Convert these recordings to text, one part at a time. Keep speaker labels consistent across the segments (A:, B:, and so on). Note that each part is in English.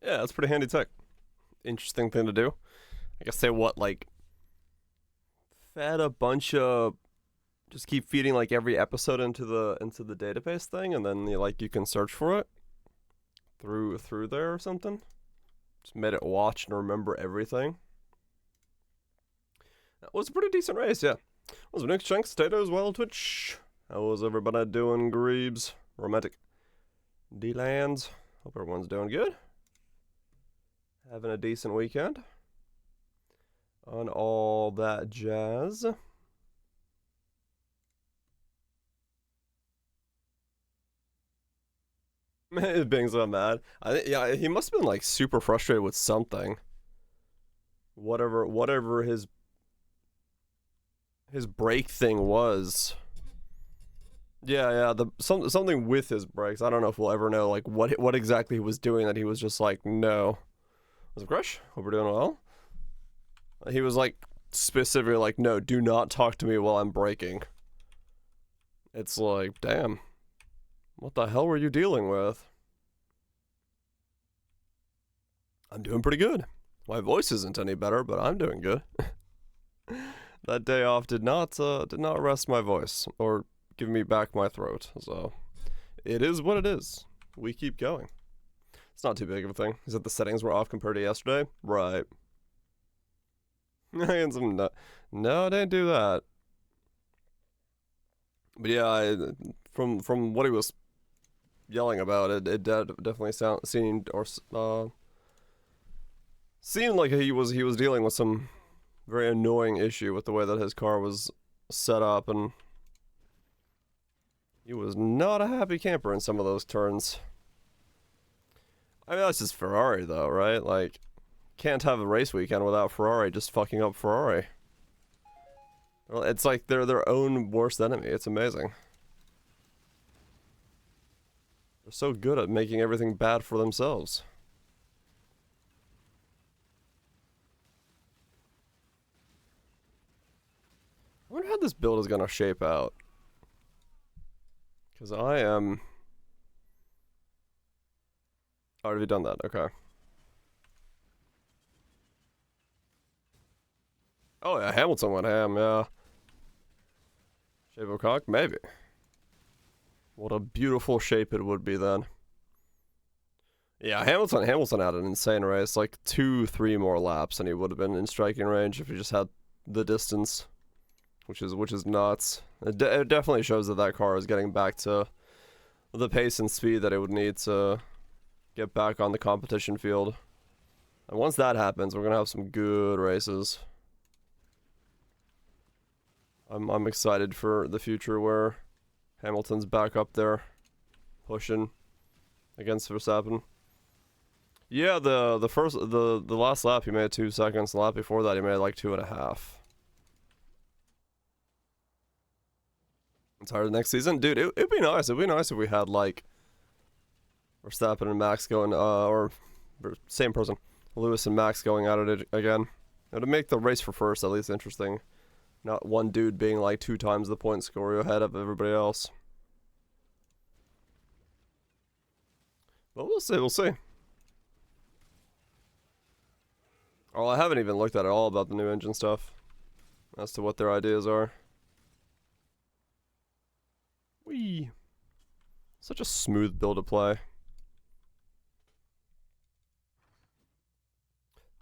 A: Yeah, that's pretty handy tech. Interesting thing to do. I guess they what, like, fed a bunch of, just keep feeding like every episode into the database thing, and then you can search for it through there or something. Just made it watch and remember everything. That was a pretty decent race, yeah. Was Nick Chunks, Potatoes, Wild Twitch. How was everybody doing, Greebs? Romantic D-Lands. Hope everyone's doing good. Having a decent weekend. On all that jazz. Being so mad. Yeah, he must have been like super frustrated with something. Whatever his brake thing was. Yeah, something with his brakes. I don't know if we'll ever know like what exactly he was doing that he was just like, no. What's up, Crush? Hope we're doing well. He was like specifically like, no, do not talk to me while I'm braking. It's like, damn. What the hell were you dealing with? I'm doing pretty good. My voice isn't any better, but I'm doing good. That day off did not rest my voice or give me back my throat. So it is what it is. We keep going. It's not too big of a thing. Is that the settings were off compared to yesterday? Right. No, I didn't do that. But yeah, from what he was yelling about, it definitely seemed like he was dealing with some very annoying issue with the way that his car was set up, and he was not a happy camper in some of those turns. I mean, that's just Ferrari though, right? Like, can't have a race weekend without Ferrari just fucking up Ferrari. Well, it's like they're their own worst enemy. It's amazing. They're so good at making everything bad for themselves. I wonder how this build is gonna shape out. Because I am... Already done that, okay. Oh yeah, Hamilton went ham, yeah. Shape of cock? Maybe. What a beautiful shape it would be then. Yeah, Hamilton had an insane race, like 2-3 more laps, and he would have been in striking range if he just had the distance, which is nuts. It definitely shows that that car is getting back to the pace and speed that it would need to get back on the competition field. And once that happens, we're gonna have some good races. I'm excited for the future where Hamilton's back up there, pushing against Verstappen. Yeah, the last lap he made 2 seconds. The lap before that he made like 2.5. It's hard next season, dude. It'd be nice. It'd be nice if we had like Verstappen and Max going, or same person, Lewis and Max going at it again. It would make the race for first at least interesting. Not one dude being like 2 times the point score ahead of everybody else. But we'll see. Oh, I haven't even looked at it all about the new engine stuff. As to what their ideas are. Whee! Such a smooth build to play.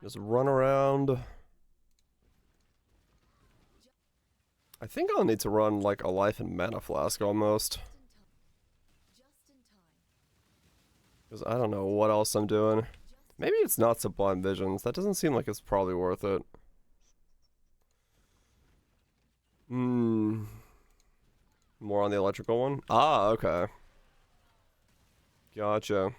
A: Just run around. I think I'll need to run like a life and mana flask almost. Because I don't know what else I'm doing. Maybe it's not Sublime Visions. That doesn't seem like it's probably worth it. More on the electrical one? Ah, okay. Gotcha.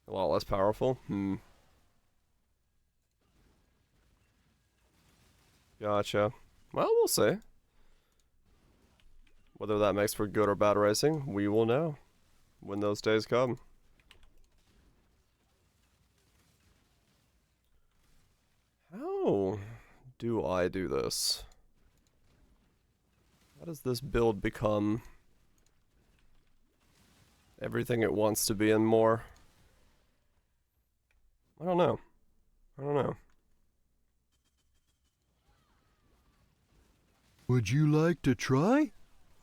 A: A lot less powerful? Gotcha. Well, we'll see. Whether that makes for good or bad racing, we will know when those days come. How do I do this? How does this build become everything it wants to be and more. I don't know. I don't know.
B: Would you like to try?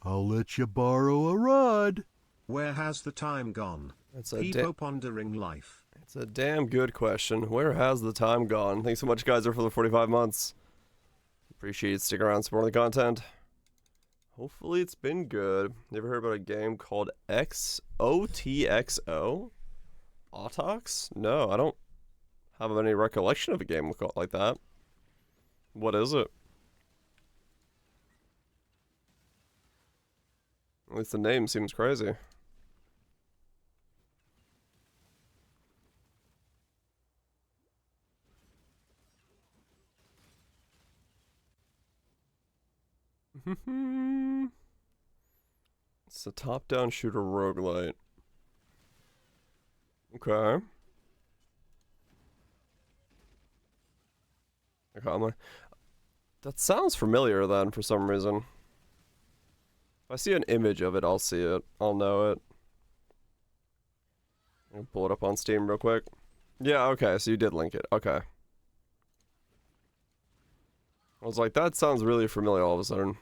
B: I'll let you borrow a rod.
C: Where has the time gone?
A: It's a
C: People pondering life.
A: It's a damn good question. Where has the time gone? Thanks so much, guys, for the 45 months. Appreciate it. Stick around, supporting the content. Hopefully it's been good. You ever heard about a game called XOTXO? Autox? No, I don't have any recollection of a game like that. What is it? At least the name seems crazy. It's a top-down shooter roguelite. Okay. That sounds familiar then for some reason. If I see an image of it, I'll see it. I'll know it. I'll pull it up on Steam real quick. Yeah, okay, so you did link it. Okay. I was like, that sounds really familiar all of a sudden.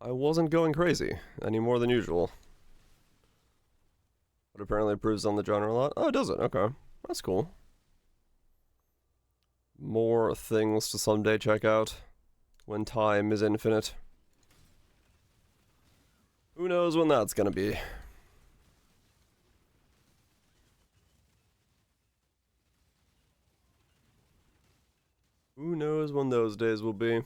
A: I wasn't going crazy any more than usual. But apparently improves on the genre a lot. Oh, it does it? Okay. That's cool. More things to someday check out when time is infinite. Who knows when that's gonna be? Who knows when those days will be?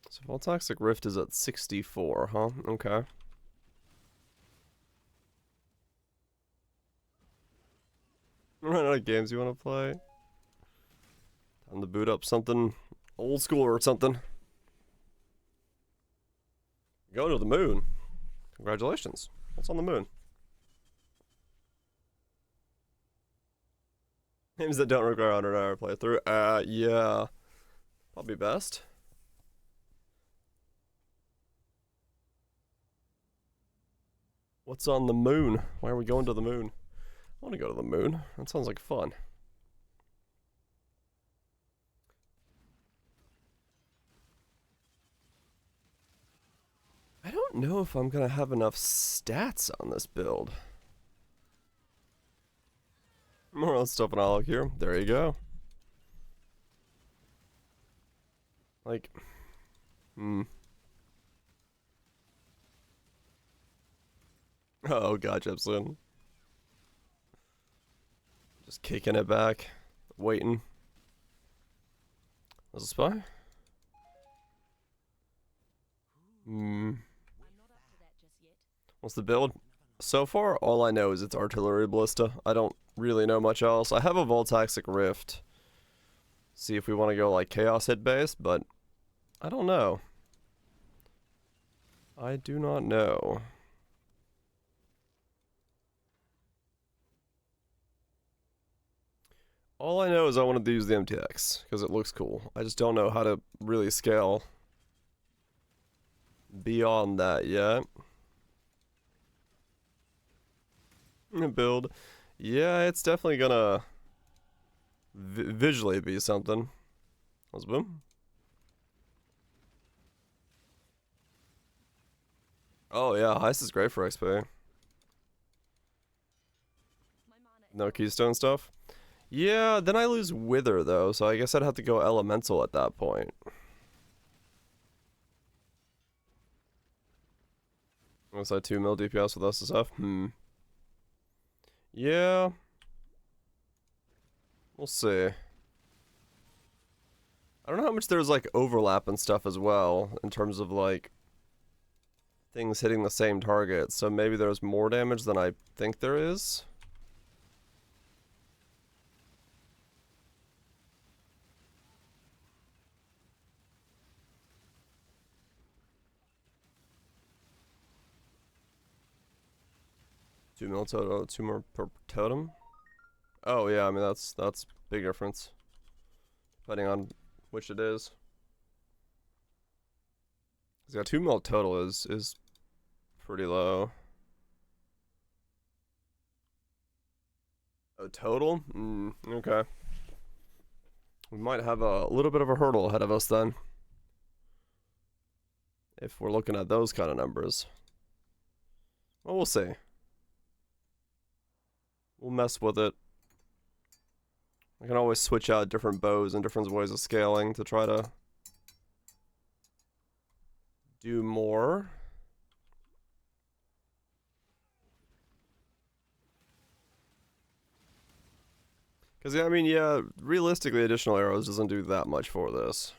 A: So Voltoxic Rift is at 64, huh? Okay. Run out of games you want to play? Time to boot up something old school or something. Go to the moon. Congratulations. What's on the moon? Games that don't require 100-hour playthrough. Yeah. Probably best. What's on the moon? Why are we going to the moon? I want to go to the moon. That sounds like fun. I don't know if I'm going to have enough stats on this build. More stuff and all here. There you go. Like, Oh, God, Jepson. Just kicking it back. Waiting. Was a spy? What's the build? So far, all I know is it's artillery ballista. I don't really know much else. I have a Voltaxic Rift. See if we want to go like chaos hit based, but I don't know. I do not know. All I know is I wanted to use the MTX because it looks cool. I just don't know how to really scale beyond that yet. Build. Yeah, it's definitely gonna visually be something. Let's boom. Oh yeah, Heist is great for XP. No keystone stuff? Yeah, then I lose Wither though, so I guess I'd have to go Elemental at that point. Was that 2 mil DPS with SSF? Yeah. We'll see. I don't know how much there's like overlap and stuff as well, in terms of like things hitting the same target, so maybe there's more damage than I think there is. Two mil total, 2 more per totem. Oh yeah, I mean that's big difference. depending on which it is. He's got 2 mil total is pretty low. Oh, total? Okay. We might have a little bit of a hurdle ahead of us then. If we're looking at those kind of numbers. Well, we'll see. We'll mess with it. I can always switch out different bows and different ways of scaling to try to do more. Because, yeah, I mean, yeah, realistically, additional arrows doesn't do that much for this.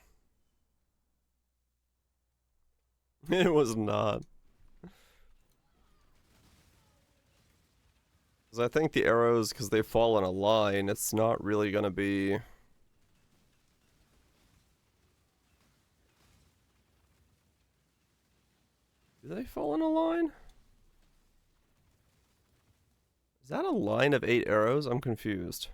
A: It was not. Because I think the arrows, because they fall in a line, it's not really going to be... Do they fall in a line? Is that a line of 8 arrows? I'm confused.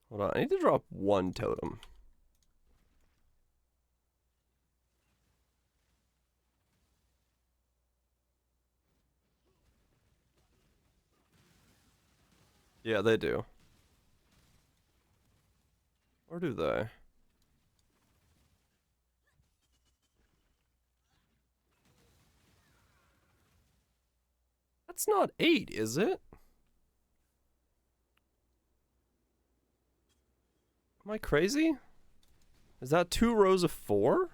A: Hold on, I need to drop 1 totem. Yeah, they do. Or do they? That's not 8, is it? Am I crazy? Is that 2 rows of 4?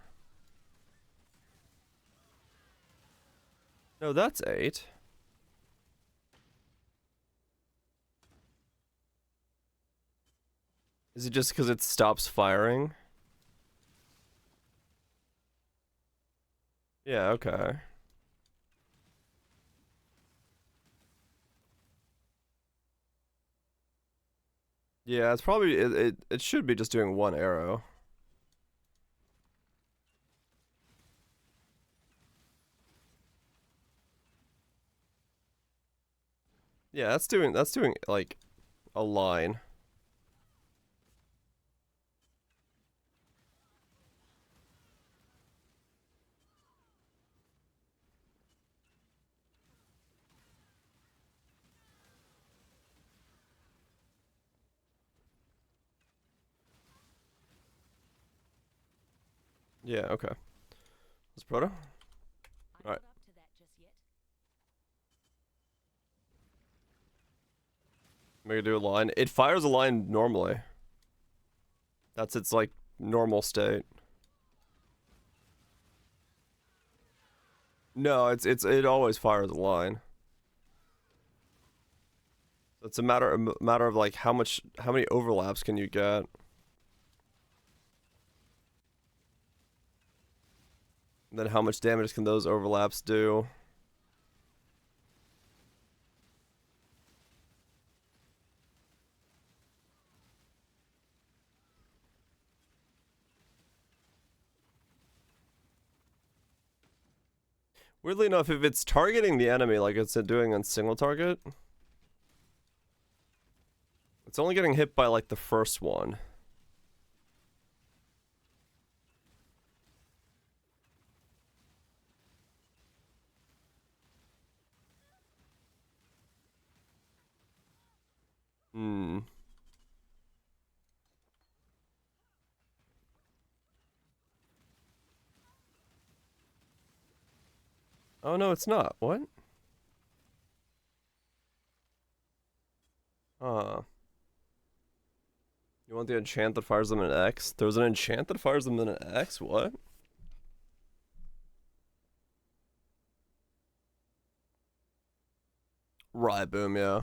A: No, that's 8. Is it just because it stops firing? Yeah, okay. Yeah, it's probably it should be just doing 1 arrow. Yeah, that's doing like a line. Yeah, okay. Let's proto. Alright. Make it do a line. It fires a line normally. That's its like normal state. No, it always fires a line. It's a matter of like how many overlaps can you get. And then how much damage can those overlaps do? Weirdly enough, if it's targeting the enemy like it's doing on single target, it's only getting hit by like the first one. Hmm. Oh no, it's not. What? You want the enchant that fires them in X? There's an enchant that fires them in an X? What? Right, boom, yeah.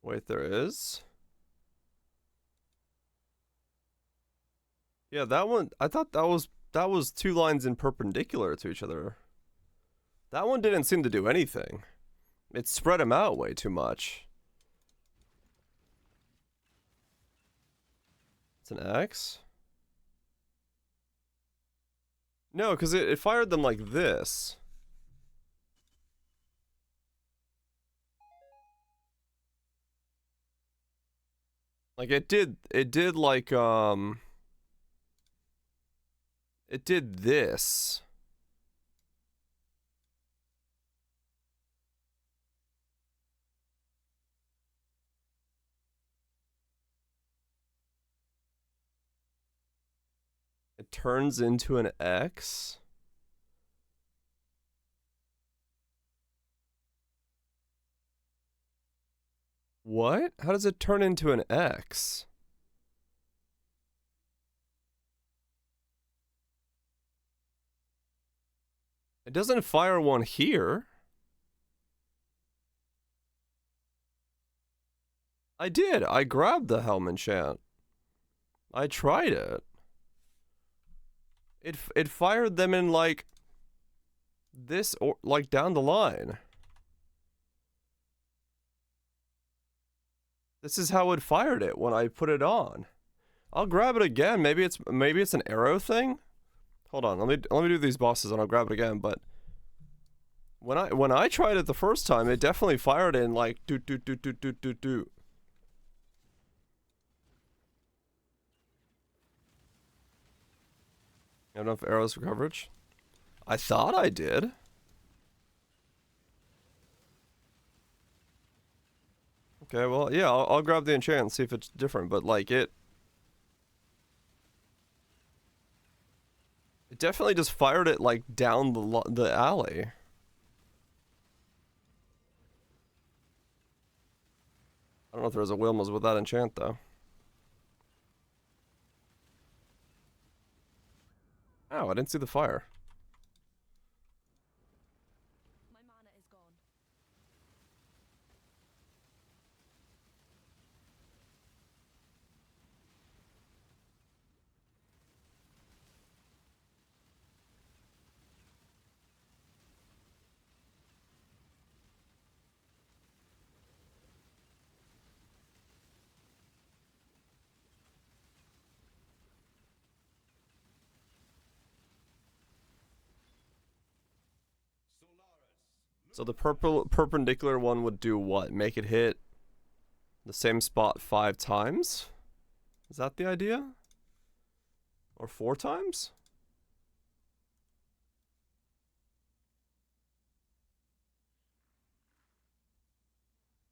A: Wait, there is? Yeah, that one, I thought that was 2 lines in perpendicular to each other. That one didn't seem to do anything. It spread them out way too much. It's an X? No, because it fired them like this. Like it did like it did this. It turns into an X. What? How does it turn into an X? It doesn't fire one here. I did. I grabbed the helm enchant. I tried it. It fired them in like this or like down the line. This is how it fired it when I put it on. I'll grab it again. Maybe it's an arrow thing. Hold on. Let me do these bosses and I'll grab it again. But when I tried it the first time, it definitely fired in like doot doot doot doot doot doot doot. Enough arrows for coverage? I thought I did. Okay, well, yeah, I'll grab the enchant and see if it's different, but like it definitely just fired it like down the alley. I don't know if there's a Wilma's with that enchant though. Oh, I didn't see the fire.
D: My mana is gone.
A: So the perpendicular one would do what? Make it hit the same spot 5 times? Is that the idea? Or 4 times?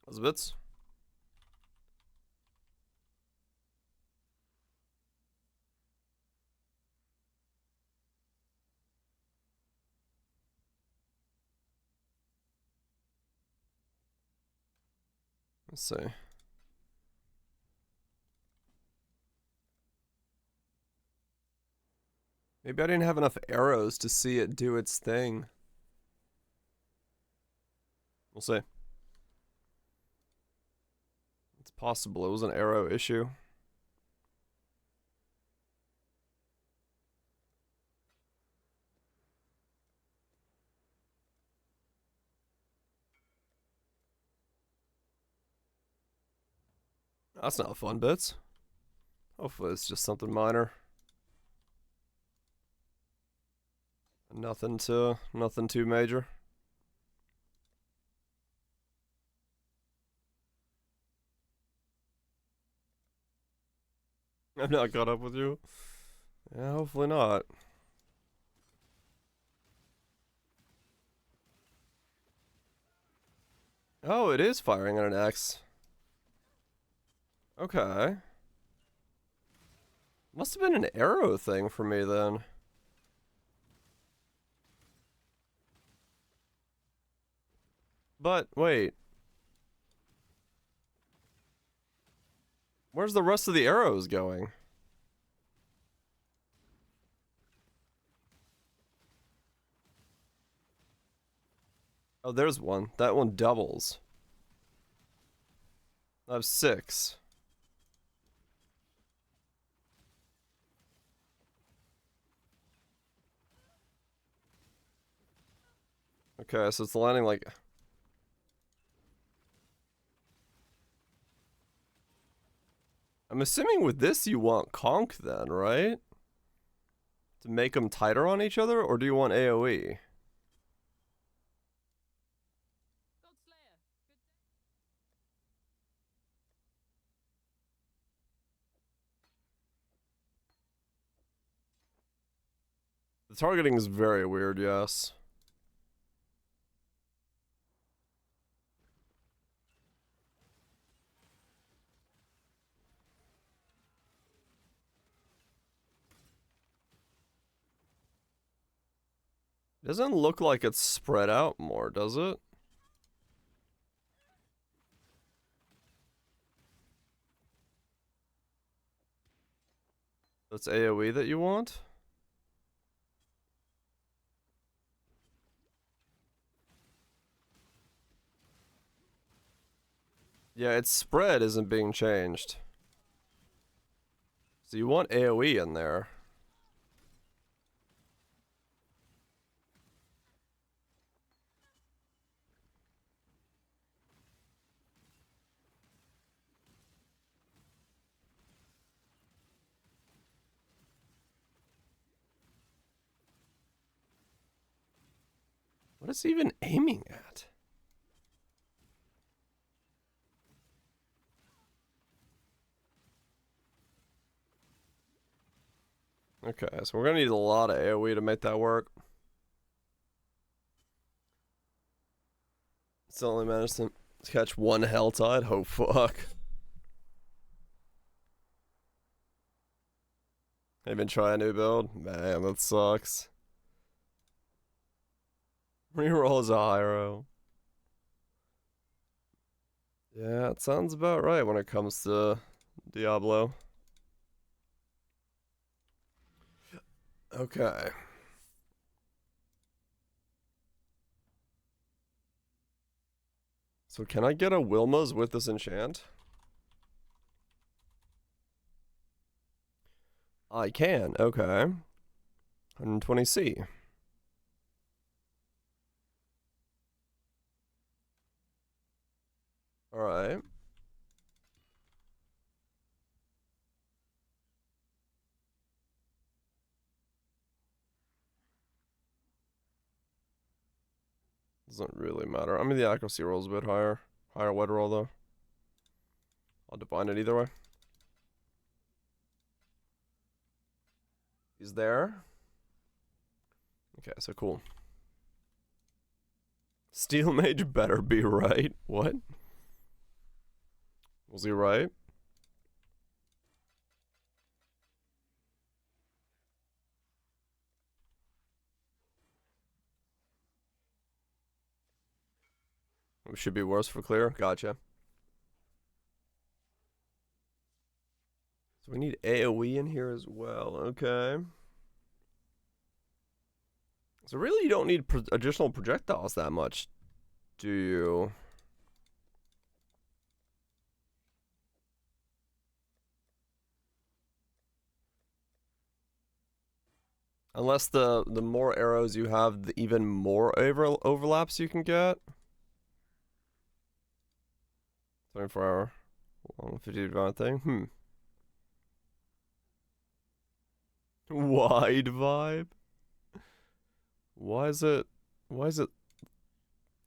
A: Elizabeth? Let's see. Maybe I didn't have enough arrows to see it do its thing. We'll see. It's possible it was an arrow issue. That's not fun bits. Hopefully it's just something minor. Nothing too major. I'm not caught up with you. Yeah, hopefully not. Oh, it is firing at an X. Okay. Must have been an arrow thing for me then. But, wait. Where's the rest of the arrows going? Oh, there's one. That one doubles. I have 6. Okay, so it's landing like... I'm assuming with this you want conk then, right? To make them tighter on each other, or do you want AoE? The targeting is very weird, yes. Doesn't look like it's spread out more, does it? That's AoE that you want? Yeah, its spread isn't being changed. So you want AoE in there. What is he even aiming at? Okay, so we're gonna need a lot of AoE to make that work. Still only managed to catch one hell tide. Oh fuck. Even try a new build? Man, that sucks. Reroll is a hero. Yeah, it sounds about right when it comes to Diablo. Okay. So can I get a Wilma's with this enchant? I can, okay. 120C. Alright. Doesn't really matter. I mean, the accuracy roll is a bit higher. Higher wet roll, though. I'll divine it either way. He's there. Okay, so cool. Steel Mage better be right. What? Was he right? It should be worse for clear. Gotcha. So we need AoE in here as well. Okay. So really you don't need additional projectiles that much, do you? Unless the more arrows you have, the even more overlaps you can get. 24-hour 150 round thing. Wide vibe. Why is it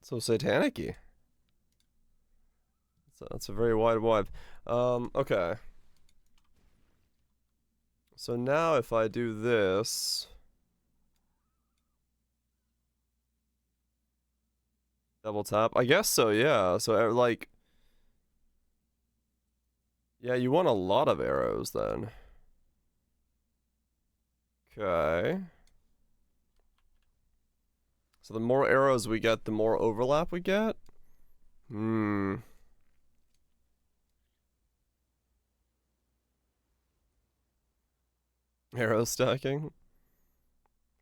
A: so satanic-y? That's a very wide vibe. Okay. So now if I do this, double tap, I guess so, yeah. So like, yeah, you want a lot of arrows then. Okay. So the more arrows we get, the more overlap we get? Arrow stacking?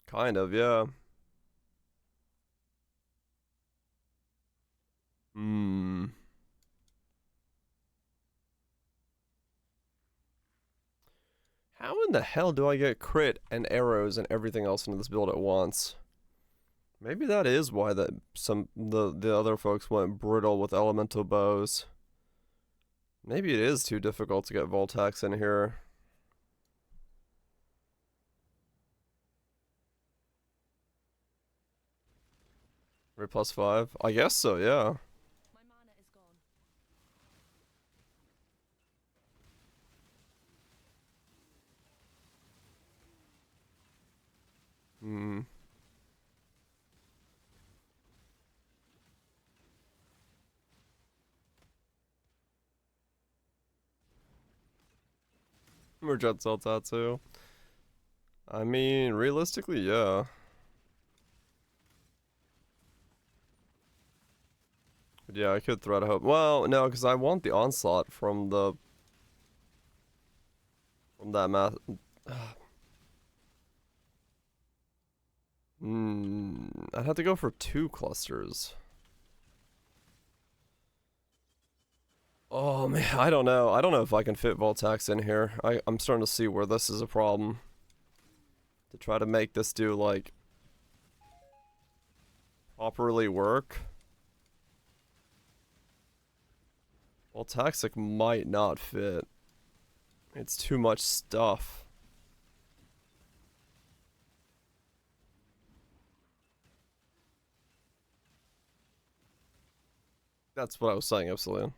A: Kind of, yeah. How in the hell do I get crit and arrows and everything else into this build at once? Maybe that is why the other folks went brittle with elemental bows. Maybe it is too difficult to get Voltax in here. Rate +5? I guess so, yeah.
D: My mana is gone.
A: Hmm. Jet Cell Tattoo. I mean, realistically, yeah. But yeah, I could Thread of Hope. Well, no, because I want the Onslaught from the... From that math... I'd have to go for 2 clusters. Oh man, I don't know. I don't know if I can fit Voltax in here. I'm starting to see where this is a problem. To try to make this do, like, properly work. Voltaxic might not fit. It's too much stuff. That's what I was saying, Epsilon.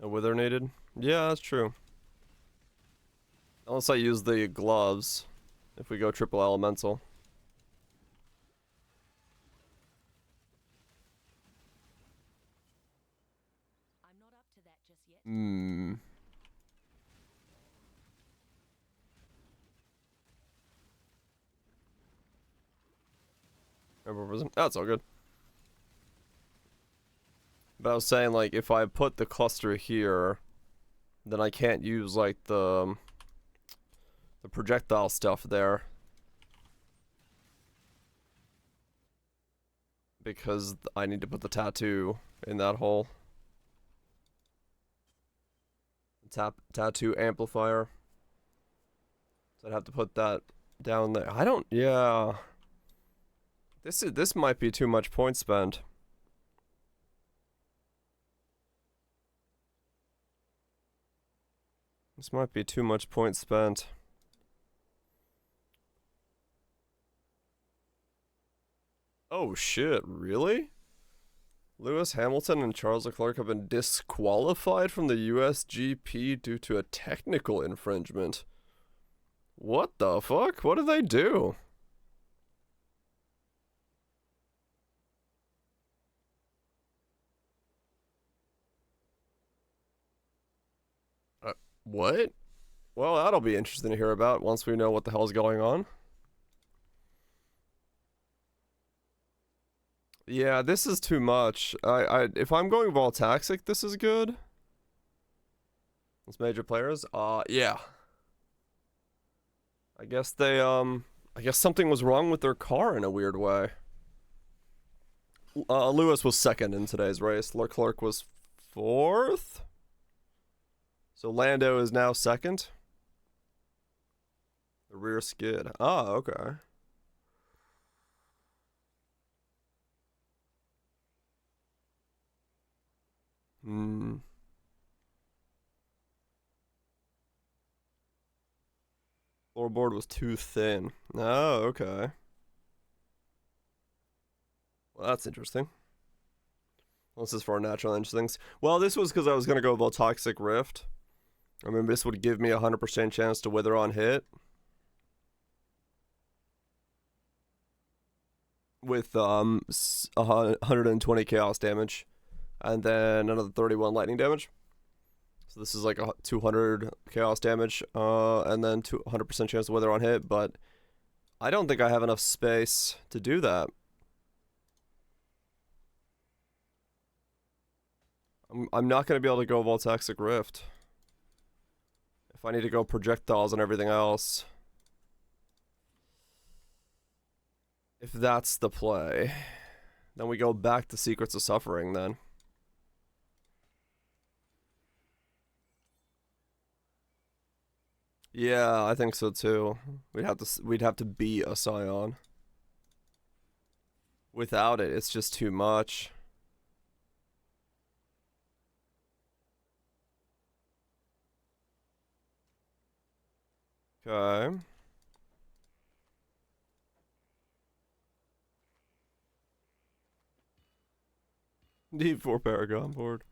A: A Wither needed? Yeah, that's true. Unless I use the gloves. If we go triple elemental.
D: I'm not up to that just yet.
A: That's all good. But I was saying, like, if I put the cluster here, then I can't use, like, the projectile stuff there. Because I need to put the tattoo in that hole. Tattoo amplifier. So I'd have to put that down there. I don't, yeah. This might be too much point spent. This might be too much point spent. Oh shit, really? Lewis Hamilton and Charles Leclerc have been disqualified from the USGP due to a technical infringement. What the fuck? What did they do? What? Well, that'll be interesting to hear about once we know what the hell's going on. Yeah, this is too much. If I'm going Voltaxic, this is good. It's major players. Yeah. I guess I guess something was wrong with their car in a weird way. Lewis was second in today's race. Leclerc was fourth. So Lando is now second. The rear skid. Oh, okay. Floorboard was too thin. Oh, okay. Well, that's interesting. This is for our natural instincts. Well, this was because I was going to go Voltoxic Rift. I mean, this would give me a 100% chance to wither on hit. With 120 chaos damage. And then another 31 lightning damage. So this is like a 200 chaos damage. And then 100% chance to wither on hit. But I don't think I have enough space to do that. I'm not going to be able to go Voltaxic Rift. If I need to go projectiles and everything else. If that's the play. Then we go back to Secrets of Suffering then. Yeah, I think so too. We'd have to be a Scion. Without it, it's just too much. Okay. Need 4 Paragon board.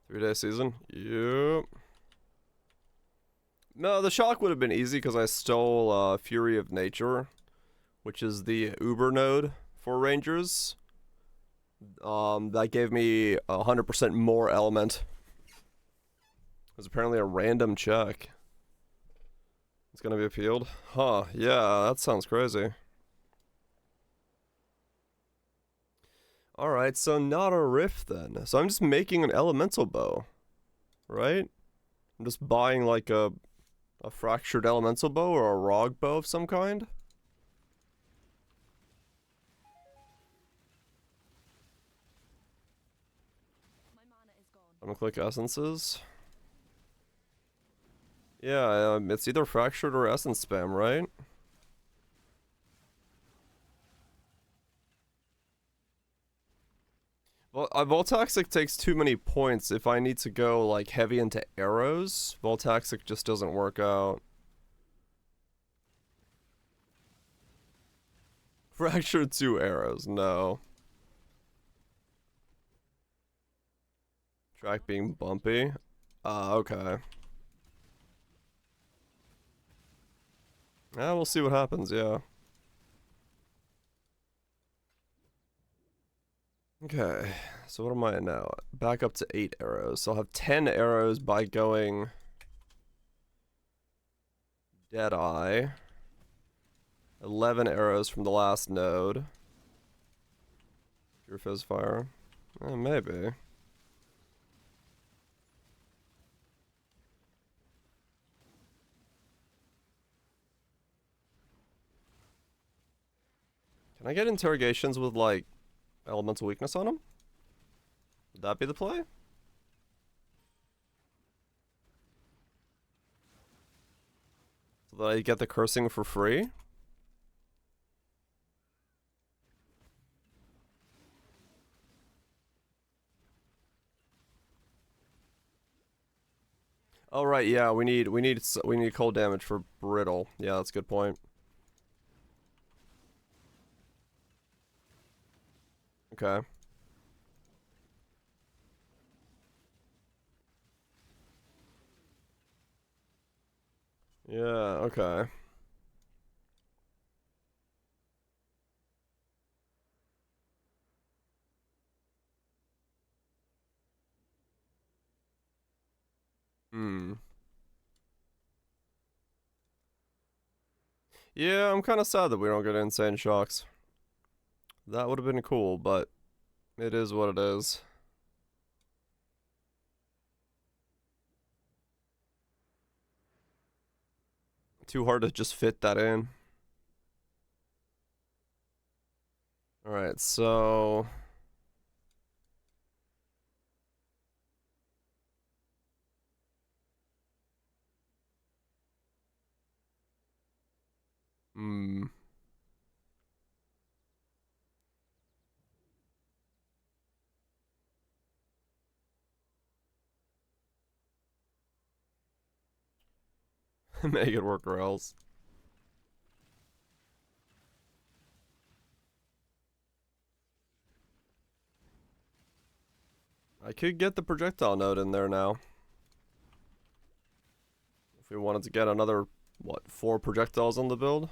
A: Three-day season? Yep. No, the shock would have been easy because I stole Fury of Nature, which is the Uber node for Rangers. That gave me 100% more element. It was apparently a random check. It's gonna be appealed? Huh, yeah, that sounds crazy. Alright, so not a rift then. So I'm just making an elemental bow, right? I'm just buying like a fractured elemental bow or a rog bow of some kind.
D: My mana is gone.
A: I'm gonna click essences. Yeah, it's either fractured or essence spam, right? Well, Voltaxic takes too many points if I need to go like heavy into arrows. Voltaxic just doesn't work out. Fractured 2 arrows, no. Track being bumpy. Okay. Yeah, we'll see what happens, yeah. Okay, so what am I at now? Back up to 8 arrows. So I'll have 10 arrows by going Deadeye. 11 arrows from the last node. Pure Fizz Fire. Maybe. Can I get interrogations with, like, elemental weakness on them? Would that be the play? So that I get the cursing for free? Oh right, yeah, we need cold damage for brittle. Yeah, that's a good point. Okay. Yeah, okay. Hmm. Yeah, I'm kind of sad that we don't get insane shocks. That would have been cool, but it is what it is. Too hard to just fit that in. Alright, so... Hmm. Make it work or else. I could get the projectile node in there now. If we wanted to get another, what, 4 projectiles on the build?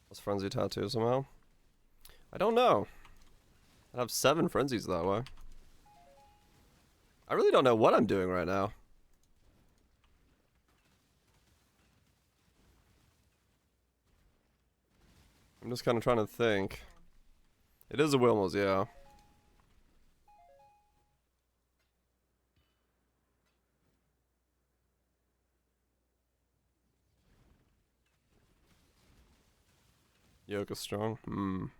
A: Plus Frenzy Tattoo somehow? I don't know. I'd have 7 Frenzies that way. I really don't know what I'm doing right now. I'm just kind of trying to think. It is a Wilmos, yeah. Yoga strong.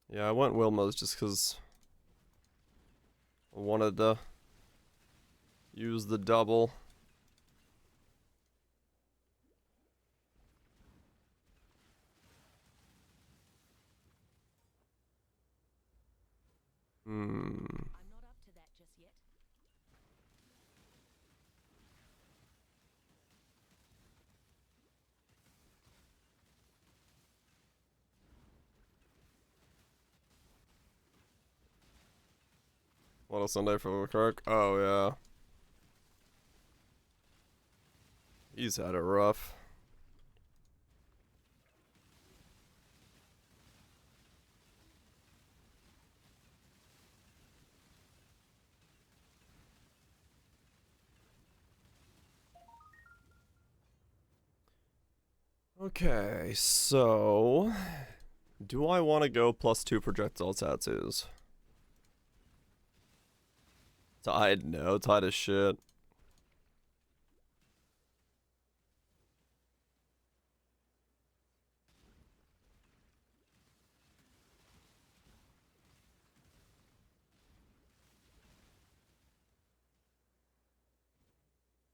A: Yeah, I went Wilma's just because I wanted to use the double.
D: I'm not up to that just yet.
A: What a Sunday for Kirk. Oh, yeah. He's had it rough. Okay, so do I want to go +2 projectile tattoos? Tied? No, tied as shit.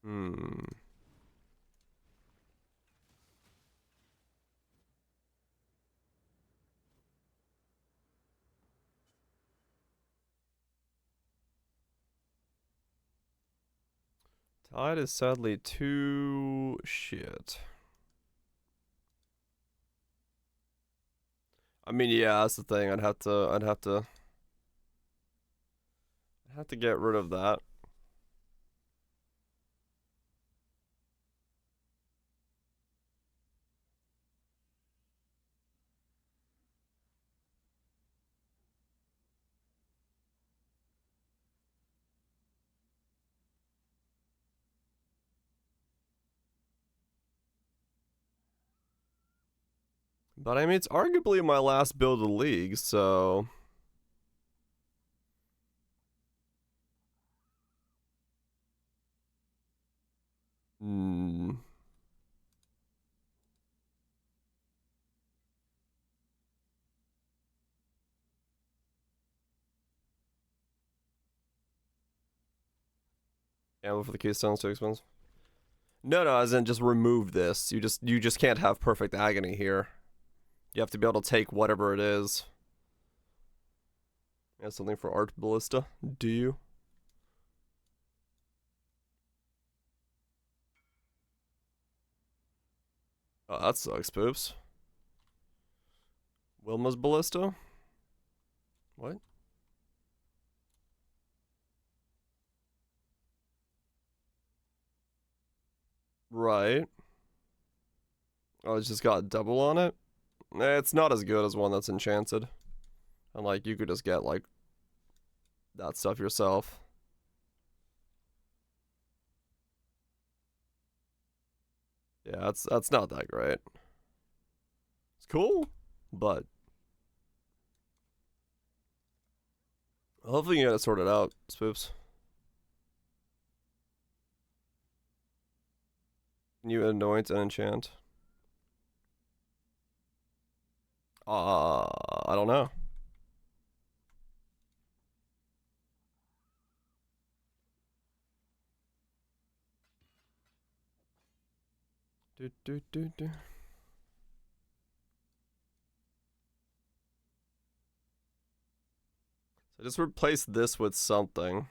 A: Hmm. Tied is sadly too shit. I mean, yeah, that's the thing. I'd have to get rid of that. But I mean, it's arguably my last build of the league, so hmm. Ammo for the keystone's too expensive. No, as in just remove this. You just can't have perfect agony here. You have to be able to take whatever it is. You have something for art ballista? Do you? Oh, that sucks, poops. Wilma's ballista? What? Right. Oh, it's just got a double on it? It's not as good as one that's enchanted. And like you could just get like that stuff yourself. Yeah, that's not that great. It's cool, but hopefully you get it sorted out, Spoops. Can you anoint and enchant? I don't know. Do, do, do, do. So just replace this with something.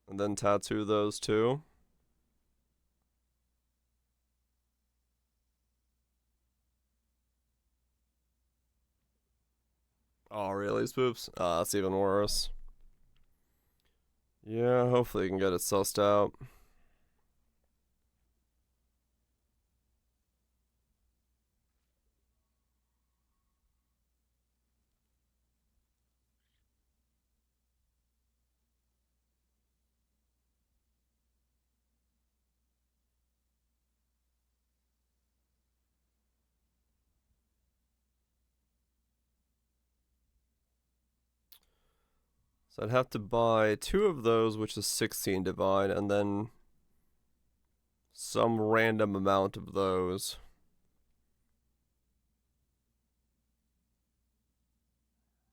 A: And then tattoo those two. Oh, really, Spoops? That's even worse. Yeah, hopefully you can get it sussed out. So I'd have to buy 2 of those, which is 16 divine, and then some random amount of those.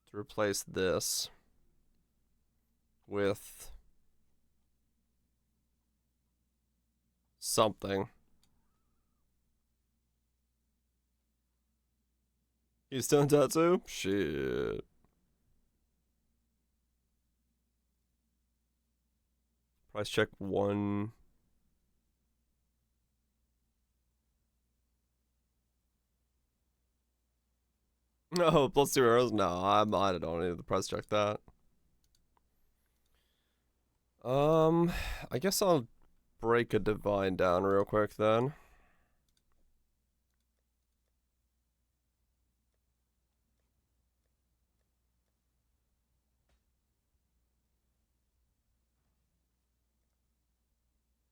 A: To replace this with something. He's still in tattoo? Shit. Price check 1. No, plus 2 arrows? No, I don't need to price check that. I guess I'll break a divine down real quick then.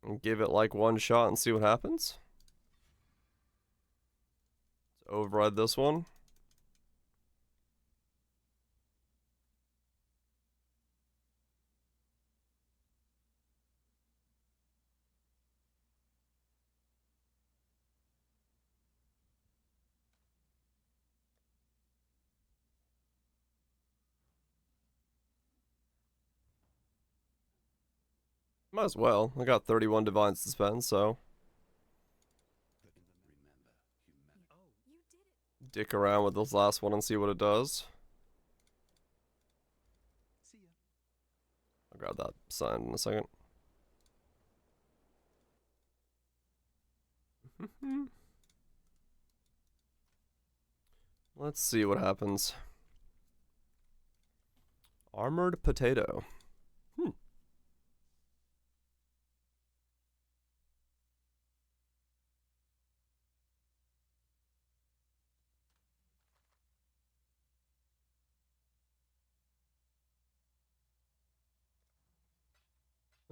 A: And give it like 1 shot and see what happens. Let's override this one. Might as well. I got 31 divines to spend, so
D: You did it.
A: dick around with this last one and see what it does. I'll grab that sign in a second. Let's see what happens. Armored potato.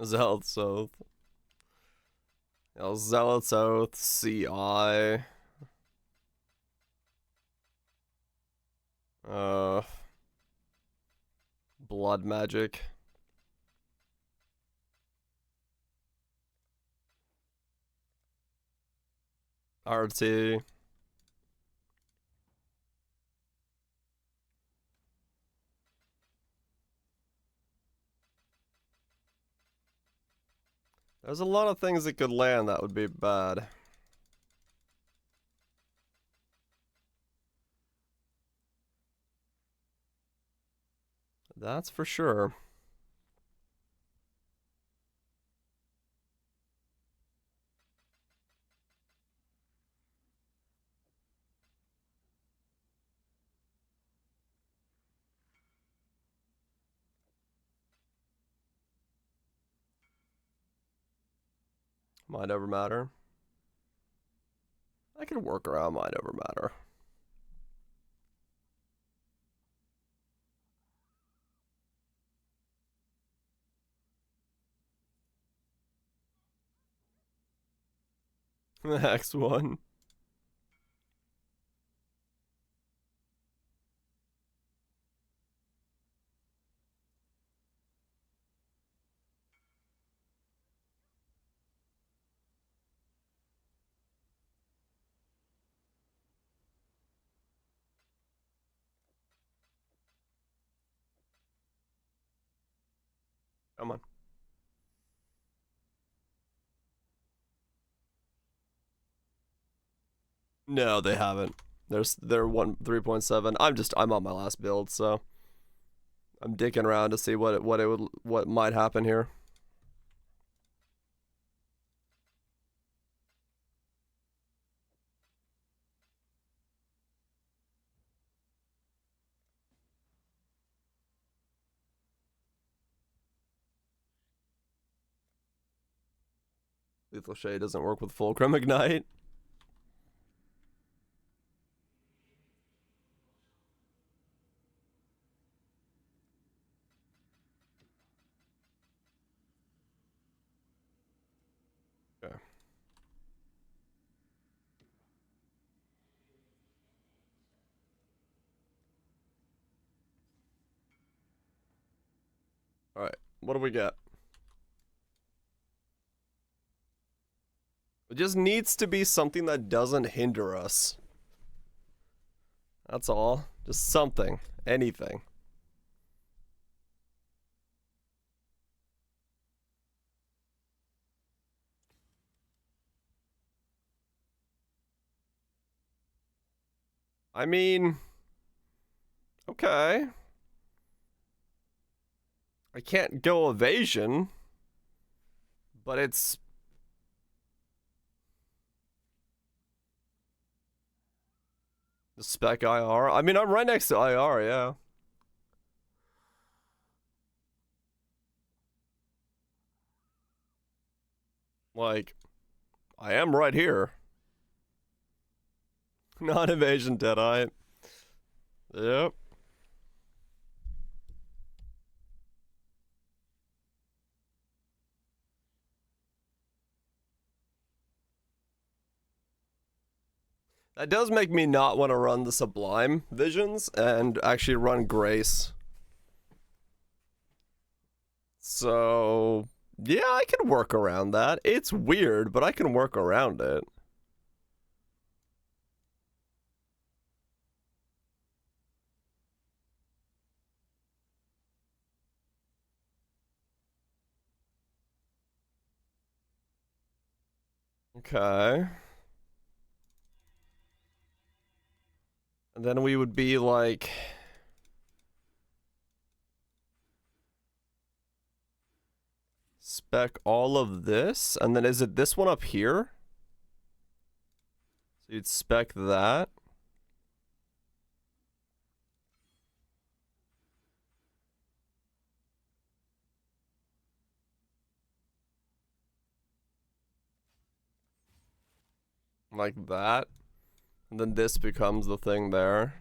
A: Zealot's Oath. Zealot's Oath, CI. Blood magic. RT. There's a lot of things that could land that would be bad. That's for sure. Mind over matter. I can work around mind over matter. Next one. Come on. No, they haven't. They're 3.7. I'm on my last build, so I'm dicking around to see what might happen here. Lethal Shade doesn't work with Fulcrum Ignite. Okay. Alright, what do we get? It just needs to be something that doesn't hinder us. That's all. Just something. Anything. I mean... Okay. I can't go evasion. But it's... The spec IR? I mean, I'm right next to IR, yeah. Like, I am right here. Non-evasion Deadeye. Yep. That does make me not want to run the Sublime Visions and actually run Grace. So, yeah, I can work around that. It's weird, but I can work around it. Okay. And then we would be like... Spec all of this, and then is it this one up here? So you'd spec that. Like that. And then this becomes the thing there.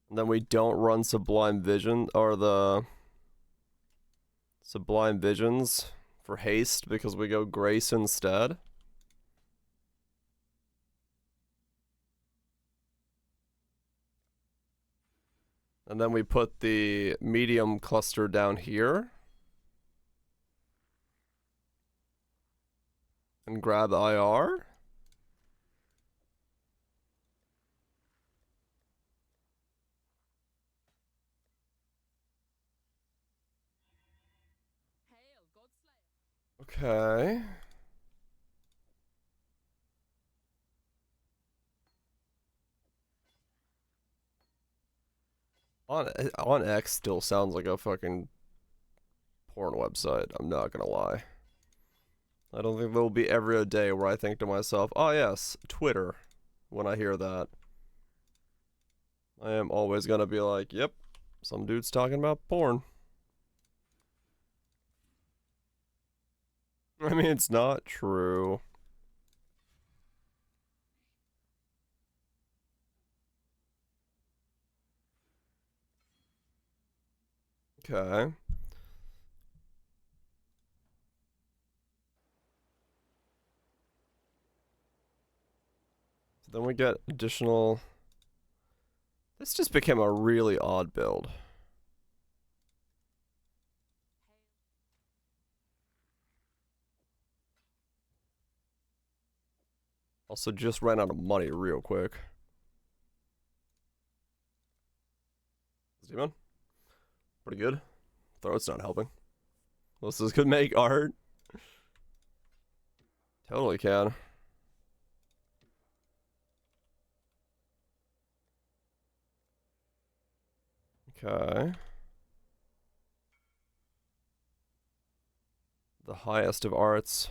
A: And then we don't run Sublime Vision, or the Sublime Visions for haste because we go Grace instead. And then we put the medium cluster down here. And grab IR. Okay. On X still sounds like a fucking porn website, I'm not gonna lie. I don't think there'll be every day where I think to myself, oh yes, Twitter, when I hear that. I am always gonna be like, yep, some dude's talking about porn. I mean, it's not true. Okay. So then we get additional... This just became a really odd build. Also just ran out of money real quick. Demon? Pretty good. Throat's not helping. This is could make art. Totally can. Okay. The highest of arts.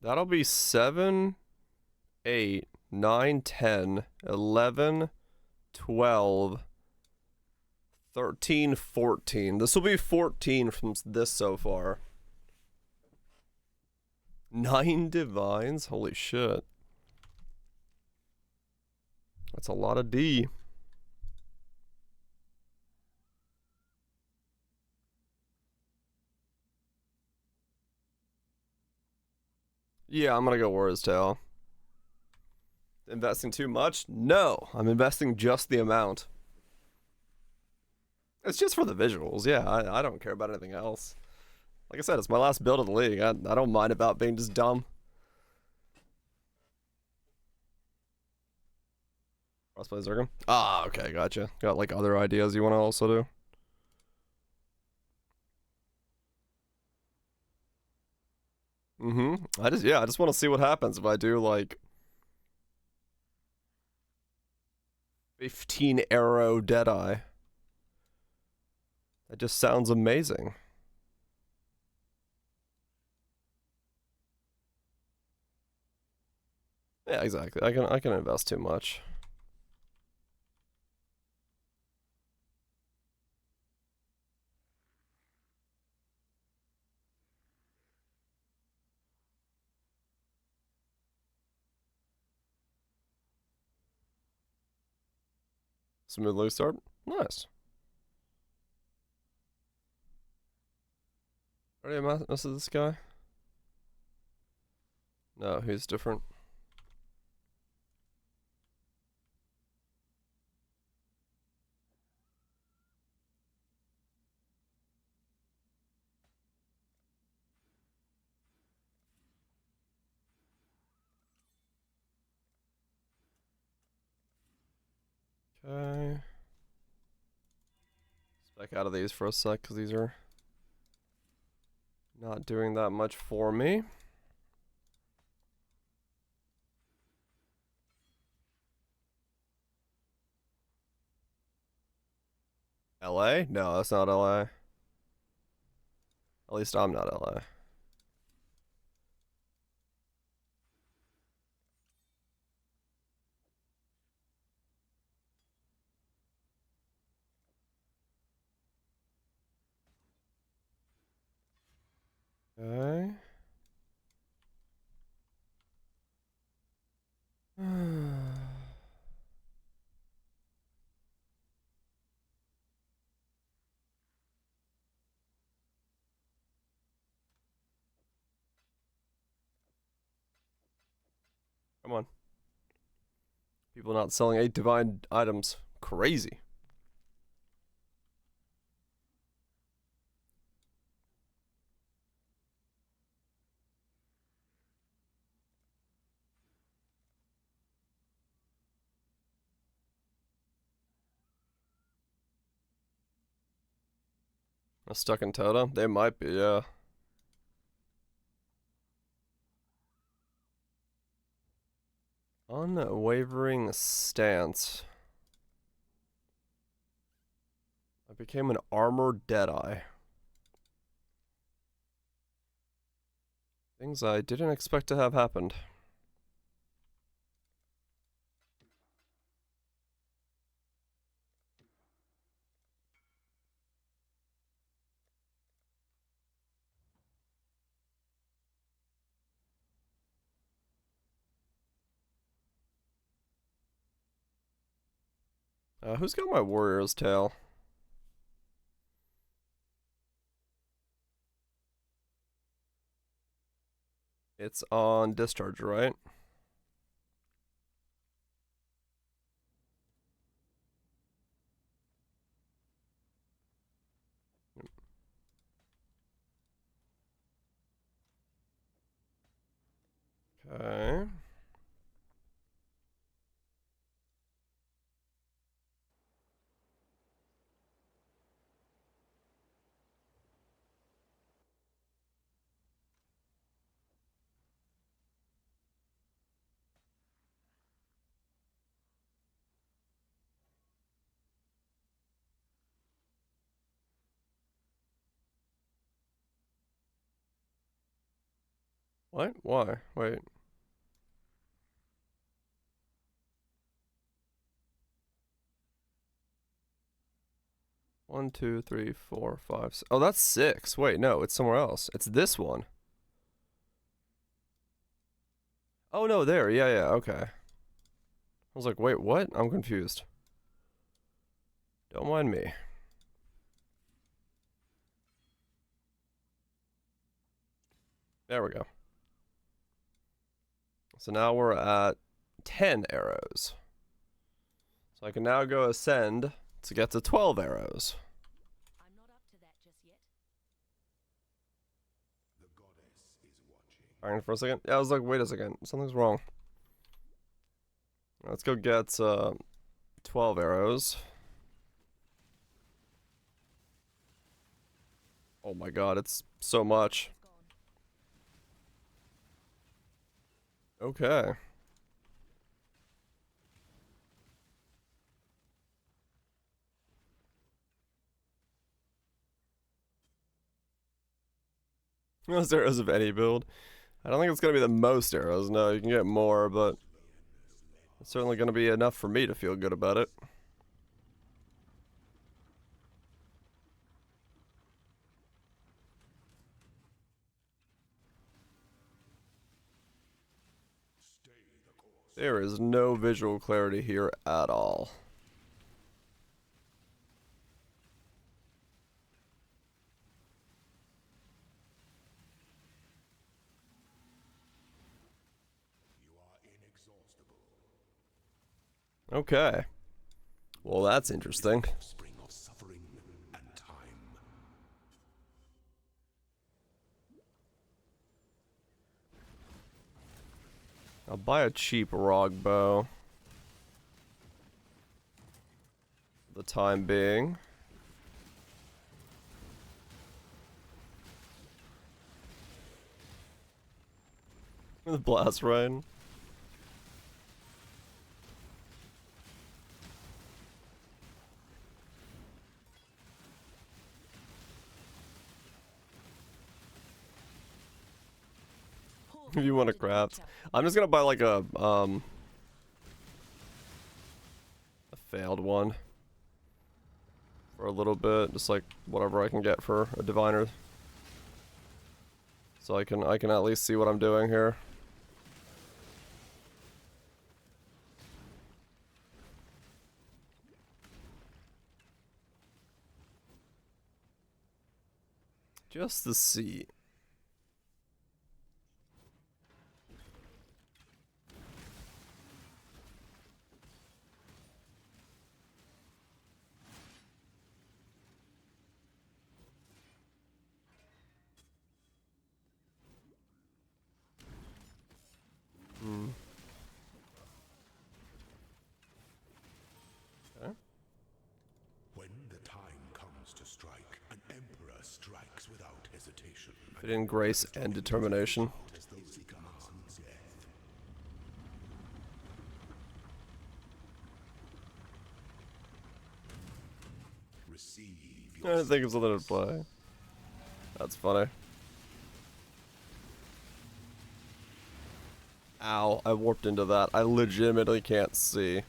A: That'll be 7, 8, 9, 10, 11, 12, 13, 14. This will be 14 from this so far. 9 divines? Holy shit. That's a lot of D. Yeah, I'm gonna go War is Tail. Investing too much? No, I'm investing just the amount. It's just for the visuals. Yeah, I don't care about anything else. Like I said, it's my last build of the league. I don't mind about being just dumb. Crossplay Zergum? Ah, okay, gotcha. Got like other ideas you want to also do? I just want to see what happens if I do like 15 arrow Deadeye. That just sounds amazing. Yeah, exactly. I can invest too much. Smooth loose start. Nice. Already messed with this guy? No, he's different. Okay. Let's back out of these for a sec, because these are not doing that much for me. LA? No, that's not LA. At least I'm not LA. Okay. Come on. People not selling 8 divine items. Crazy. A stuck in Totem? They might be, yeah. Unwavering stance. I became an armored Deadeye. Things I didn't expect to have happened. Who's got my warrior's tail? It's on discharge, right? Okay. What? Why? Wait. One, two, three, four, five. Oh, that's 6. Wait, no, it's somewhere else. It's this one. Oh no, there. Yeah, yeah. Okay. I was like, wait, what? I'm confused. Don't mind me. There we go. So now we're at 10 arrows. So I can now go ascend to get to 12 arrows.
D: I'm not up to that just yet.
C: The goddess is watching.
A: Hang on for a second. Yeah, I was like, wait a second. Something's wrong. Let's go get 12 arrows. Oh my god, it's so much.
D: It's gone.
A: Okay. Most arrows of any build. I don't think it's going to be the most arrows. No, you can get more, but it's certainly going to be enough for me to feel good about it. There is no visual clarity here at all. Okay. Well, that's interesting.
C: Spring of suffering and time.
A: I'll buy a cheap rog bow. For the time being. The blast rain. If you want to craft. I'm just gonna buy like a failed one. For a little bit, just like whatever I can get for a diviner. So I can at least see what I'm doing here. Just to see. Okay.
C: When the time comes to strike, an emperor strikes without hesitation.
A: Fit in grace and determination.
C: As those he commands death. Receive
A: I
C: your
A: think of something to play. That's funny. Ow, I warped into that. I legitimately can't see.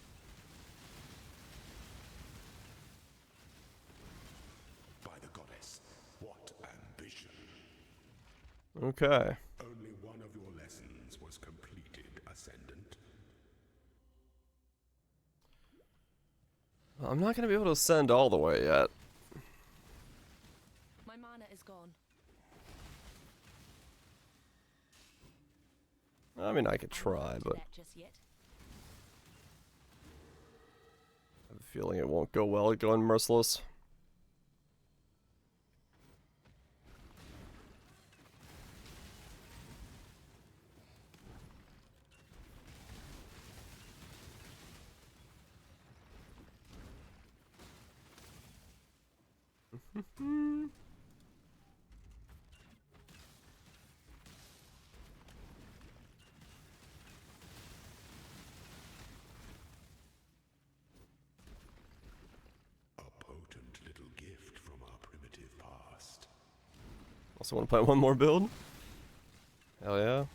C: by the goddess. What ambition!
A: Okay.
C: Only one of your lessons was completed, Ascendant.
A: Well, I'm not gonna be able to ascend all the way yet.
D: My mana is gone.
A: I mean, I could
D: I'm not
A: try,
D: up to
A: but
D: that just yet.
A: I have a feeling it won't go well at going merciless.
C: A potent little gift from our primitive past.
A: Also want to play one more build? Hell yeah.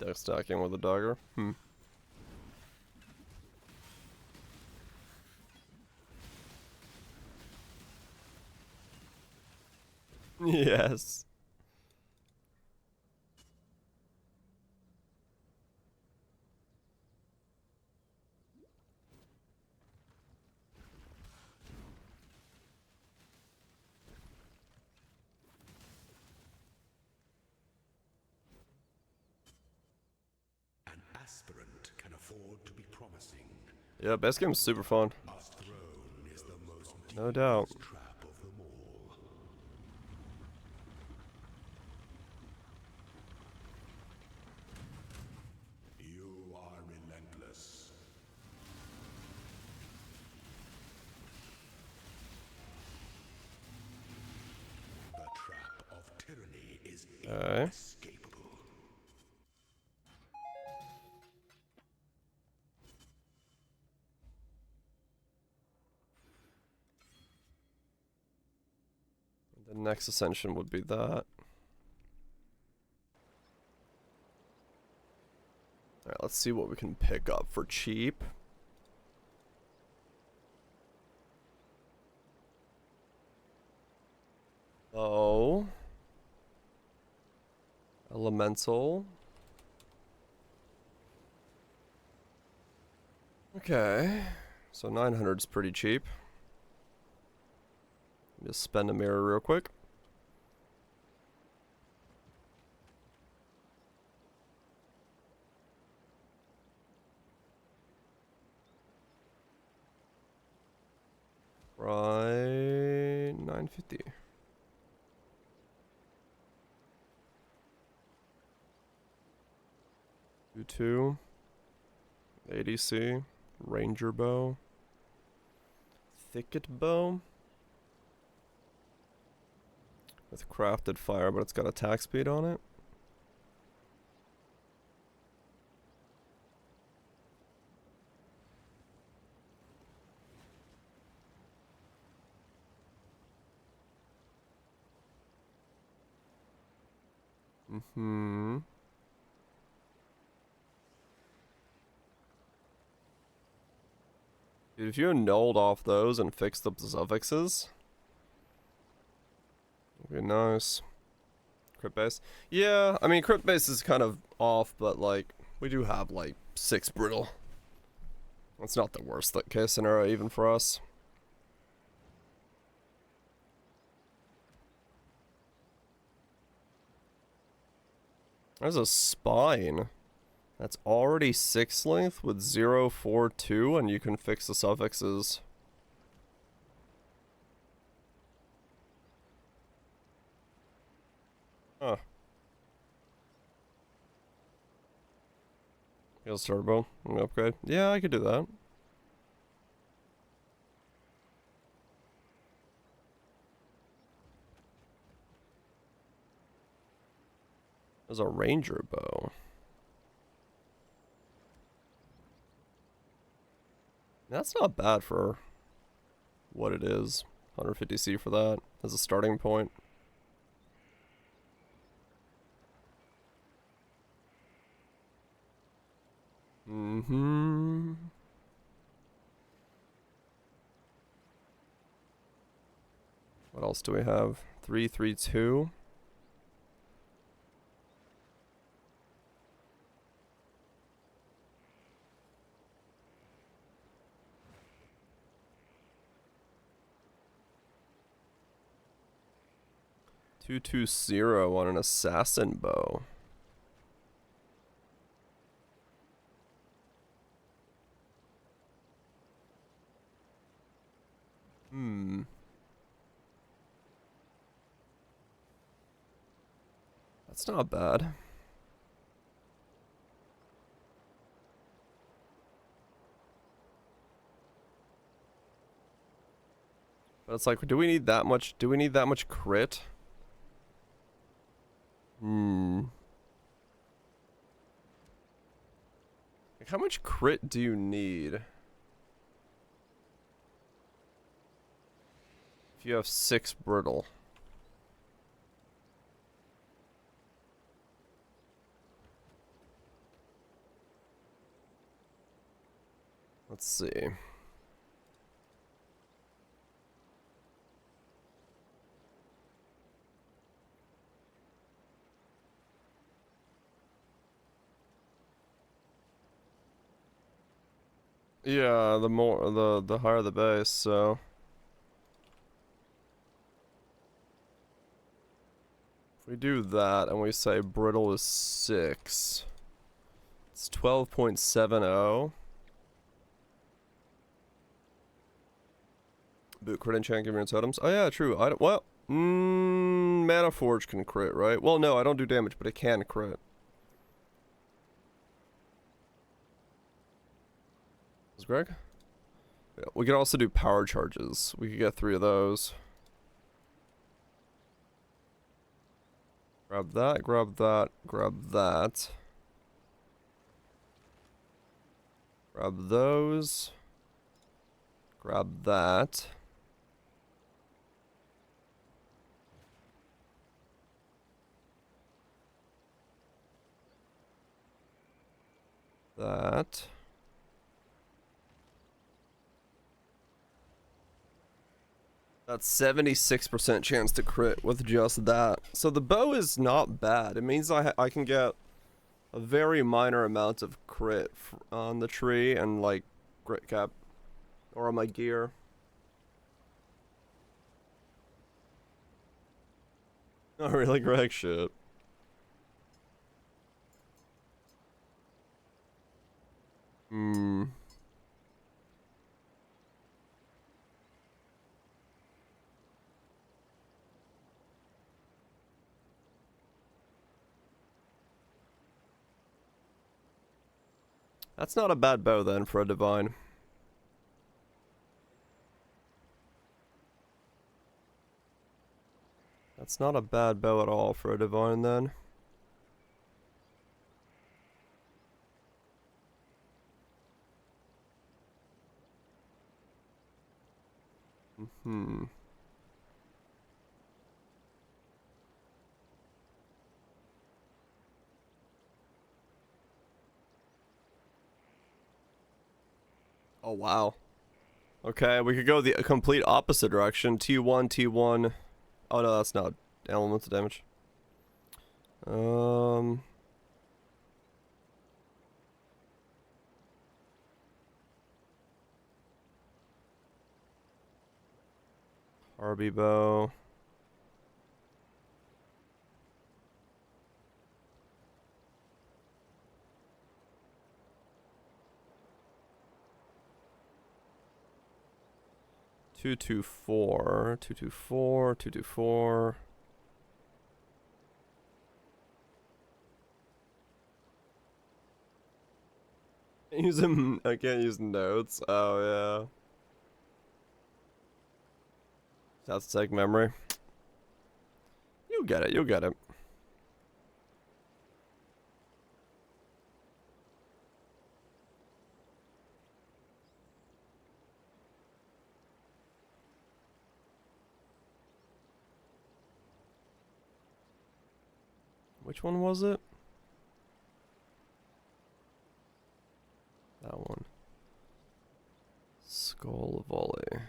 A: Deck stacking with a dagger. Yes.
C: An aspirant can afford to be promising.
A: Yeah, best game's super fun.
C: Our throne is the most
A: No doubt.
C: devious trap of them all. You are relentless. The trap of tyranny is
A: Okay.
C: inescapable.
A: The next ascension would be that. Alright, let's see what we can pick up for cheap. Oh. Elemental. Okay. So 900 is pretty cheap. Just spend a mirror real quick. Right, 950. U2, ADC, Ranger Bow, Thicket Bow, with crafted fire, but it's got attack speed on it. Dude, if you annulled off those and fixed up the suffixes, it'd be nice. Crit base. Yeah, I mean, crit base is kind of off, but like, we do have like 6 brittle. That's not the worst case scenario even for us. There's a spine. That's already 6 length with 042, and you can fix the suffixes. Huh. Heals turbo. An upgrade. Yeah, I could do that. There's a ranger bow. That's not bad for what it is. 150C for that as a starting point. What else do we have? 332. .220 on an assassin bow. That's not bad. But it's like, do we need that much? Do we need that much crit? Like, how much crit do you need? If you have 6 brittle. Let's see. Yeah, the more the higher the base, so if we do that and we say brittle is 6, it's 12.70. Boot crit enchant, give me your totems. Oh yeah, true. I don't, well, Mana Forge can crit, right? Well, no, I don't do damage, but it can crit. Is Greg? Yeah, we could also do power charges. We could get 3 of those. Grab that, grab that, grab that. Grab those. Grab that. That. That's 76% chance to crit with just that. So the bow is not bad. It means I can get a very minor amount of crit on the tree and like crit cap or on my gear. Oh really, Greg? Shit. Hmm. That's not a bad bow then for a divine. That's not a bad bow at all for a divine then. Hmm. Oh wow. Okay, we could go the complete opposite direction. T1, T1. Oh no, that's not elemental damage. Harvey bow. Two, 2, 4, 2, 2, 4, 2, 2, 4. Use them. I can't use notes. Oh yeah. That's take memory. You get it. You get it. Which one was it? That one. Skull volley.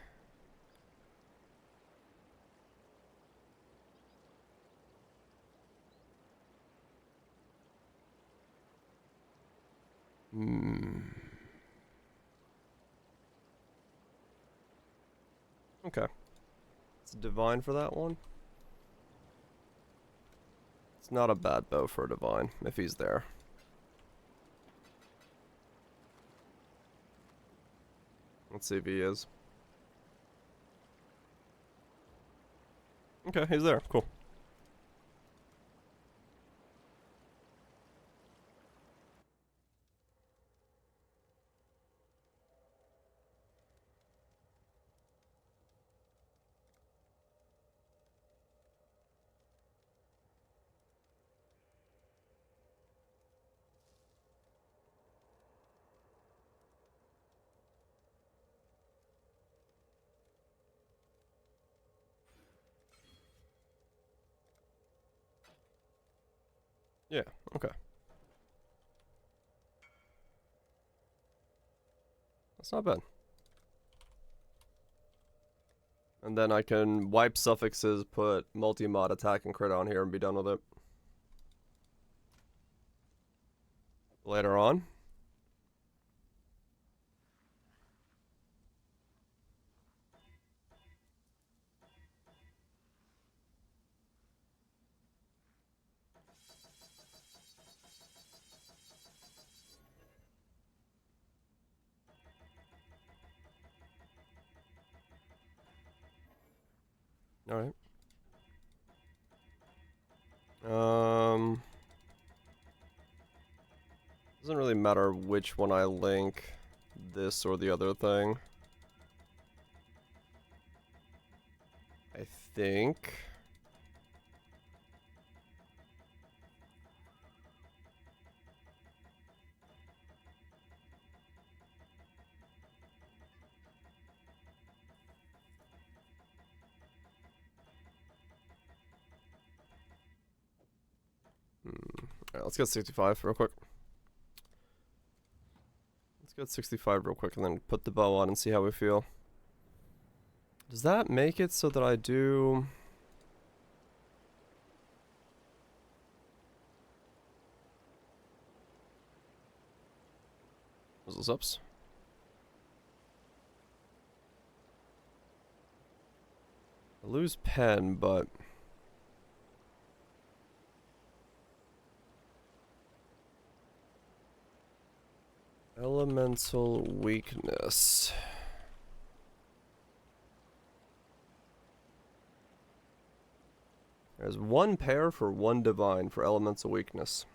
A: Hmm. Okay. It's divine for that one. It's not a bad bow for a divine, if he's there. Let's see if he is. Okay, he's there. Cool. Yeah, okay. That's not bad. And then I can wipe suffixes, put multi-mod attack and crit on here and be done with it. Later on. Alright. Doesn't really matter which one I link, this or the other thing. I think. Alright, let's get 65 real quick. Let's get 65 real quick and then put the bow on and see how we feel. Does that make it so that I do... Was this ups? I lose pen, but... Elemental weakness. There's one pair for one divine for elemental weakness.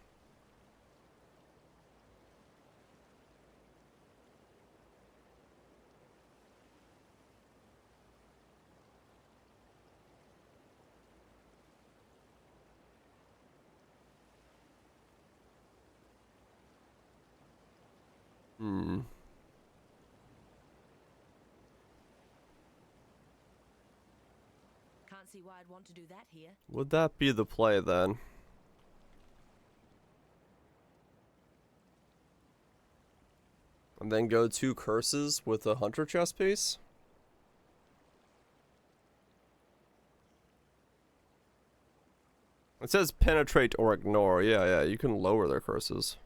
D: Can't see why I'd want to do that here.
A: Would that be the play then? And then go 2 curses with a hunter chest piece? It says penetrate or ignore. Yeah, you can lower their curses.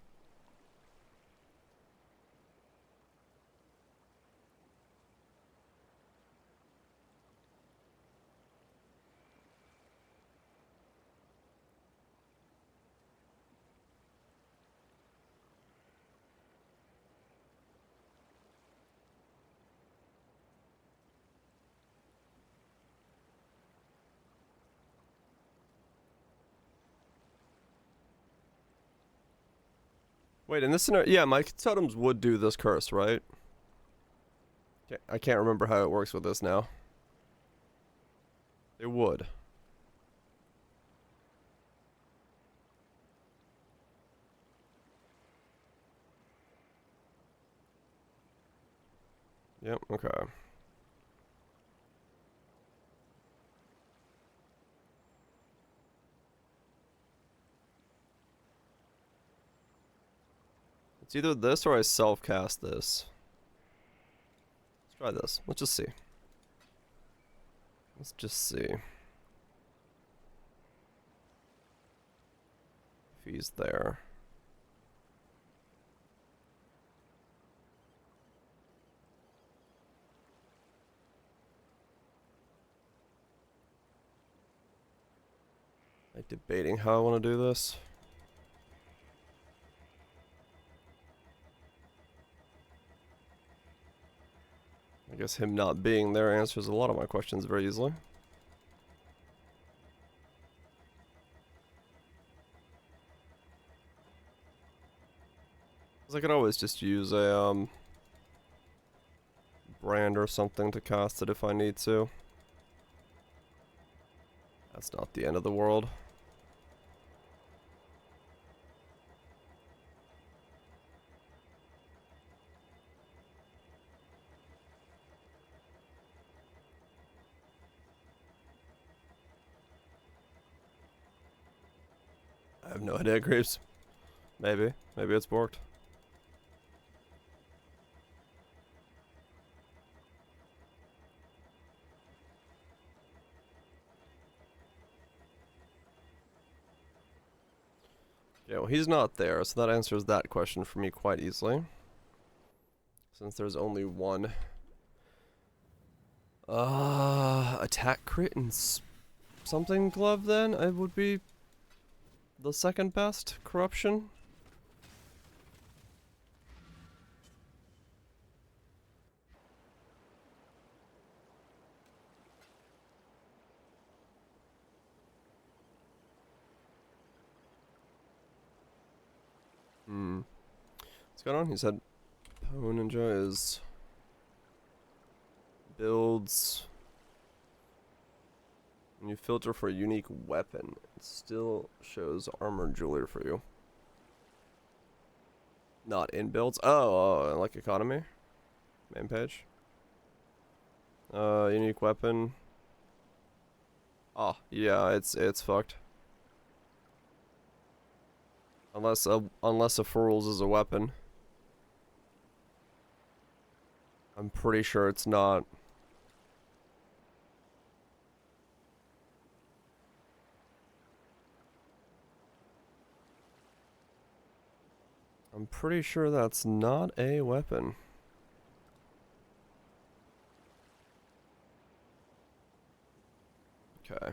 A: Wait, in this scenario, yeah, my totems would do this curse, right? I can't remember how it works with this now. It would. Yep, okay. It's either this or I self-cast this. Let's try this. Let's just see. Let's just see. If he's there. Like debating how I want to do this. I guess him not being there answers a lot of my questions very easily. I could always just use a brand or something to cast it if I need to. That's not the end of the world. I have no idea, Greaves. Maybe. Maybe it's borked. Yeah, well, he's not there, so that answers that question for me quite easily. Since there's only one. Attack crit and something glove then? It would be the second best corruption. What's going on? He said Poe Ninja is builds when you filter for a unique weapon, it still shows armor and jewelry for you. Not in builds. Oh, like economy? Main page. Unique weapon. Oh, yeah, it's fucked. Unless a furls is a weapon. I'm pretty sure it's not. I'm pretty sure that's not a weapon. Okay.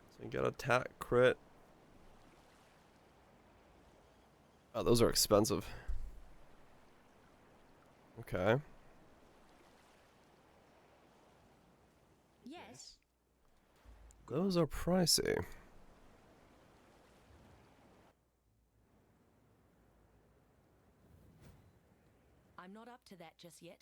A: So you get attack crit. Oh, those are expensive. Okay.
D: Yes.
A: Those are pricey.
D: I'm not up to that just yet.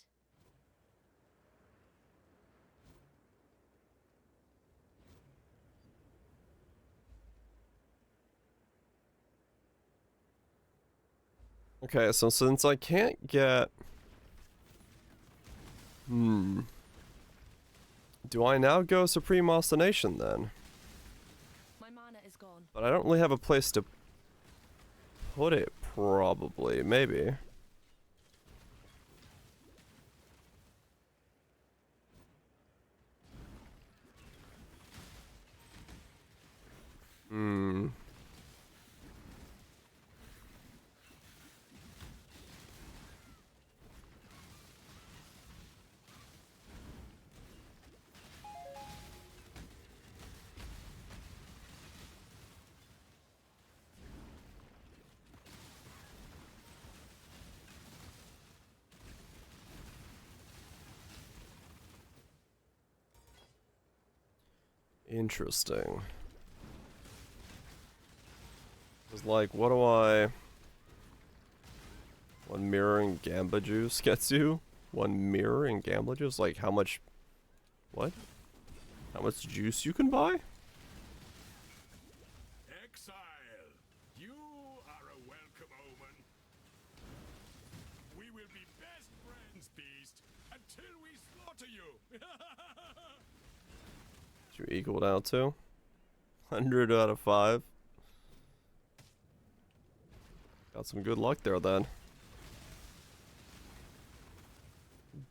A: Okay, so since I can't get... Do I now go Supreme Ostination then?
D: My mana is gone.
A: But I don't really have a place to put it, probably. Maybe. Interesting. It's like, what do I... One mirror and Gamba Juice gets you? One mirror and Gamba Juice? Like, how much... What? How much juice you can buy?
C: Exile, you are a welcome omen. We will be best friends, Beast, until we slaughter you.
A: You equaled out to? 100 out of 5. Got some good luck there then.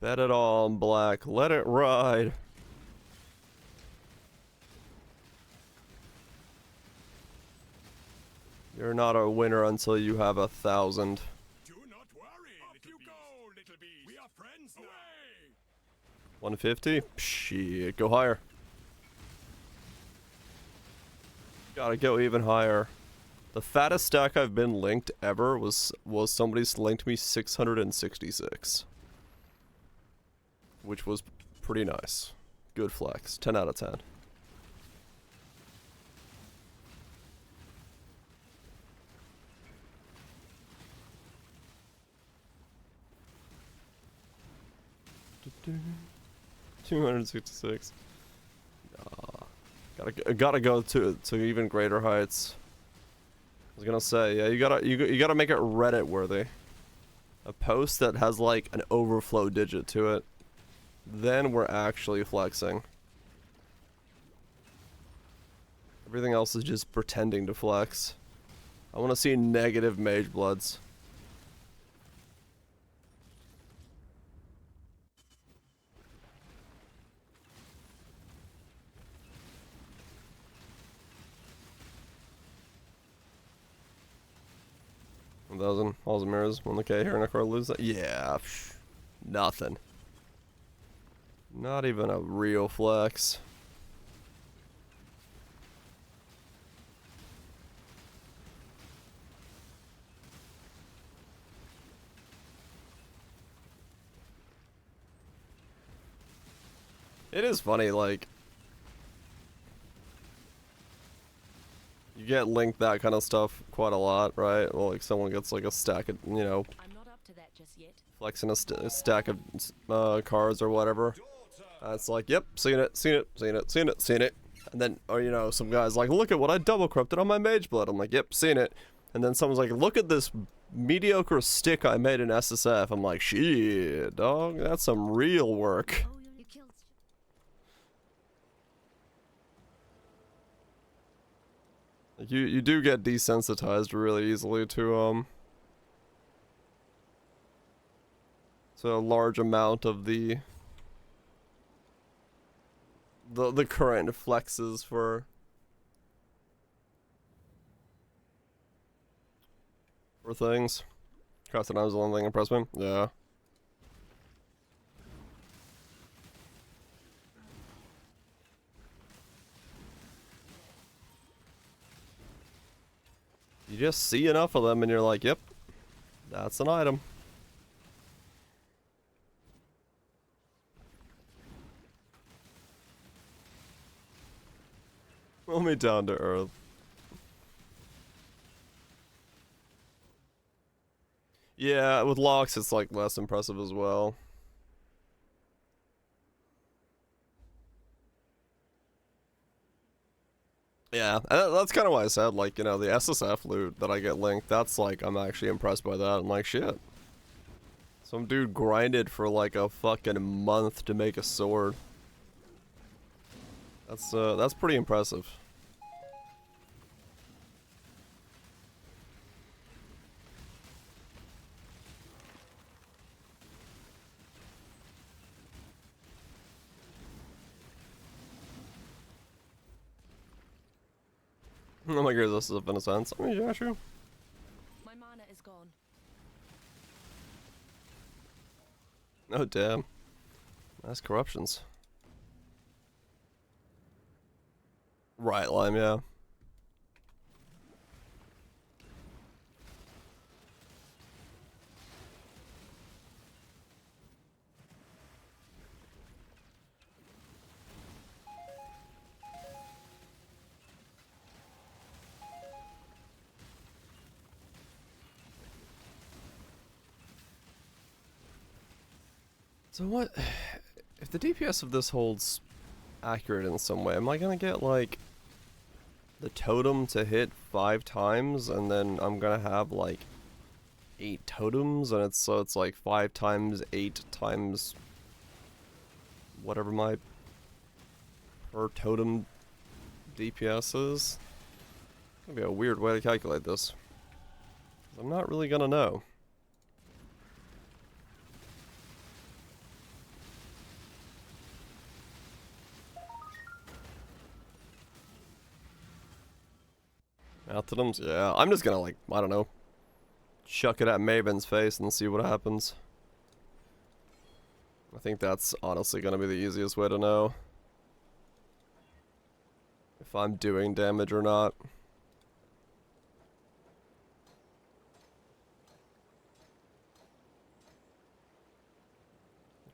A: Bet it all on black. Let it ride. You're not a winner until you have 1,000.
C: Do not worry, little beast. We are friends now.
A: 150? Shit, go higher. Gotta go even higher. The fattest stack I've been linked ever was somebody's linked me 666. Which was pretty nice. Good flex. 10 out of 10. $266. Gotta go to even greater heights. I was gonna say, yeah, you gotta make it Reddit worthy. A post that has like an overflow digit to it. Then we're actually flexing. Everything else is just pretending to flex. I want to see negative mage bloods. 1,000 mirrors. 1K here and a car lose that. Yeah, nothing. Not even a real flex. It is funny, like, you get linked that kind of stuff quite a lot, right? Well, like someone gets like a stack of, you know,
D: I'm not up to that just yet.
A: flexing a stack of cars or whatever. It's like, yep, seen it, seen it, seen it, seen it, seen it. And then, or you know, some guy's like, look at what I double corrupted on my mage blood. I'm like, yep, seen it. And then someone's like, look at this mediocre stick I made in SSF. I'm like, shit, dog, that's some real work.
D: Oh, you killed.
A: You do get desensitized really easily to a large amount of the current flexes for things. Cross the arms, the one thing impressed me. Yeah. You just see enough of them and you're like, yep, that's an item. Pull me down to earth. Yeah, with locks it's like less impressive as well. Yeah, and that's kind of why I said, like, you know, the SSF loot that I get linked, that's like, I'm actually impressed by that. I'm like, shit. Some dude grinded for like a fucking month to make a sword. That's pretty impressive. Oh my god, this is in a sense. I mean, yeah, sure.
D: My mana is gone.
A: Oh, damn. Nice corruptions. Right, Lime, yeah. So what, if the DPS of this holds accurate in some way, am I gonna get like the totem to hit 5 times and then I'm gonna have like 8 totems and it's like 5 times 8 times whatever my per totem DPS is? It's gonna be a weird way to calculate this. I'm not really gonna know. Totems? Yeah, I'm just gonna like, I don't know, chuck it at Maven's face and see what happens. I think that's honestly gonna be the easiest way to know if I'm doing damage or not.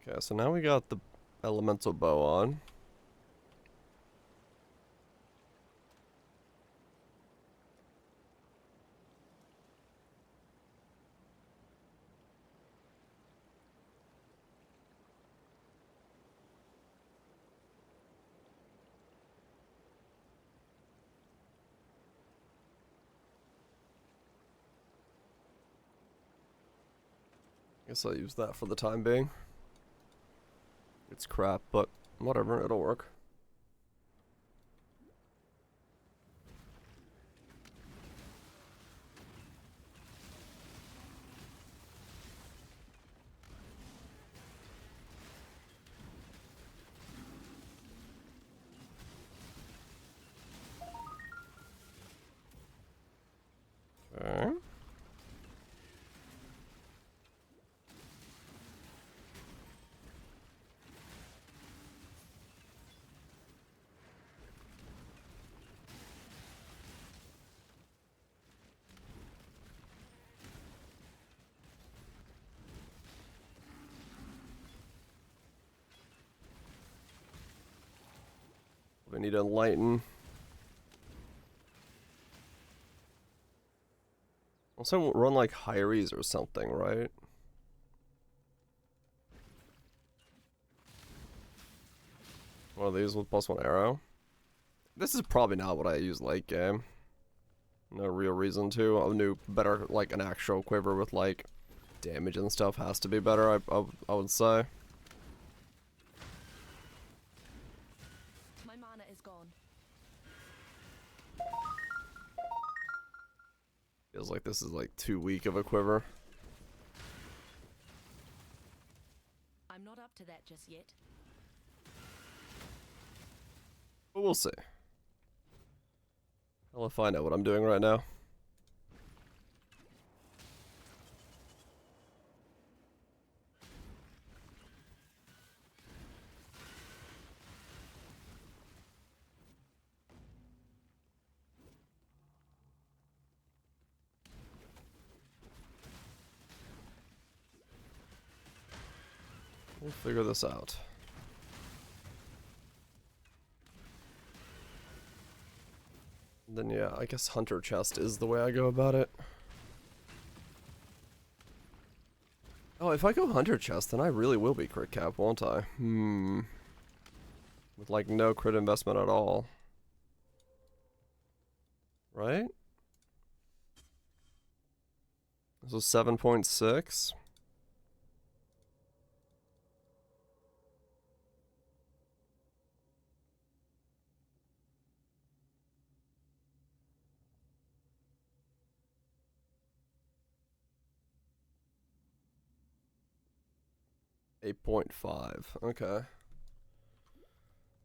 A: Okay, so now we got the elemental bow on. Guess I'll use that for the time being. It's crap, but whatever, it'll work. Okay. need to enlighten. Also run like Hyries or something, right? One of these with +1 arrow. This is probably not what I use late game. No real reason to. A new, better, like an actual quiver with like damage and stuff has to be better, I would say.
D: My mana is gone.
A: Feels like this is like too weak of a quiver.
D: I'm not up to that just yet.
A: But we'll see. I'll find out what I'm doing right now. We'll figure this out. Then yeah, I guess Hunter Chest is the way I go about it. Oh, if I go Hunter Chest, then I really will be crit cap, won't I? With like no crit investment at all. Right? This was 7.6. $8.5. Okay.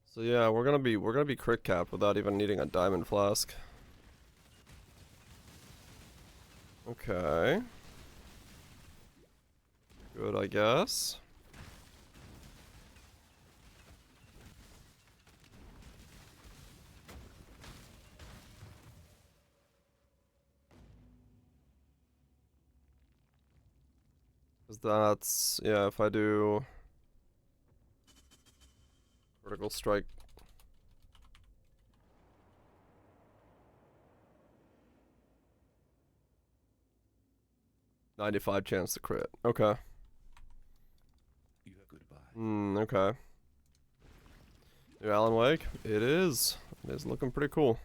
A: So yeah, we're gonna be crit capped without even needing a diamond flask. Okay. Good, I guess. Cause that's, yeah, if I do critical strike. .95 chance to crit. Okay.
C: You have goodbye.
A: Okay. New Alan Wake? It is. It is looking pretty cool.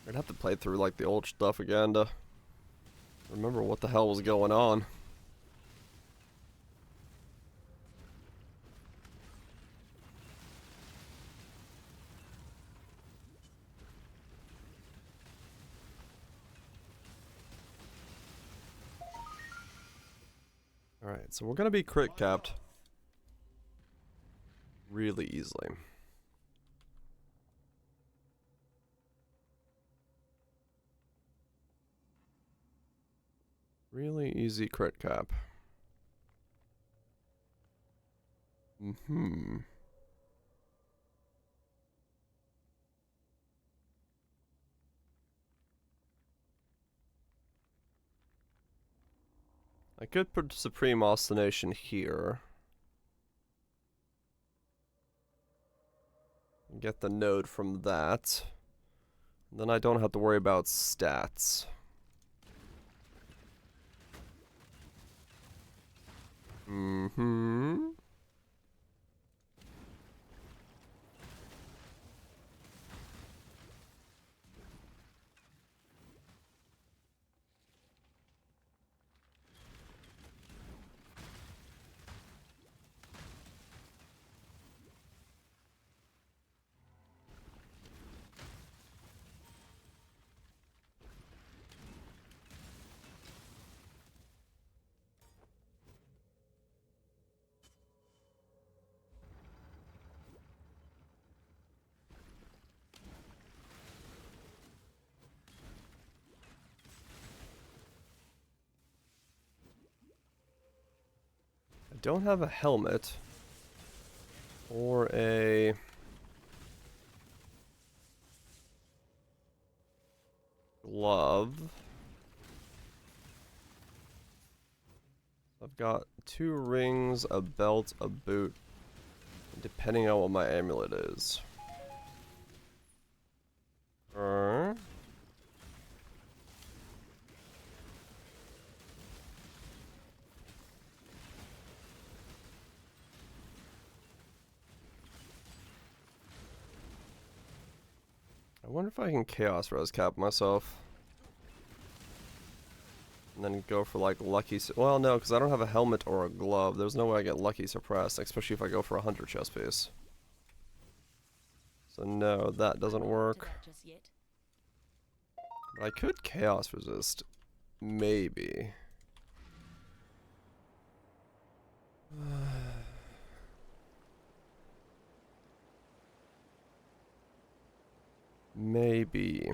A: I'd have to play through like the old stuff again to remember what the hell was going on. Alright, so we're gonna be crit capped really easily. Really easy crit cap. I could put Supreme Ostination here. And get the node from that. And then I don't have to worry about stats. I don't have a helmet or a glove. I've got 2 rings, a belt, a boot, depending on what my amulet is. I wonder if I can chaos res cap myself. And then go for like lucky. Well, no, because I don't have a helmet or a glove. There's no way I get lucky suppressed, especially if I go for a hunter chest piece. So no, that doesn't
D: I'm not up to
A: work.
D: that just yet.
A: But I could chaos resist. Maybe. Maybe.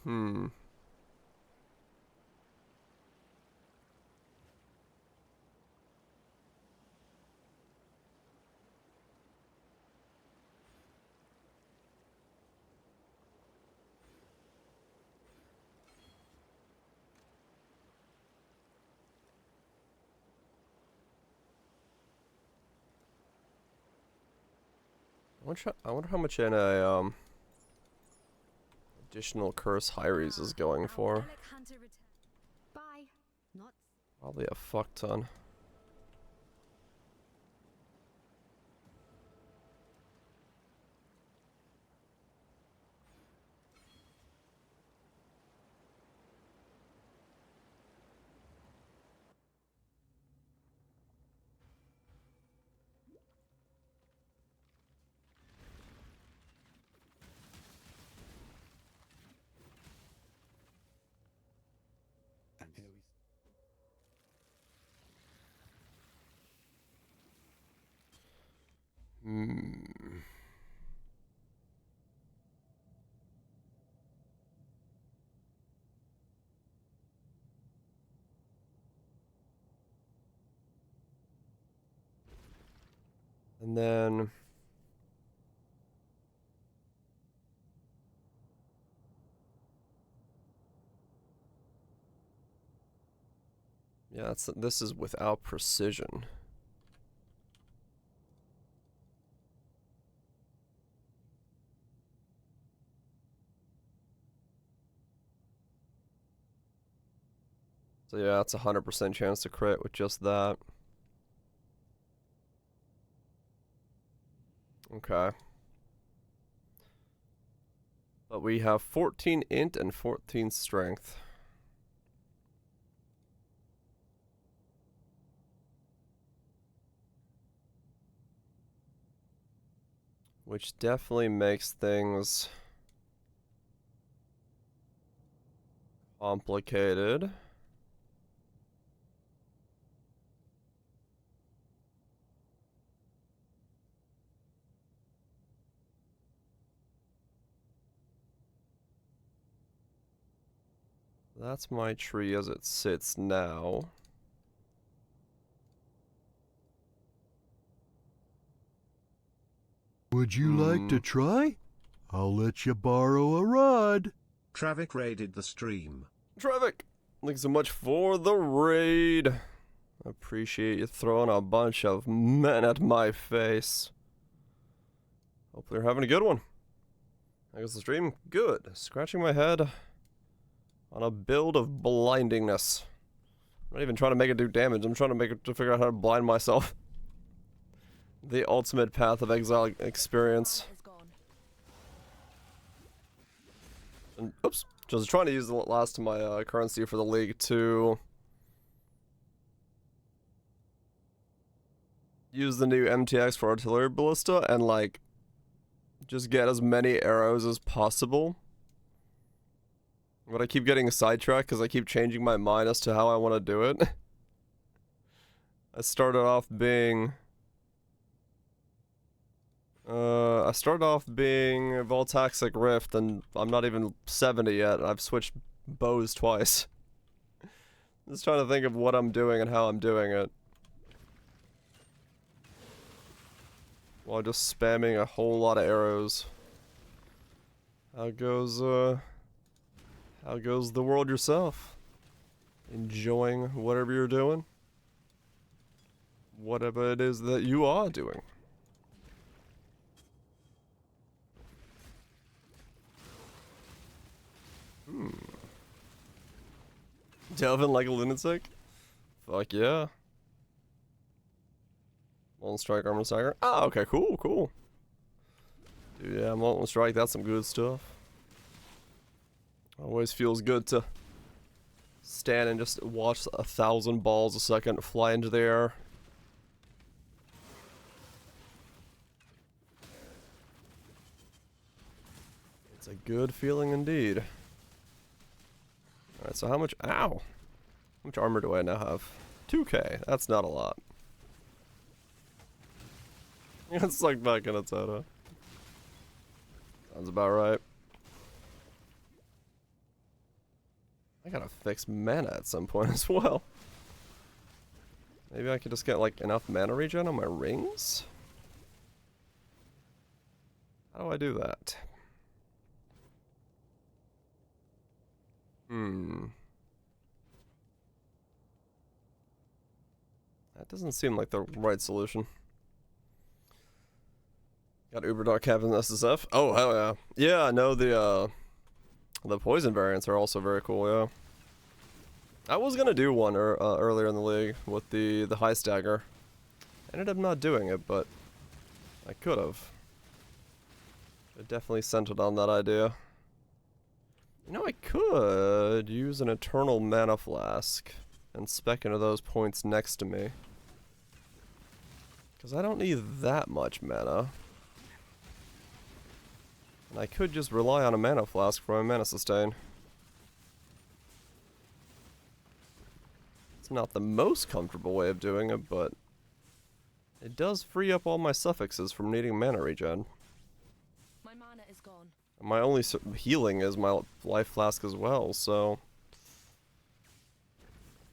A: Hmm. I wonder how much in a additional curse Hyres is going for.
E: Bye. Not
A: Probably a fuck ton.
C: And here we
A: Hmm. And then yeah, this is without precision. So yeah, it's a 100% chance to crit with just that. Okay. But we have 14 int and 14 strength. Which definitely makes things complicated. That's my tree as it sits now.
B: Would you like to try? I'll let you borrow a rod.
F: Travik raided the stream.
A: Trevik, thanks so much for the raid. Appreciate you throwing a bunch of men at my face. Hope they're having a good one. I guess the stream, good. Scratching my head on a build of blindingness. I'm not even trying to make it do damage. I'm trying to make it to figure out how to blind myself. The ultimate path of exile experience.
D: Is gone.
A: And oops, just trying to use the last of my currency for the league to use the new MTX for artillery ballista and like just get as many arrows as possible. But I keep getting sidetracked because I keep changing my mind as to how I want to do it. I started off being I started off being Voltaxic Rift, and I'm not even 70 yet. I've switched bows twice. Just trying to think of what I'm doing and how I'm doing it. While just spamming a whole lot of arrows. How goes the world yourself? Enjoying whatever you're doing? Whatever it is that you are doing. Delvin like a lunatic? Fuck yeah. Molten Strike, Armor Stagger. Ah, okay, cool, cool. Dude, yeah, Molten Strike, that's some good stuff. Always feels good to stand and just watch 1,000 balls a second fly into the air. It's a good feeling indeed. Alright, so how much... Ow! How much armor do I now have? 2k. That's not a lot. It's like back in its head, huh? Sounds about right. I gotta fix mana at some point as well. Maybe I could just get like enough mana regen on my rings? How do I do that? That doesn't seem like the right solution. Got Uber Dark Cabin SSF. Oh hell yeah. Yeah, no, the poison variants are also very cool, yeah. I was gonna do one earlier in the league with the high stagger. Ended up not doing it, but I could have. I definitely sent it on that idea. You know, I could use an Eternal Mana Flask and spec into those points next to me. Because I don't need that much mana. And I could just rely on a Mana Flask for my Mana Sustain. It's not the most comfortable way of doing it, but it does free up all my suffixes from needing mana regen.
D: My mana is gone.
A: And my only healing is my life flask as well, so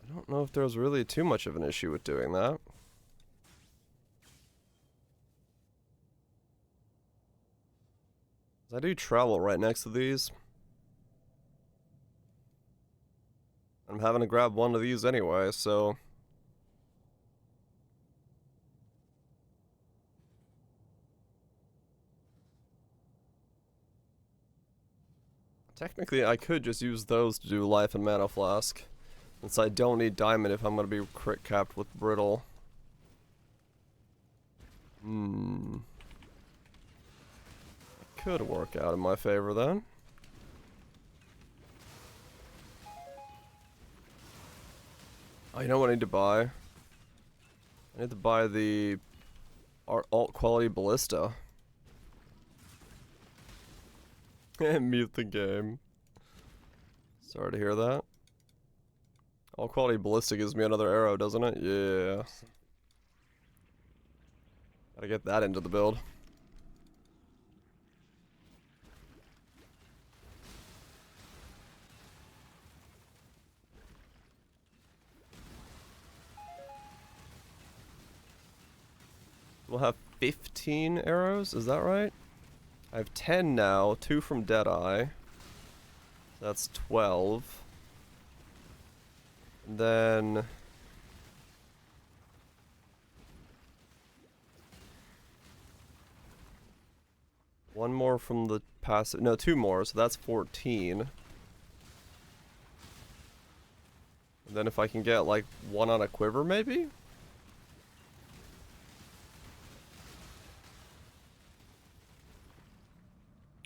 A: I don't know if there's really too much of an issue with doing that. I do travel right next to these. I'm having to grab one of these anyway, so technically I could just use those to do life and mana flask, since I don't need diamond if I'm gonna be crit capped with brittle. Could work out in my favor then. Oh, you know what I need to buy? I need to buy the alt quality Ballista. And mute the game. Sorry to hear that. Alt quality Ballista gives me another arrow, doesn't it? Yeah. Gotta get that into the build. We'll have 15 arrows, is that right? I have 10 now, 2 from Deadeye. That's 12. And then one more from the passive, no, 2 more, so that's 14. And then if I can get like 1 on a quiver maybe?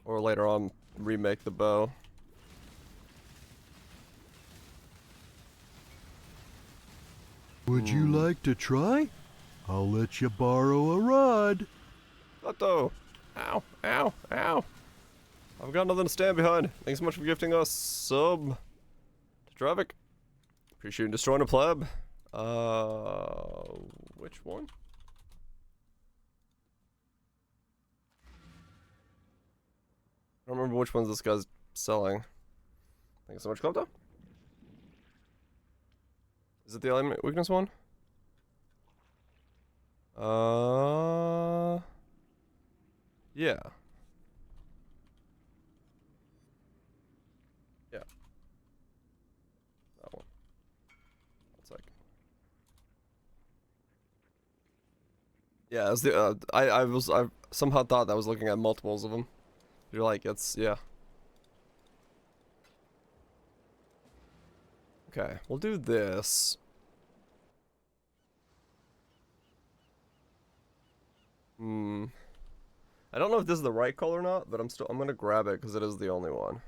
A: Or later on, remake the bow.
B: Would you like to try? I'll let you borrow a rod.
A: Otto! Ow, ow, ow! I've got nothing to stand behind. Thanks so much for gifting us sub to Traffic. Appreciate you destroying a pleb. Which one? I don't remember which ones this guy's selling. Thank you so much, Klepto. Is it the element weakness one? Yeah. Yeah. That one. One sec. Yeah, it was the, I somehow thought that I was looking at multiples of them. You're like, it's, yeah. Okay, we'll do this. I don't know if this is the right color or not, but I'm gonna grab it because it is the only one.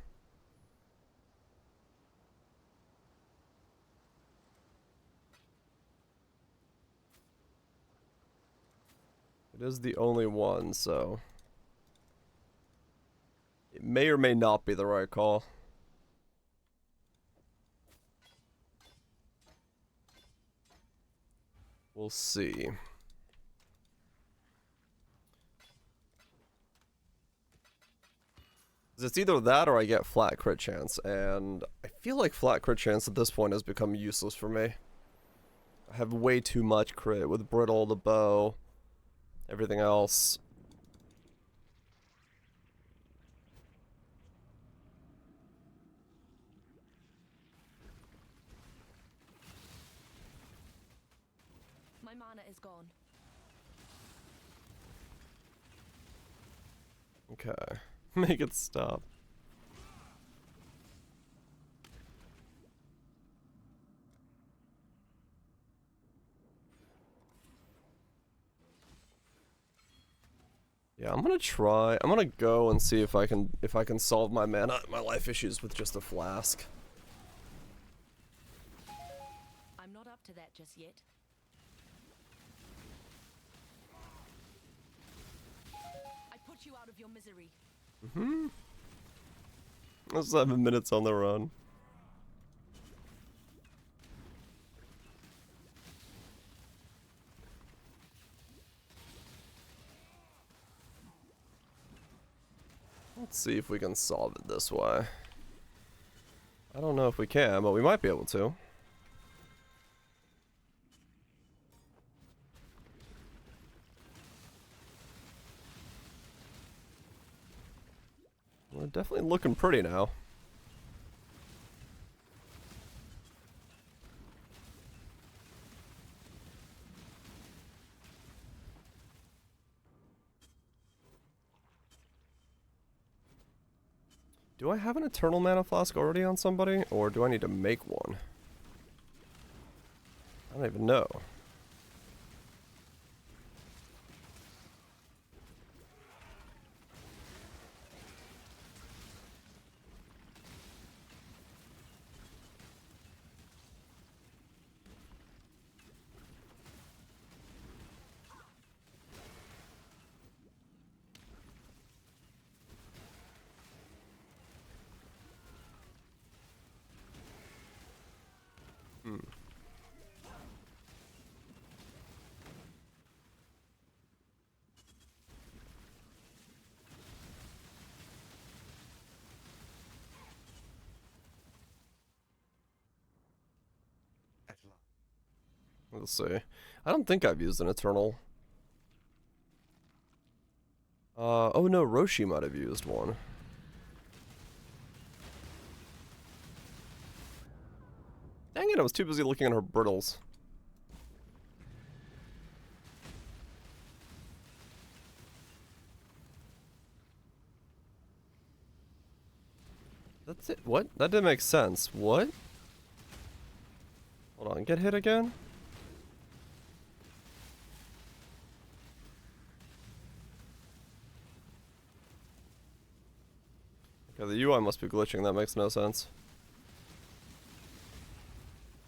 A: It is the only one, so it may or may not be the right call. We'll see. It's either that or I get flat crit chance, and I feel like flat crit chance at this point has become useless for me. I have way too much crit with brittle, the bow, everything else.
D: My mana is gone.
A: Okay. Make it stop. Yeah, I'm gonna go and see if I can solve my my life issues with just a flask.
D: I'm not up to that just yet. I put you out of your misery.
A: That's 7 minutes on the run. Let's see if we can solve it this way. I don't know if we can, but we might be able to. We're definitely looking pretty now. Do I have an Eternal Mana Flask already on somebody, or do I need to make one? I don't even know. Let's see. I don't think I've used an Eternal. Oh no, Roshi might have used one. Dang it, I was too busy looking at her brittles. That's it. What? That didn't make sense. What? Hold on, get hit again? Okay, the UI must be glitching, that makes no sense.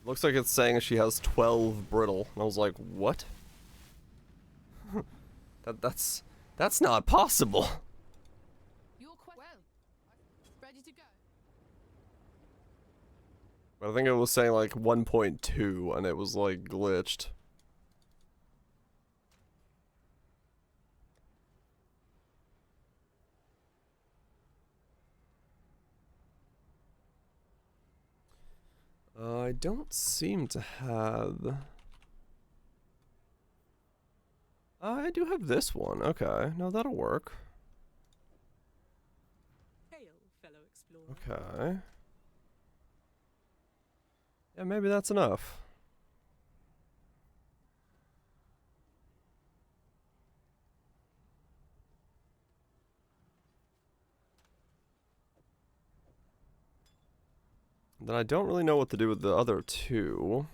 A: Looks like it's saying she has 12 brittle, and I was like, what? That's not possible.
G: You're quite well. Ready to go.
A: But I think it was saying like 1.2, and it was like glitched. I don't seem to have... I do have this one. Okay, no, that'll work.
H: Hail, fellow explorer.
A: Okay. Yeah, maybe that's enough. Then I don't really know what to do with the other two.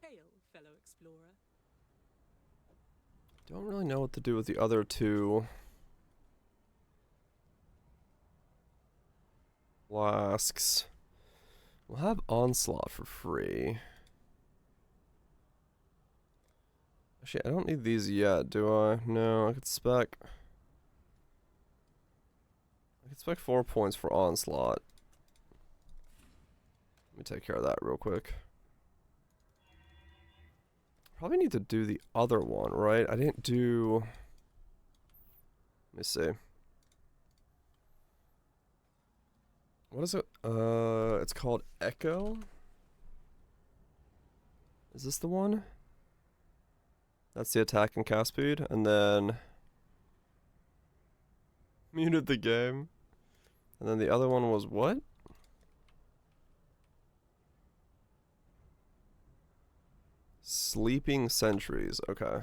H: Hail, fellow explorer.
A: Don't really know what to do with the other two. Flasks. We'll have Onslaught for free. Actually, I don't need these yet, do I? No, I could spec... I could spec 4 points for Onslaught. Let me take care of that real quick. Probably need to do the other one, right? I didn't do... Let me see. What is it? It's called Echo? Is this the one? That's the attack and cast speed, and then... Muted the game. And then the other one was what? Sleeping Sentries, okay.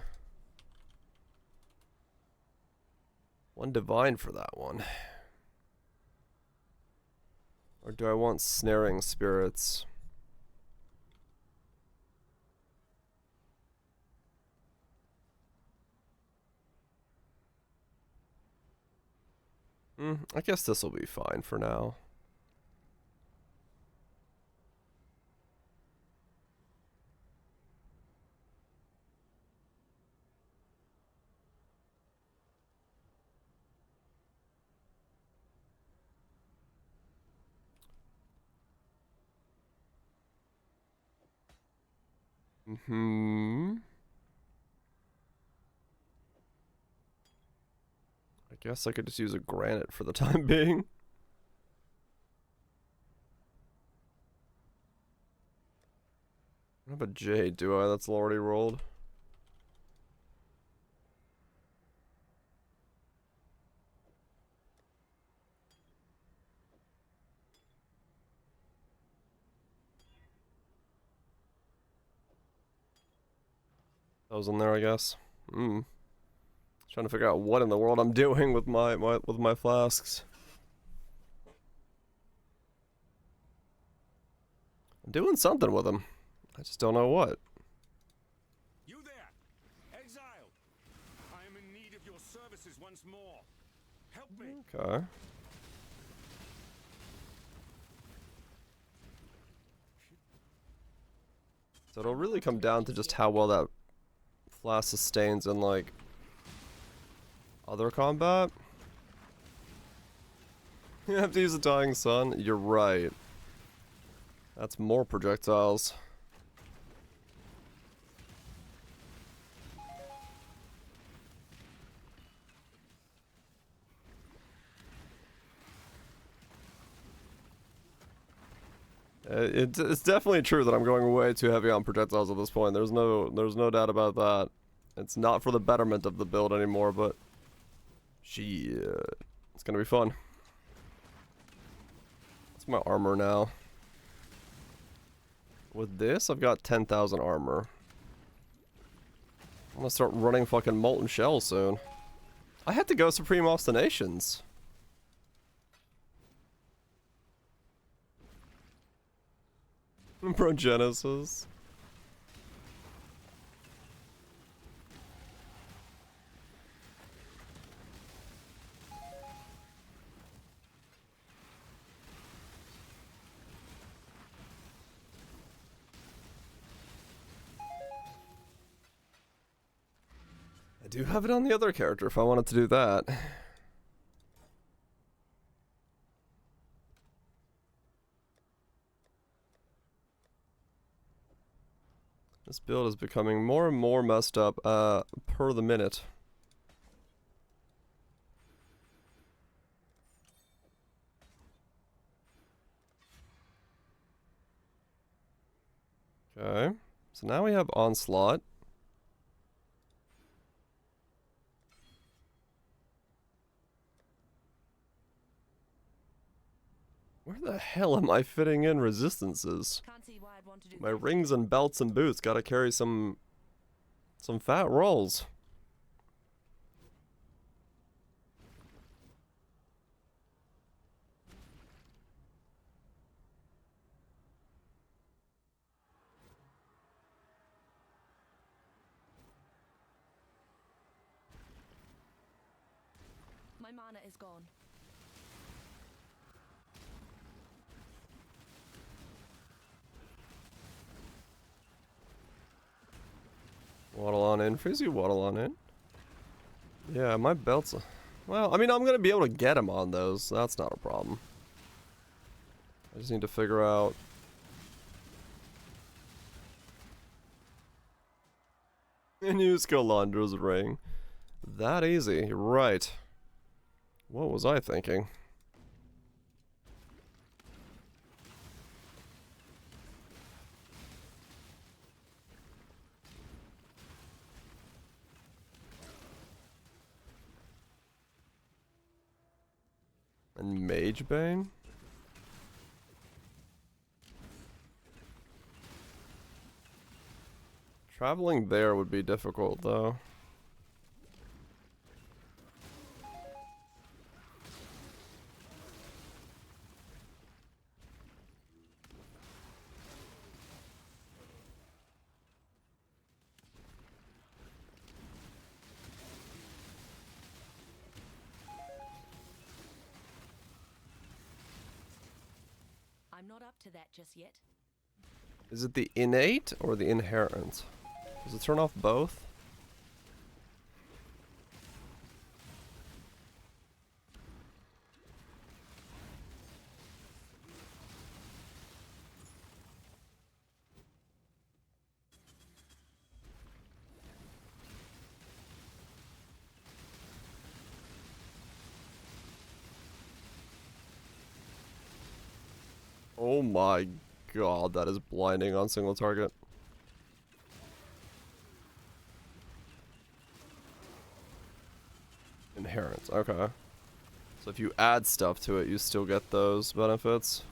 A: One divine for that one. Or do I want Snaring Spirits? I guess this will be fine for now. I guess I could just use a granite for the time being. I don't have a jade, do I? That's already rolled. That was in there, I guess. Trying to figure out what in the world I'm doing with my flasks. I'm doing something with them. I just don't know what.
C: You there, exile! I am in need of your services once more. Help me!
A: Okay. So it'll really come down to just how well that flask sustains in, like, other combat. You have to use a dying sun? You're right. That's more projectiles. It's definitely true that I'm going way too heavy on projectiles at this point. There's no doubt about that. It's not for the betterment of the build anymore, but shit, it's gonna be fun. What's my armor now? With this, I've got 10,000 armor. I'm gonna start running fucking molten shell soon. I had to go Supreme Obstinations. Progenesis. I do have it on the other character if I wanted to do that. This build is becoming more and more messed up per the minute. Okay, so now we have Onslaught. Where the hell am I fitting in resistances?
D: Can't see why I'd want to do
A: My
D: that.
A: rings and belts and boots gotta carry some fat rolls.
D: My mana is gone.
A: Waddle on in, Frizzy, waddle on in. Yeah, my belts. Well, I mean, I'm gonna be able to get him on those. So that's not a problem. I just need to figure out. And use Calandra's ring. That easy, right. What was I thinking? And Magebane? Traveling there would be difficult, though.
D: I'm not up to that just yet.
A: Is it the innate or the inherent? Does it turn off both? Oh my god, that is blinding on single target. Inherent, okay. So if you add stuff to it, you still get those benefits.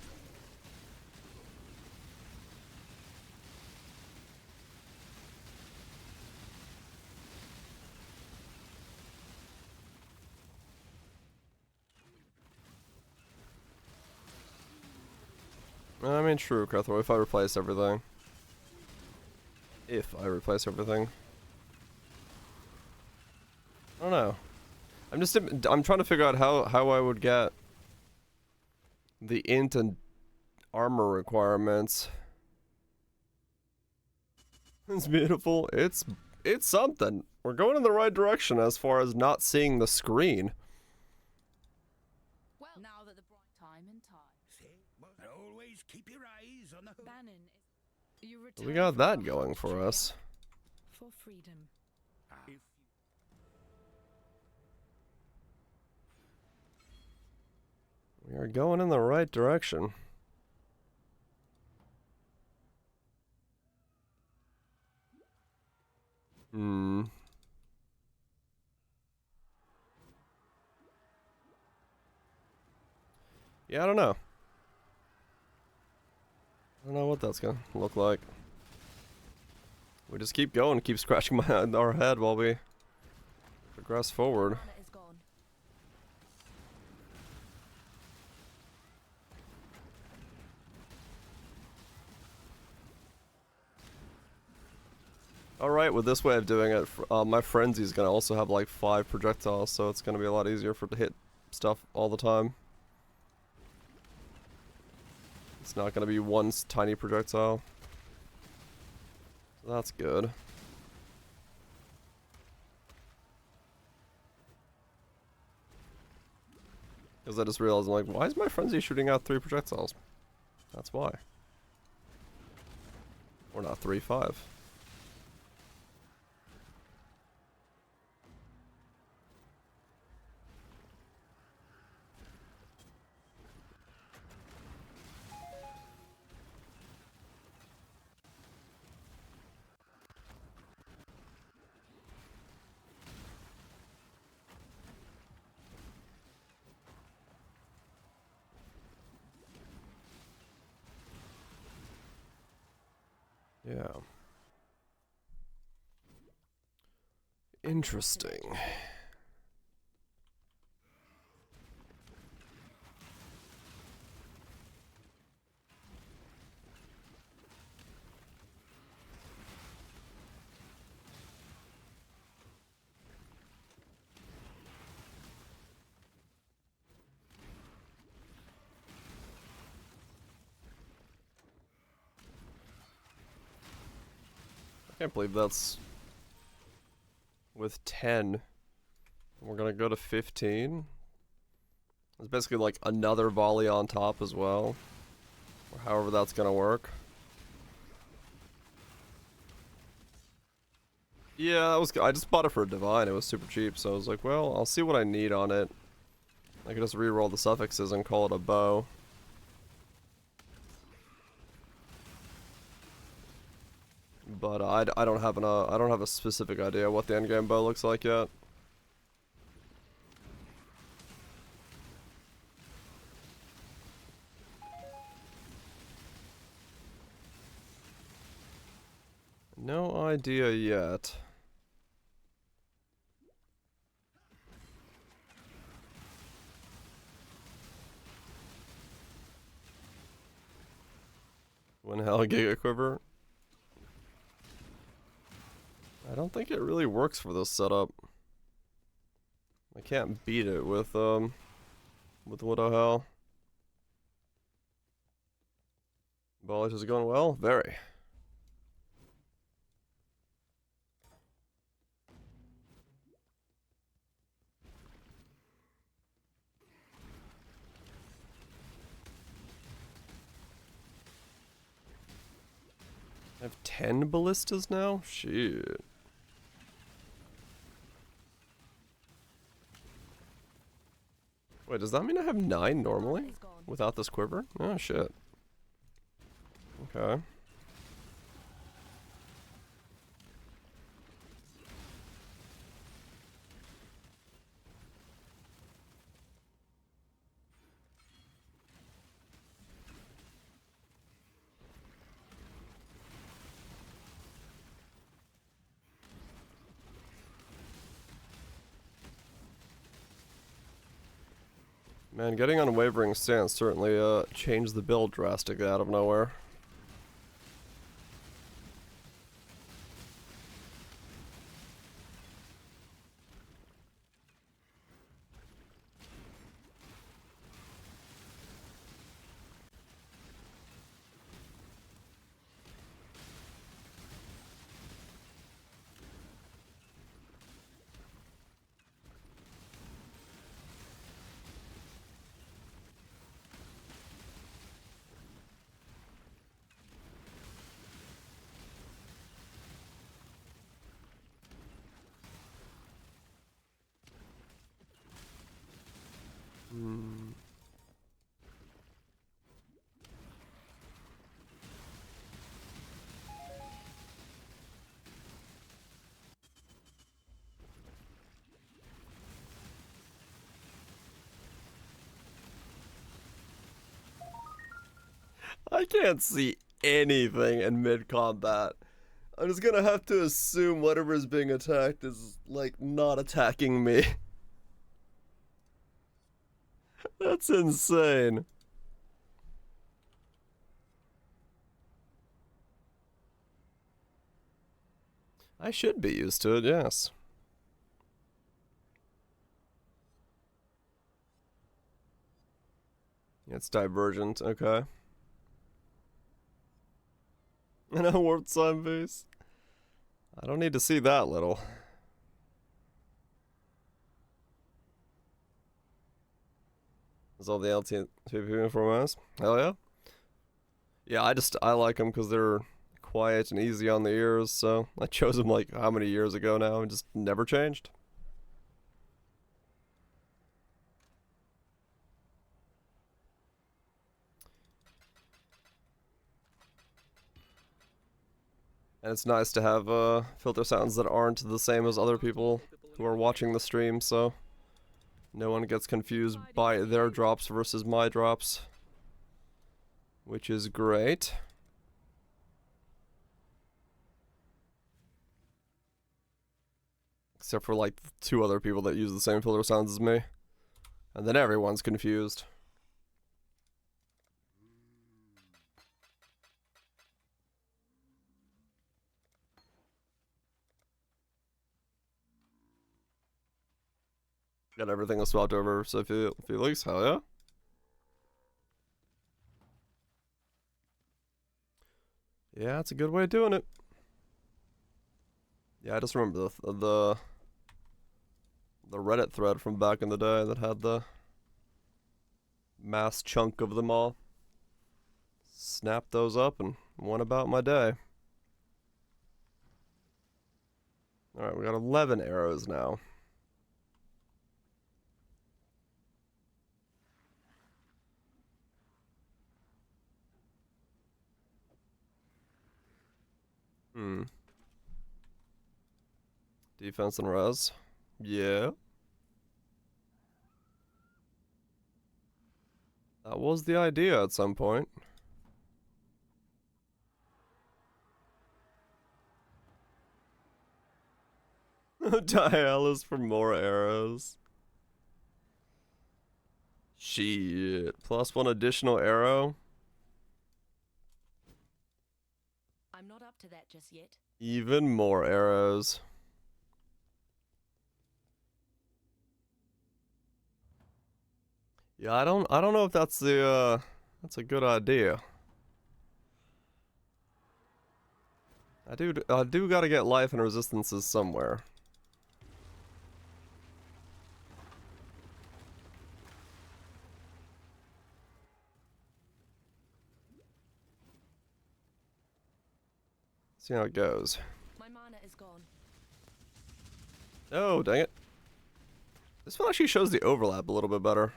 A: I mean, true, Crethor, if I replace everything. If I replace everything. I don't know. I'm trying to figure out how I would get the int and armor requirements. It's beautiful. It's something. We're going in the right direction as far as not seeing the screen.
G: Well, now that the bright time and tide.
C: But always keep your eyes on the hook.
G: Bannon is. You
A: We
G: return
A: got
G: from
A: that
G: the
A: going
G: hunt,
A: for
G: Julia,
A: us.
G: For freedom.
C: If
A: We are going in the right direction. Hmm. Yeah, I don't know. I don't know what that's gonna look like. We just keep going, keep scratching our head while we progress forward.
D: Mana is gone.
A: Alright, with this way of doing it, my frenzy's gonna also have like 5 projectiles, so it's gonna be a lot easier for it to hit stuff all the time. It's not gonna be one tiny projectile. So that's good. Because I just realized, I'm like, why is my frenzy shooting out 3 projectiles? That's why. Or not 3, 5. Interesting. I can't believe that's with 10. We're gonna go to 15. It's basically like another volley on top as well. Or however that's gonna work. Yeah, that was. I just bought it for a divine. It was super cheap, so I was like, well, I'll see what I need on it. I can just re-roll the suffixes and call it a bow. But I don't have a specific idea what the endgame bow looks like yet. No idea yet. When hell Giga Quiver? I don't think it really works for this setup. I can't beat it with What the Hell. Ballista is going well? Very. I have 10 ballistas now? Shit. Wait, does that mean I have 9 normally? Without this quiver? Oh, shit. Okay. Man, getting Unwavering Stance certainly changed the build drastically out of nowhere. I can't see anything in mid-combat. I'm just gonna have to assume whatever is being attacked is, like, not attacking me. That's insane. I should be used to it, yes. It's divergent, okay. And a warped slime base. I don't need to see that little. Is all the LT for us? Hell yeah. Yeah, I like them because they're quiet and easy on the ears, so I chose them like how many years ago now and just never changed. And it's nice to have filter sounds that aren't the same as other people who are watching the stream, so no one gets confused by their drops versus my drops, which is great. Except for like 2 other people that use the same filter sounds as me. And then everyone's confused. Got everything swapped over, so Felix, hell yeah. Yeah, it's a good way of doing it. Yeah, I just remember the Reddit thread from back in the day that had the mass chunk of them all. Snapped those up and went about my day. Alright, we got 11 arrows now. Defense and res. Yeah. That was the idea at some point. Dialis for more arrows. Shit. +1 additional arrow.
D: I'm not up to that just yet.
A: Even more arrows. Yeah, I don't know if that's that's a good idea. I do gotta get life and resistances somewhere. See how it goes.
D: My mana is gone.
A: Oh, dang it. This one actually shows the overlap a little bit better.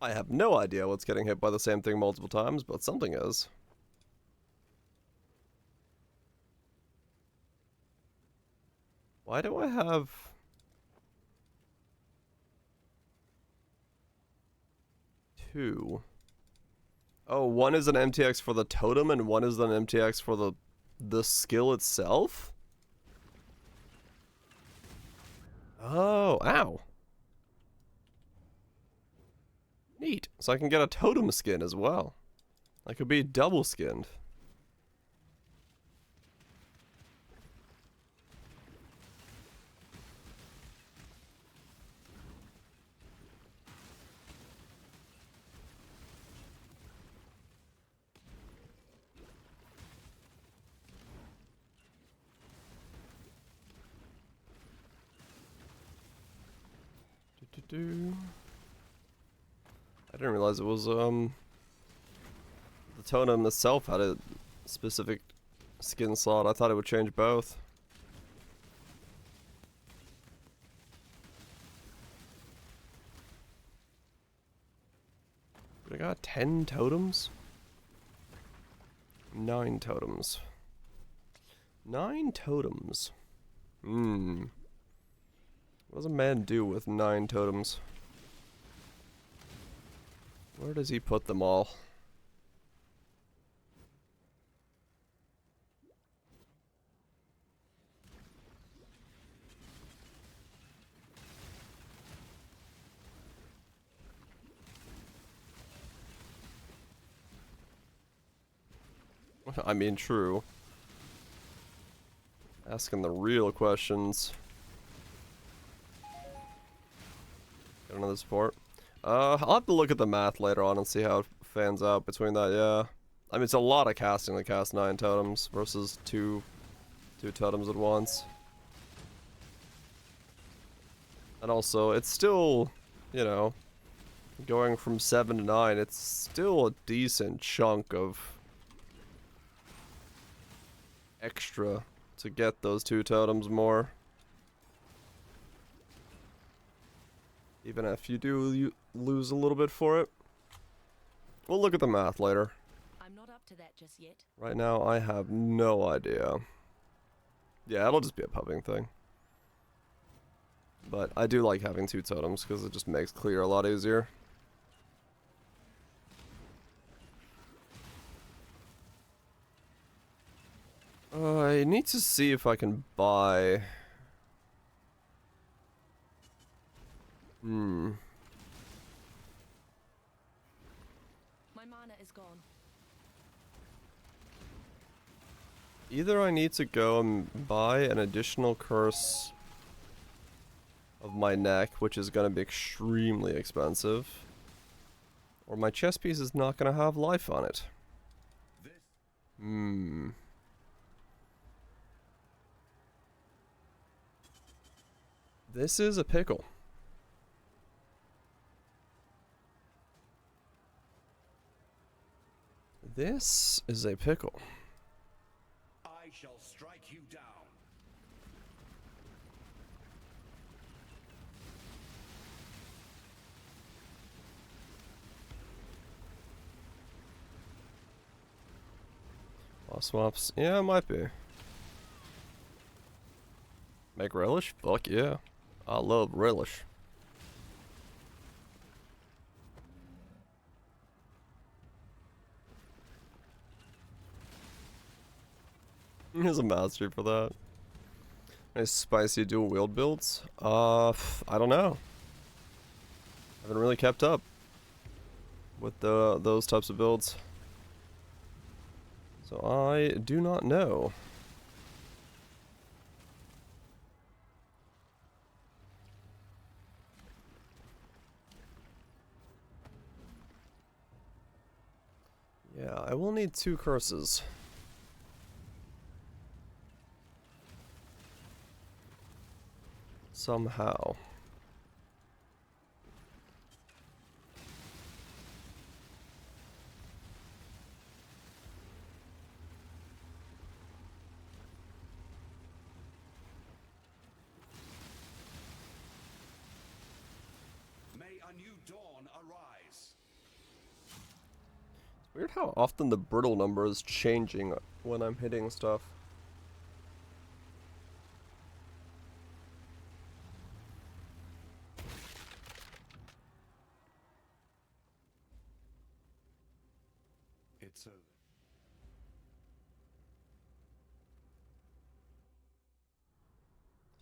A: I have no idea what's getting hit by the same thing multiple times, but something is. Why do I have... two? Oh, one is an MTX for the totem and one is an MTX for the skill itself? Oh, ow. Neat. So I can get a totem skin as well. I could be double skinned. I didn't realize it was the totem itself had a specific skin slot. I thought it would change both. I got 10 totems? 9 totems. 9 totems. What does a man do with 9 totems? Where does he put them all? I mean, true. Asking the real questions. Got another support. I'll have to look at the math later on and see how it fans out between that, yeah. I mean, it's a lot of casting to cast 9 totems versus two totems at once. And also, it's still, you know, going from 7 to 9, it's still a decent chunk of extra to get those 2 totems more. Even if you do lose a little bit for it. We'll look at the math later.
D: I'm not up to that just yet.
A: Right now, I have no idea. Yeah, it'll just be a pubbing thing. But I do like having 2 totems because it just makes clear a lot easier. I need to see if I can buy...
D: My mana is gone.
A: Either I need to go and buy an additional curse of my neck, which is going to be extremely expensive, or my chess piece is not going to have life on it. This is a pickle. This is a pickle.
C: I shall strike you down.
A: Boss swaps? Yeah, it might be. Make relish? Fuck yeah. I love relish. Here's a mastery for that. Nice spicy dual wield builds. I don't know. Haven't really kept up with those types of builds. So I do not know. Yeah, I will need 2 curses. Somehow.
C: May a new dawn arise.
A: Weird how often the brittle number is changing when I'm hitting stuff.
C: It's over.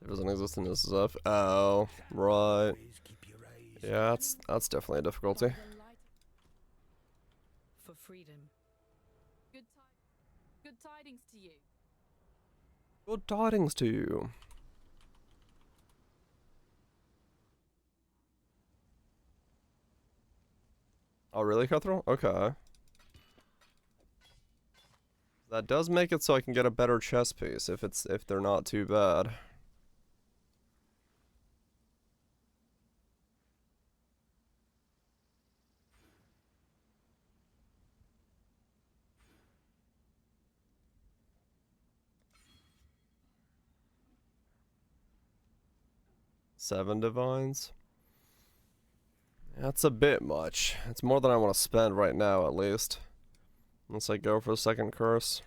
A: It doesn't exist in this stuff. Oh, right.
C: Always keep your eyes.
A: Yeah, that's definitely a difficulty.
H: By the light for freedom. Good tidings to you.
A: Good tidings to you. Oh, really, Cutthroat? Okay. That does make it so I can get a better chess piece if they're not too bad. Seven divines. That's a bit much. It's more than I want to spend right now, at least. Unless I go for the second curse.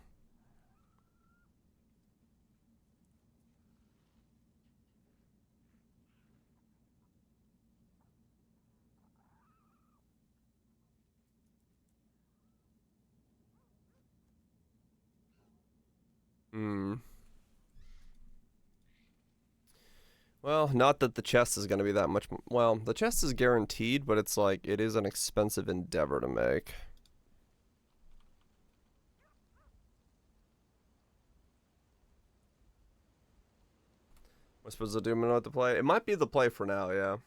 A: Well, not that the chest is going to be that much. Well, the chest is guaranteed, but it's like, it is an expensive endeavor to make. Whispers of Doom and what to play? It might be the play for now, yeah.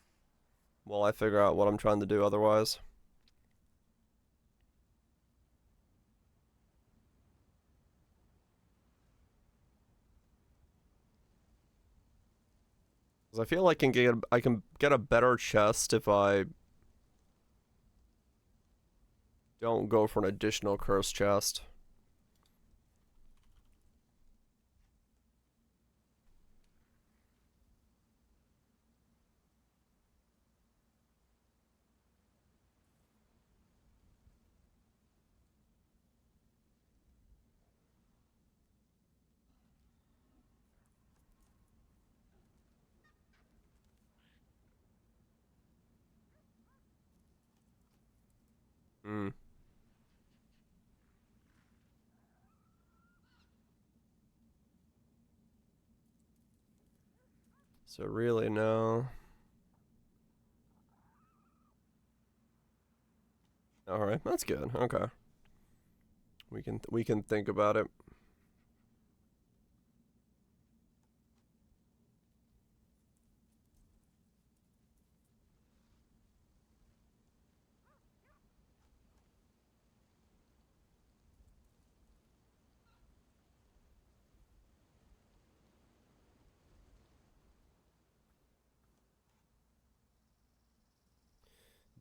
A: While I figure out what I'm trying to do otherwise. Because I feel like I can get a better chest if I don't go for an additional curse chest. Hmm. So really, no. All right, that's good. Okay. We can think about it.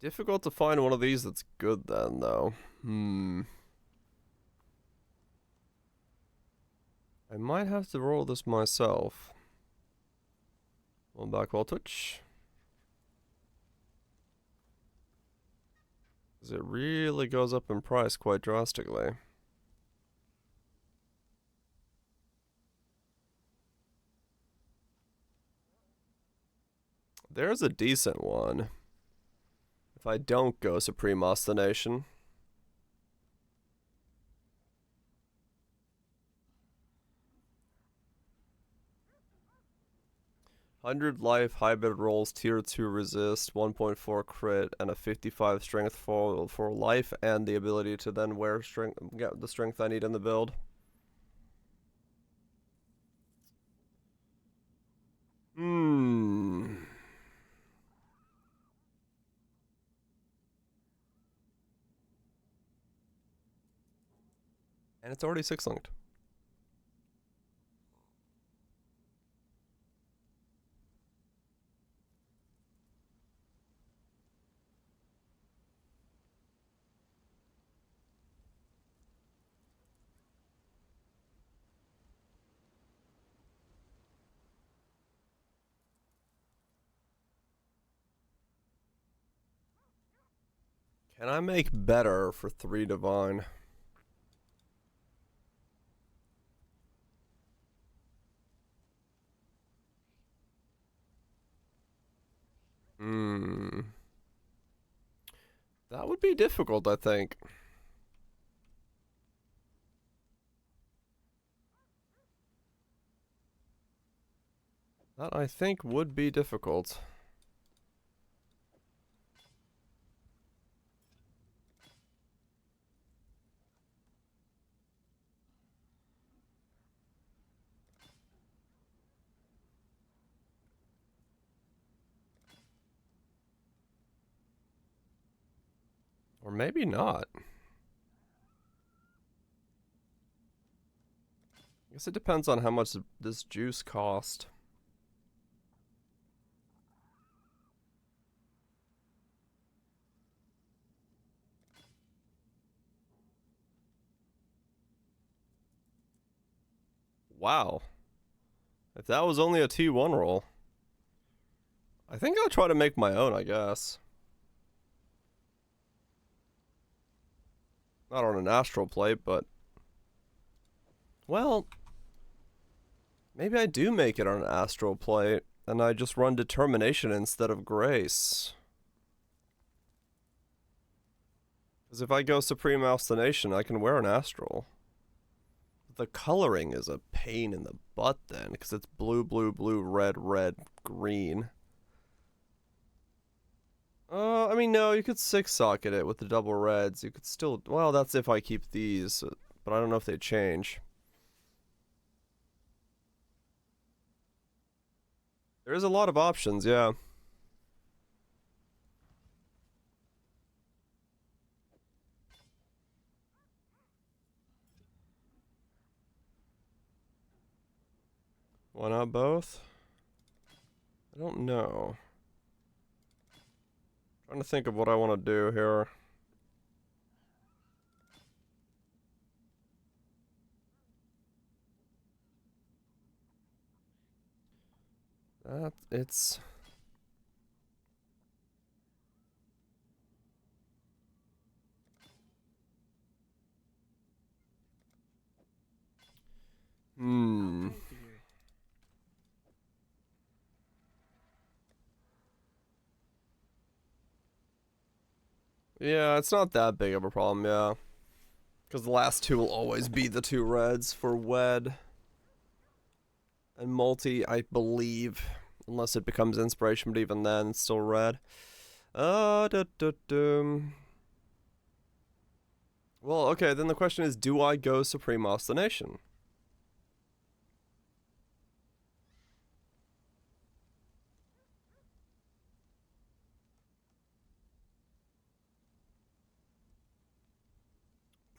A: Difficult to find one of these that's good then, though. I might have to roll this myself. One back wall twitch. Because it really goes up in price quite drastically. There's a decent one. If I don't go Supreme Ostination. 100 life, hybrid rolls, tier 2 resist, 1.4 crit, and a 55 strength for life, and the ability to then wear strength, get the strength I need in the build. And it's already 6 linked. Can I make better for 3 divine? That would be difficult, I think. That, I think, would be difficult. Or maybe not. I guess it depends on how much this juice cost. Wow. If that was only a T1 roll, I think I'll try to make my own, I guess. Not on an astral plate, but... Well... Maybe I do make it on an astral plate, and I just run determination instead of grace. Because if I go Supreme Ostination, I can wear an astral. The coloring is a pain in the butt then, because it's blue, blue, blue, red, red, green. I mean, no, you could 6-socket it with the double reds. You could still... Well, that's if I keep these, but I don't know if they change. There is a lot of options, yeah. Why not both? I don't know. Trying to think of what I want to do here. It's... Yeah, it's not that big of a problem, yeah. Because the last two will always be the 2 reds for wed. And multi, I believe. Unless it becomes inspiration, but even then, it's still red. Well, okay, then the question is, do I go Supreme Ostination?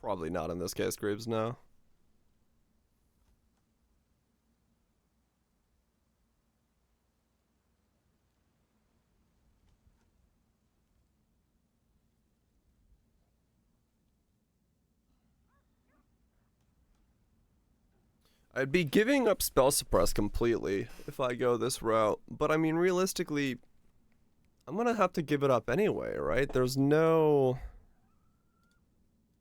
A: Probably not in this case, Greaves, no. I'd be giving up Spell Suppress completely if I go this route, but I mean, realistically, I'm gonna have to give it up anyway, right? There's no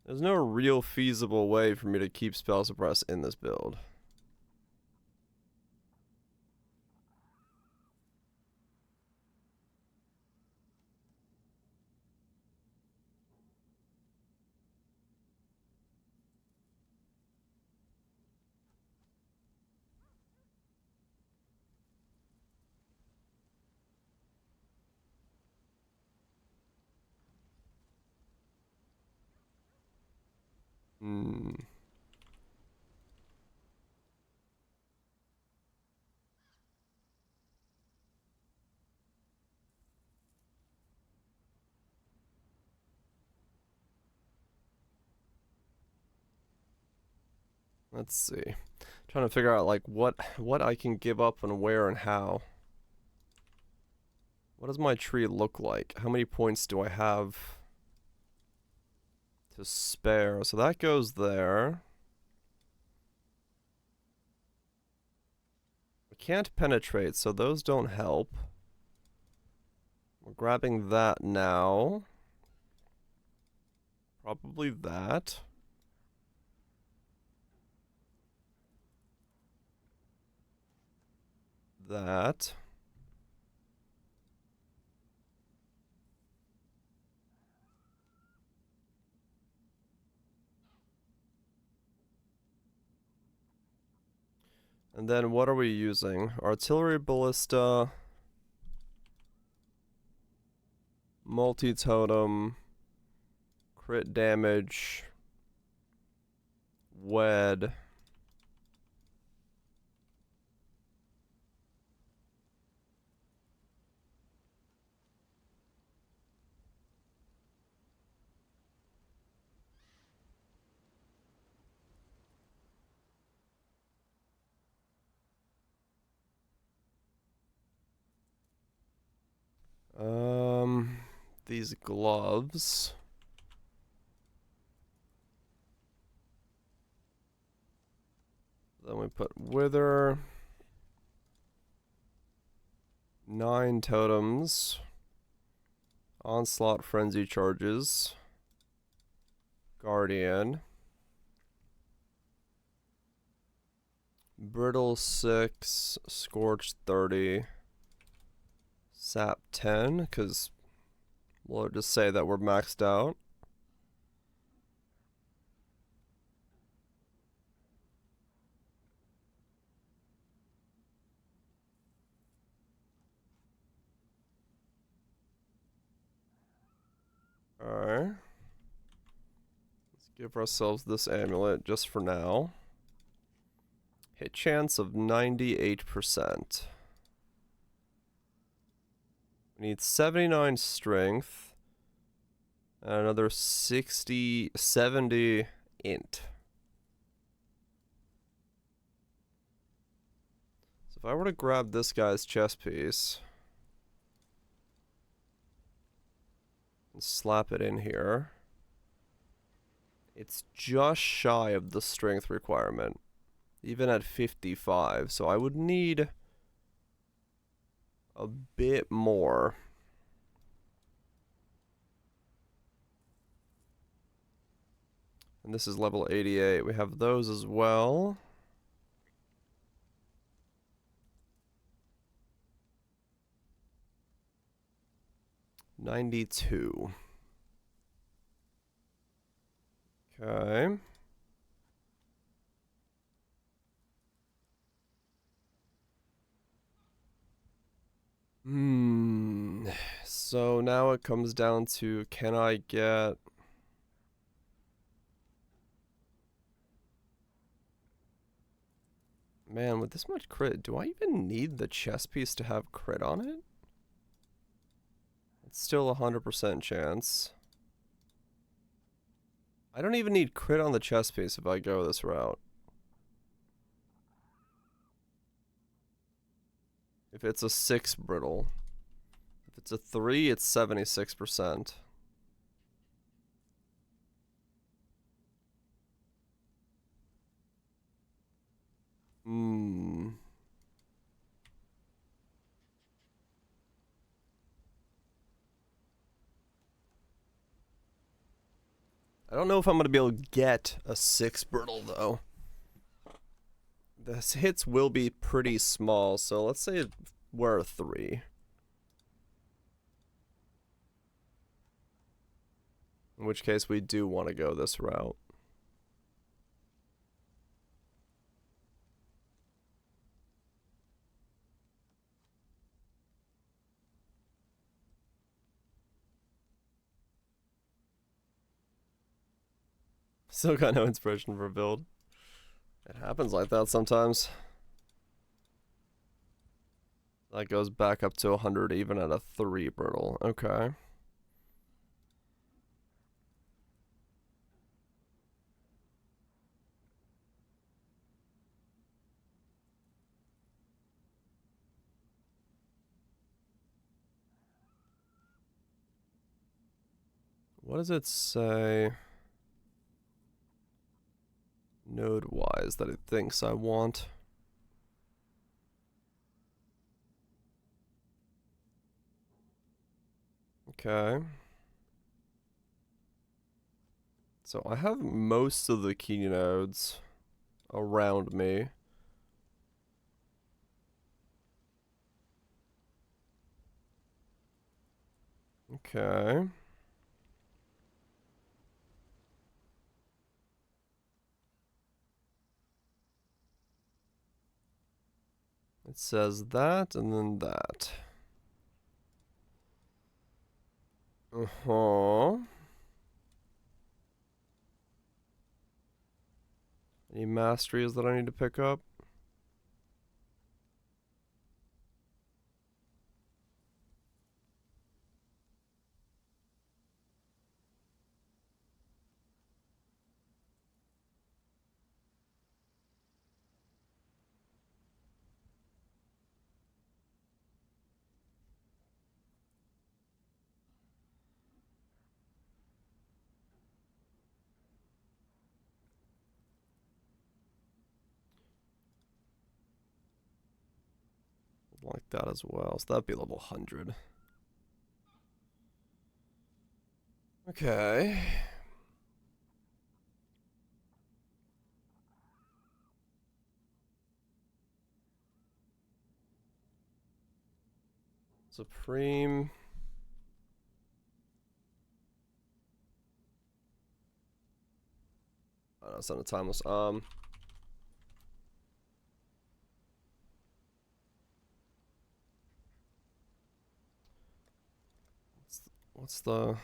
A: real feasible way for me to keep Spell Suppress in this build. Let's see. Trying to figure out like what I can give up and where and how. What does my tree look like? How many points do I have to spare? So that goes there. I can't penetrate, so those don't help. We're grabbing that now. Probably that. That. And then what are we using? Artillery Ballista. Multi-totem. Crit damage. Wed. These gloves. Then we put Wither. 9 totems. Onslaught Frenzy charges. Guardian. Brittle 6. Scorch 30. Sap 10, because we'll just say that we're maxed out. Alright. Let's give ourselves this amulet just for now. Hit chance of 98%. We need 79 strength. And another 70 int. So if I were to grab this guy's chest piece and slap it in here, it's just shy of the strength requirement, even at 55. So I would need a bit more. And this is level 88. We have those as well. $92. Okay. So now it comes down to, can I get... Man, with this much crit, do I even need the chess piece to have crit on it? It's still a 100% chance. I don't even need crit on the chess piece if I go this route. If it's a 6 brittle. If it's a 3, it's 76%. I don't know if I'm going to be able to get a 6 brittle, though. The hits will be pretty small, so let's say we're a 3. In which case, we do want to go this route. Still got no inspiration for a build. It happens like that sometimes. That goes back up to 100 even at a 3 brittle. Okay. What does it say node-wise that it thinks I want? Okay. So I have most of the key nodes around me. Okay. It says that and then that. Uh-huh. Any masteries that I need to pick up? Like that as well. So that'd be level 100. Okay. Supreme. Oh, no, it's not a timeless. What's the...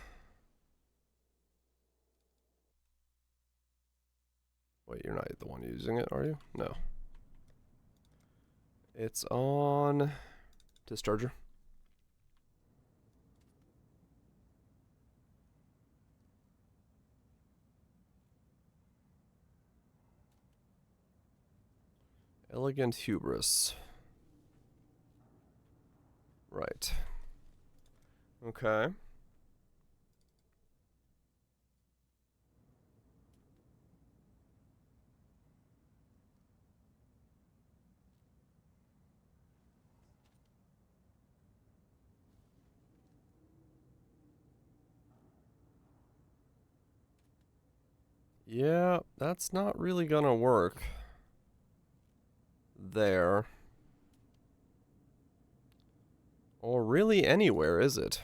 A: Wait, you're not the one using it, are you? No. It's on Discharger. Elegant Hubris. Right. Okay. Yeah, that's not really gonna work there. Or really anywhere, is it?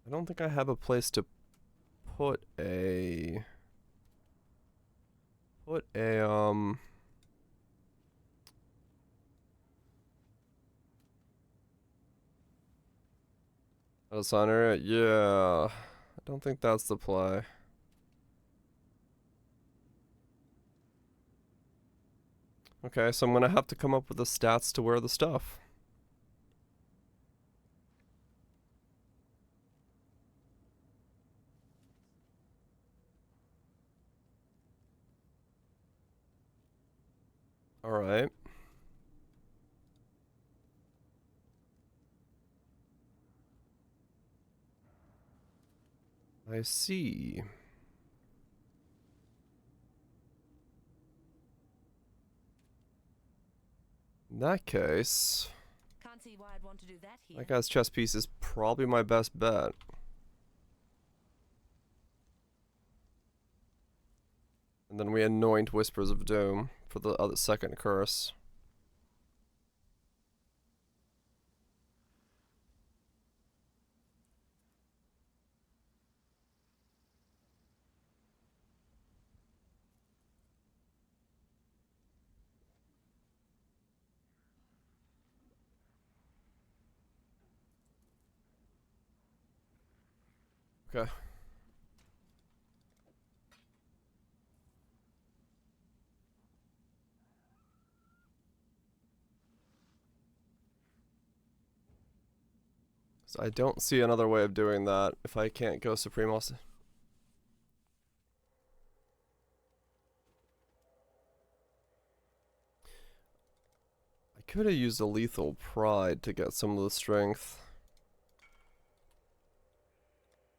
A: I don't think I have a place to put a... Out area? Yeah. I don't think that's the play. Okay, so I'm gonna have to come up with the stats to wear the stuff. Alright. I see. In that case,
D: Can't see why I'd want to do that here.
A: that guy's chess piece is probably my best bet. And then we anoint Whispers of Doom for the other second curse. Okay. So I don't see another way of doing that if I can't go Supremos. I could have used a Lethal Pride to get some of the strength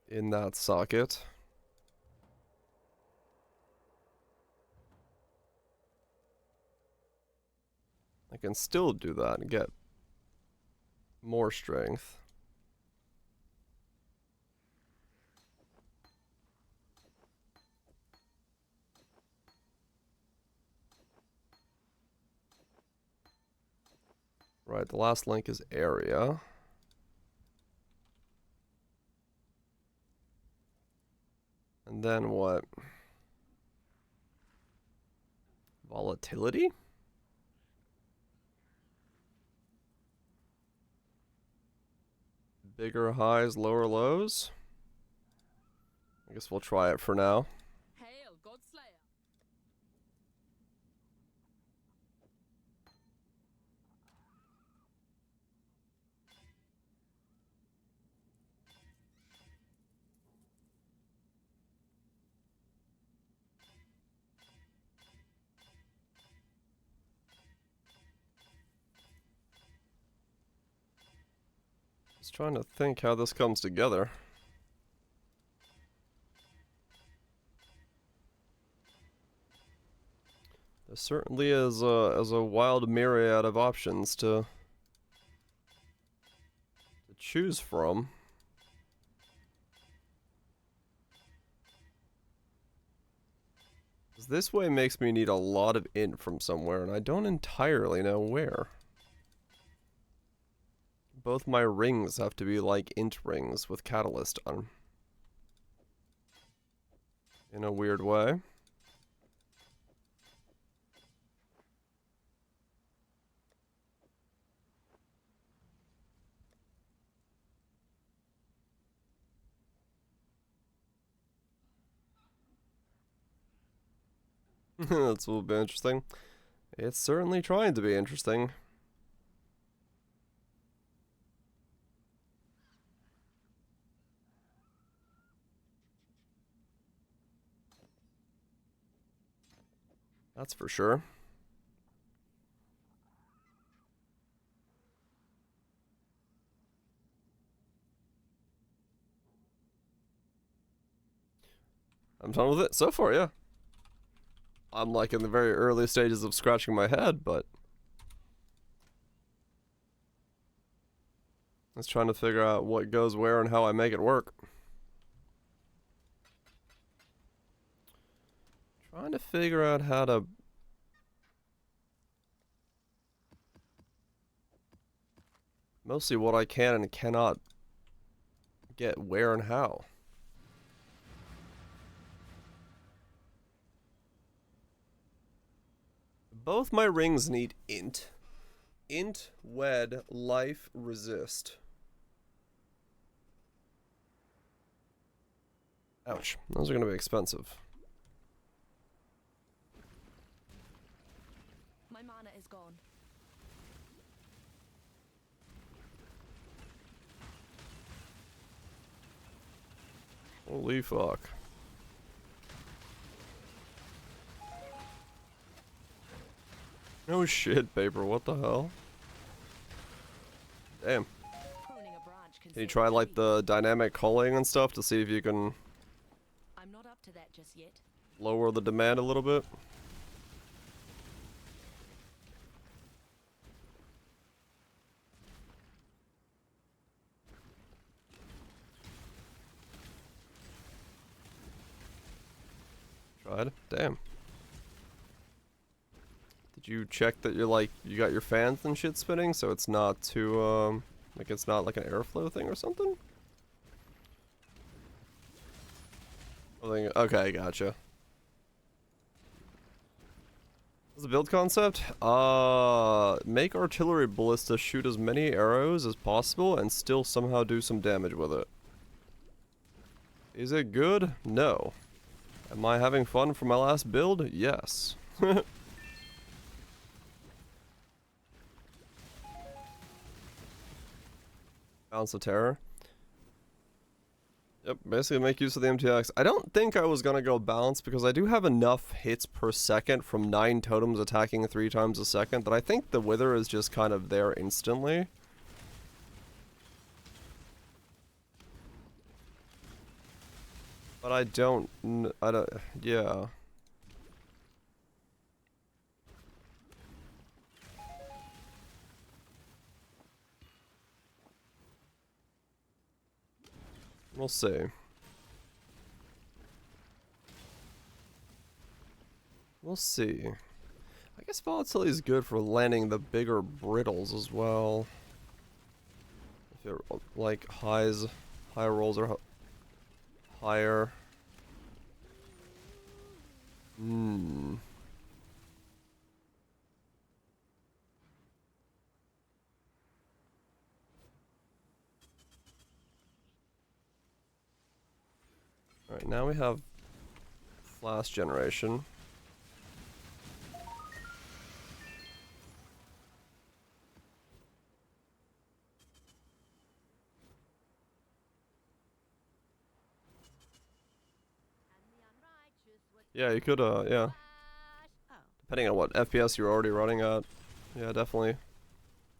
A: in that socket. I can still do that and get more strength. Right, the last link is area. And then what? Volatility? Bigger highs, lower lows? I guess we'll try it for now.
H: Hail, Godslayer.
A: Just trying to think how this comes together. There certainly is a wild myriad of options to choose from. 'Cause this way makes me need a lot of int from somewhere, and I don't entirely know where. Both my rings have to be like int rings with catalyst on. In a weird way. That's a little bit interesting. It's certainly trying to be interesting. That's for sure. I'm done with it so far, yeah. I'm like in the very early stages of scratching my head, but just trying to figure out what goes where and how I make it work. Trying to figure out how to mostly what I can and cannot get where and how. Both my rings need int. Int, wed, life, resist. Ouch. Those are gonna be expensive.
D: My mana is gone.
A: Holy fuck. Oh shit, Paper, what the hell? Damn.
D: Pruning a branch can
A: Can you
D: save
A: try
D: a
A: like
D: tree.
A: the dynamic culling and stuff to see if you can
D: I'm not up to that just yet.
A: lower the demand a little bit? Tried? Damn. Did you check that you got your fans and shit spinning so it's not too like it's not like an airflow thing or something? Okay, gotcha. What's the build concept? Make artillery ballista shoot as many arrows as possible and still somehow do some damage with it. Is it good? No. Am I having fun for my last build? Yes. Balance of Terror. Yep, basically make use of the MTX. I don't think I was gonna go balance because I do have enough hits per second from 9 totems attacking 3 times a second that I think the Wither is just kind of there instantly. But I don't, yeah. We'll see. We'll see. I guess volatility is good for landing the bigger brittles as well. If it like high rolls are higher. Hmm. Alright, now we have flash generation. Yeah, you could, yeah. Depending on what FPS you're already running at. Yeah, definitely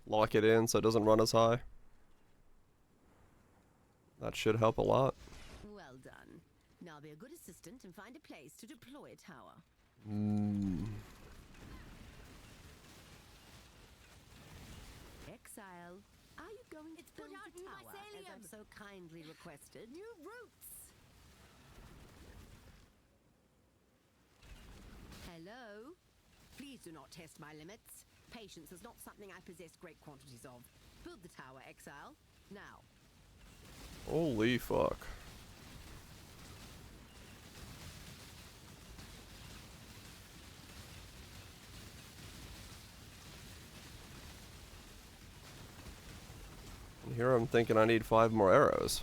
A: lock it in so it doesn't run as high. That should help a lot.
I: Well done. Now be a good assistant and find a place to deploy a tower. Exile, are you going to build a tower as I've so kindly requested? New roots! Hello? Please do not test my limits. Patience is not something I possess great quantities of. Build the tower, Exile. Now.
A: Holy fuck. And here I'm thinking I need 5 more arrows.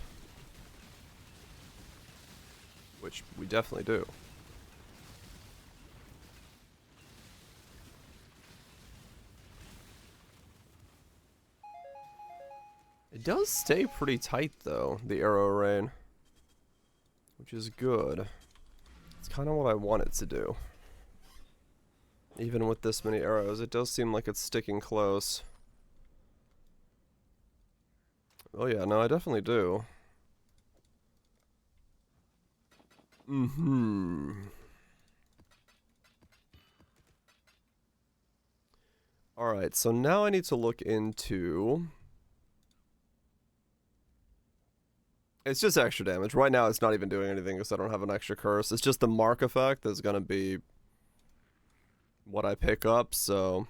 A: Which we definitely do. It does stay pretty tight though, the arrow rain. Which is good. It's kind of what I want it to do. Even with this many arrows, it does seem like it's sticking close. Oh yeah, no, I definitely do. Alright, so now I need to look into... It's just extra damage. Right now it's not even doing anything because I don't have an extra curse. It's just the mark effect that's gonna be what I pick up, so...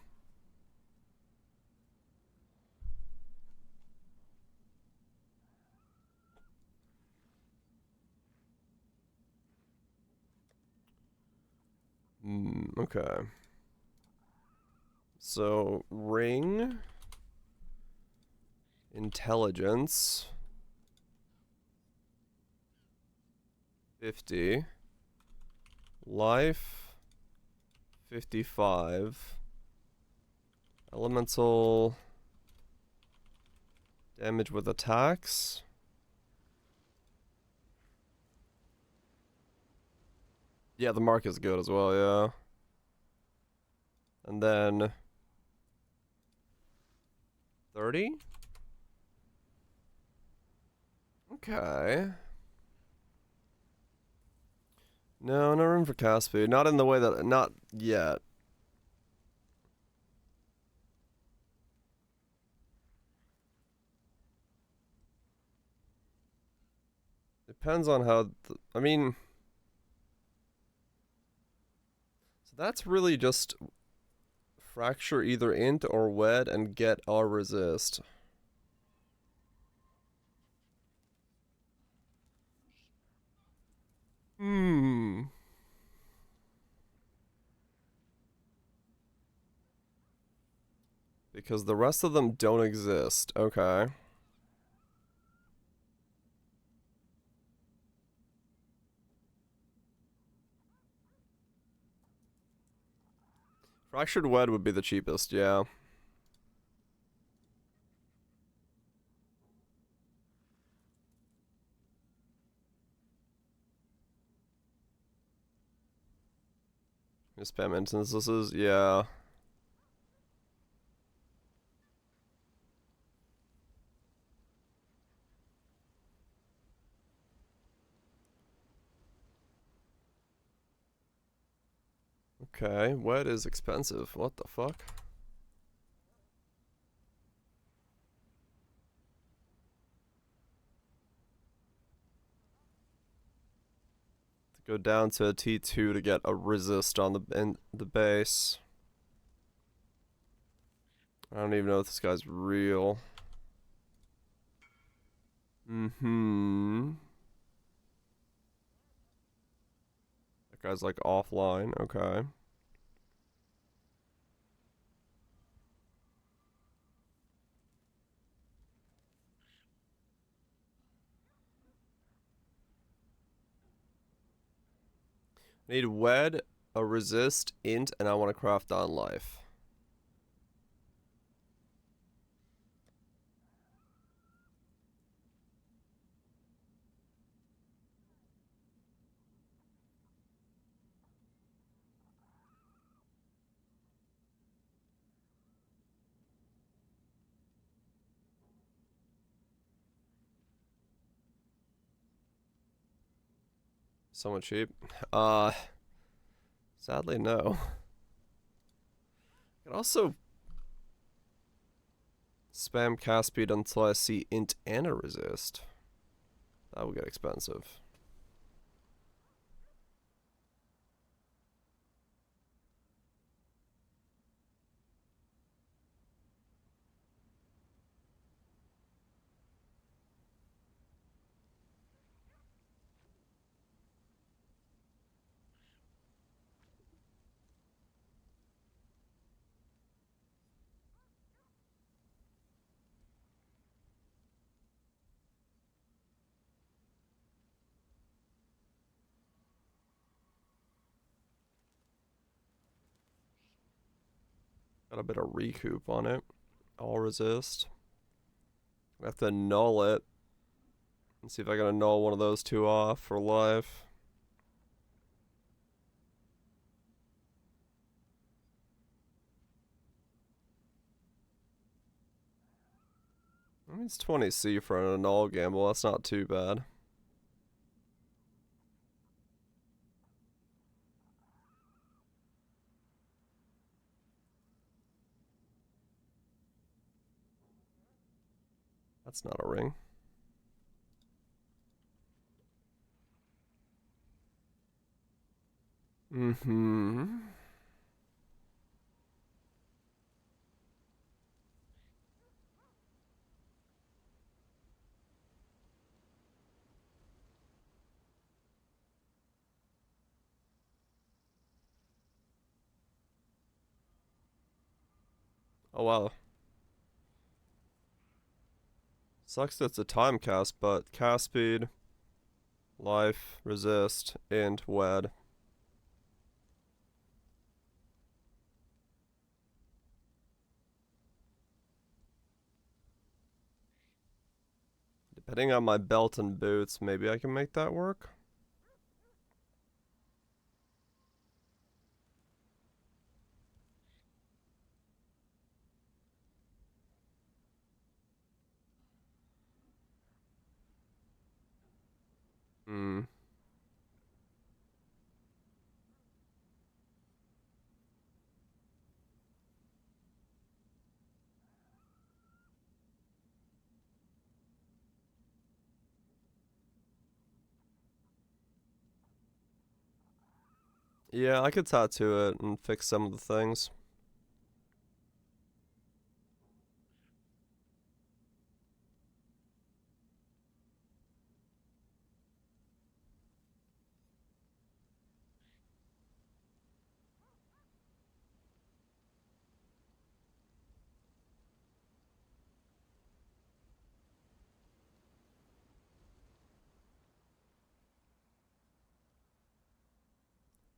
A: Okay. So, ring... Intelligence... 50. Life. 55. Elemental damage with attacks. Yeah, the mark is good as well, yeah. And then 30? Okay. No, no room for cast speed. Not in the way that, not yet. Depends on how, I mean, so that's really just fracture either int or wed and get our resist. Because the rest of them don't exist. Okay. Fractured wed would be the cheapest, yeah. Spam instances, yeah. Okay, wed is expensive. What the fuck? To go down to a T2 to get a resist on the base. I don't even know if this guy's real. Mm-hmm. That guy's like offline, okay. I need wed, a resist, int, and I want to craft on life. Somewhat cheap. Sadly, no. I can also spam cast speed until I see int and a resist. That would get expensive. Got a bit of recoup on it. All resist. I have to null it. And see if I can annul one of those two off for life. I mean, it's 20C for an annul gamble. That's not too bad. That's not a ring. Mm-hmm. Oh, wow. Sucks that it's a time cast, but cast speed Life, resist, int, wed. Depending on my belt and boots, maybe I can make that work. Hmm. Yeah, I could tattoo it and fix some of the things.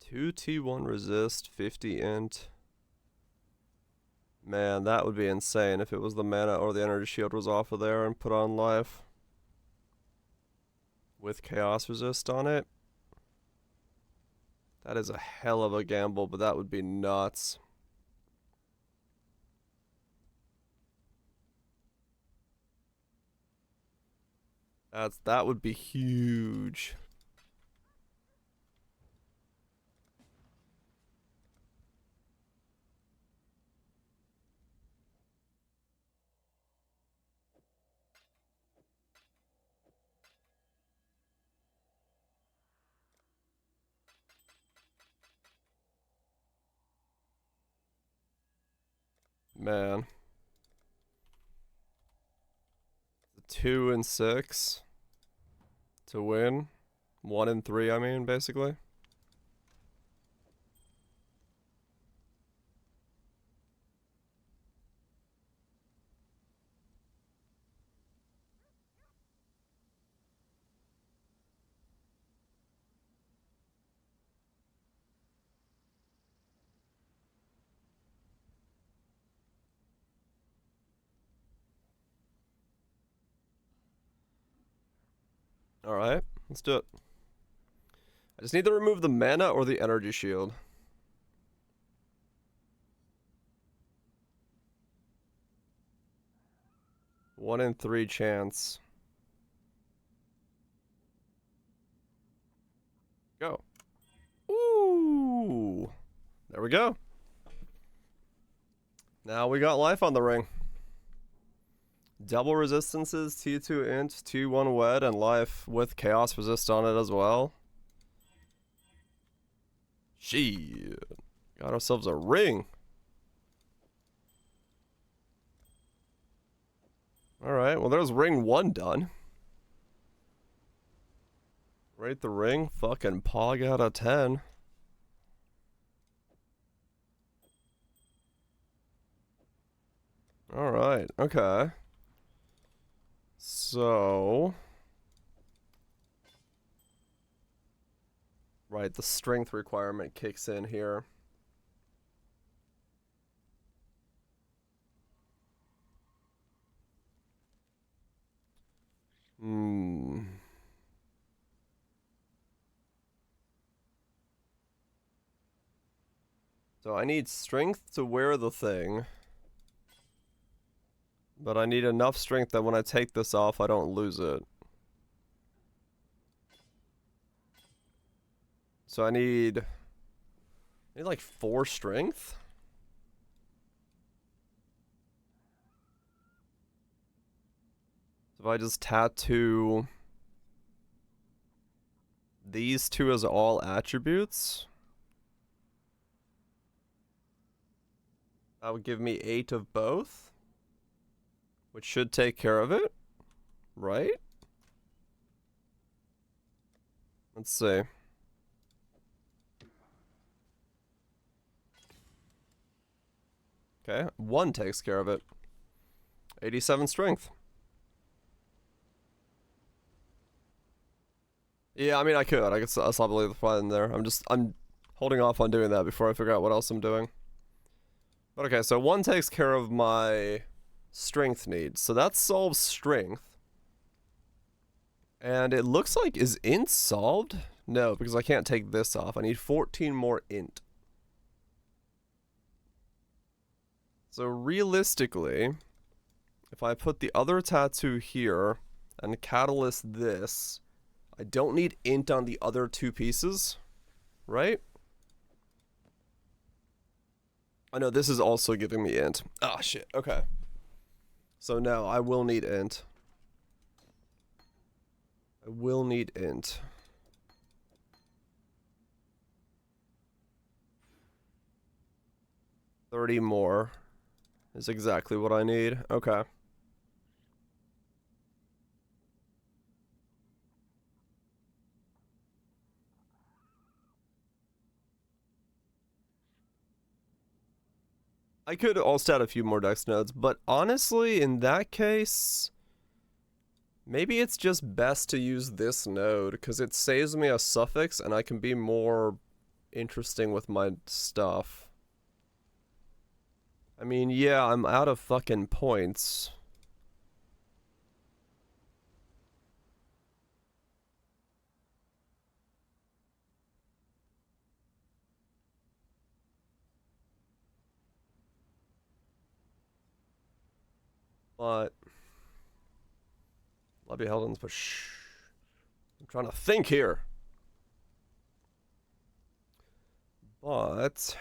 A: Two T1 resist, 50 int. Man, that would be insane if it was the mana or the energy shield was off of there and put on life. With chaos resist on it. That is a hell of a gamble, but that would be nuts. That would be huge. Man. 2 and 6 to win. 1 and 3, I mean, basically. Alright, let's do it. I just need to remove the mana or the energy shield. One in 3 chance. Go. Ooh. There we go. Now we got life on the ring. Double resistances, T2 int, T1 wed, and life with chaos resist on it as well. Shit. Got ourselves a ring. Alright, well there's ring 1 done. Rate the ring, fucking pog out of 10. Alright, okay. So... Right, the strength requirement kicks in here. So I need strength to wear the thing. But I need enough strength that when I take this off, I don't lose it. So I need like 4 strength? So if I just tattoo these 2 as all attributes, that would give me 8 of both, which should take care of it, right? Let's see. Okay, 1 takes care of it. 87 strength. Yeah, I mean, I could. I could slap a Lethal Flight in there. I'm holding off on doing that before I figure out what else I'm doing. But okay, so one takes care of my strength needs. So that solves strength. And it looks like, is int solved? No, because I can't take this off. I need 14 more int. So realistically, if I put the other tattoo here and catalyst this, I don't need int on the other two pieces, right? I know this is also giving me int. Ah, shit. Okay. So now I will need int. I will need int. $30 more is exactly what I need. Okay. I could also add a few more dex nodes, but honestly, in that case, maybe it's just best to use this node, because it saves me a suffix and I can be more interesting with my stuff. I mean, yeah, I'm out of fucking points. But love you, Heldens, but shh. I'm trying to think here. But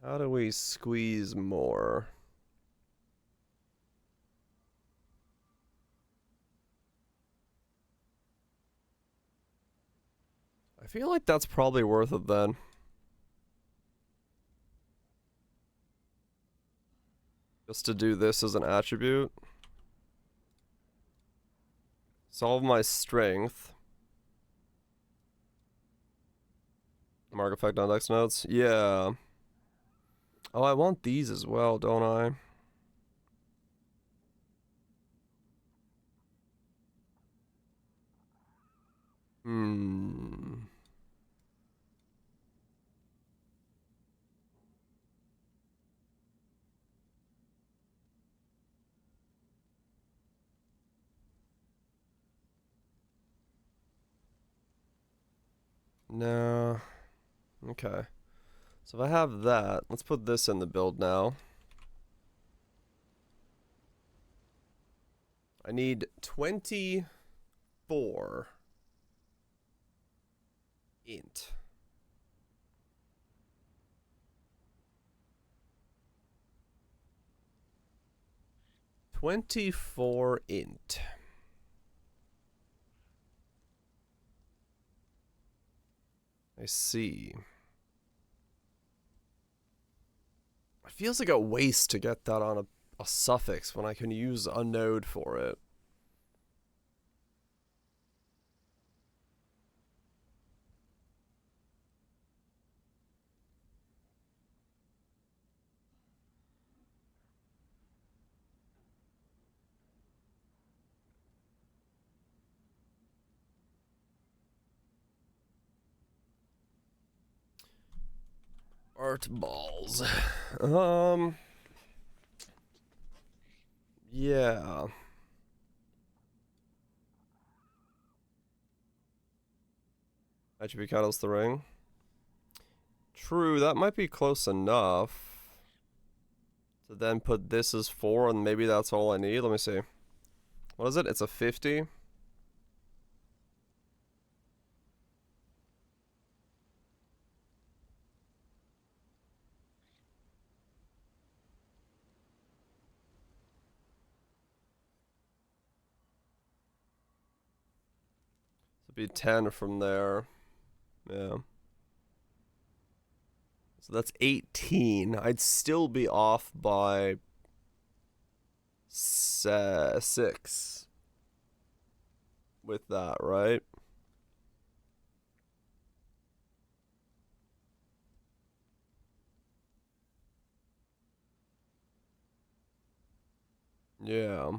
A: how do we squeeze more? I feel like that's probably worth it then. Just to do this as an attribute. Solve my strength. Mark effect on dex notes. Yeah. Oh, I want these as well, don't I? Hmm. No. Okay. So if I have that, let's put this in the build now. I need 24 int. int. I see. It feels like a waste to get that on a suffix when I can use a node for it. Art balls. Yeah. Attribute catalyst the ring. True, that might be close enough. To then put this as 4 and maybe that's all I need. Let me see. What is it? It's a 50. It'd be 10 from there. Yeah. So that's 18. I'd still be off by 6 with that, right? Yeah.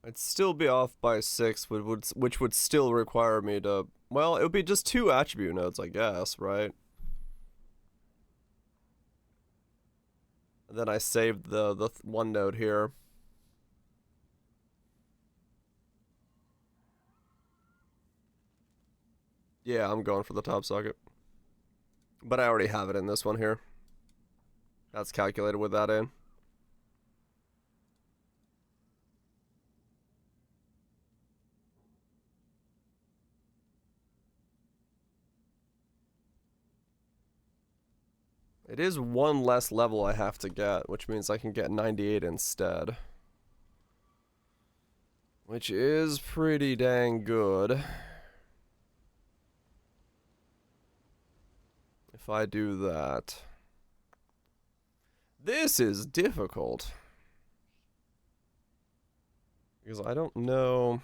A: I'd still be off by 6, which would still require me to... Well, it would be just 2 attribute nodes, I guess, right? And then I saved the 1 node here. Yeah, I'm going for the top socket. But I already have it in this one here. That's calculated with that in. It is 1 less level I have to get, which means I can get 98 instead. Which is pretty dang good. If I do that. This is difficult. Because I don't know...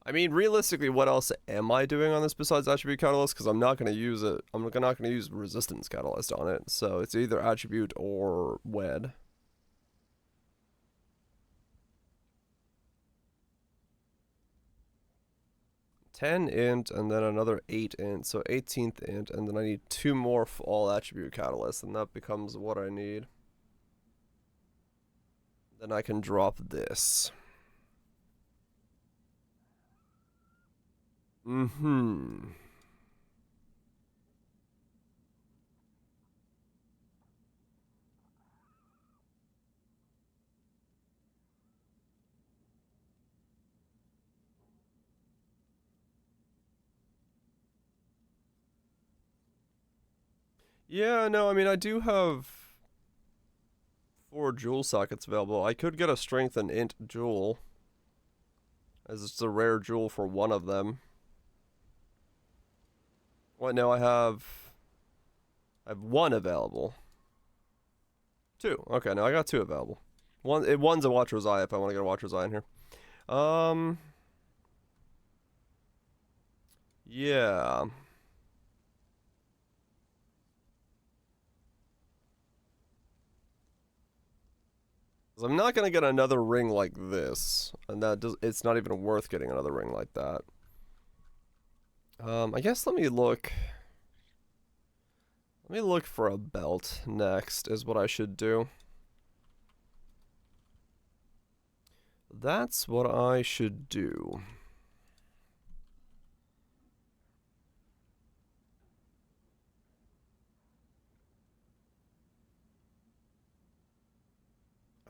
A: I mean, realistically, what else am I doing on this besides Attribute Catalyst? Because I'm not going to use it. I'm not going to use Resistance Catalyst on it. So it's either Attribute or WED. $10 int and then another 8 int. So 18th int. And then I need 2 more all Attribute Catalysts. And that becomes what I need. Then I can drop this. Mm-hmm. Yeah, no, I mean, I do have 4 jewel sockets available. I could get a strength and int jewel, as it's a rare jewel for one of them. What? No, I have 1 available. 2. Okay, no, I got 2 available. One's a Watcher's Eye if I want to get a Watcher's Eye in here. Yeah. I'm not gonna get another ring like this, and it's not even worth getting another ring like that. I guess let me look for a belt next, is what I should do. That's what I should do.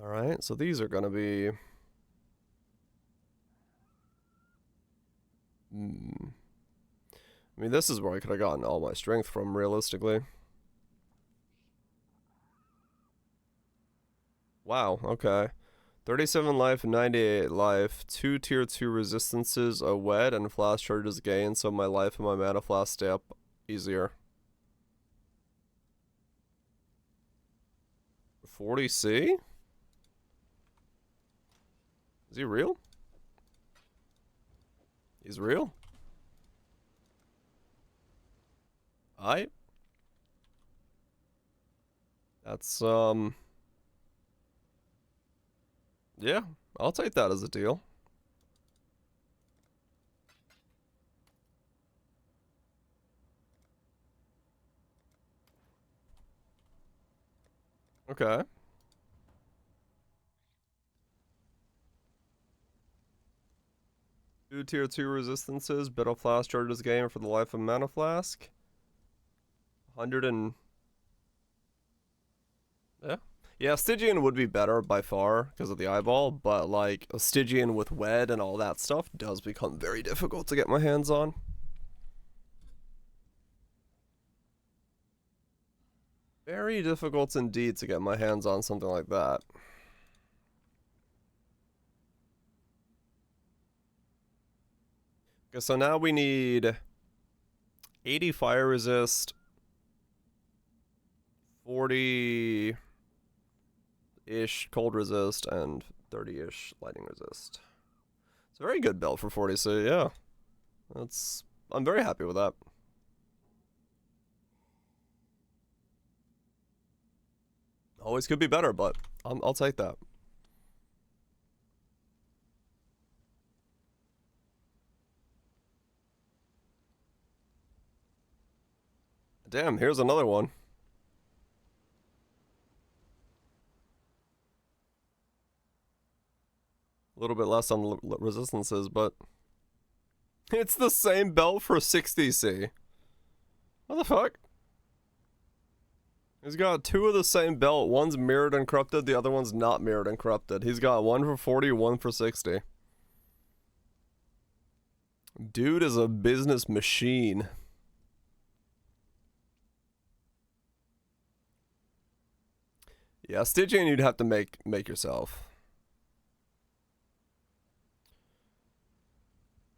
A: Alright, so these are gonna be... I mean, this is where I could have gotten all my strength from, realistically. Wow, okay. 37 life, 98 life, 2 tier 2 resistances, a wed, and flash charges gain, so my life and my mana flask stay up easier. 40C? Is he real? He's real? That's, yeah, I'll take that as a deal. Okay. Two tier 2 resistances, Battle Flask charges game for the life of Mana Flask. 100 and... Yeah. Yeah, Stygian would be better by far because of the eyeball, but like a Stygian with WED and all that stuff does become very difficult to get my hands on. Very difficult indeed to get my hands on something like that. Okay, so now we need 80 fire resist, 40-ish cold resist, and 30-ish lightning resist. It's a very good belt for 40C, yeah. I'm very happy with that. Always could be better, but I'll take that. Damn, here's another one. A little bit less on resistances, but it's the same belt for 60C. What the fuck? He's got two of the same belt. One's mirrored and corrupted, the other one's not mirrored and corrupted. He's got one for 40, one for 60. Dude is a business machine. Yeah, stitching you'd have to make yourself.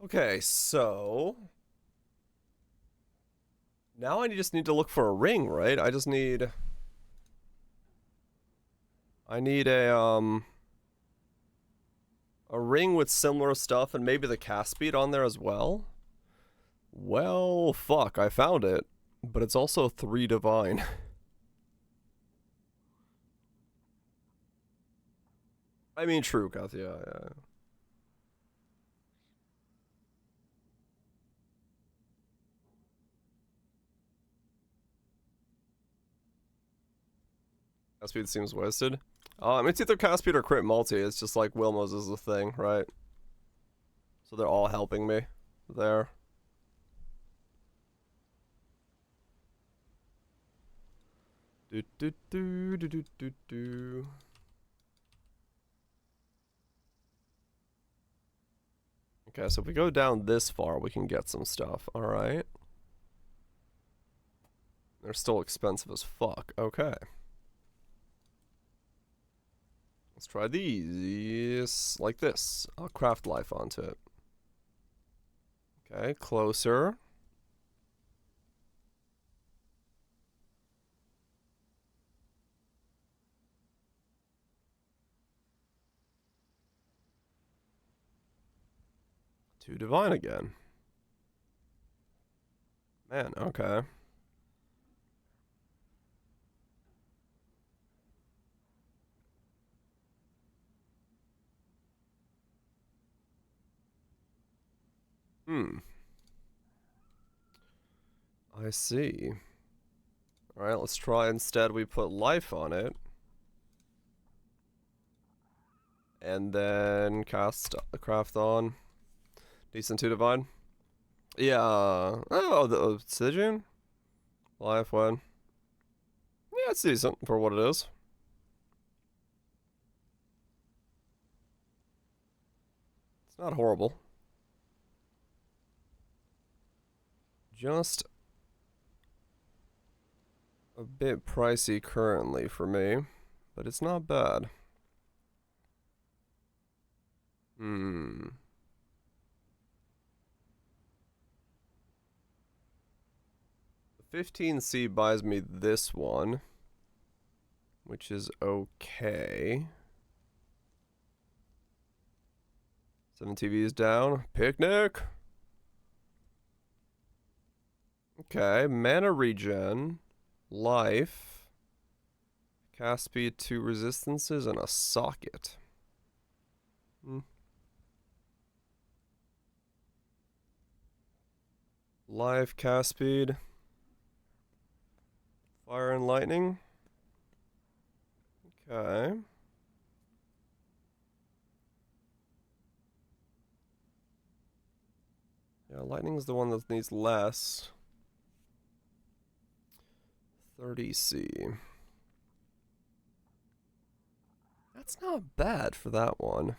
A: Okay, so now I just need to look for a ring, right? I need a ring with similar stuff and maybe the cast speed on there as well. Well, fuck, I found it, but it's also 3 divine. I mean, true, Kath, yeah. Cast speed seems wasted. It's either cast speed or crit multi. It's just like Wilmo's is the thing, right? So they're all helping me there. Do do do do do do do. Okay, so if we go down this far, we can get some stuff. All right. They're still expensive as fuck. Okay. Let's try these like this. I'll craft life onto it. Okay, closer. To divine again. Man, okay. I see. Alright, let's try instead we put life on it. And then cast craft on. Decent 2 divine. Yeah. Oh, the Obsidian? Life one. Yeah, it's decent for what it is. It's not horrible. Just a bit pricey currently for me, but it's not bad. The 15C buys me this one, which is okay. 7 TVs down. Picnic! Okay, mana regen, life, cast speed 2 resistances, and a socket. Life, cast speed, fire and lightning. Okay. Yeah, lightning is the one that needs less. 30C. That's not bad for that one.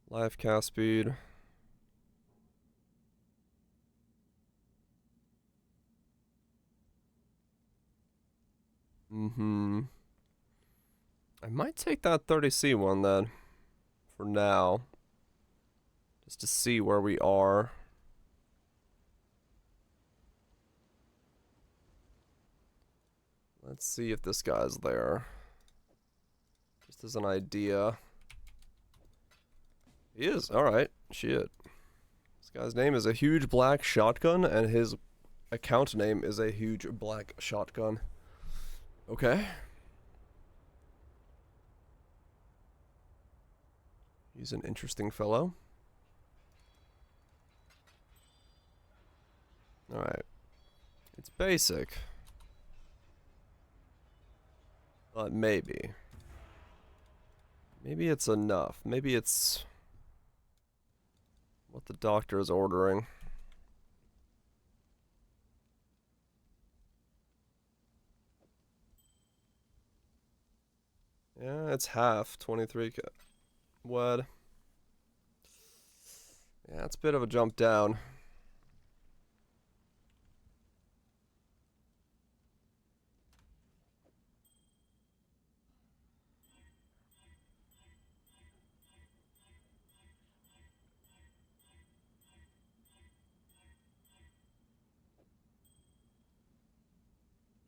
A: Life cast speed. I might take that 30C one then. For now. Just to see where we are. Let's see if this guy's there. Just as an idea. He is. Alright. Shit. This guy's name is a huge black shotgun, and his account name is a huge black shotgun. Okay. He's an interesting fellow. Alright. It's basic. But maybe. Maybe it's enough. Maybe it's what the doctor is ordering. Yeah, it's half. 23 WED. Yeah, it's a bit of a jump down.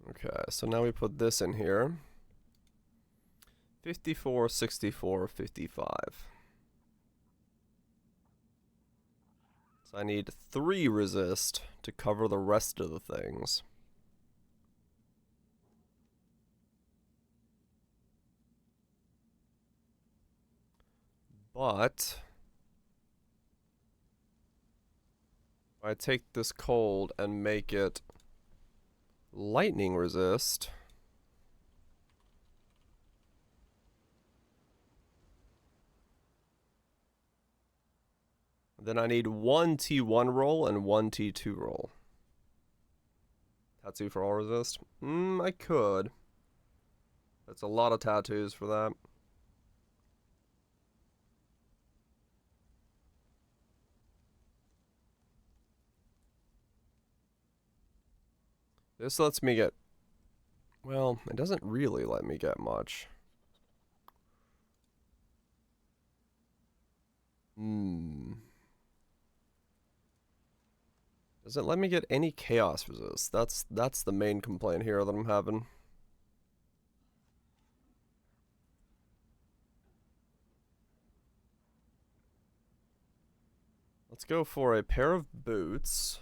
A: Okay, so now we put this in here. 54, 64, 55. So I need 3 resist to cover the rest of the things. But if I take this cold and make it lightning resist, then I need 1 T1 roll and 1 T2 roll. Tattoo for all resist? I could. That's a lot of tattoos for that. This lets me get... Well, it doesn't really let me get much. Does it let me get any chaos resist? That's the main complaint here that I'm having. Let's go for a pair of boots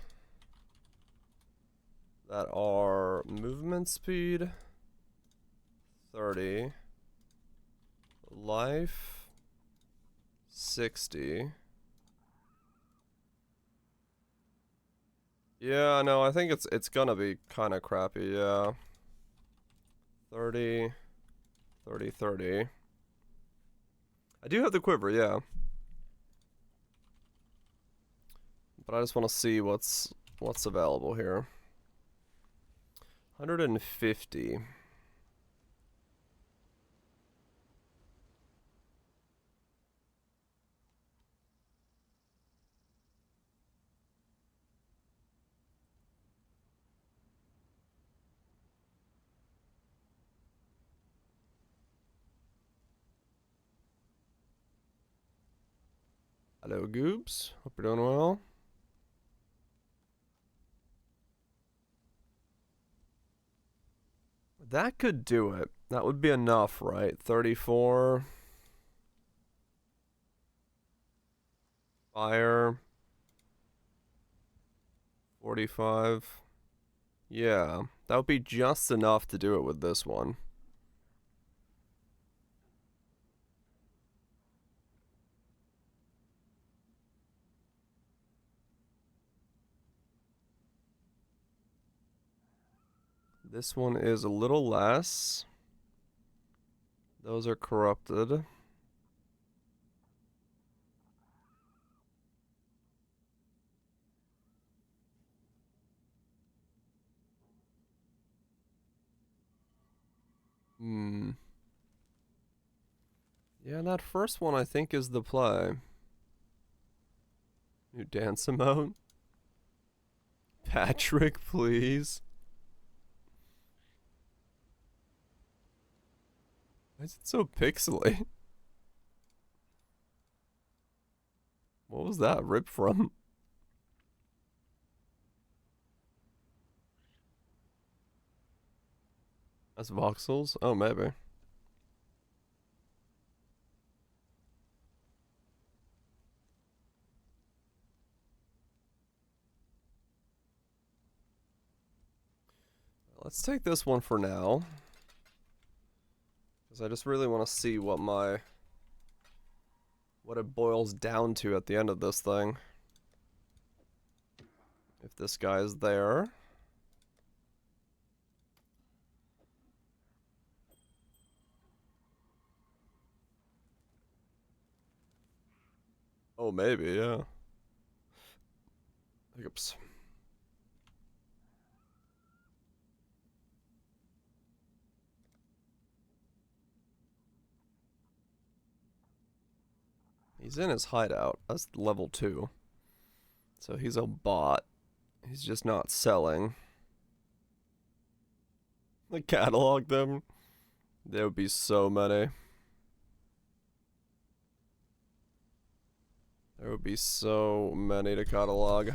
A: that are movement speed 30, life 60. Yeah, no, I think it's gonna be kind of crappy, yeah. 30, 30, 30. I do have the quiver, yeah. But I just want to see what's available here. 150. Hello, Goobs. Hope you're doing well. That could do it. That would be enough, right? 34. Fire. 45. Yeah, that would be just enough to do it with this one. This one is a little less. Those are corrupted. Yeah, that first one I think is the play. New dance emote. Patrick, please. Why is it so pixely? What was that ripped from? That's voxels? Oh, maybe. Let's take this one for now. Because I just really want to see what it boils down to at the end of this thing. If this guy is there. Oh, maybe, yeah. Hiccups. He's in his hideout. That's level 2. So he's a bot. He's just not selling. Like, catalog them. There would be so many. There would be so many to catalog.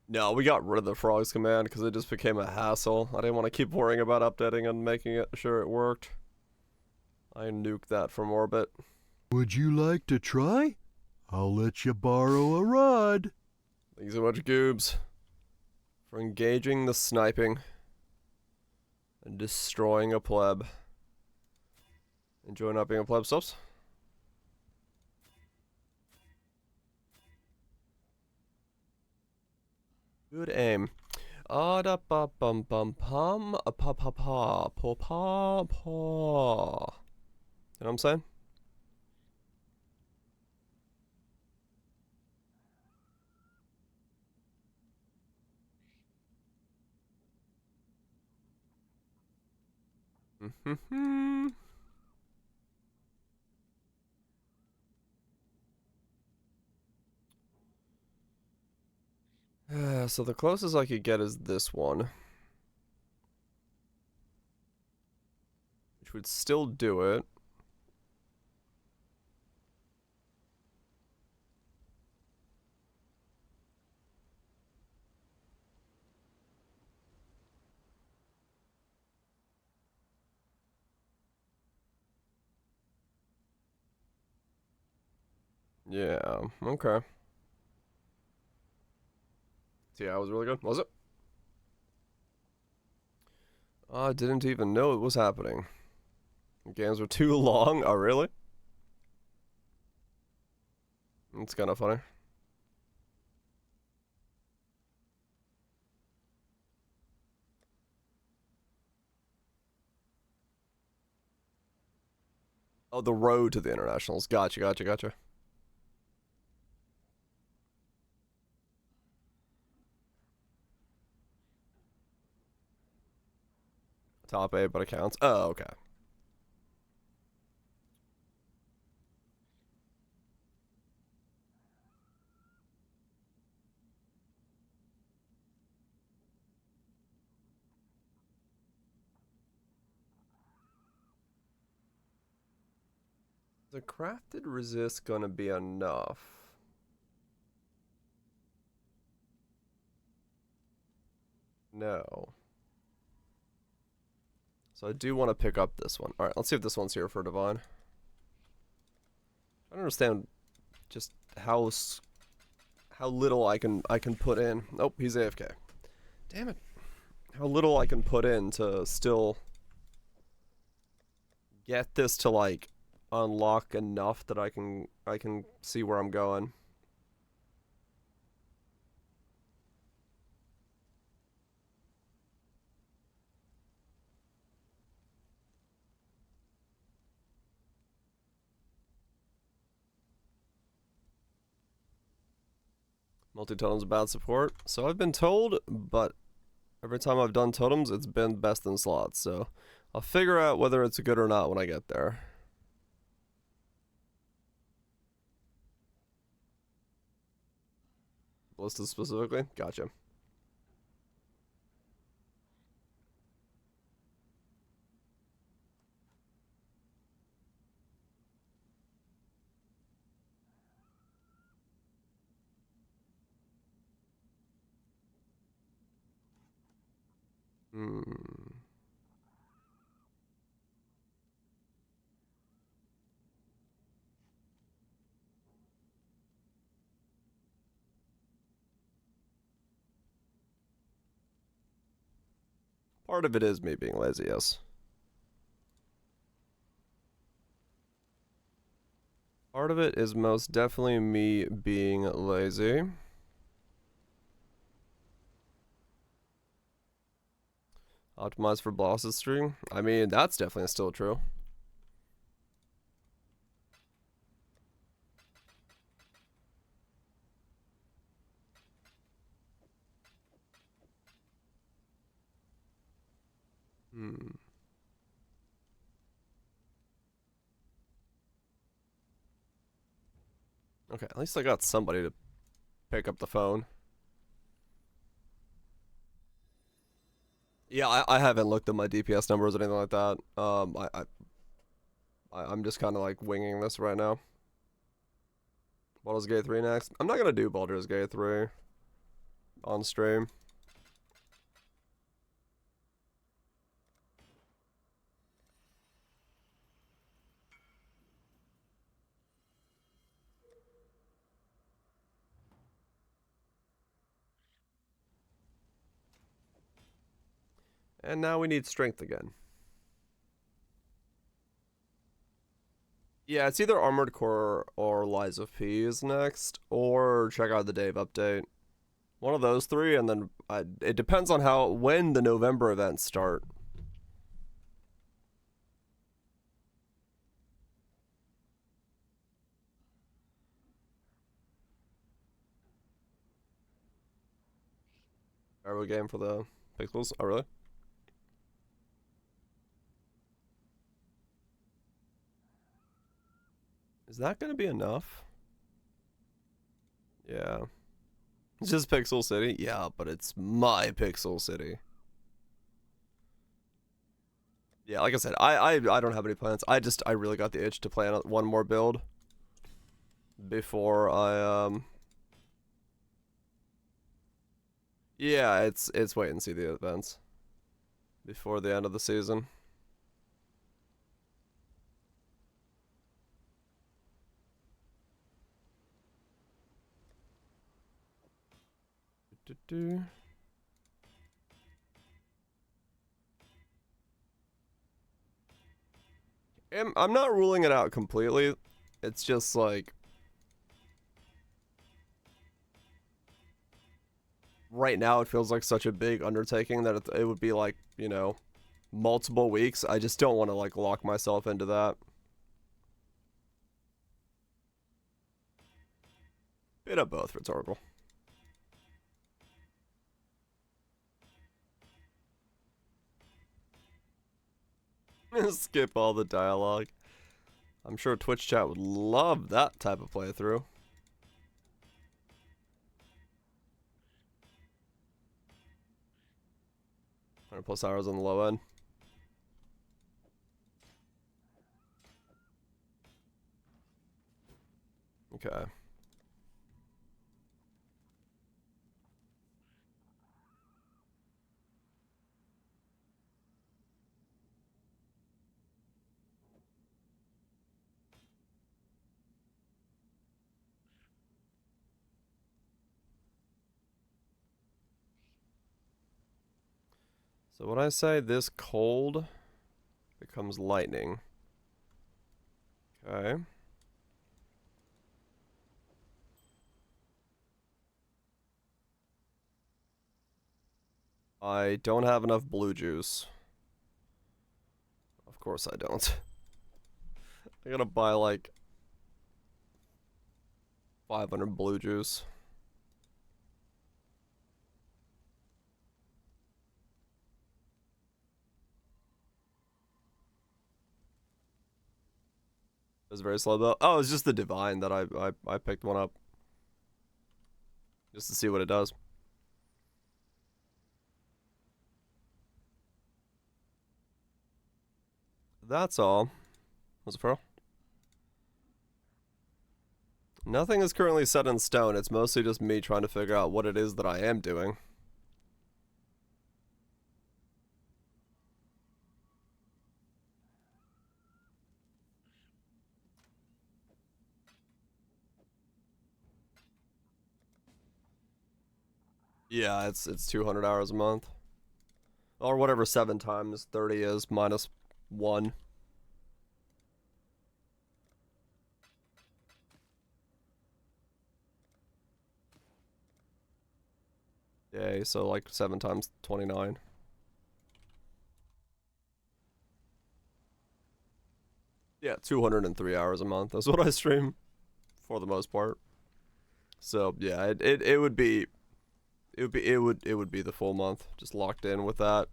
A: No, we got rid of the frogs command because it just became a hassle. I didn't want to keep worrying about updating and making sure it worked. I nuked that from orbit.
B: Would you like to try? I'll let you borrow a rod.
A: Thanks so much, Goobs, for engaging the sniping and destroying a pleb. Enjoy not being a pleb, subs? Good aim. Ah da ba bum bum pum a pa pa pa pa pa pa. You know what I'm saying? So the closest I could get is this one. Which would still do it. Yeah, okay. So yeah, it was really good, was it? I didn't even know it was happening. The games were too long. Oh, really? It's kind of funny. Oh, the road to the internationals. Gotcha, gotcha, gotcha. Top 8, but it counts. Oh, okay. The crafted resist gonna be enough? No. So I do want to pick up this one. Alright, let's see if this one's here for Divine. I don't understand just how little I can put in. Nope, he's AFK. Damn it. How little I can put in to still get this to like unlock enough that I can see where I'm going. Multi-totem's bad support, so I've been told, but every time I've done totems, it's been best in slots, so I'll figure out whether it's good or not when I get there. Ballista specifically? Gotcha. Hmm. Part of it is me being lazy, yes. Part of it is most definitely me being lazy. Optimize for Ballista's stream. I mean, that's definitely still true. Hmm. Okay, at least I got somebody to pick up the phone. Yeah, I haven't looked at my DPS numbers or anything like that. I'm just kind of like winging this right now. Baldur's Gate 3 next. I'm not gonna do Baldur's Gate 3 on stream. And now we need strength again. Yeah, it's either Armored Core or Lies of P is next, or check out the Dave update. One of those three, and then it depends on when the November events start. Are we game for the pixels? Oh, really? Is that gonna be enough? Yeah. It's just Pixel City? Yeah, but it's my Pixel City. Yeah, like I said, I don't have any plans. I really got the itch to play one more build before I yeah, it's wait and see the events before the end of the season. I'm not ruling it out completely. It's just like right now it feels like such a big undertaking that it would be like, you know, multiple weeks. I just don't want to like lock myself into that. Bit of both, rhetorical. Skip all the dialogue. I'm sure Twitch chat would love that type of playthrough. 100+ hours on the low end. Okay. So when I say this cold becomes lightning. Okay. I don't have enough blue juice. Of course I don't. I gotta buy like 500 blue juice. It was very slow though. Oh, it's just the divine that I picked one up. Just to see what it does. That's all. Was it Pearl? Nothing is currently set in stone. It's mostly just me trying to figure out what it is that I am doing. Yeah, it's 200 hours a month. Or whatever 7 times 30 is minus 1. Yay, so like 7 times 29. Yeah, 203 hours a month. That's what I stream for the most part. So yeah, it would be the full month, just locked in with that.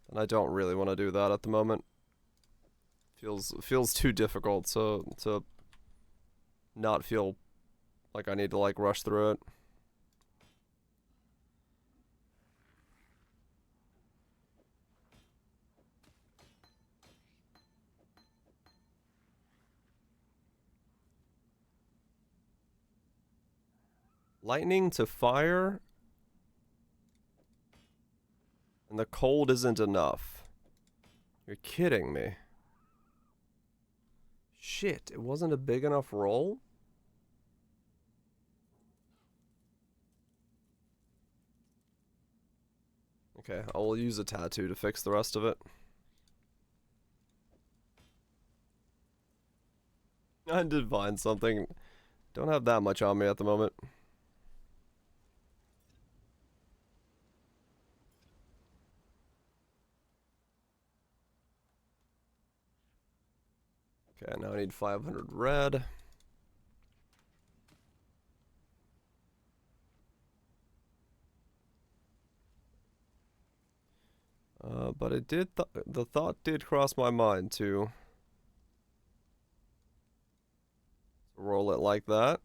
A: And I don't really want to do that at the moment. Feels too difficult to not feel like I need to like rush through it. Lightning to fire, and the cold isn't enough. You're kidding me. Shit, it wasn't a big enough roll? Okay, I'll use a tattoo to fix the rest of it. I did find something. Don't have that much on me at the moment. Okay, now I need 500 red. But it did. The thought did cross my mind to roll it like that.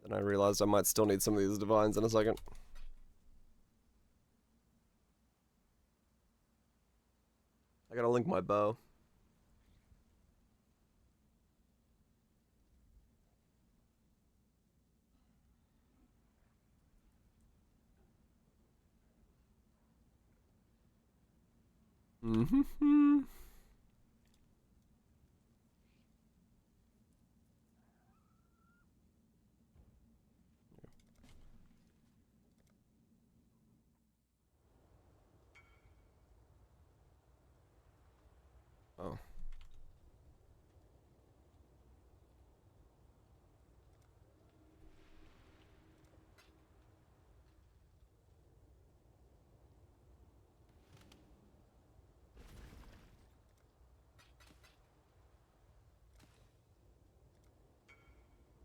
A: Then I realized I might still need some of these divines in a second. I gotta link my bow. Mm-hmm. Oh.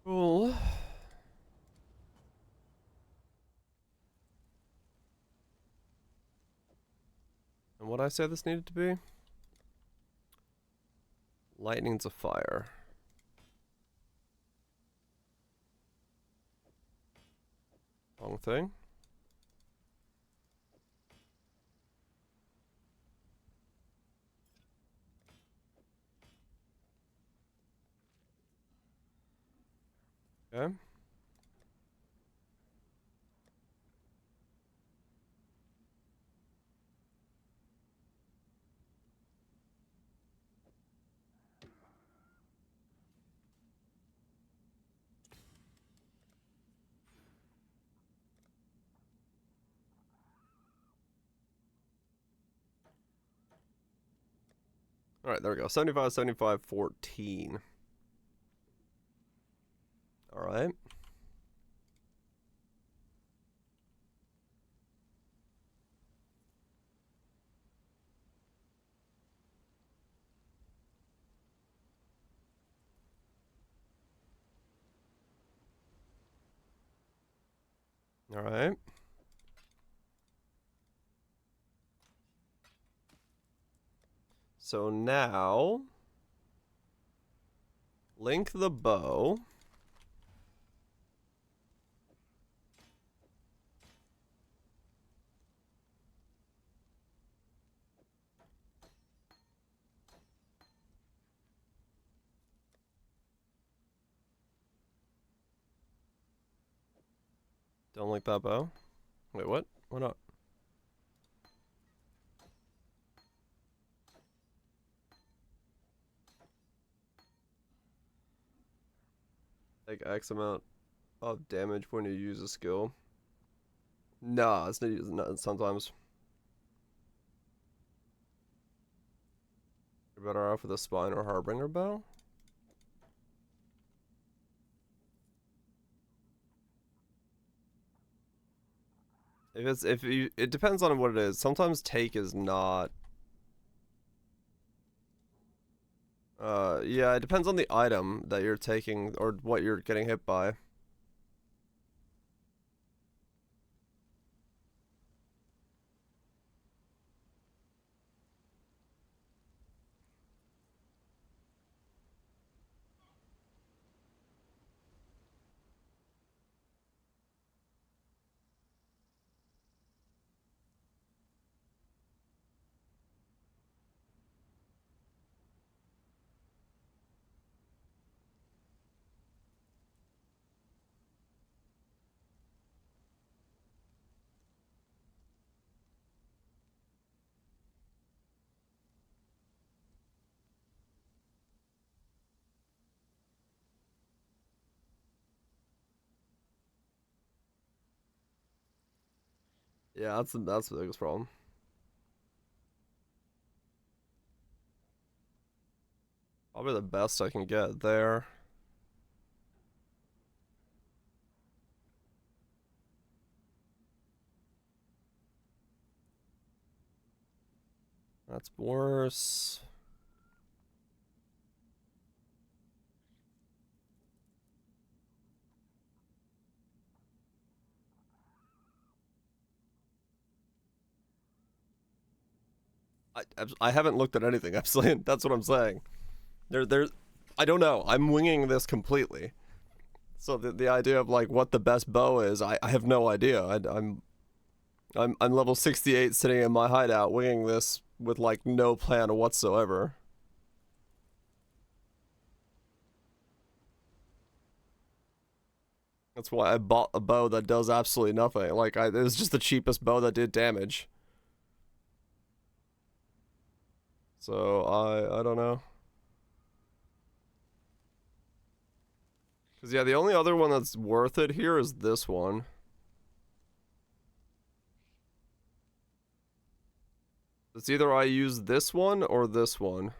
A: Cool. And what I say this needed to be? Lightning's a fire. Wrong thing. Okay. Alright, there we go. 75, 75, 14. Alright. Alright. So now, link the bow. Don't link that bow. Wait, what? Why not? Take X amount of damage when you use a skill. Nah, it's not sometimes. You're better off with a spine or harbinger bow. It depends on what it is. Sometimes take is not. Yeah, it depends on the item that you're taking or what you're getting hit by. Yeah, that's the biggest problem. Probably the best I can get there. That's worse. I haven't looked at anything, absolutely. That's what I'm saying. I don't know. I'm winging this completely. So the idea of like what the best bow is, I have no idea. I'm level 68 sitting in my hideout winging this with like no plan whatsoever. That's why I bought a bow that does absolutely nothing. Like it was just the cheapest bow that did damage. So I don't know. Cause yeah, the only other one that's worth it here is this one. It's either I use this one or this one.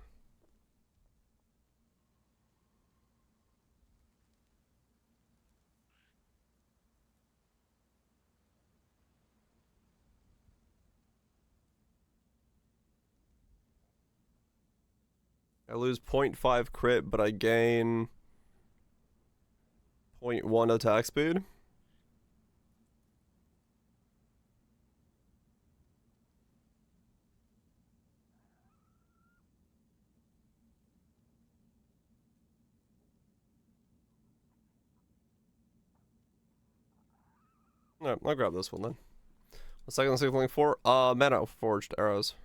A: I lose 0.5 crit, but I gain 0.1 attack speed. Alright, I'll grab this one then. The second signaling for mana forged arrows.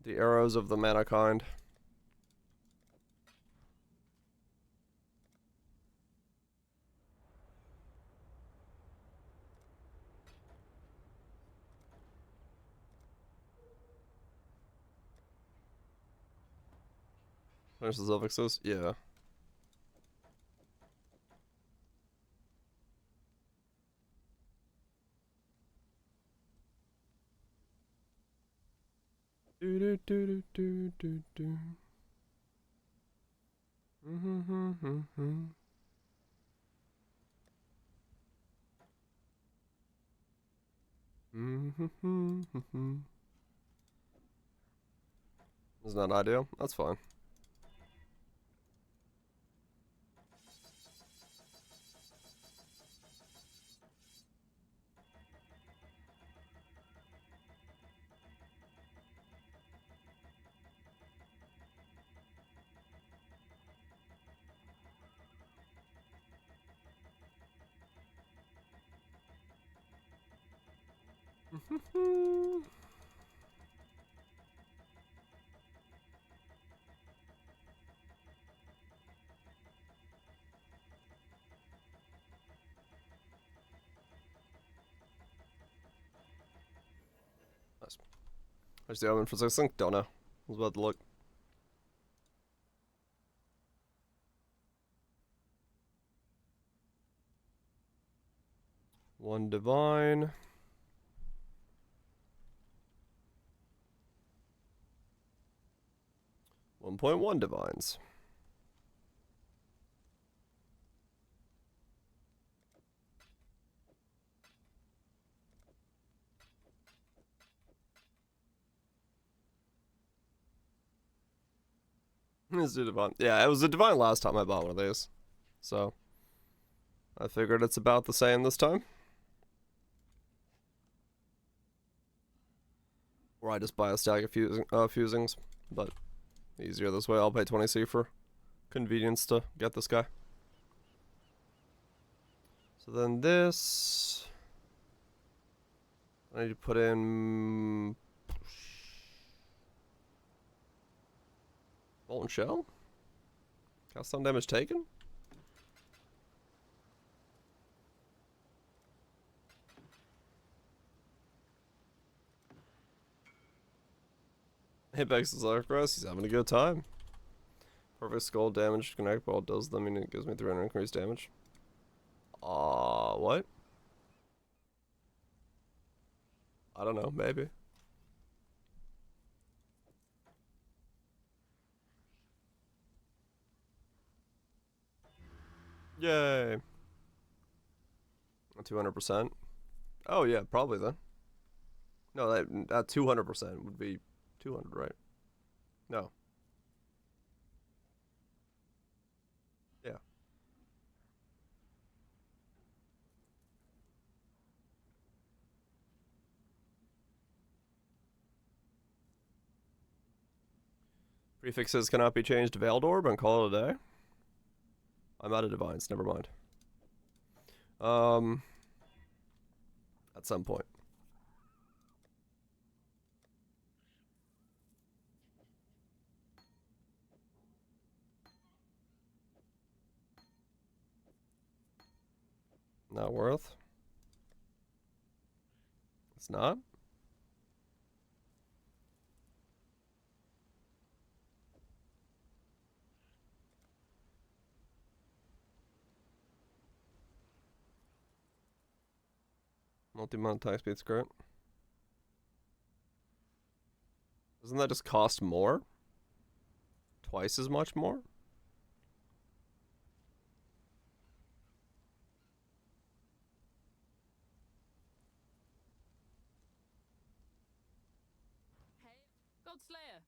A: The arrows of the mana kind. There's the suffixes, yeah. Do do do do do do. Isn't that ideal? That's fine. Nice. There's the omen for 6 link? Don't know. I was about to look. 1 divine. $1.1 divines. It's a divine. Yeah, it was a divine last time I bought one of these. So I figured it's about the same this time. Or I just buy a stack of fusings, but easier this way. I'll pay 20C for convenience to get this guy. So then this, I need to put in Molten Shell? Cast on damage taken? Apex is Arcros, he's having a good time. Perfect skull damage connect ball does them and it gives me 300 increased damage. What? I don't know, maybe. Yay. 200%. Oh yeah, probably then. No, that 200% would be 200, right? No. Yeah. Prefixes cannot be changed to Veiled Orb and call it a day. I'm out of divines, never mind. At some point. Not worth. It's not. Multi-month attack speed skirt. Doesn't that just cost more? Twice as much more?
H: Hey, Godslayer.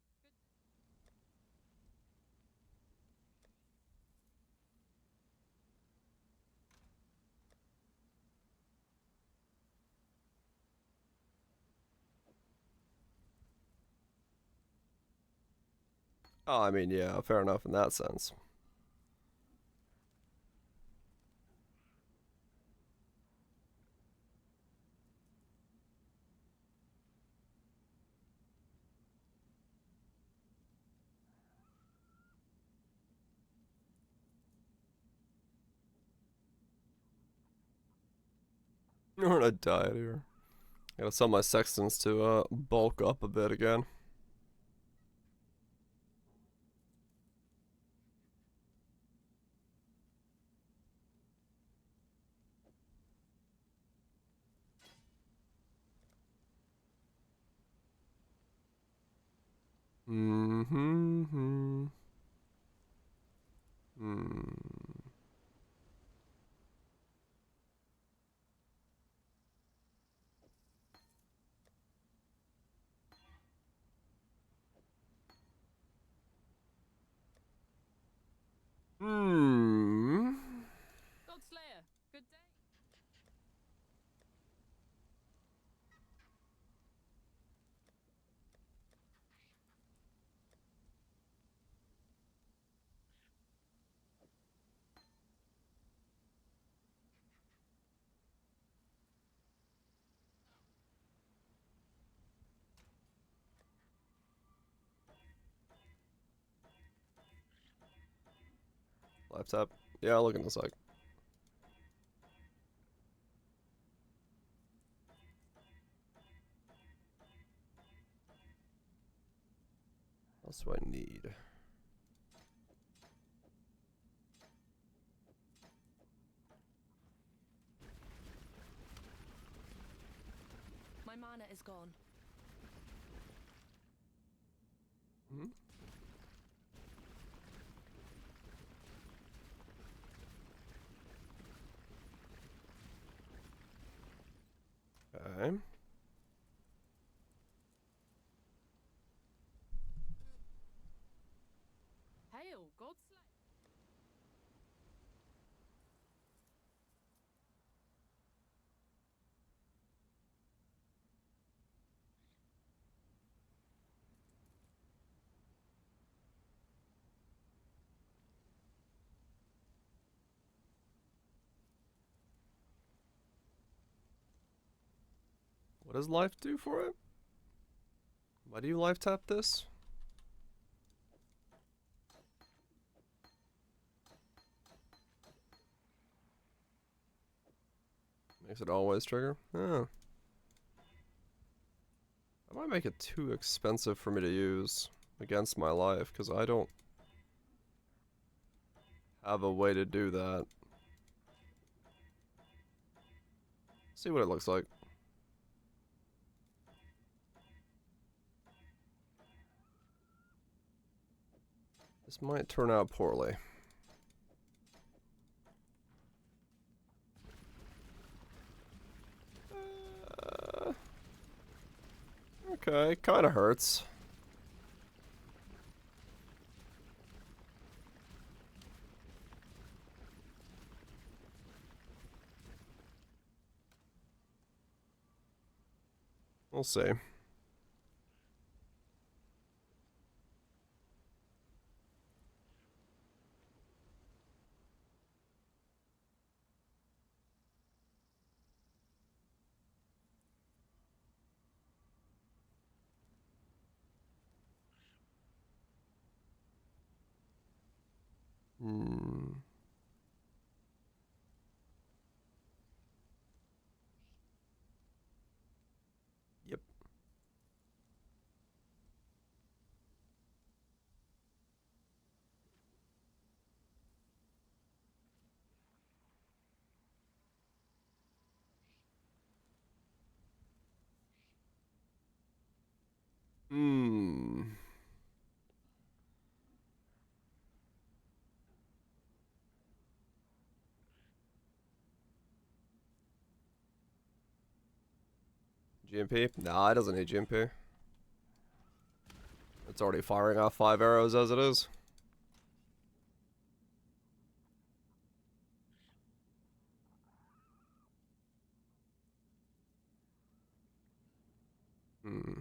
A: Oh, I mean, yeah, fair enough in that sense. We're on a diet here. Gotta sell my sextants to bulk up a bit again. Mm-hmm.
H: Godslayer, good day.
A: Laptop. Yeah, I'll look in a sec. What else do I need?
D: My mana is gone.
A: Hmm? Okay.
H: Hail, God slay.
A: What does life do for it? Why do you life tap this? Makes it always trigger? Oh. That might make it too expensive for me to use against my life, because I don't have a way to do that. See what it looks like. This might turn out poorly. Okay, kinda hurts. We'll see. Hmm. Yep. Hmm. GMP? Nah, it doesn't need GMP. It's already firing off 5 arrows as it is. Hmm.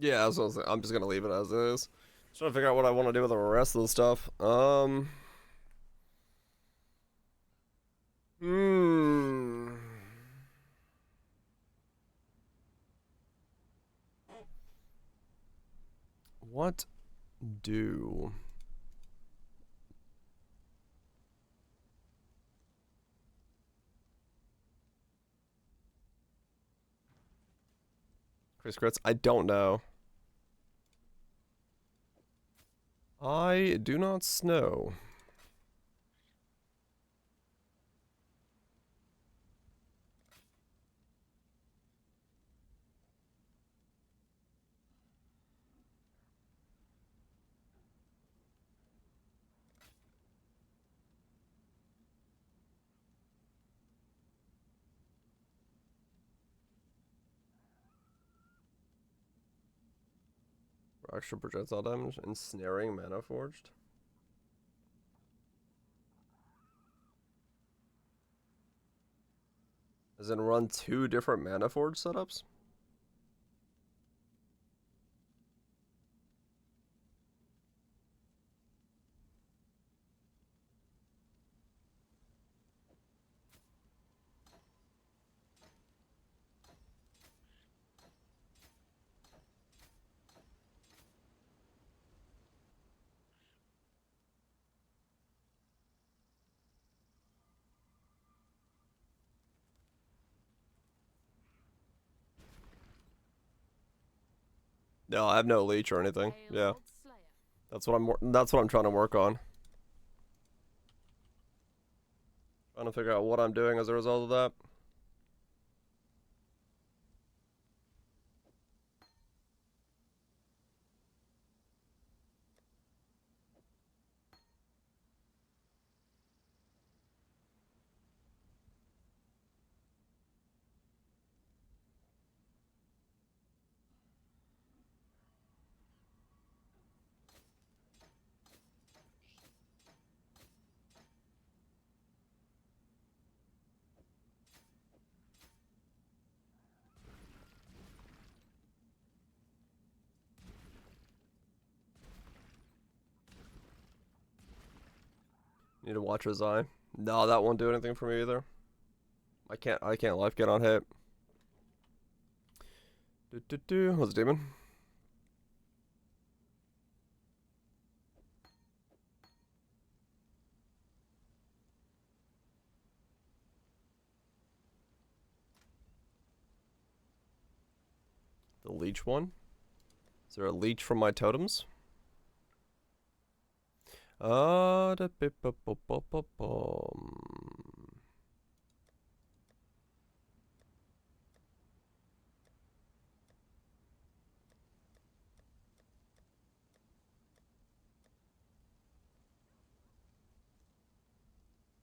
A: Yeah, that's what I was I'm just gonna leave it as is. Just trying to figure out what I want to do with the rest of the stuff. Hmm. What do? Chris Crits? I don't know. I do not know. Extra projectile damage, ensnaring mana forged. As in run 2 different mana forged setups? No, I have no leech or anything.
H: Hail
A: Yeah,
H: God's Slayer.
A: that's what I'm trying to work on. Trying to figure out what I'm doing as a result of that. Need to watch his eye. No, that won't do anything for me either. I can't life get on hit. What's a demon? The leech one? Is there a leech from my totems? Da bip bop bop bop bop bom.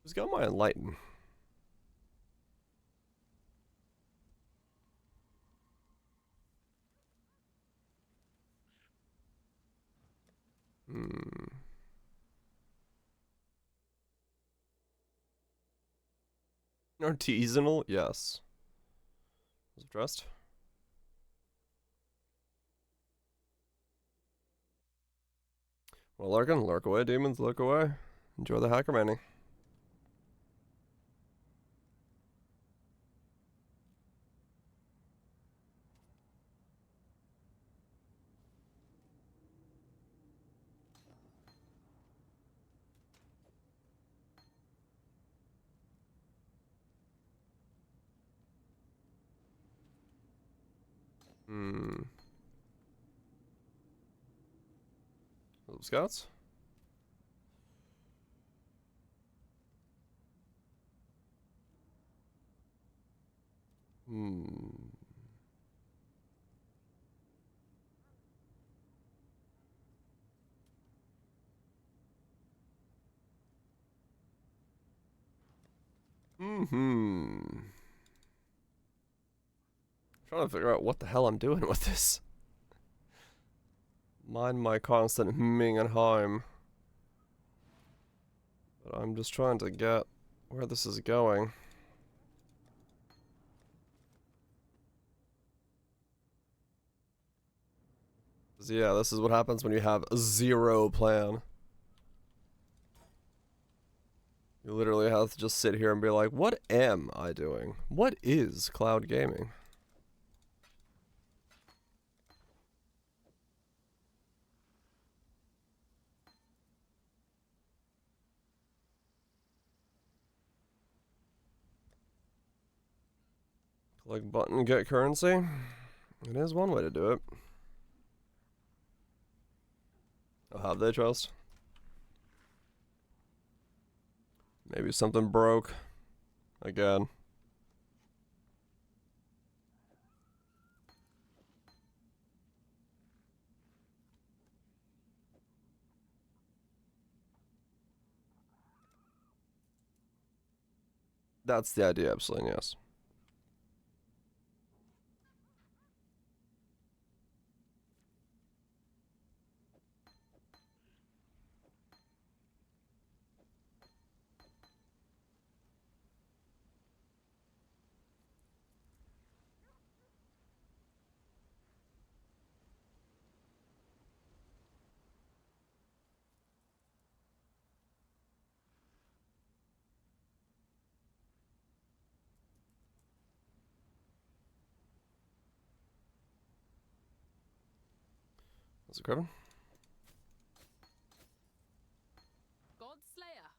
A: Who's got my enlighten? Artisanal? Yes. Was addressed. Well, lurk away, demons, lurk away. Enjoy the hacker mining. Little scouts. Trying to figure out what the hell I'm doing with this. Mind my constant hmming and hawing. But I'm just trying to get where this is going. 'Cause yeah, this is what happens when you have zero plan. You literally have to just sit here and be like, what am I doing? What is cloud gaming? Click button, get currency. It is one way to do it. Oh, have they trust? Maybe something broke. Again. That's the idea, absolutely, yes. What's it grabbing?
H: God's Slayer.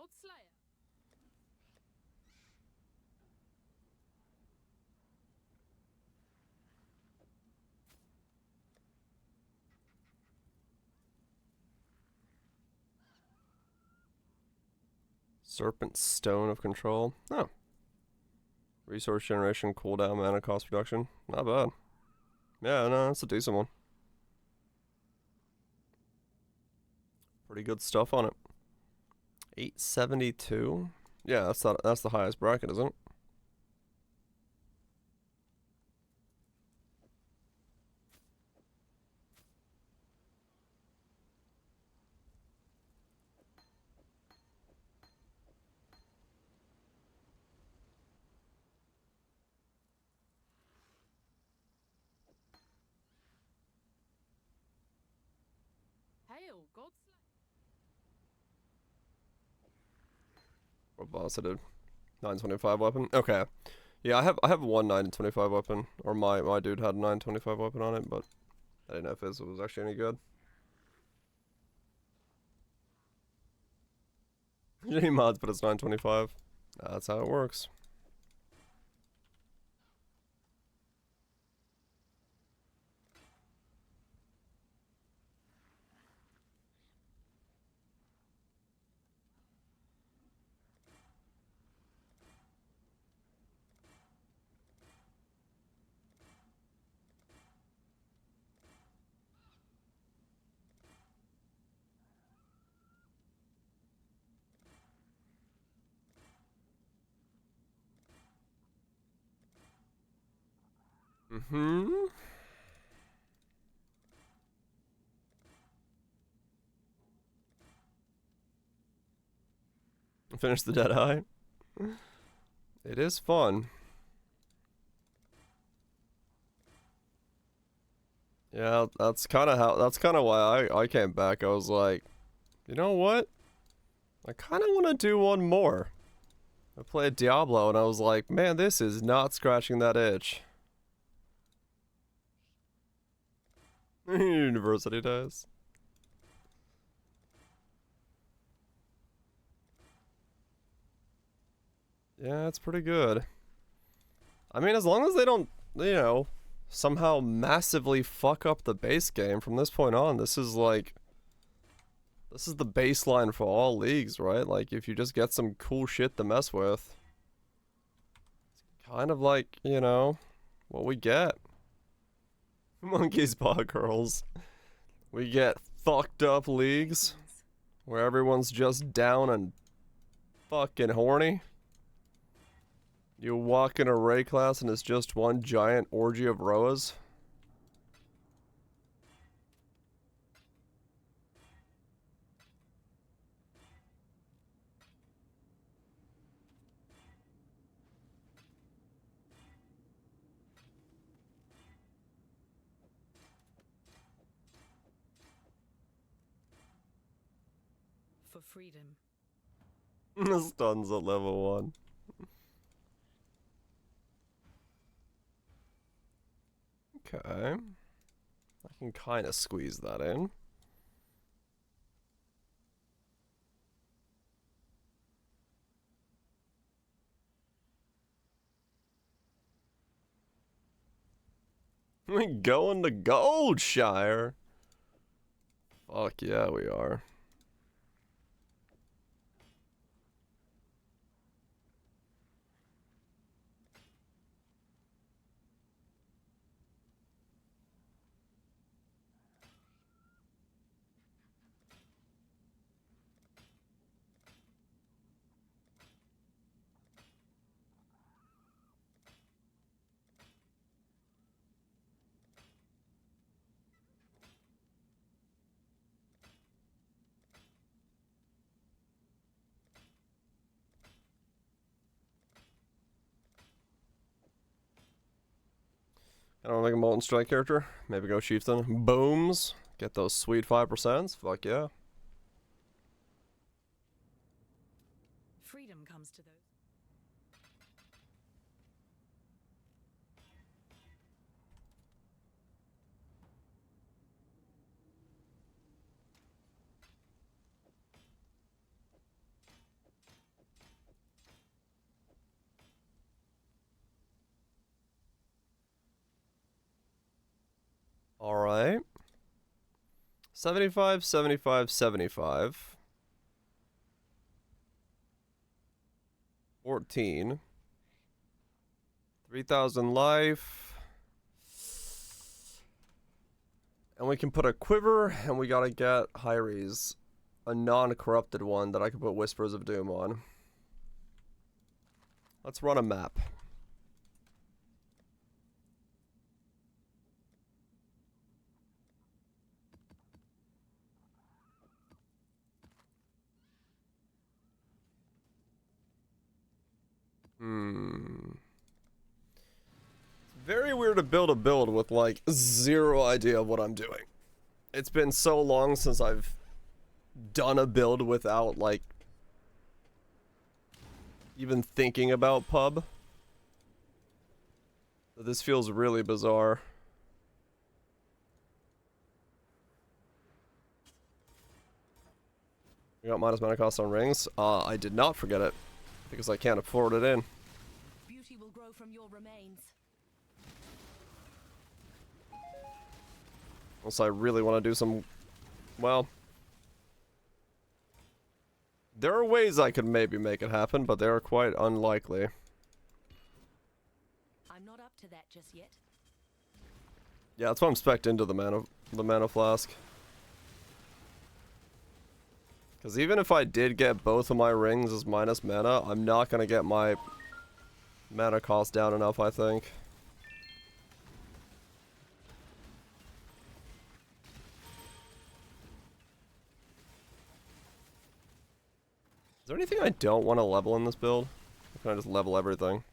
H: God Slayer.
A: Serpent Stone of Control. Oh. Resource generation, cooldown, mana cost reduction. Not bad. Yeah, no, that's a decent one. Pretty good stuff on it. 872. Yeah, that's the highest bracket, isn't it?
H: Hail, God Slayer.
A: What boss I did? 925 weapon. Okay. Yeah, I have one 925 weapon, or my dude had a 925 weapon on it, but I didn't know if his was actually any good. Any mods, but it's 925. That's how it works. Mm-hmm. Finish the Deadeye. It is fun. Yeah, that's kind of why I came back. I was like, you know what? I kind of want to do one more. I played Diablo and I was like, man, this is not scratching that itch. University days. Yeah, it's pretty good. I mean, as long as they don't, you know, somehow massively fuck up the base game from this point on, this is the baseline for all leagues, right? Like, if you just get some cool shit to mess with, it's kind of like, you know, what we get. Monkey's Paw Girls. We get fucked up leagues where everyone's just down and fucking horny. You walk in a raid class and it's just one giant orgy of Roas.
I: For freedom.
A: Stuns at level 1. Okay. I can kind of squeeze that in. We going to Goldshire. Fuck yeah, we are. I don't make a Molten Strike character. Maybe go Chieftain. Booms. Get those sweet 5%. Fuck yeah.
I: Freedom comes to those.
A: Alright. 75, 75, 75. 14. 3,000 life. And we can put a quiver, and we gotta get Hyres, a non-corrupted one that I can put Whispers of Doom on. Let's run a map. It's very weird to build a build with like zero idea of what I'm doing. It's been so long since I've done a build without like even thinking about pub. This feels really bizarre. We got minus mana cost on rings. I did not forget it because I can't afford it in.
D: Beauty will grow from your remains.
A: Unless I really want to do some, well, there are ways I could maybe make it happen, but they are quite unlikely.
D: I'm not up to that just yet.
A: Yeah, that's why I'm spec'd into the mana flask. Because even if I did get both of my rings as minus mana, I'm not gonna get my mana cost down enough, I think. Is there anything I don't want to level in this build? Or can I just level everything?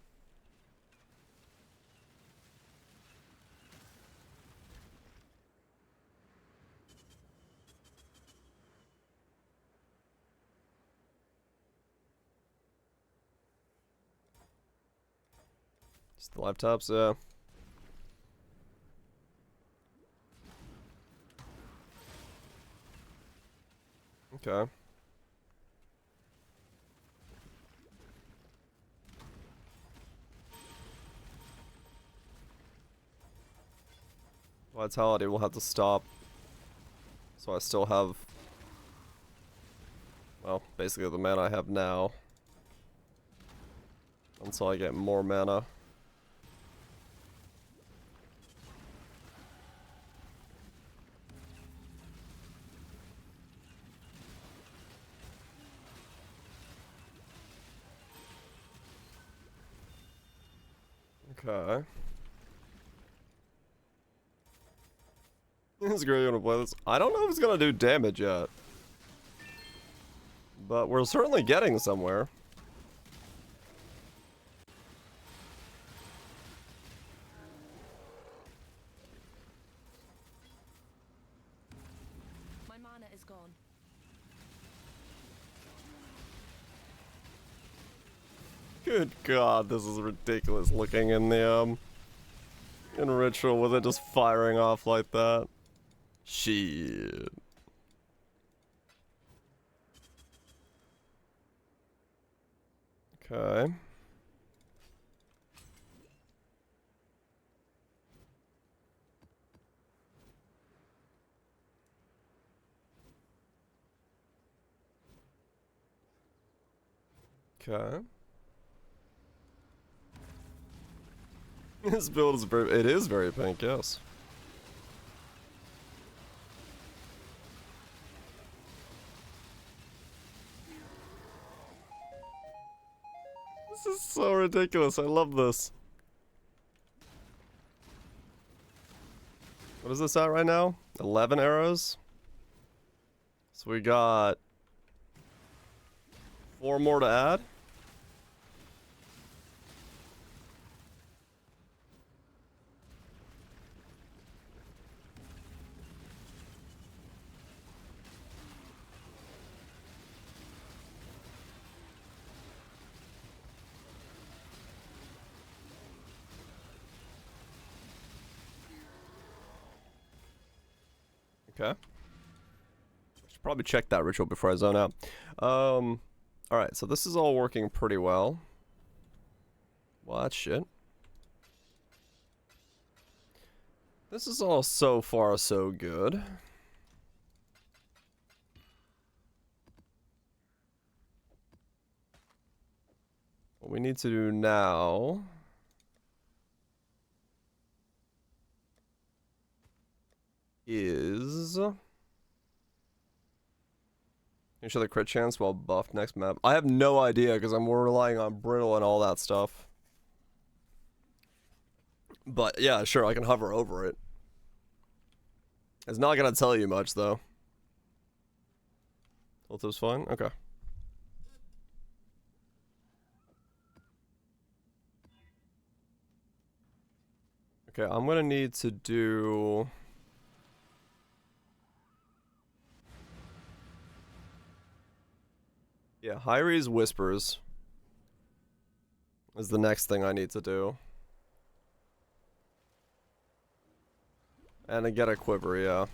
A: Just the laptops, yeah. Okay. Vitality will have to stop. So I still have, well, basically the mana I have now. Until I get more mana. Okay. Is Gray gonna play this? I don't know if it's gonna do damage yet. But we're certainly getting somewhere.
D: My mana is gone.
A: Good God, this is ridiculous looking in the in ritual with it just firing off like that. Shit. Okay. Okay. This build is very, it is very pink, yes. This is so ridiculous, I love this. What is this at right now? 11 arrows? So we got 4 more to add? Okay. Should probably check that ritual before I zone out. Alright, so this is all working pretty well. Watch it. This is all so far so good. What we need to do now is ensure the crit chance while buffed next map. I have no idea because I'm relying on brittle and all that stuff. But yeah, sure, I can hover over it. It's not gonna tell you much though. Ultimate's fine? Okay. Okay, I'm gonna need to do... Yeah, Hyries Whispers is the next thing I need to do. And I get a quiver, yeah.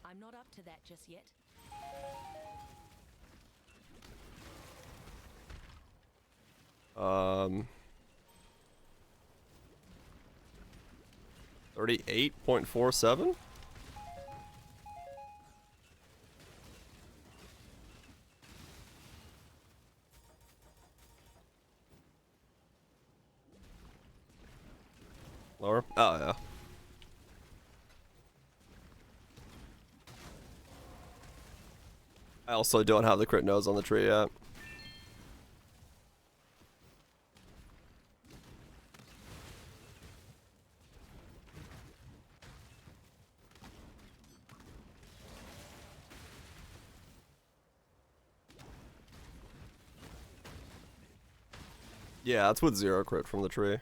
D: I'm not up to that just yet.
A: Um... 38.47? Lower? Oh, yeah. I also don't have the crit nose on the tree yet. Yeah, that's with 0 crit from the tree.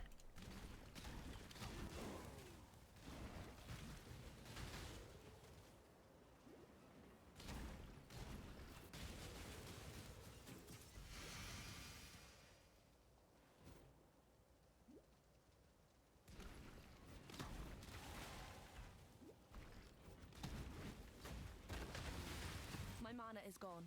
D: My mana is gone.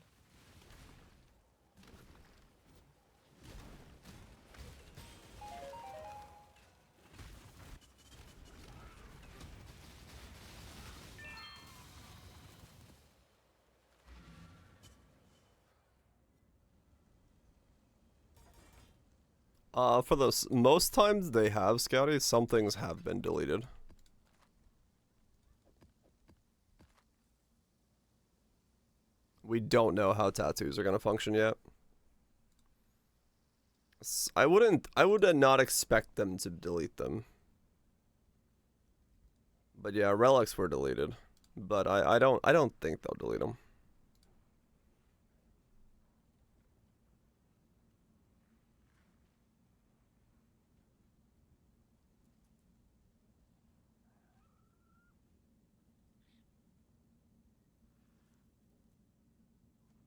A: For those, most times they have Scouty, some things have been deleted. We don't know how tattoos are gonna function yet. I would not expect them to delete them. But yeah, relics were deleted. But I don't think they'll delete them.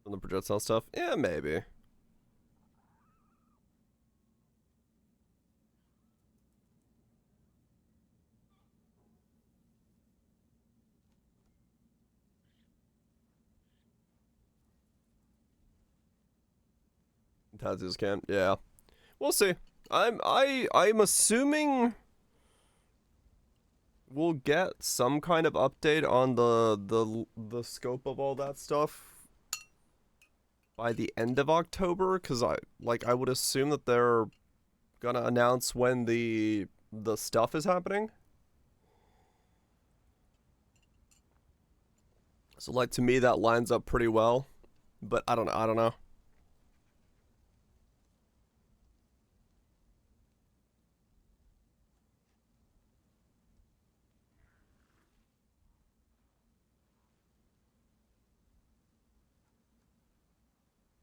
A: From the projectile stuff? Yeah, maybe. Tattoos can, yeah. We'll see. I'm assuming we'll get some kind of update on the scope of all that stuff by the end of October, because I would assume that they're gonna announce when the stuff is happening. So like, to me that lines up pretty well, but I don't know.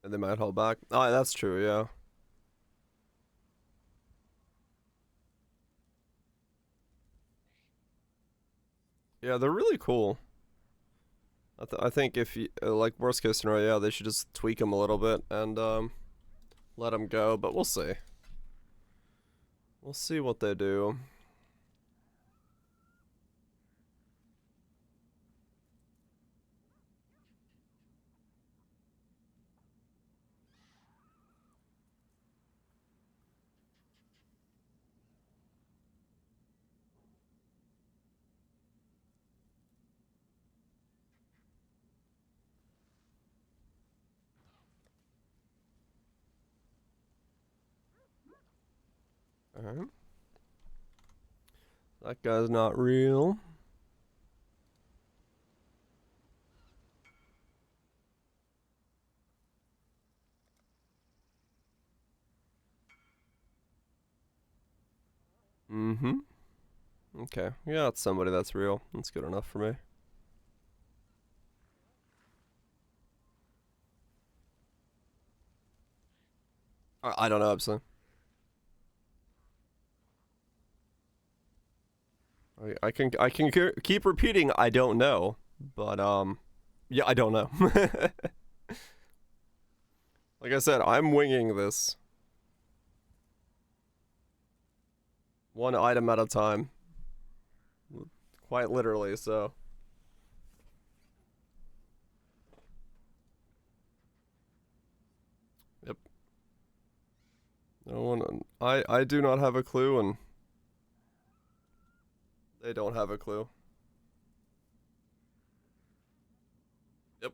A: And they might hold back. Oh, that's true, yeah. Yeah, they're really cool. I think if you, like, worst case scenario, yeah, they should just tweak them a little bit and let them go, but we'll see. We'll see what they do. Alright. That guy's not real. Mm-hmm. Okay. Yeah, that's somebody that's real. That's good enough for me. I don't know, absolutely. I can keep repeating I don't know, but yeah, I don't know. Like I said, I'm winging this one item at a time. Quite literally, so. Yep. No one I do not have a clue, and they don't have a clue. Yep.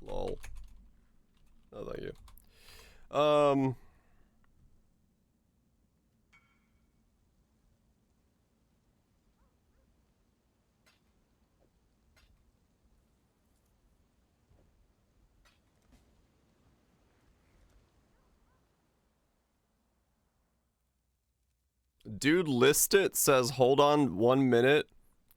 A: Lol. Oh, thank you. Dude list it, says hold on 1 minute,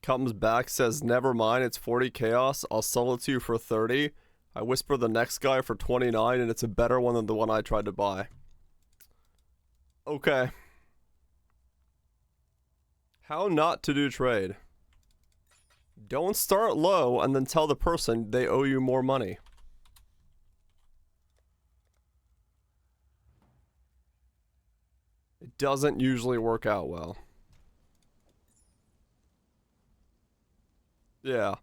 A: comes back, says never mind, it's 40 chaos, I'll sell it to you for 30. I whisper the next guy for 29 and it's a better one than the one I tried to buy. Okay. How not to do trade. Don't start low and then tell the person they owe you more money. It doesn't usually work out well. Yeah.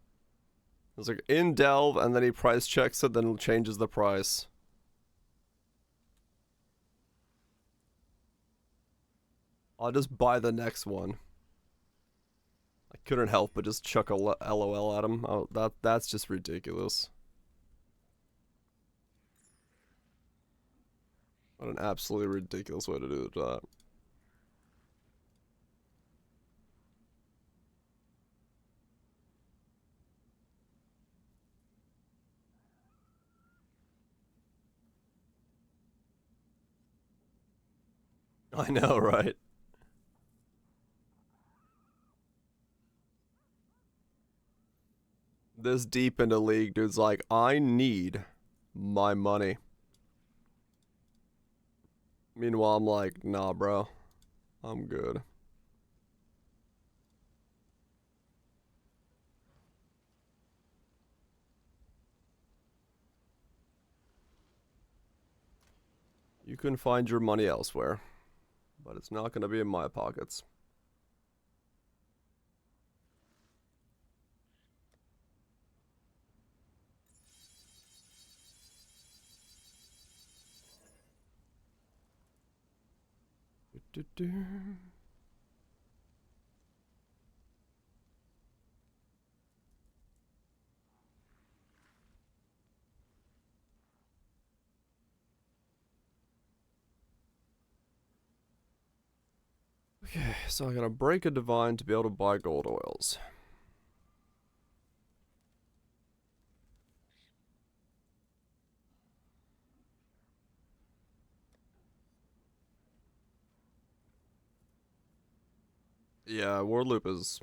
A: It's like in delve and then he price checks it, then changes the price. I'll just buy the next one. I couldn't help but just chuck a LOL at him. Oh, that's just ridiculous. What an absolutely ridiculous way to do that. I know, right? This deep into League, dude's like, I need my money. Meanwhile, I'm like, nah, bro. I'm good. You can find your money elsewhere, but it's not going to be in my pockets. Okay, so I gotta break a divine to be able to buy gold oils. Yeah, Word Loop is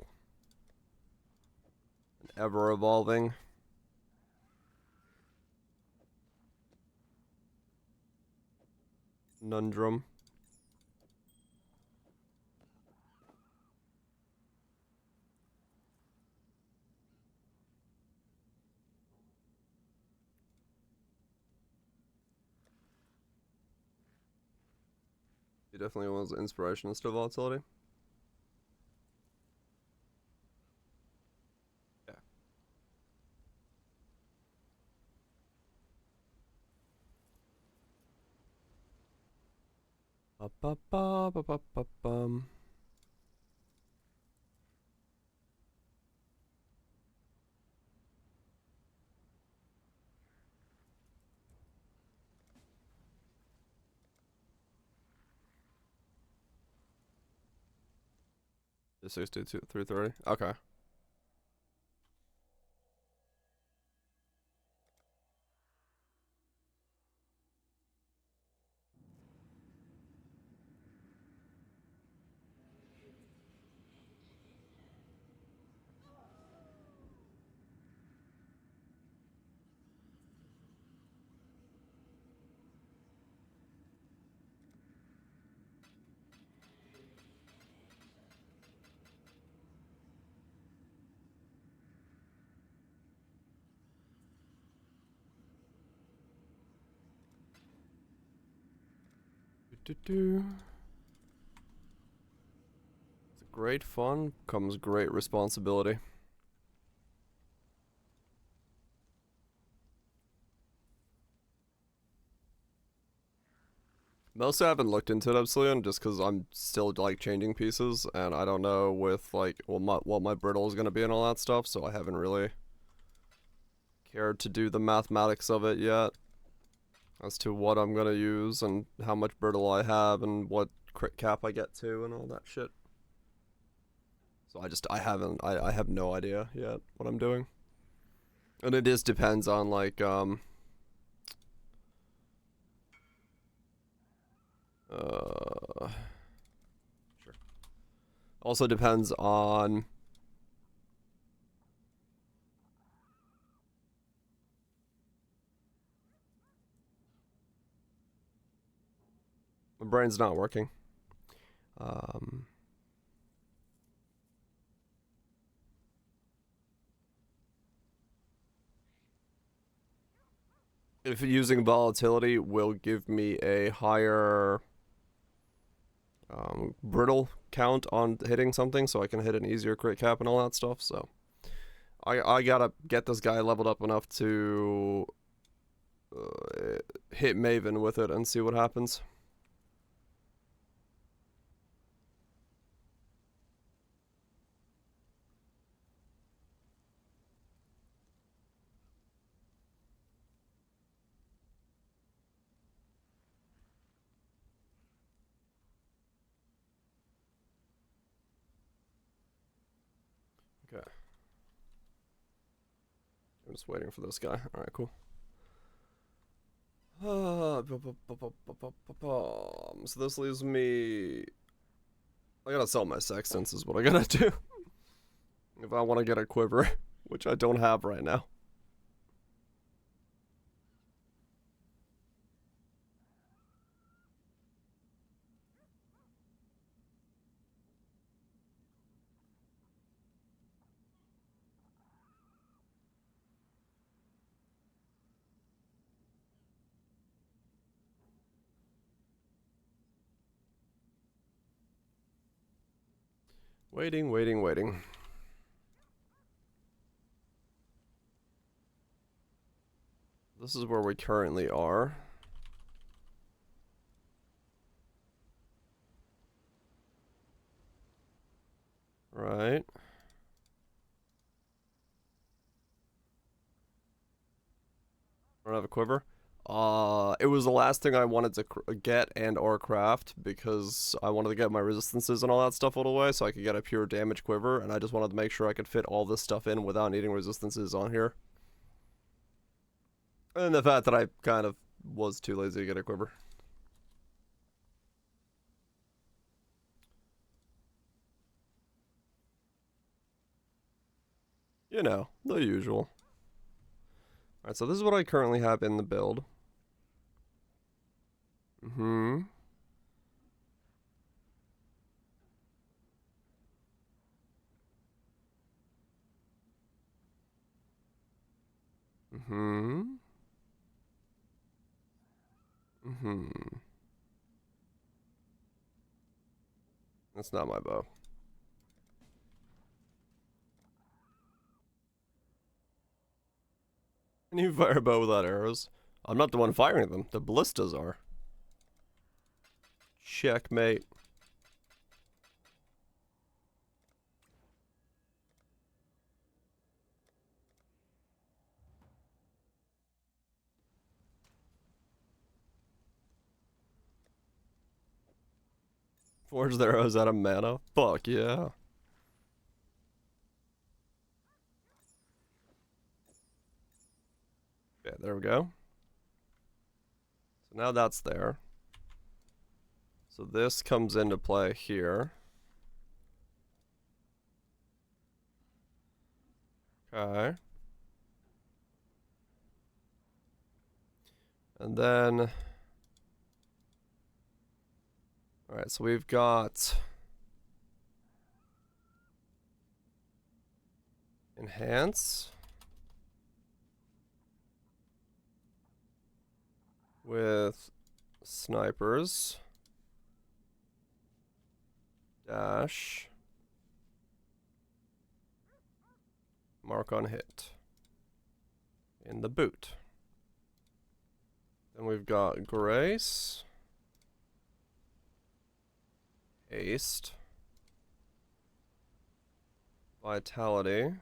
A: an ever-evolving conundrum. He definitely was inspirationist to volatility. Yeah. Ba ba ba ba ba ba bum. 260, 330. Okay. Do-do-do. With great fun comes great responsibility. Mostly I haven't looked into it, Obsidian, just because I'm still like changing pieces, and I don't know with like what my brittle is gonna be and all that stuff, so I haven't really cared to do the mathematics of it yet, as to what I'm gonna use and how much brittle I have and what crit cap I get to and all that shit. So I have no idea yet what I'm doing, and it just depends on like sure. Also depends on my brain's not working. If using volatility will give me a higher brittle count on hitting something, so I can hit an easier crit cap and all that stuff. So I gotta get this guy leveled up enough to hit Maven with it and see what happens. Okay. I'm just waiting for this guy. Alright, cool. So this leaves me... I gotta sell my sextants is what I gotta do. If I want to get a quiver, which I don't have right now. Waiting, waiting, waiting. This is where we currently are. Right. I don't have a quiver. It was the last thing I wanted to get and or craft because I wanted to get my resistances and all that stuff out of the way so I could get a pure damage quiver, and I just wanted to make sure I could fit all this stuff in without needing resistances on here. And the fact that I kind of was too lazy to get a quiver. You know, the usual. Alright, so this is what I currently have in the build. Mm-hmm. Mm-hmm. Mm-hmm. That's not my bow. Can you fire a bow without arrows? I'm not the one firing them. The ballistas are. Checkmate. Forge the arrows out of mana? Fuck yeah. there we go. So now that's there. So this comes into play here. Okay. And then, alright, so we've got enhance with snipers dash mark on hit in the boot. Then we've got grace, haste, vitality,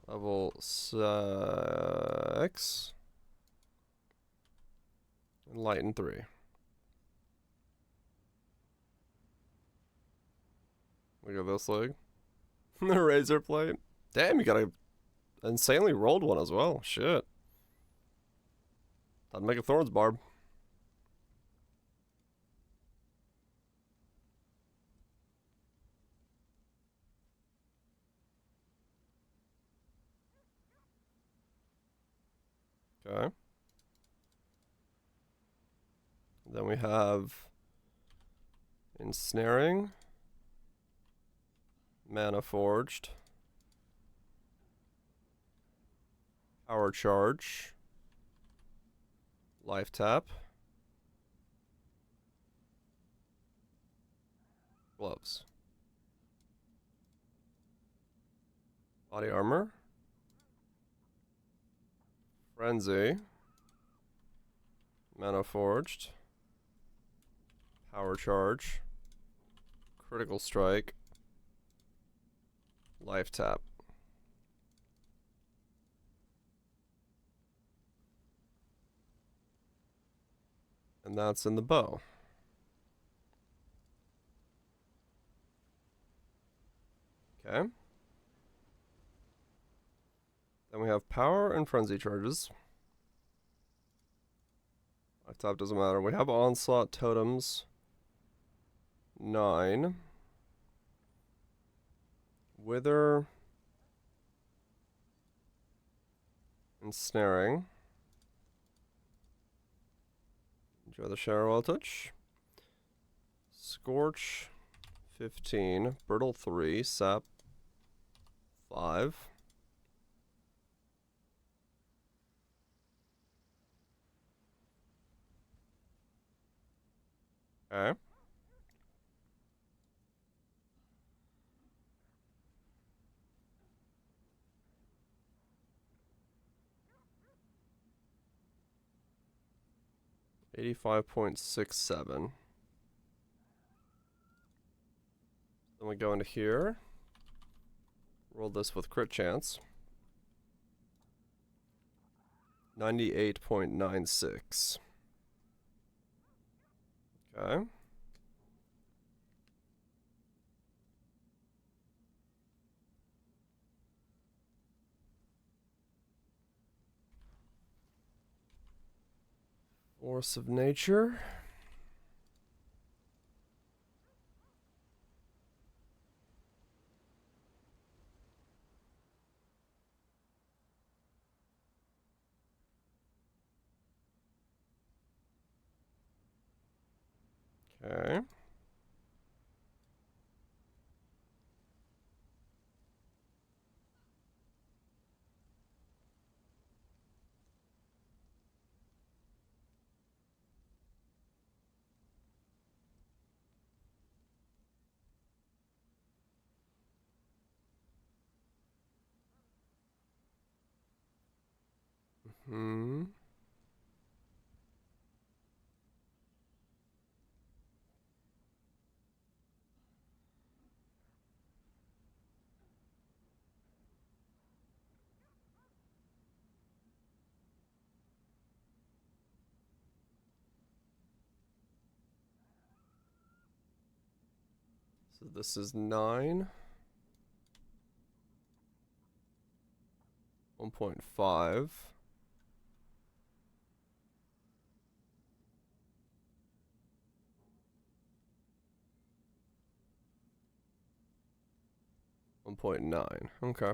A: level 6, enlighten 3. Look at this leg. The razor plate. Damn, you got a insanely rolled one as well. Shit. That'd make a Thorn's Barb. Okay. Then we have ensnaring, mana forged, power charge, life tap, gloves, body armor, frenzy, mana forged, power charge, critical strike, life tap. And that's in the bow. Okay. Then we have power and frenzy charges. Life tap doesn't matter. We have onslaught totems. 9. Wither. Ensnaring. Enjoy the shower while touch. Scorch 15. Brittle 3. Sap 5. Okay. $85.67. Then we go into here. Roll this with crit chance. 98.96. Okay. Force of nature. Okay. Hmm. So this is 9. 1.5. 1.9. Okay.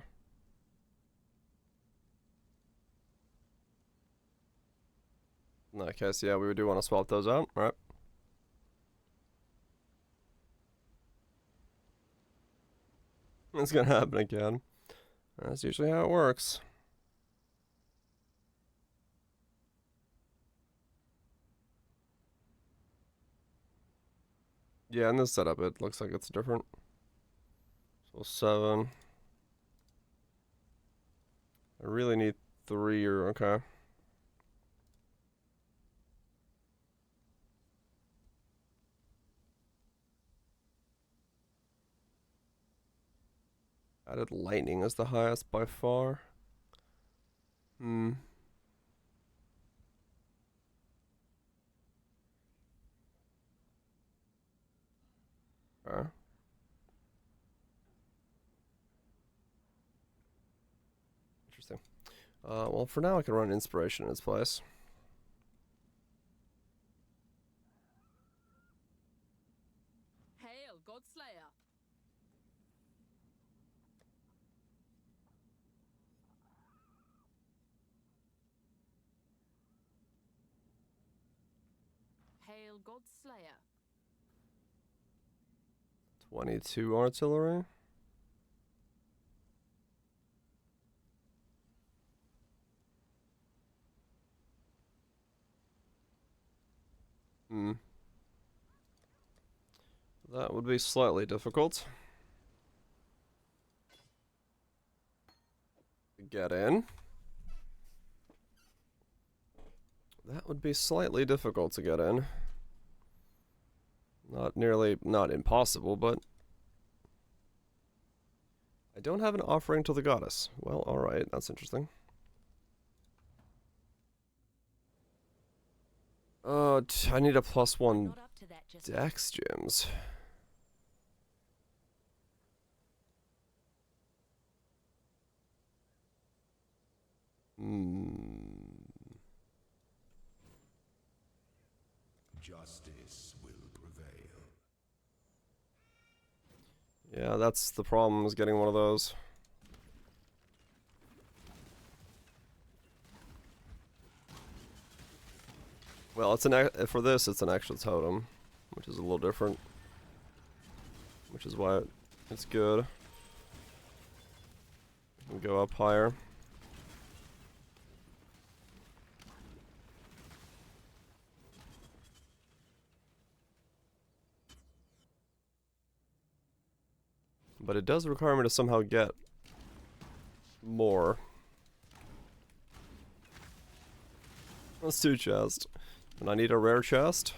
A: In that case, yeah, we do want to swap those out, right? It's gonna happen again. That's usually how it works. Yeah, in this setup, it looks like it's different. So 7. I really need 3 or okay. Added lightning is the highest by far. Hmm. Okay. Interesting. Well, for now I can run inspiration in its place.
H: Hail, Godslayer. Hail, Godslayer.
A: 22 artillery. Hmm. That would be slightly difficult to get in. That would be slightly difficult to get in. Not impossible, but I don't have an offering to the goddess. Well, alright, that's interesting. I need a +1
D: Not up to that just yet.
A: dex gems.
C: Justice will prevail.
A: Yeah, that's the problem, is getting one of those. Well, it's for this, it's an extra totem, which is a little different. Which is why it's good. We can go up higher. But it does require me to somehow get more. Let's do chest. And I need a rare chest.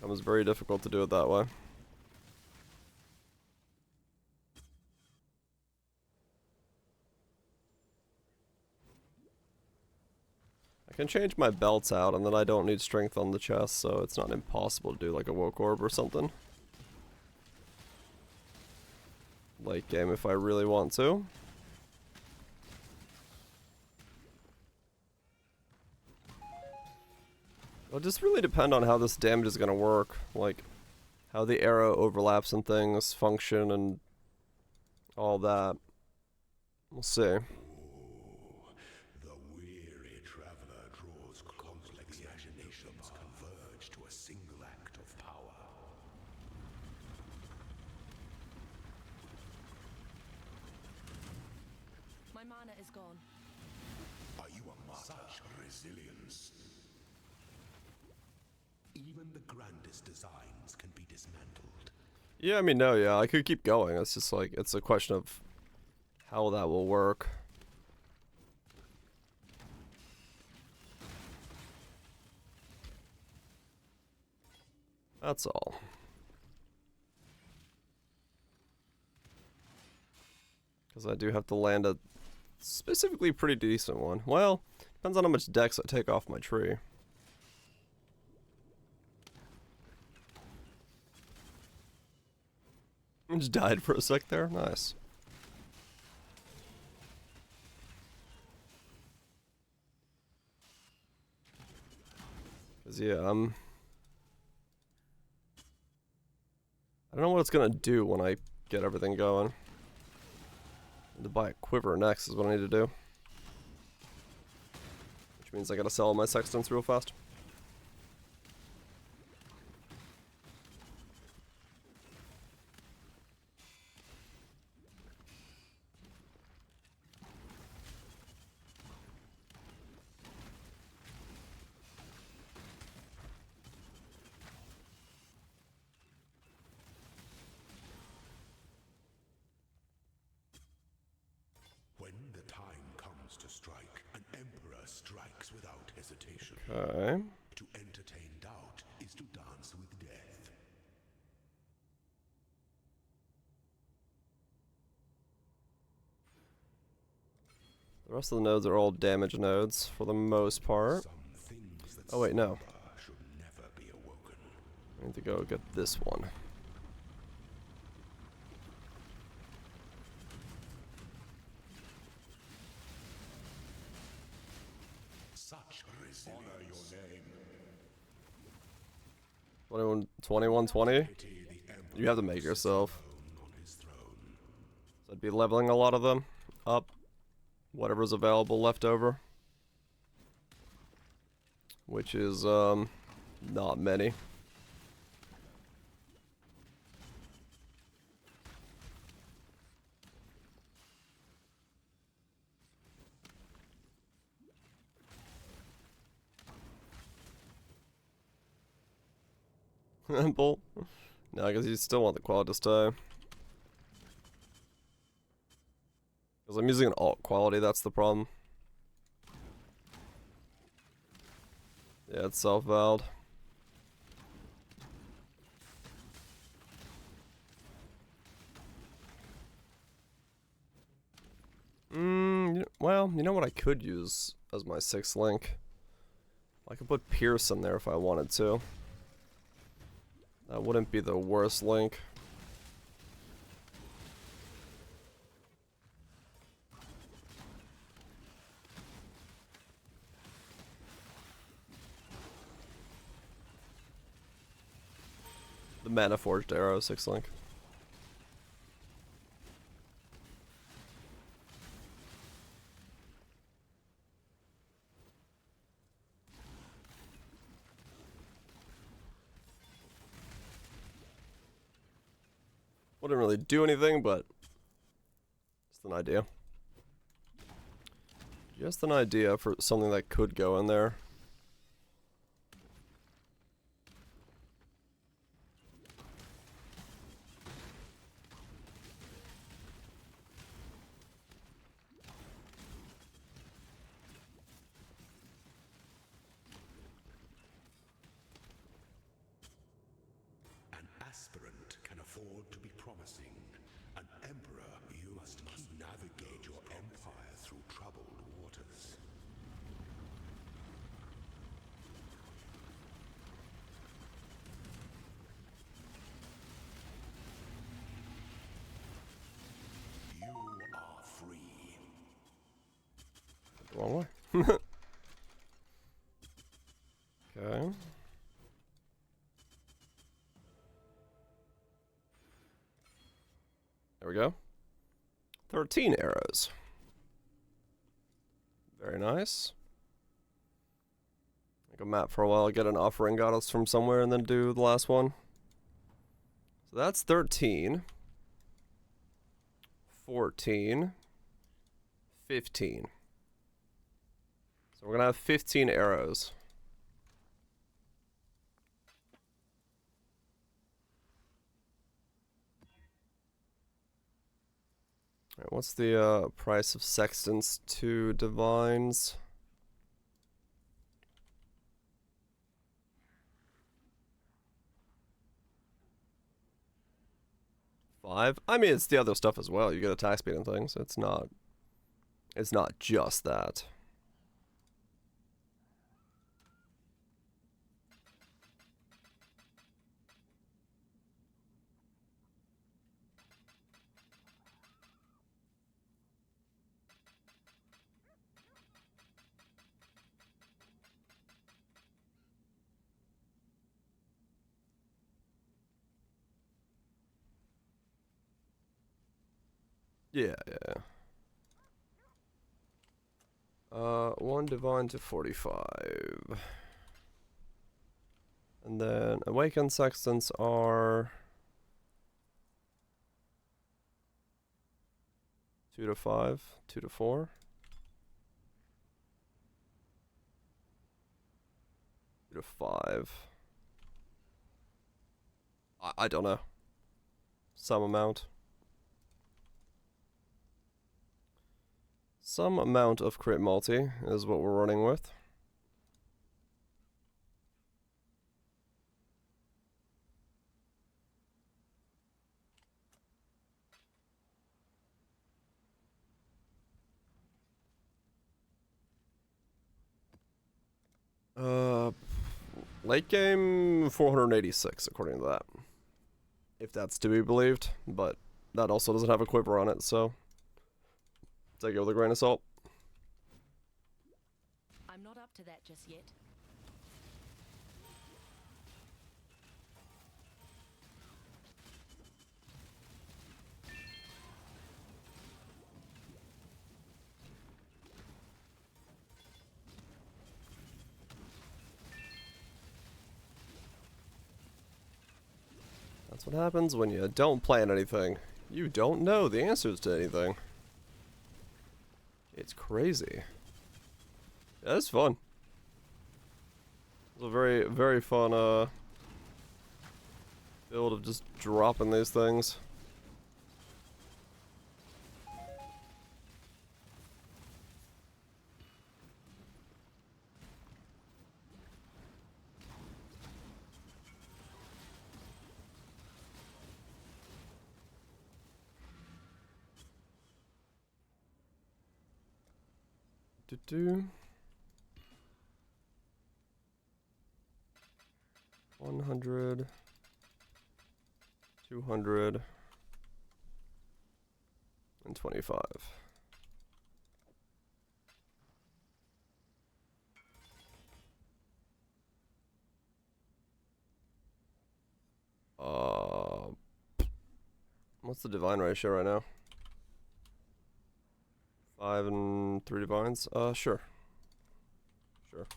A: It was very difficult to do it that way. I can change my belts out and then I don't need strength on the chest, so it's not impossible to do like a woke orb or something. Late game if I really want to. It'll just really depend on how this damage is gonna work, like how the arrow overlaps and things function and all that. We'll see.
C: The weary traveler draws complex machinations converge to a single act of power.
D: My mana is gone.
C: Are you a martyr? Such resilience. Even the grandest designs can be dismantled.
A: Yeah, I mean, no, yeah, I could keep going. It's just like, it's a question of how that will work. That's all. Because I do have to land a specifically pretty decent one. Well, depends on how much dex I take off my tree. I just died for a sec there. Nice. Cause yeah, I don't know what it's gonna do when I get everything going. To buy a quiver next is what I need to do. Which means I gotta sell all my sextants real fast.
C: When the time comes to strike, an emperor strikes without hesitation.
A: Okay.
C: To entertain doubt is to dance with death.
A: The rest of the nodes are all damage nodes for the most part.
C: Some things that
A: Oh wait, no.
C: slumber should never be awoken.
A: I need to go get this one.
C: Such resilience. Honor your name.
A: 2120?
C: Pity the emperor
A: You have to make yourself.
C: on his throne.
A: So I'd be leveling a lot of them up. Whatever's available left over. Which is, not many. Bull? No, I guess you still want the quad to stay. Because I'm using an alt quality, that's the problem. Yeah, it's self-valed. Well, you know what I could use as my 6th link? I could put Pierce in there if I wanted to. That wouldn't be the worst link. The Mana Forged Arrow 6th link. Wouldn't really do anything, but just an idea. Just an idea for something that could go in there.
C: An aspirant can afford to be promising. An emperor, you must navigate your empire through troubled waters. You are free.
A: Wrong way. Okay. There we go. 13 arrows. Very nice. Make a map for a while, get an offering goddess from somewhere, and then do the last one. So that's 13. 14. 15. So we're gonna have 15 arrows. Alright, what's the price of sextants to divines? $5? I mean, it's the other stuff as well. You get attack speed and things. It's not just that. Yeah, yeah. 1 divine to 45. And then awakened sextants are 2 to 5, 2 to 4. 2 to 5. I don't know. Some amount. Some amount of crit multi is what we're running with. Late game 486 according to that. If that's to be believed, but that also doesn't have a quiver on it, so take it with a grain of salt.
D: I'm not up to that just yet.
A: That's what happens when you don't plan anything. You don't know the answers to anything. It's crazy. Yeah, it's fun. It's a very, very fun build of just dropping these things. Do 100, 200, and 25. What's the divine ratio right now? 5 and 3 divines? Sure. Sure.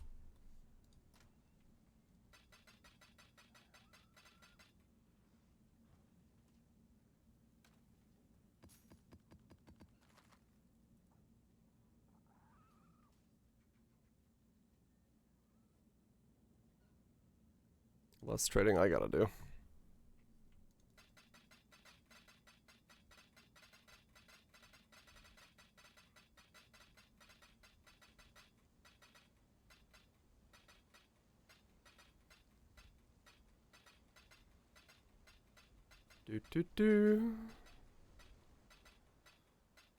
A: Less trading I gotta do.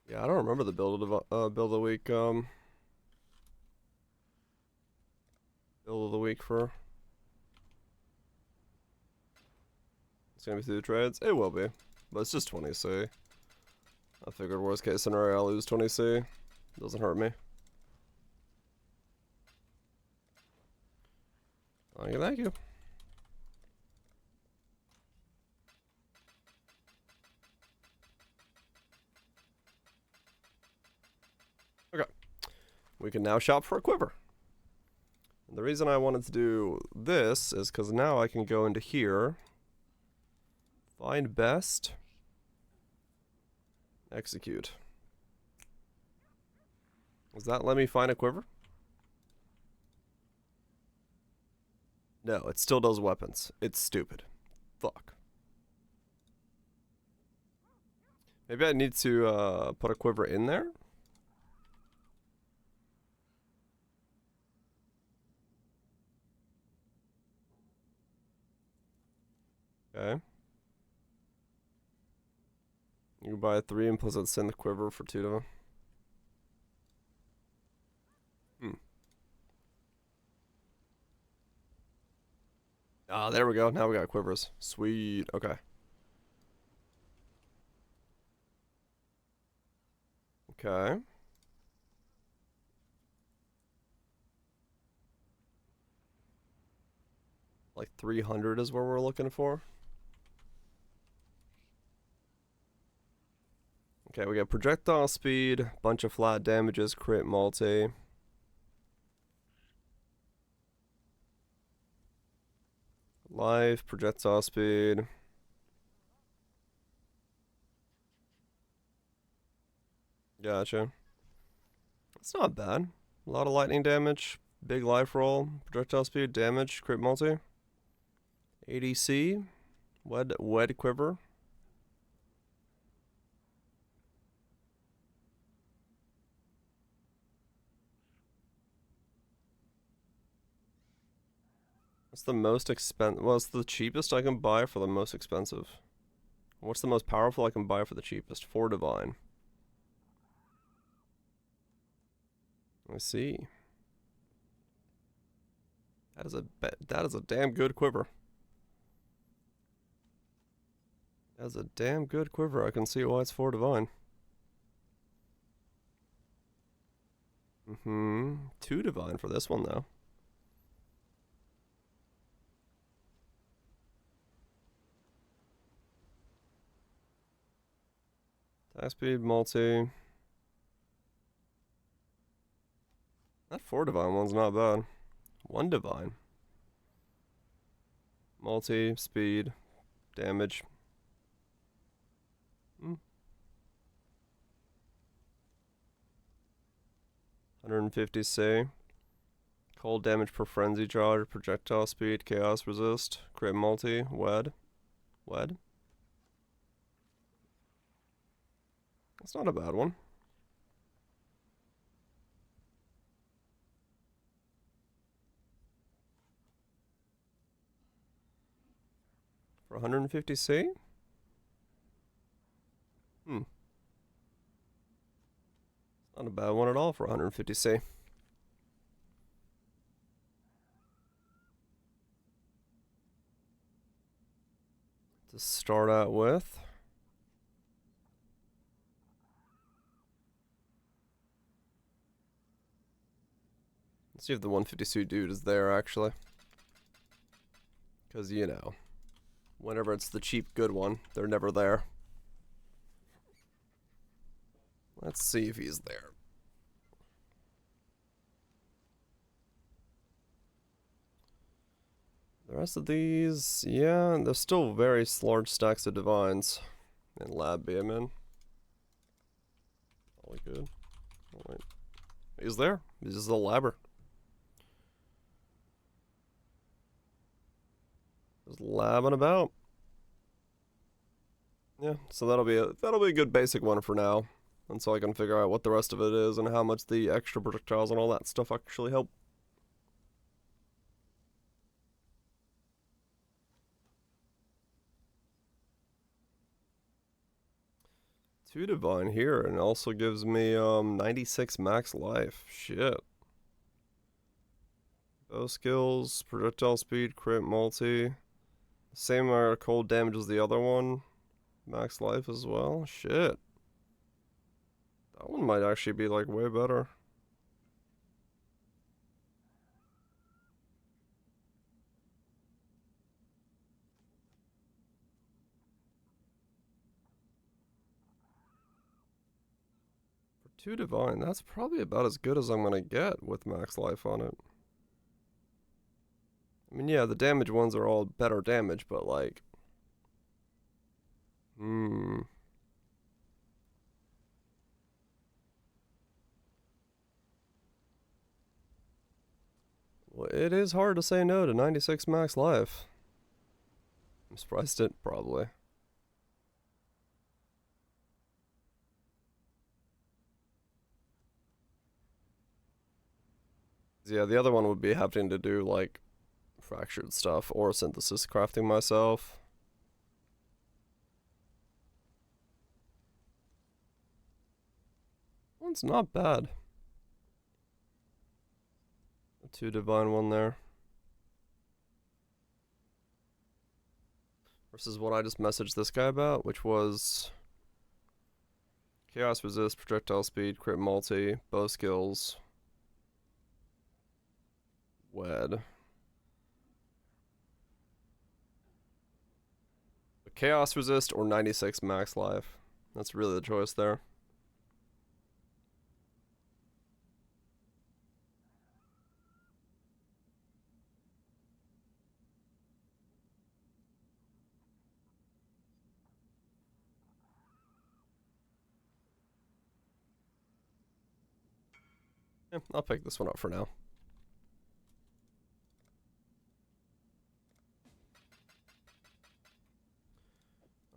A: Yeah, I don't remember the build of the week. Build of the week for. It's gonna be through the trades. It will be, but it's just 20C. I figured worst case scenario, I'll lose 20C. Doesn't hurt me. Thank you. Okay. We can now shop for a quiver. And the reason I wanted to do this is because now I can go into here, find best, execute. Does that let me find a quiver? No, it still does weapons. It's stupid. Fuck. Maybe I need to put a quiver in there? Okay. You can buy 3 and plus send the quiver for 2 of them. Ah, there we go. Now we got quivers. Sweet. Okay. Okay. Like 300 is where we're looking for. Okay, we got projectile speed, bunch of flat damages, crit multi. Life, projectile speed. Gotcha. It's not bad. A lot of lightning damage, big life roll, projectile speed, damage, crit multi. ADC, wed quiver. What's the most expensive? What's the cheapest I can buy for the most expensive? What's the most powerful I can buy for the cheapest? 4 divine. I see. That is a damn good quiver. That's a damn good quiver. I can see why it's 4 divine. 2 divine for this one though. Attack speed, multi. That 4 divine one's not bad. 1 divine. Multi, speed, damage. 150 C. Cold damage per frenzy charge, projectile speed, chaos resist, crit multi, wed. That's not a bad one. For 150 C? Not a bad one at all for 150 C. To start out with. Let's see if the 150 C dude is there actually. Because, you know, whenever it's the cheap good one, they're never there. Let's see if he's there. The rest of these, yeah, there's still very large stacks of divines and lab BMN. All good. Alright. He's there. He's just a labber. Just labbing about. Yeah, so that'll be a good basic one for now. Until I can figure out what the rest of it is and how much the extra projectiles and all that stuff actually help. Two divine here, and also gives me 96 max life. Shit. Bow skills, projectile speed, crit multi. Same cold damage as the other one. Max life as well. Shit. That one might actually be like way better. For 2 divine, that's probably about as good as I'm gonna get with max life on it. I mean, yeah, the damage ones are all better damage, but like... Well, it is hard to say no to 96 max life. I'm surprised it, probably. Yeah, the other one would be having to do, like, fractured stuff or synthesis crafting myself. One's not bad. 2 divine one there. Versus what I just messaged this guy about, which was chaos resist, projectile speed, crit multi, bow skills, wed. Chaos resist or 96 max life. That's really the choice there. Yeah, I'll pick this one up for now.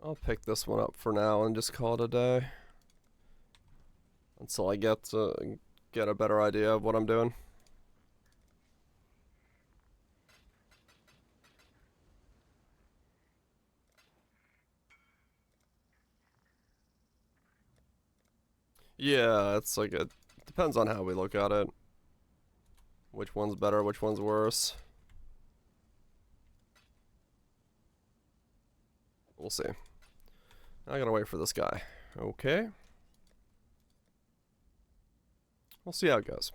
A: I'll pick this one up for now and just call it a day. Until I get a better idea of what I'm doing. Yeah, it's like it depends on how we look at it. Which one's better, which one's worse. We'll see. I gotta wait for this guy. Okay. We'll see how it goes.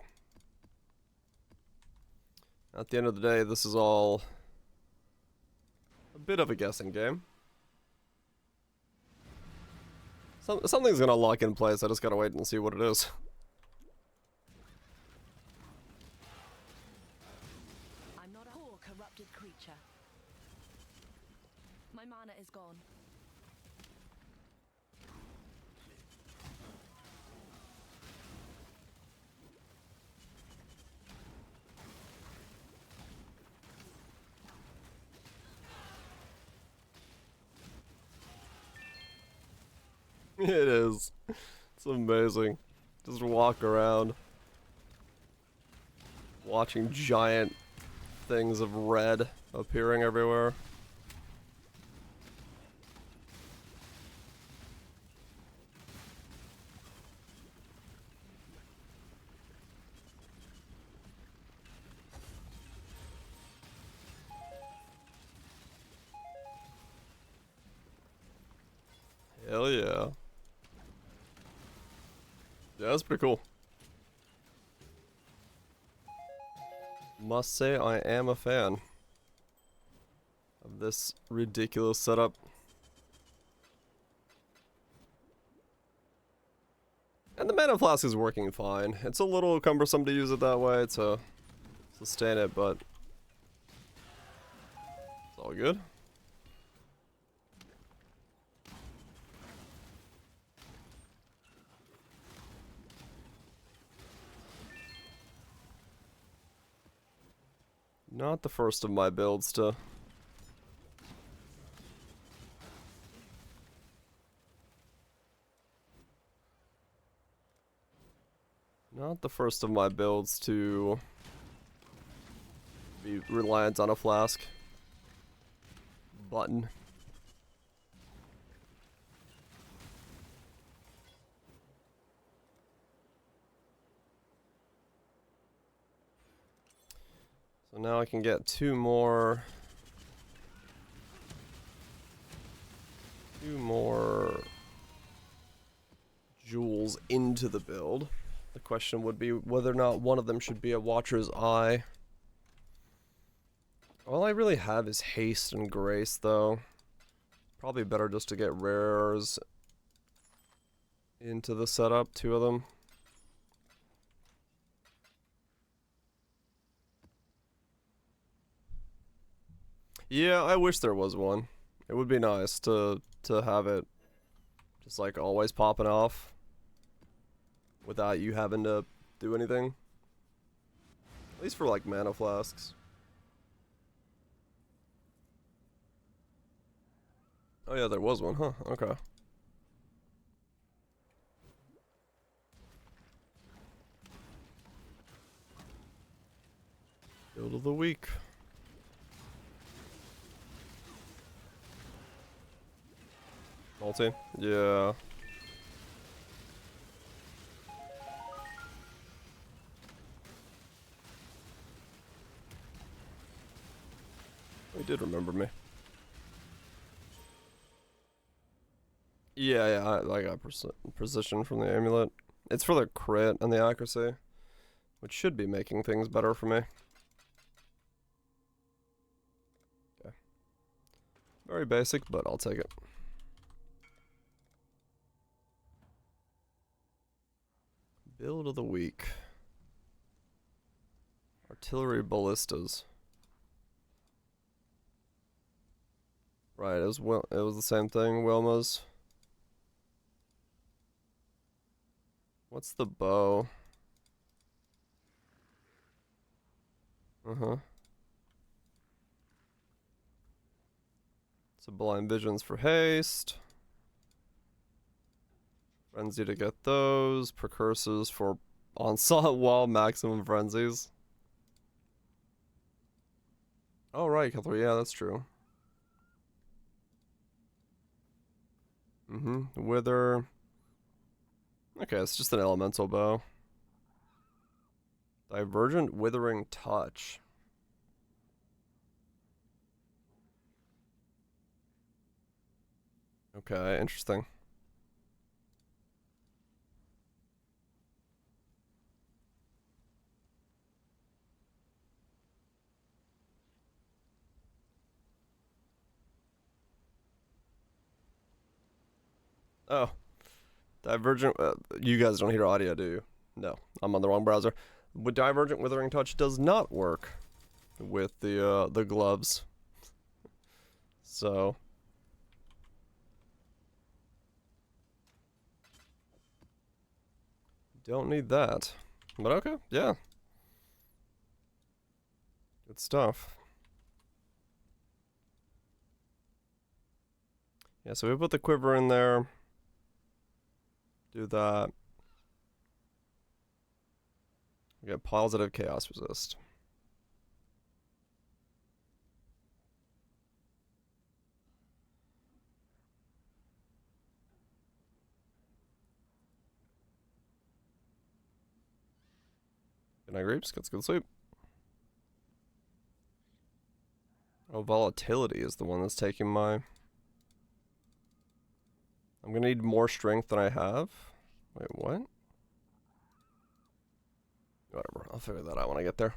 A: At the end of the day, this is all a bit of a guessing game. Something's gonna lock in place, I just gotta wait and see what it is.
D: I'm not a poor, corrupted creature. My mana is gone.
A: It is. It's amazing. Just walk around. Watching giant things of red appearing everywhere. Hell yeah. Yeah, that's pretty cool. Must say I am a fan of this ridiculous setup. And the mana flask is working fine. It's a little cumbersome to use it that way to sustain it, but it's all good. Not the first of my builds to be reliant on a flask button. So now I can get two more jewels into the build. The question would be whether or not one of them should be a Watcher's Eye. All I really have is Haste and Grace, though. Probably better just to get rares into the setup, two of them. Yeah, I wish there was one. It would be nice to have it just like always popping off without you having to do anything. At least for like mana flasks. Oh yeah, there was one, huh? Okay. Build of the week. Multi? Yeah. He did remember me. Yeah, I got precision from the amulet. It's for the crit and the accuracy, which should be making things better for me. Okay. Very basic, but I'll take it. Build of the week. Artillery ballistas. Right, it was the same thing, Wilma's. What's the bow? Uh-huh. Sublime Visions for haste. Frenzy to get those. Precursors for onslaught wall maximum frenzies. Oh, right, Catholic. Yeah, that's true. Wither. Okay, it's just an elemental bow. Divergent Withering Touch. Okay, interesting. Oh. Divergent, you guys don't hear audio, do you? No, I'm on the wrong browser. But Divergent Withering Touch does not work with the gloves. So don't need that. But okay, yeah. Good stuff. Yeah, so we put the quiver in there. Do that. We get positive chaos resist. Good night, Grapes. Get good sleep. Oh, volatility is the one that's taking my... I'm gonna need more strength than I have. Wait, what? Whatever, I'll figure that out when I get there.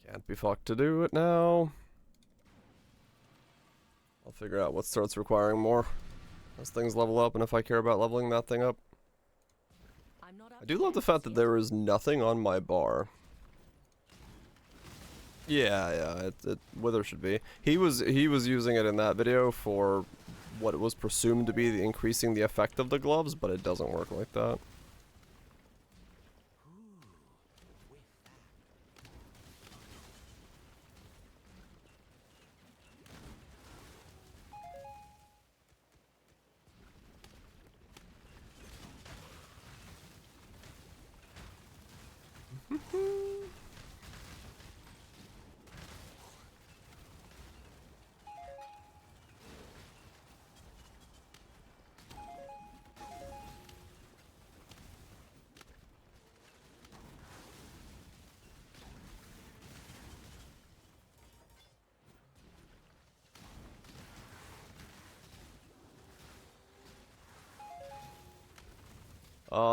A: Can't be fucked to do it now. I'll figure out what starts requiring more as things level up and if I care about leveling that thing up. I do love the fact that there is nothing on my bar. Yeah, Wither should be. He was using it in that video for what it was presumed to be increasing the effect of the gloves, but it doesn't work like that.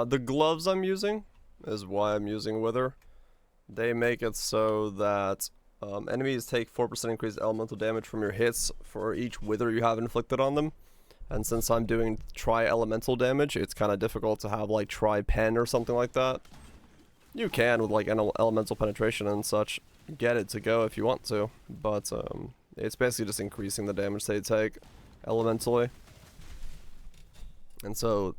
A: The gloves I'm using is why I'm using Wither. They make it so that enemies take 4% increased elemental damage from your hits for each Wither you have inflicted on them. And since I'm doing tri-elemental damage, it's kind of difficult to have like tri-pen or something like that. You can, with like elemental penetration and such, get it to go if you want to, but it's basically just increasing the damage they take elementally. And so,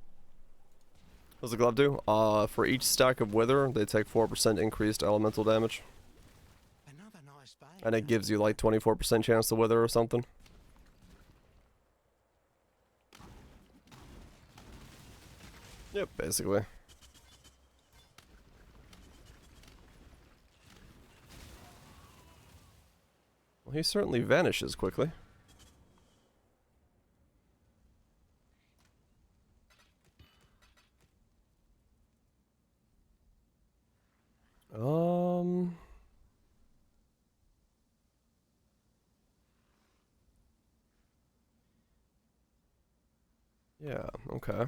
A: what does the glove do? For each stack of Wither, they take 4% increased elemental damage.
C: Another nice bay.
A: And it gives you like 24% chance to Wither or something. Yep, basically. Well, he certainly vanishes quickly. Yeah, okay.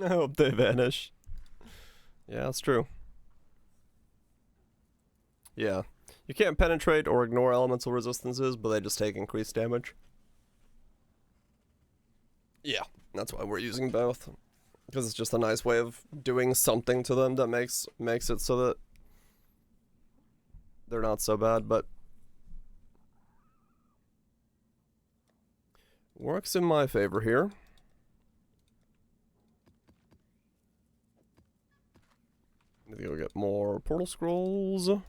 A: I hope they vanish. Yeah, that's true. Yeah. You can't penetrate or ignore elemental resistances, but they just take increased damage. Yeah, that's why we're using both. Because it's just a nice way of doing something to them that makes it so that they're not so bad, but works in my favor here. Need to go get more portal scrolls. And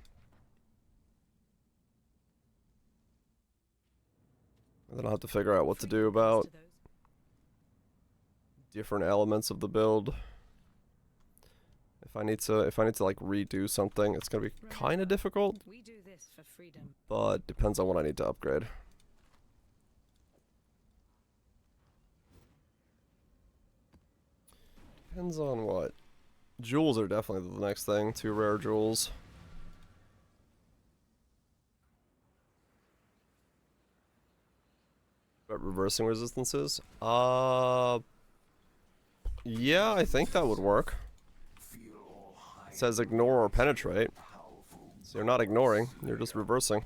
A: then I'll have to figure out what to do about different elements of the build. If I need to like redo something, it's gonna be kind of difficult.
D: We do this for freedom.
A: But depends on what I need to upgrade. Depends on what. Jewels are definitely the next thing. 2 rare jewels. But reversing resistances? Yeah, I think that would work. It says ignore or penetrate. So you're not ignoring, you're just reversing.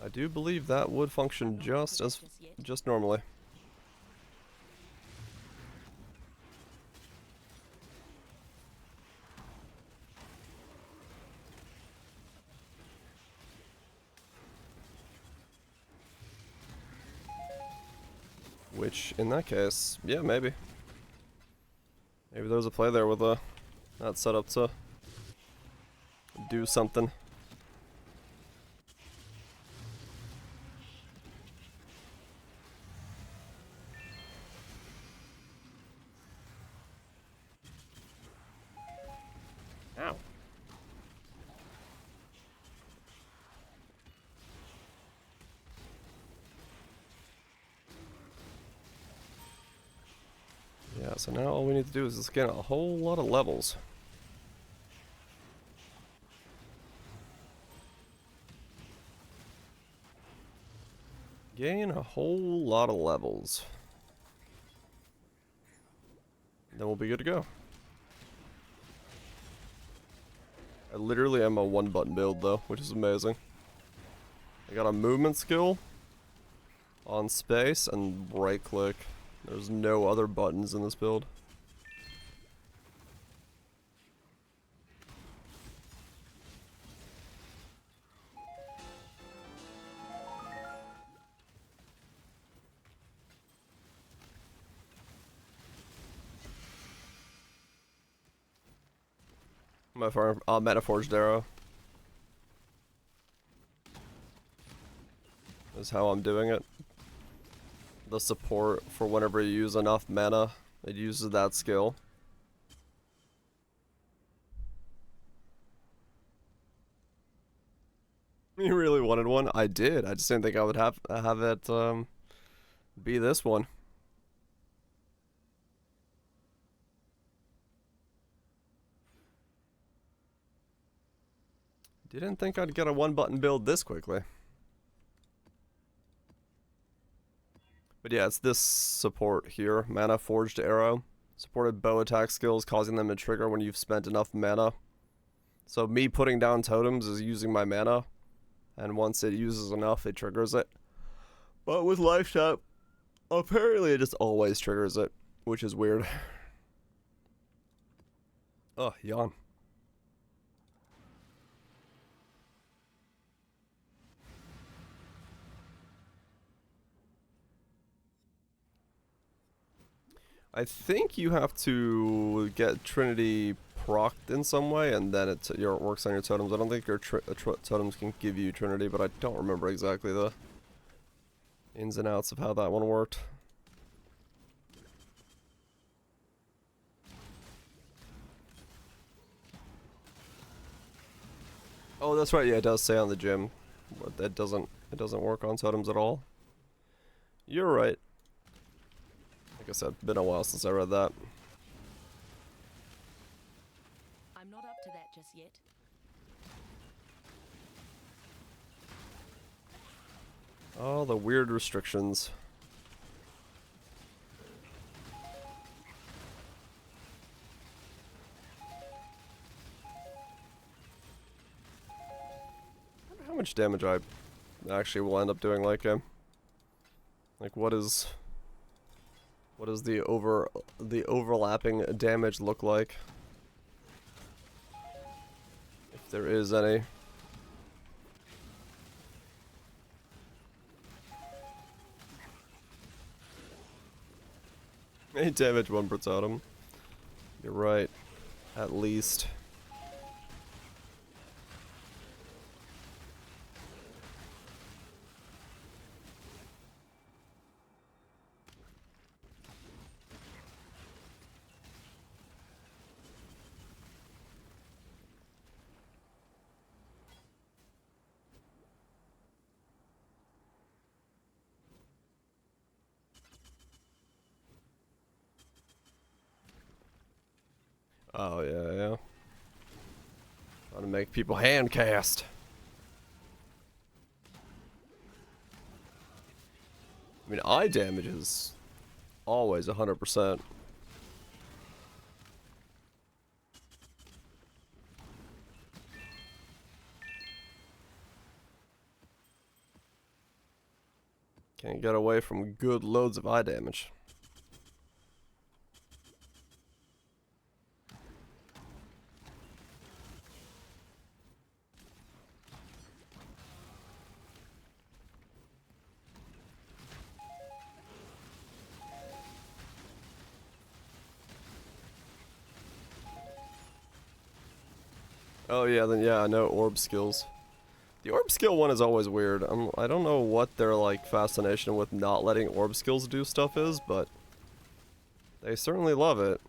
A: I do believe that would function just normally. Which, in that case, yeah, maybe. Maybe there's a play there with that set up to do something. Ow. Yeah, so now all we need to do is just get a whole lot of levels. Gain a whole lot of levels. Then we'll be good to go. I literally am a 1-button build though, which is amazing. I got a movement skill on space and right click. There's no other buttons in this build. My farm, Metaforged Arrow is how I'm doing it. The support for whenever you use enough mana, it uses that skill. You really wanted one? I did. I just didn't think I would have it be this one. Didn't think I'd get a 1-button build this quickly. But yeah, it's this support here. Mana Forged Arrow. Supported bow attack skills, causing them to trigger when you've spent enough mana. So me putting down totems is using my mana. And once it uses enough, it triggers it. But with Life Tap, apparently it just always triggers it. Which is weird. Oh, yawn. I think you have to get Trinity procced in some way, and then it works on your totems. I don't think your totems can give you Trinity, but I don't remember exactly the ins and outs of how that one worked. Oh, that's right. Yeah, it does say on the gym, but it doesn't work on totems at all. You're right. Like I said, been a while since I read that.
D: I'm not up to that just yet.
A: Oh, the weird restrictions. much damage I actually will end up doing like him. Like what does the overlapping damage look like? If there is any. Any damage one per totem. You're right. At least. Oh, yeah. Trying to make people hand cast. I mean, eye damage is always 100%. Can't get away from good loads of eye damage. Oh yeah, then yeah, no orb skills. The orb skill one is always weird. I don't know what their like fascination with not letting orb skills do stuff is, but they certainly love it.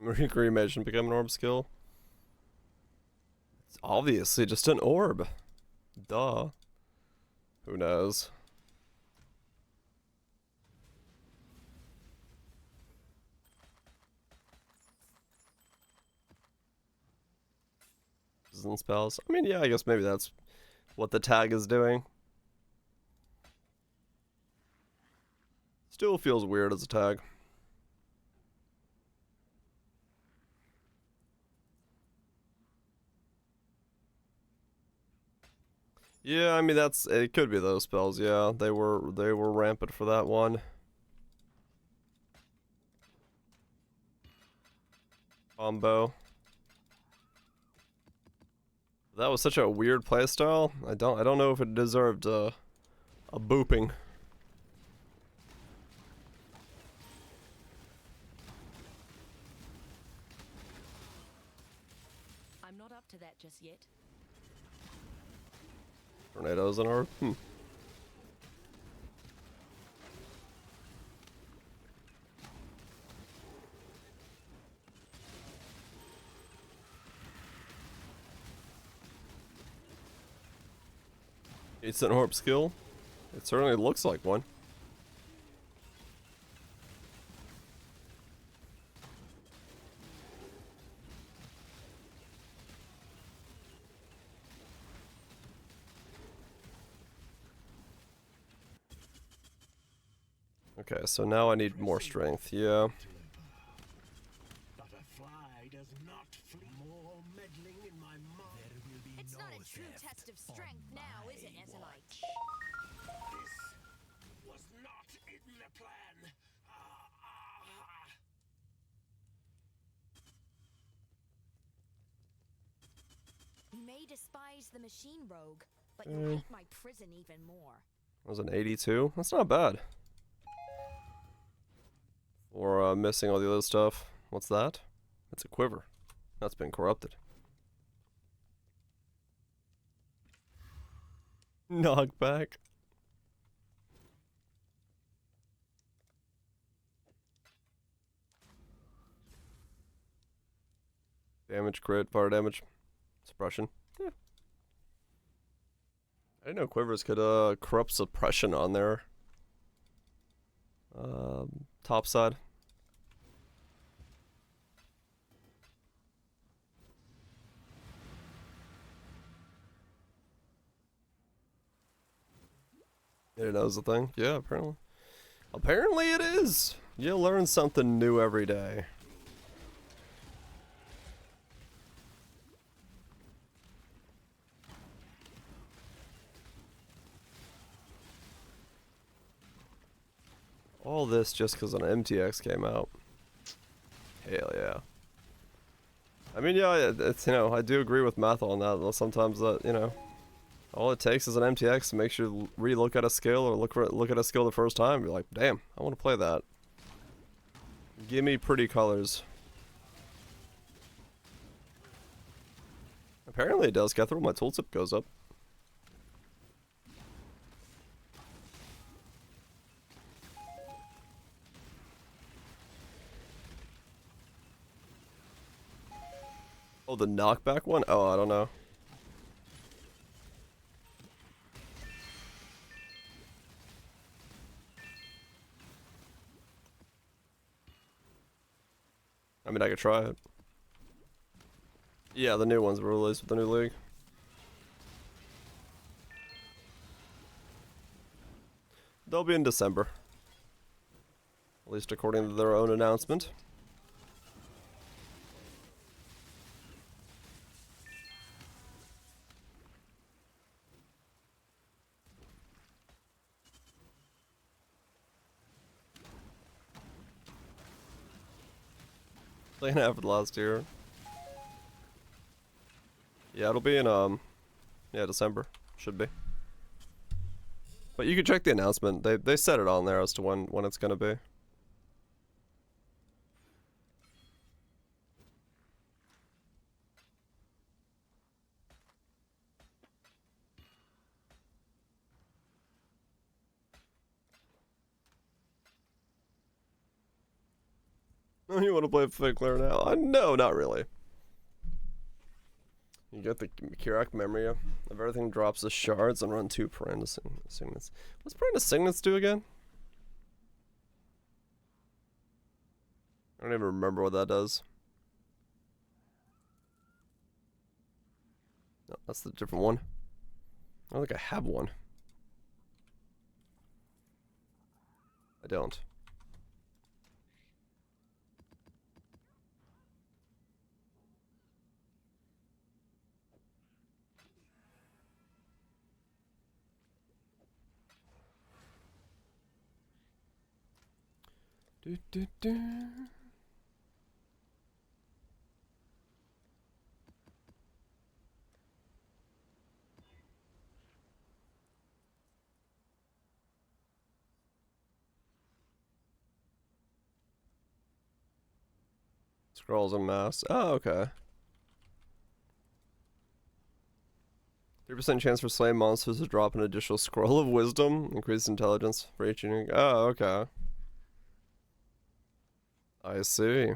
A: Recreation become an orb skill. It's obviously just an orb. Duh. Who knows? And spells. I mean, yeah, I guess maybe that's what the tag is doing. Still feels weird as a tag. Yeah, I mean it could be those spells. Yeah, they were rampant for that one. Combo. That was such a weird playstyle. I don't know if it deserved a booping.
D: I'm not up to that just yet.
A: Tornadoes in our It's an orb skill. It certainly looks like one. Okay, so now I need more strength. Yeah.
E: It's not a true test of strength now, is it, Ezonite?
C: This was not in the plan.
E: You may despise the machine rogue, but you hate my prison even more.
A: That was an 82. That's not bad. Or missing all the other stuff. What's that? It's a quiver. That's been corrupted. Knockback. Damage, crit, fire damage, suppression. Yeah. I didn't know quivers could corrupt suppression on their top side. You didn't know it was a thing? Yeah, apparently. Apparently it is! You learn something new every day. All this just because an MTX came out. Hell yeah. I mean, yeah, it's, you know, I do agree with Math on that, though sometimes that, you know, all it takes is an MTX to make sure you re-look at a skill or look at a skill the first time and be like, damn, I want to play that. Give me pretty colors. Apparently it does, Kethel. My tooltip goes up. Oh, the knockback one? Oh, I don't know. I mean, I could try it. Yeah, the new ones were released with the new league. They'll be in December. At least according to their own announcement. Playing after last year. Yeah, it'll be in yeah, December. Should be. But you can check the announcement. They set it on there as to when it's gonna be. Oh, you want to play Fake Claire now? No, not really. You get the correct memory of everything, drops the shards and run 2 Perenda signets. What's Perenda signets do again? I don't even remember what that does. No, that's the different one. I don't think I have one. I don't. Do, do, do. Scrolls and mass. Oh, okay. 3% chance for slaying monsters to drop an additional scroll of wisdom. Increased intelligence for each unique. Oh, okay. I see.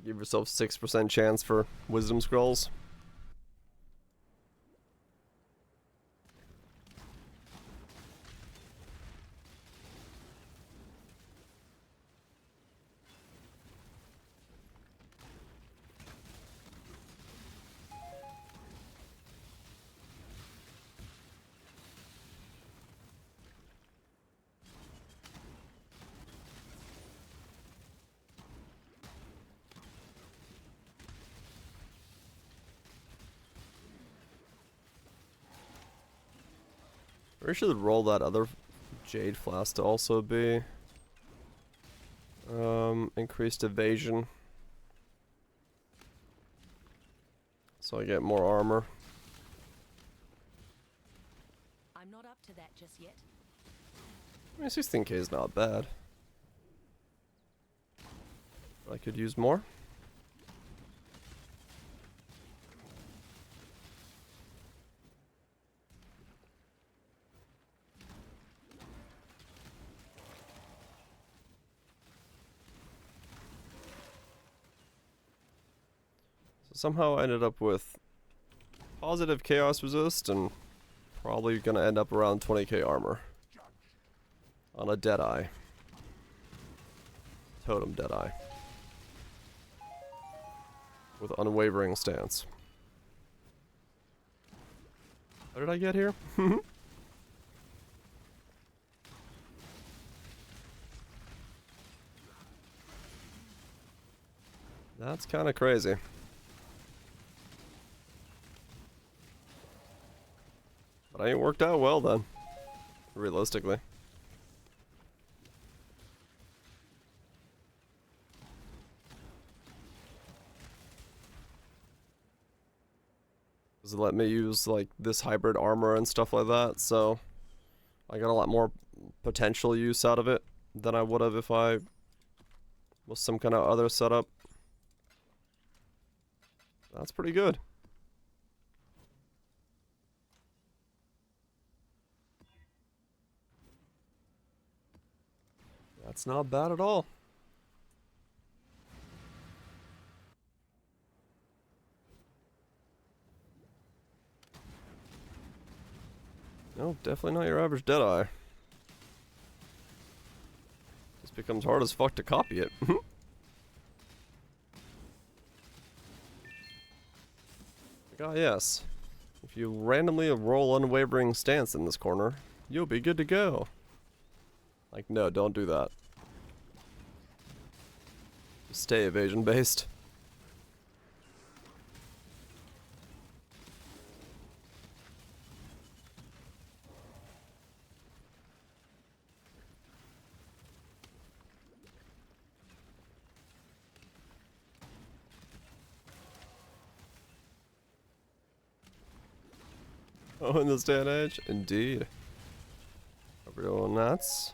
A: Give yourself 6% chance for wisdom scrolls. We should roll that other Jade Flask to also be increased evasion. So I get more armor.
D: I'm not up to that just yet.
A: I mean, 16k is not bad. I could use more. Somehow I ended up with positive chaos resist and probably gonna end up around 20k armor on a Deadeye. Totem Deadeye. with unwavering stance. How did I get here? That's kind of crazy. But I ain't worked out well then, realistically. Does it let me use like this hybrid armor and stuff like that? So I got a lot more potential use out of it than I would have if I was some kind of other setup. That's pretty good. That's not bad at all. No, definitely not your average Deadeye. Just becomes hard as fuck to copy it. Ah, yes. If you randomly roll unwavering stance in this corner, you'll be good to go. Like, no, don't do that. Stay evasion based. Oh, in this day and age? Indeed. Hope you're doing nuts.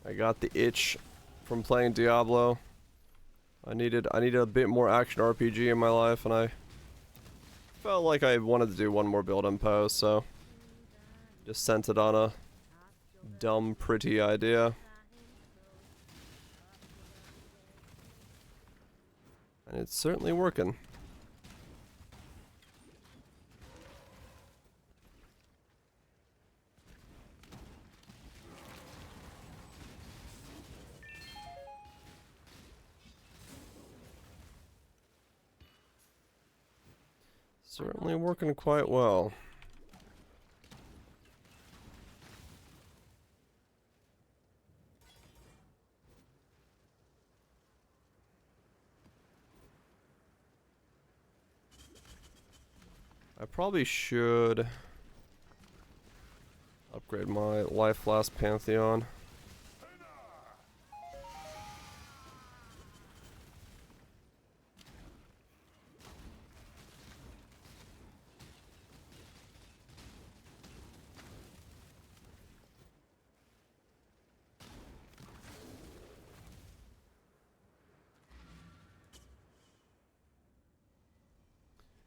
A: I got the itch from playing Diablo. I needed a bit more action RPG in my life, and I felt like I wanted to do one more build in post, so just sent it on a dumb, pretty idea. And it's certainly working. Certainly working quite well. I probably should upgrade my Life Flask Pantheon.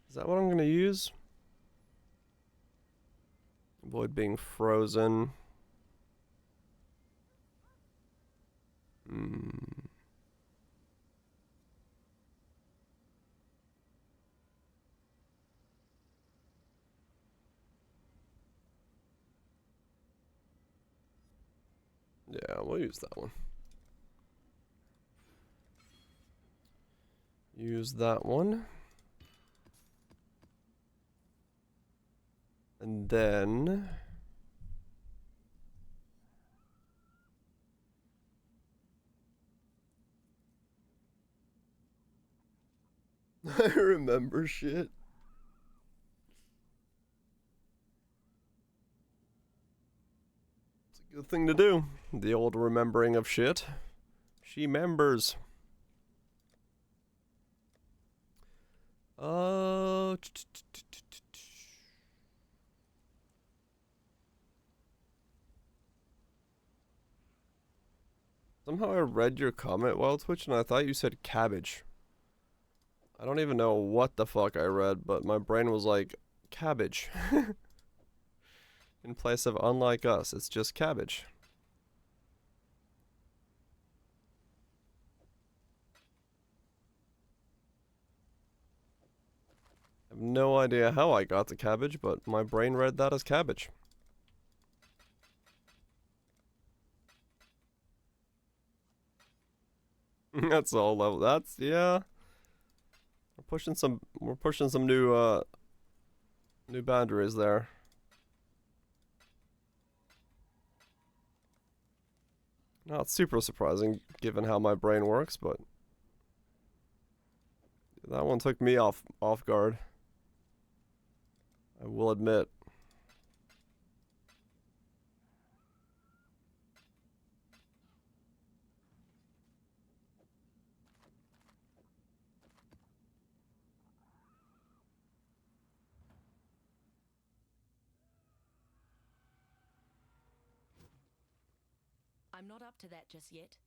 A: Is that what I'm gonna use? Avoid being frozen. Yeah, we'll use that one. Use that one. And then I remember shit. It's a good thing to do. The old remembering of shit. She members. Somehow I read your comment while Twitch and I thought you said cabbage. I don't even know what the fuck I read, but my brain was like, cabbage. In place of unlike us, it's just cabbage. I have no idea how I got the cabbage, but my brain read that as cabbage. That's all level. That's yeah. We're pushing some new new boundaries there. Not super surprising given how my brain works, but that one took me off guard. I will admit.
D: I'm not up to that just yet.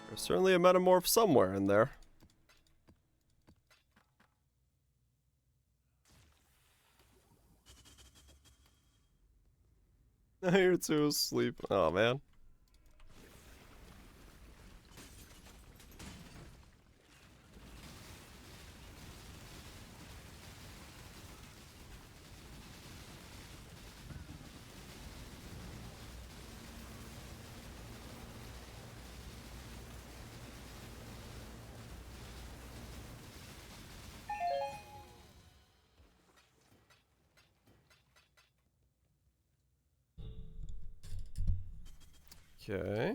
A: There's certainly a metamorph somewhere in there. You're too asleep. Oh man. Okay.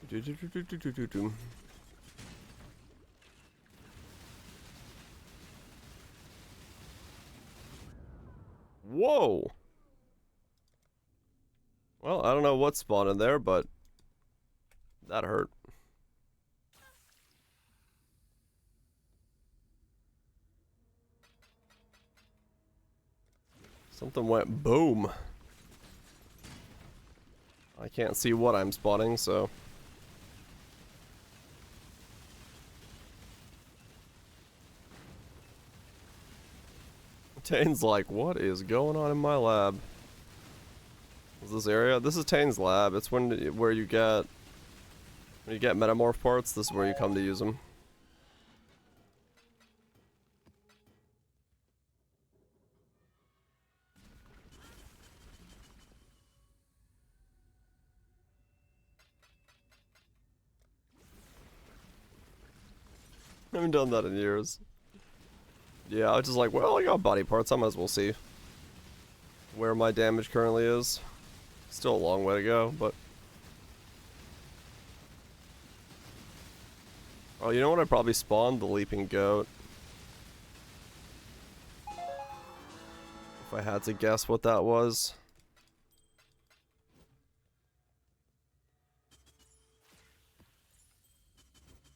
A: Do. Whoa! Well, I don't know what spawned in there, but that hurt. Something went boom. I can't see what I'm spotting, so... Tane's like, what is going on in my lab? Is this area? This is Tane's lab. It's when where you get metamorph parts. This is where you come to use them. I haven't done that in years. Yeah, I was just like, well, I got body parts. I might as well see where my damage currently is. Still a long way to go, but... Oh, you know what? I probably spawned the leaping goat. If I had to guess what that was.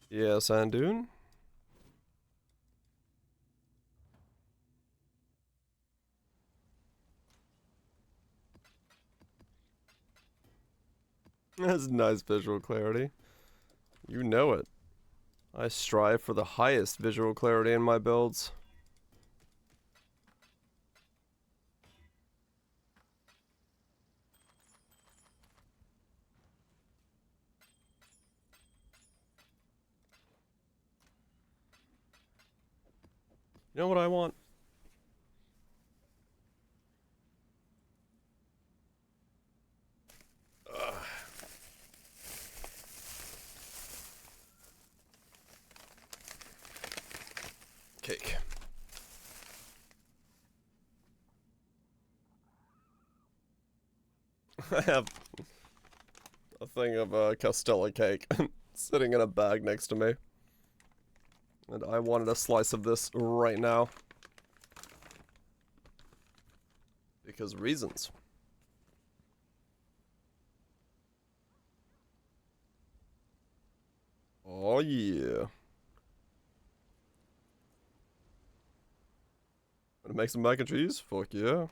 A: Yeah, sand dune. That's nice visual clarity. You know it. I strive for the highest visual clarity in my builds. You know what I want? Cake. I have a thing of Castella cake sitting in a bag next to me. And I wanted a slice of this right now. Because reasons. Oh yeah. Wanna make some mac and cheese? Fuck yeah.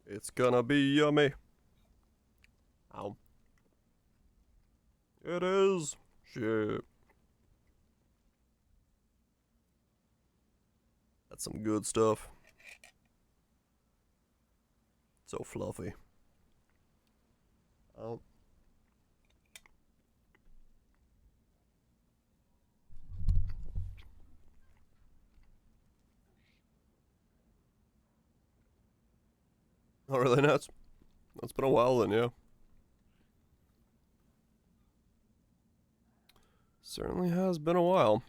A: It's gonna be yummy. Ow. It is. Shit. That's some good stuff. So fluffy. Oh. Oh, really? That's been a while then, yeah. Certainly has been a while.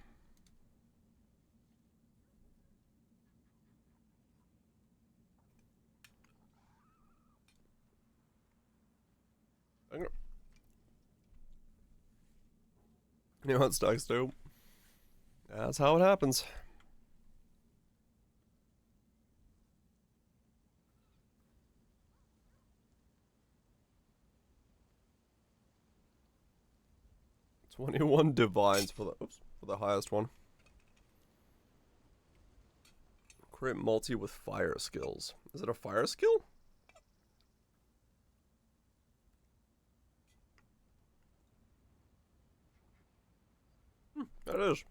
A: You know what stocks do? That's how it happens. $21 divines for the highest one. Crit multi with fire skills. Is it a fire skill? That is.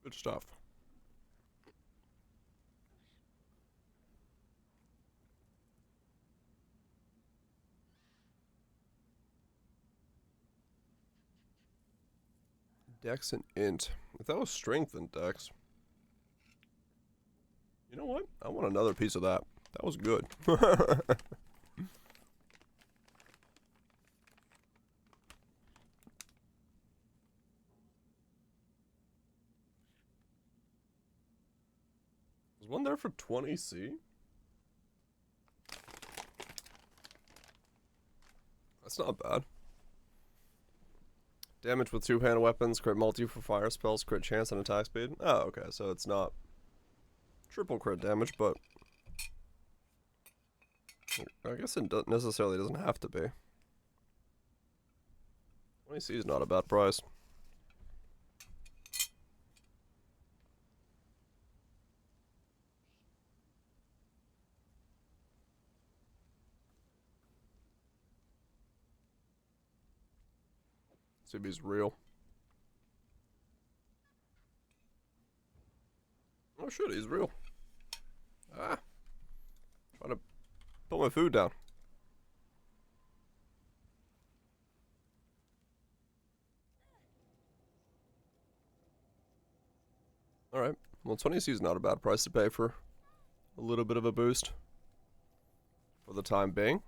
A: Good stuff. Dex and int. If that was strength and dex. You know what? I want another piece of that. That was good. Was one there for 20C? That's not bad. Damage with two-handed weapons, crit multi for fire spells, crit chance and attack speed. Oh, okay, so it's not triple crit damage, but I guess it necessarily doesn't have to be. 20C is not a bad price. See if he's real. Oh shit, he's real. Ah. Trying to put my food down. Alright. Well, 20C is not a bad price to pay for a little bit of a boost. For the time being.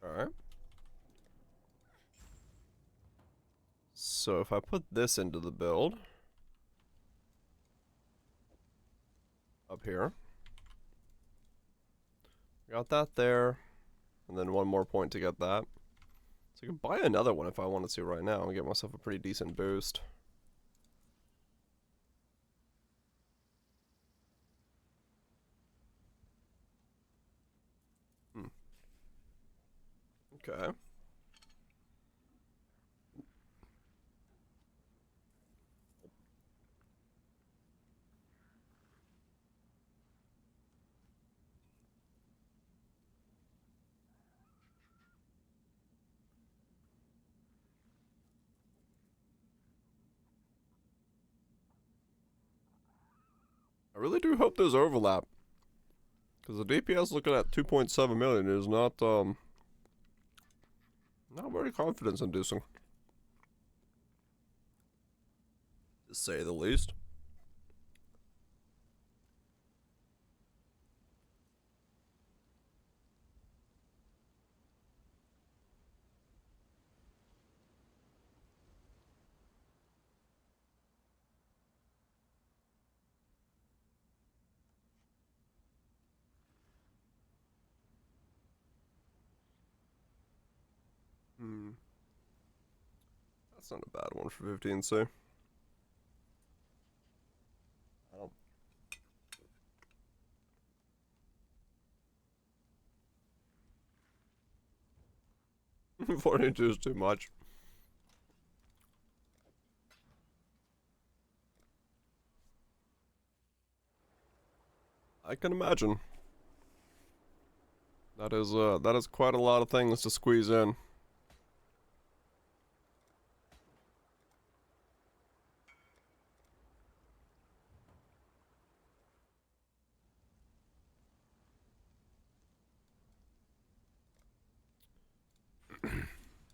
A: Alright. So if I put this into the build. Up here. Got that there. And then one more point to get that. So I can buy another one if I wanted to right now and get myself a pretty decent boost. Okay. I really do hope there's overlap. Because the DPS looking at 2.7 million is not very confidence inducing. To say the least. That's not a bad one for 15C. I don't... 42 is too much. I can imagine. That is quite a lot of things to squeeze in.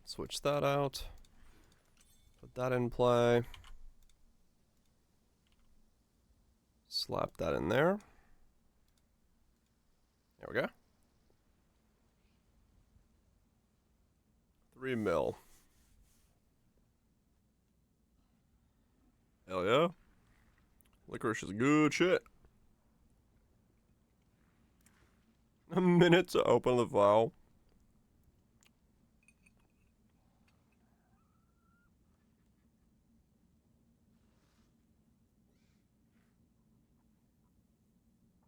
A: Switch that out. Put that in play. Slap that in there. There we go. 3 mil. Hell yeah. Licorice is good shit. A minute to open the file.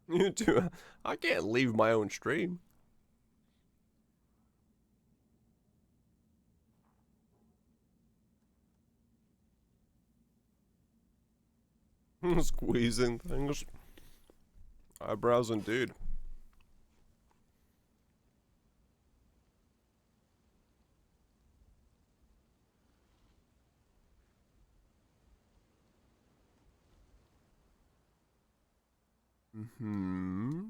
A: You too. I can't leave my own stream. Squeezing things. Eyebrows indeed. Mm-hmm.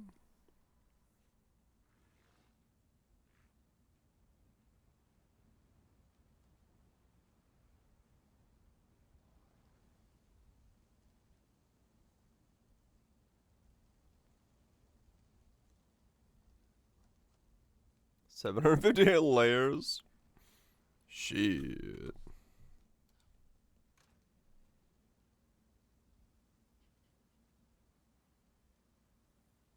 A: $758 layers. Shit.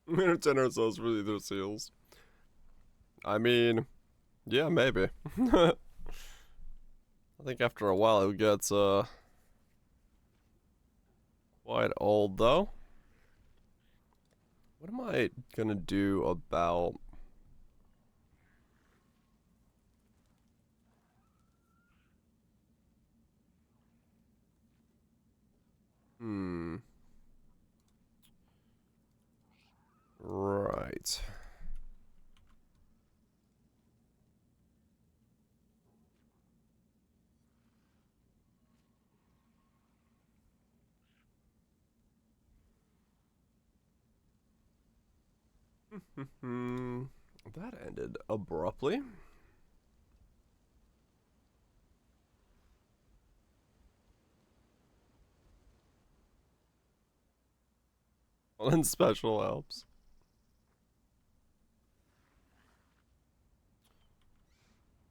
A: Entertain ourselves for either seals. I mean, yeah, maybe. I think after a while it gets quite old though. What am I gonna do about Right. That ended abruptly. Well, then special helps.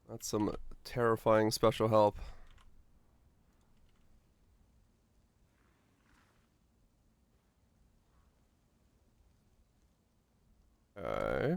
A: That's some terrifying special help. Okay.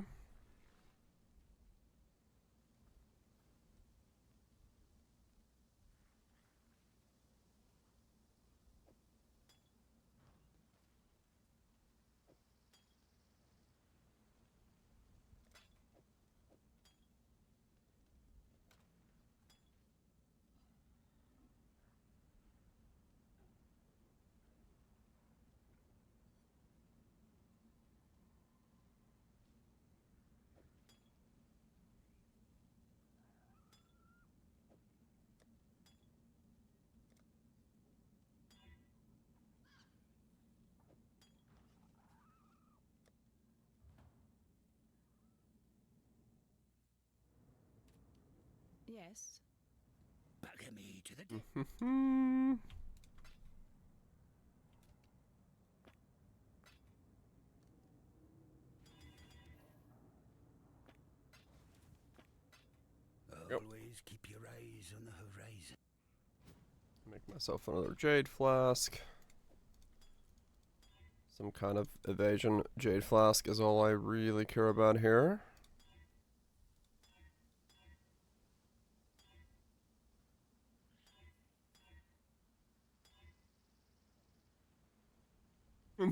G: Yes.
C: Bugger me to the
A: Yep.
C: Always keep your eyes on the horizon.
A: Make myself another jade flask. Some kind of evasion jade flask is all I really care about here.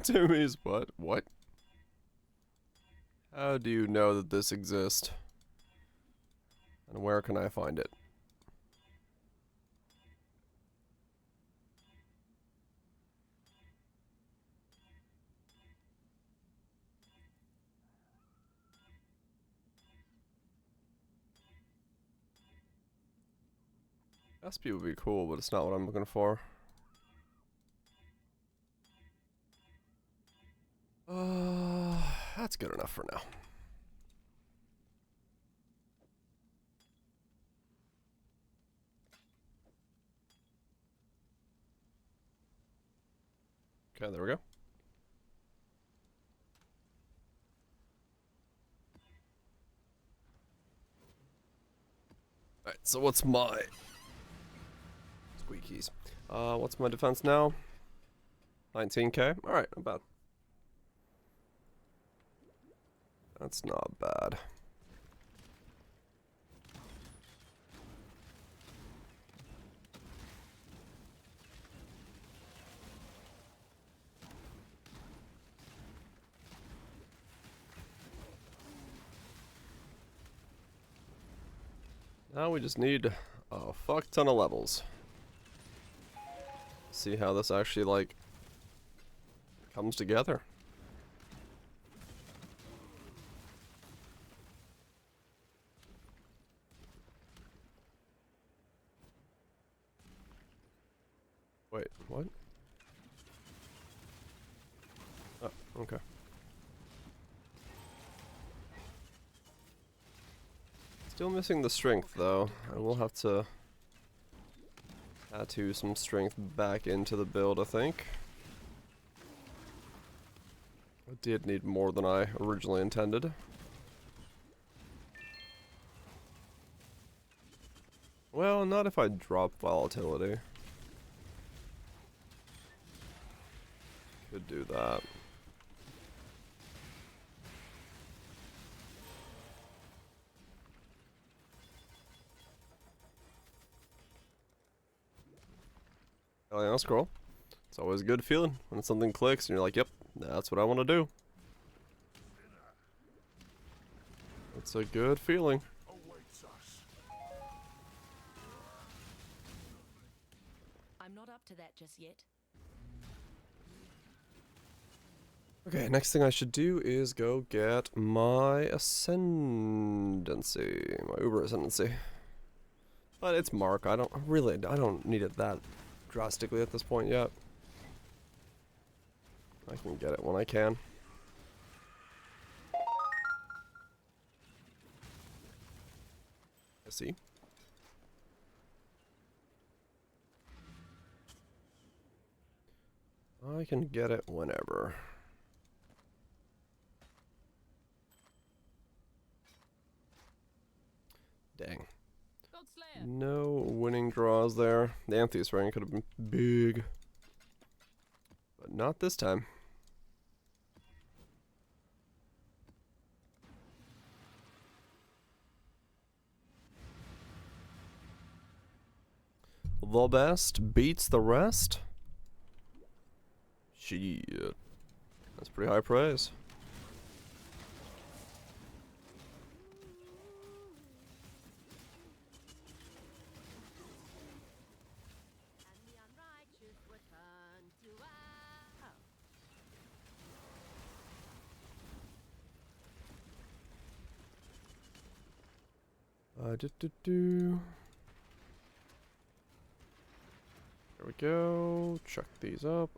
A: Timmy's butt. What? How do you know that this exists? And where can I find it? SP would be cool, but it's not what I'm looking for. That's good enough for now. Okay, there we go. Alright, so what's my squeakies? What's my defense now? 19k? Alright, not bad. That's not bad. Now we just need a fuck ton of levels. See how this actually, like, comes together. Wait, what? Oh, okay. Still missing the strength, though. I will have to tattoo some strength back into the build, I think. I did need more than I originally intended. Well, not if I drop volatility. Could do that. Oh yeah, that's cool. It's always a good feeling when something clicks and you're like, yep, that's what I want to do. It's a good feeling.
D: I'm not up to that just yet.
A: Okay, next thing I should do is go get my ascendancy, my uber ascendancy. But it's Mark. I don't need it that drastically at this point yet. I can get it when I can. I see. I can get it whenever. Dang. No winning draws there. The Amethyst ring could have been big. But not this time. The best beats the rest? Shit. That's pretty high praise. There we go. Check these up.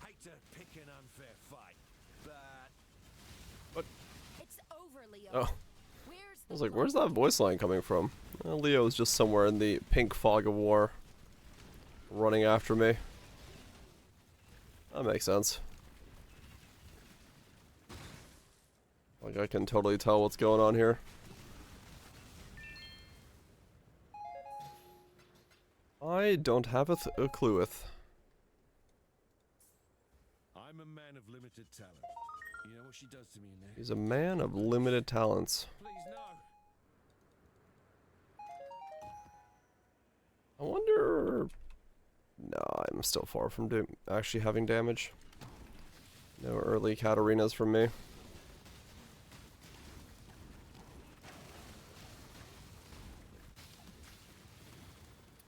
C: Hate to pick an unfair fight, but
E: It's over, Leo.
A: Oh.
E: Where's
A: I was like, where's that voice line coming from? Well, Leo is just somewhere in the pink fog of war. Running after me. That makes sense. Like, I can totally tell what's going on here. I don't have a clue with.
C: I'm a man of limited talent. You know what she does to me in there?
A: He's a man of limited talents.
C: Please no.
A: I wonder... No, I'm still far from actually having damage. No early Katarinas from me.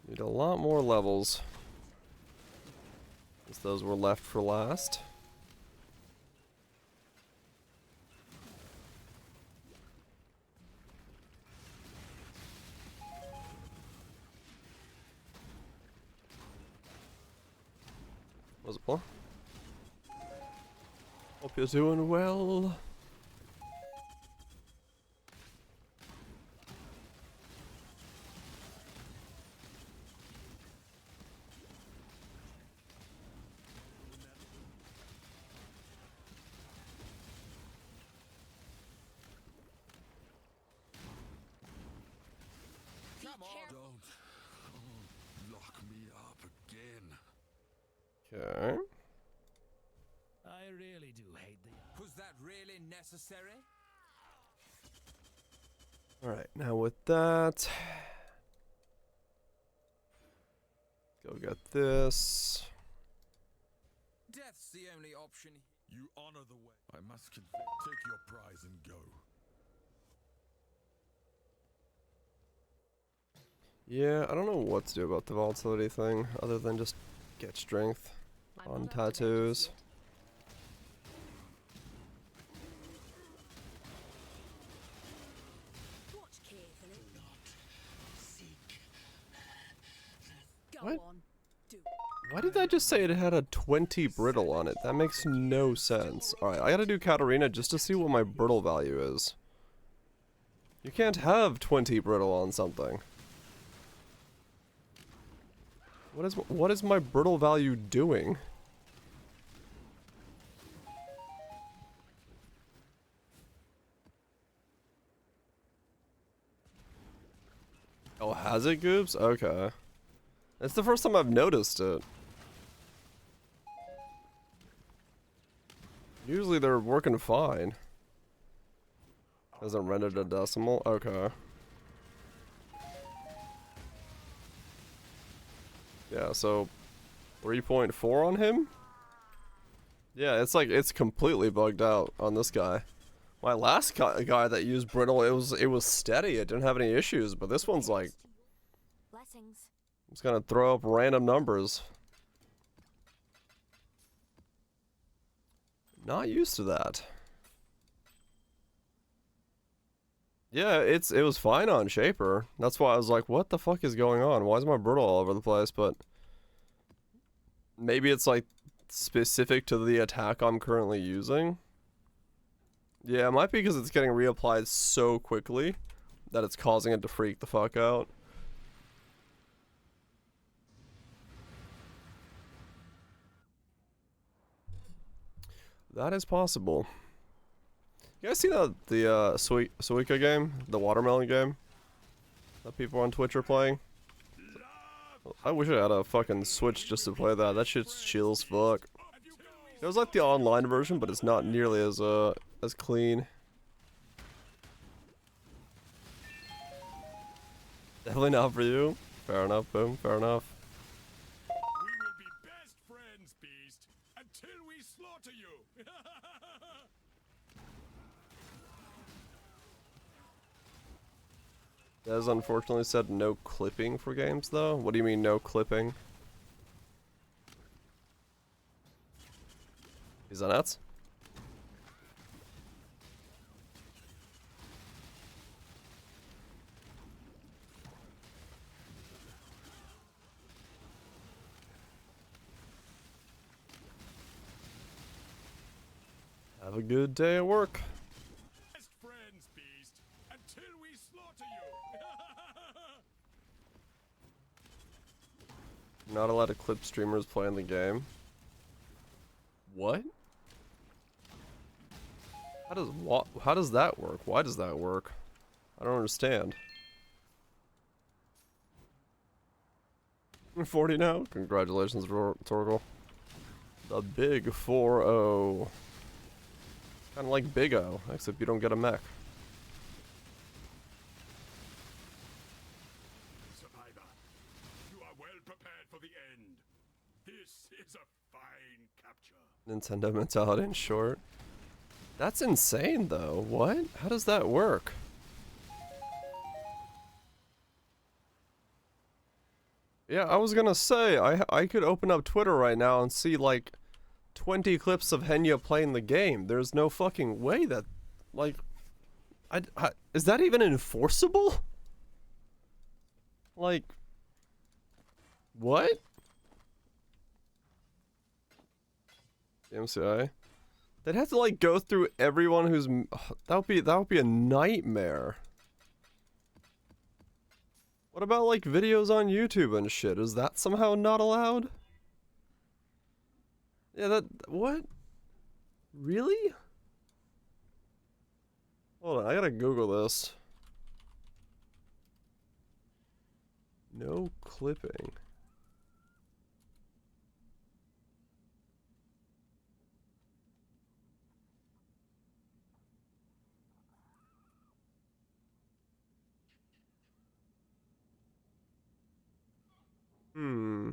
A: Need a lot more levels. Since those were left for last. Was it Paul? Hope you're doing well.
C: Come on. Don't. Oh, lock me up again.
A: Okay.
J: I really do hate the...
C: Was that really necessary?
A: Alright, now with that... Go get this.
C: Death's the only option. You honor the way. I must confess. Take your prize and go.
A: Yeah, I don't know what to do about the volatility thing, other than just get strength
D: I'm
A: on
D: not up to that just
A: tattoos.
D: yet.
E: Watch carefully. Go
A: What?
E: on. Do.
A: Why did that just say it had a 20 brittle on it? That makes no sense. Alright, I gotta do Katarina just to see what my brittle value is. You can't have 20 brittle on something. What is my brittle value doing? Oh, has it, Goobs? Okay. It's the first time I've noticed it. Usually they're working fine. Hasn't rendered a decimal? Okay. Yeah, so 3.4 on him? Yeah, it's like it's completely bugged out on this guy. My last guy that used brittle, it was steady. It didn't have any issues, but this one's like
E: Blessings.
A: it's gonna throw up random numbers. Not used to that. Yeah, it was fine on Shaper. That's why I was like, what the fuck is going on? Why is my brittle all over the place? But maybe it's like specific to the attack I'm currently using. Yeah, it might be because it's getting reapplied so quickly that it's causing it to freak the fuck out. That is possible. You guys see the Suika game? The watermelon game? That people on Twitch are playing? I wish I had a fucking Switch just to play that. That shit's chill as fuck. It was like the online version, but it's not nearly as clean. Definitely not for you. Fair enough, boom, fair enough.
C: We will be best friends, Beast, until we slaughter you.
A: Des unfortunately said no clipping for games, though. What do you mean, no clipping? Is that nuts? Have a good day at work.
C: Best friends, Beast, until we slaughter you.
A: Not allowed to clip streamers playing the game. What? How does that work? Why does that work? I don't understand. 40 now? Congratulations, Torgal. The big 4-0. Kind of like Big O, except you don't get a mech.
C: Survivor, you are well prepared for the end. This is a fine capture.
A: Nintendo mentality in short. That's insane though. What? How does that work? Yeah, I was gonna say, I could open up Twitter right now and see like 20 clips of Henya playing the game. There's no fucking way that, like, is that even enforceable? Like, what? MCI? They'd have to like go through everyone who's that would be a nightmare. What about like videos on YouTube and shit? Is that somehow not allowed? Yeah, that what? Really? Hold on, I gotta Google this. No clipping. Hmm.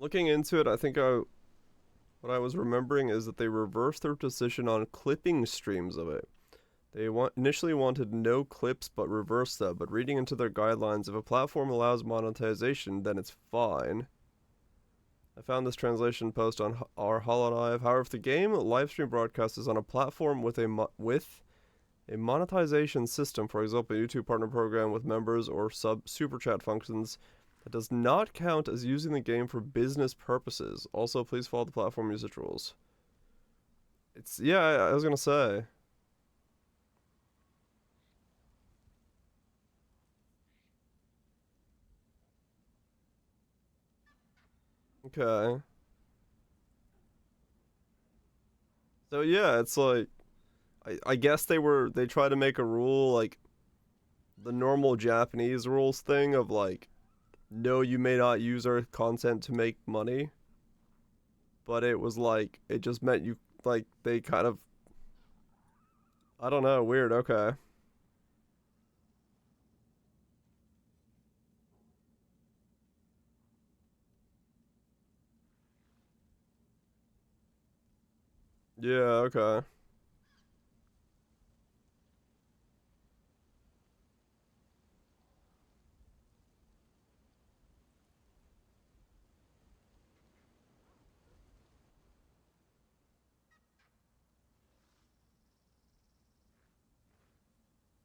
A: Looking into it, I think what I was remembering is that they reversed their decision on clipping streams of it. They initially wanted no clips but reversed that, but reading into their guidelines, if a platform allows monetization, then it's fine. I found this translation post on our Hololive. However, if the game livestream broadcast is on a platform with a monetization system, for example, a YouTube partner program with members or super chat functions, that does not count as using the game for business purposes. Also, please follow the platform usage rules. It's, yeah, I was gonna say. Okay. So yeah, it's like, I guess they tried to make a rule like the normal Japanese rules thing of like, no, you may not use our content to make money. But it was like, it just meant you, like, they kind of, I don't know, weird, okay. Yeah, okay.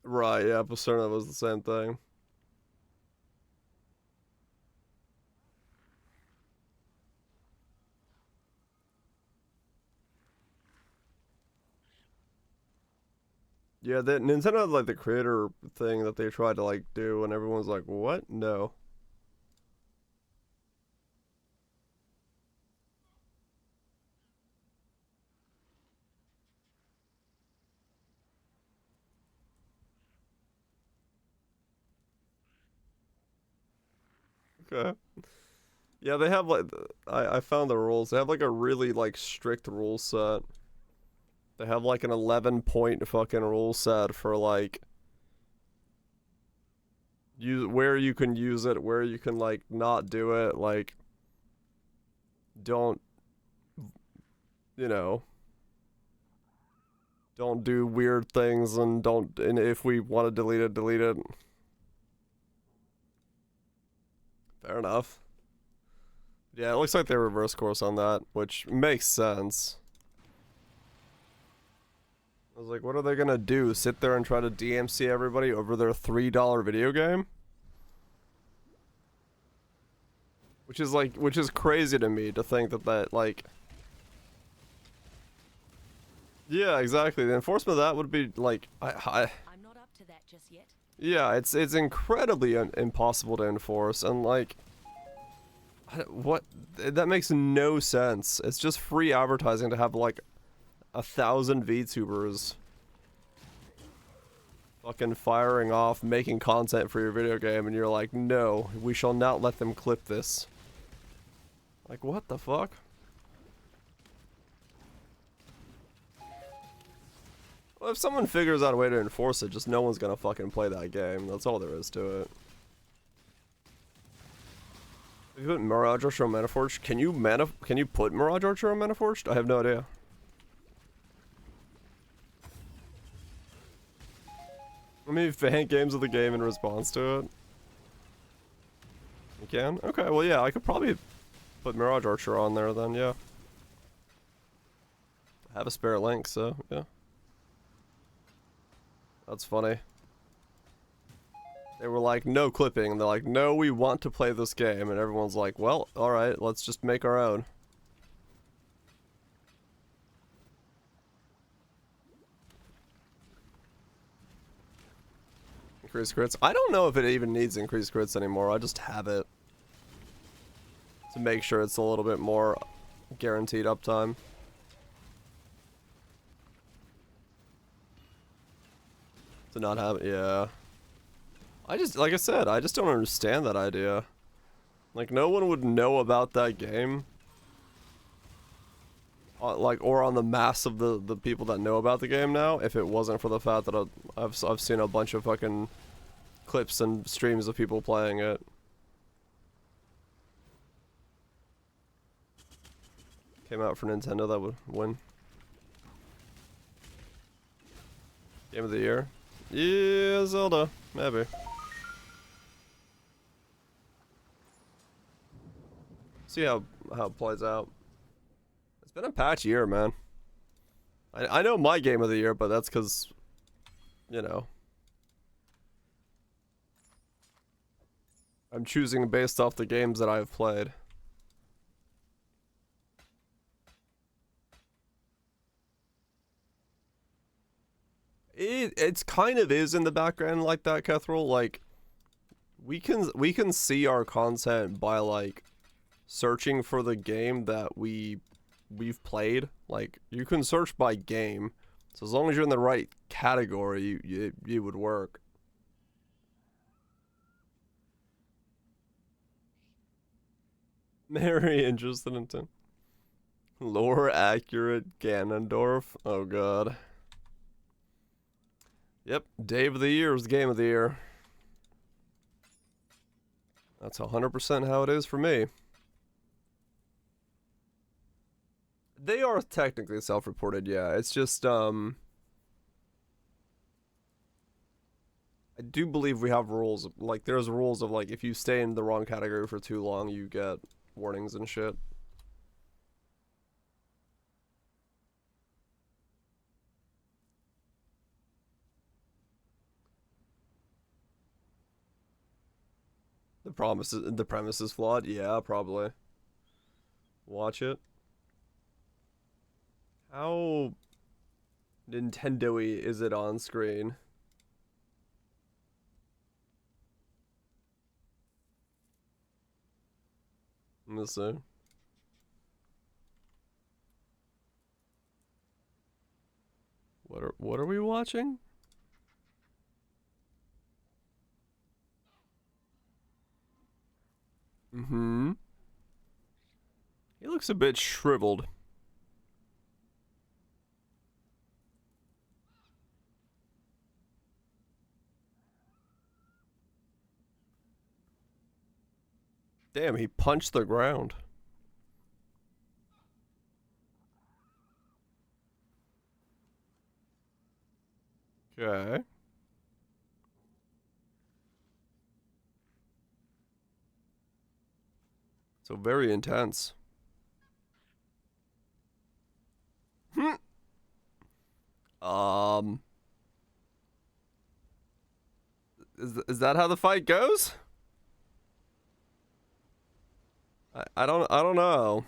A: Right, yeah, Persona was the same thing. Yeah, Nintendo had like the creator thing that they tried to like do, and everyone's like, "What? No." Okay. Yeah, they have like I found the rules. They have like a really like strict rule set. They have like an 11-point fucking rule set for like where you can use it, where you can like not do it, like don't, you know, don't do weird things, and if we want to delete it, delete it. Fair enough. Yeah, it looks like they reverse course on that, which makes sense. I was like, what are they gonna do? Sit there and try to DMC everybody over their $3 video game? Which is crazy to me to think that like... Yeah, exactly. The enforcement of that would be like,
D: I'm not up to that just yet.
A: Yeah, it's incredibly impossible to enforce, and like, What? That makes no sense. It's just free advertising to have like 1,000 VTubers fucking firing off, making content for your video game, and you're like, no, we shall not let them clip this. Like, what the fuck? Well, if someone figures out a way to enforce it, just no one's gonna fucking play that game. That's all there is to it. Have you put Mirage Archer on Metaforged? Can you put Mirage Archer on Metaforged? I have no idea. I mean, fan games of the game in response to it. You can? Okay, well yeah, I could probably put Mirage Archer on there then, yeah. I have a spare link, so yeah. That's funny. They were like, no clipping, and they're like, no, we want to play this game, and everyone's like, well, alright, let's just make our own. Increased crits. I don't know if it even needs increased crits anymore. I just have it to make sure it's a little bit more guaranteed uptime. To not have it, yeah. I just, like I said, I just don't understand that idea. Like, no one would know about that game. Like, or on the mass of the people that know about the game now, if it wasn't for the fact that I've seen a bunch of fucking clips and streams of people playing it. Came out for Nintendo, that would win. Game of the year? Yeah, Zelda. Maybe. See how it plays out. It's been a patch year, man. I know my game of the year, but that's because, you know, I'm choosing based off the games that I've played. It's kind of is in the background like that, Kethril. Like, we can see our content by like searching for the game that we've played. Like, you can search by game, so as long as you're in the right category, you would work. Very interested in it. Lore accurate Ganondorf. Oh god. Yep, Dave of the Year is Game of the Year. That's 100% how it is for me. They are technically self-reported, yeah. It's just, I do believe we have rules. Like, there's rules of, like, if you stay in the wrong category for too long, you get warnings and shit. The premise is flawed? Yeah, probably. Watch it. How Nintendo-y is it on screen? Let's see. What are we watching? Mm-hmm. He looks a bit shriveled. Damn, he punched the ground. Okay. So very intense. Is that how the fight goes? I don't know.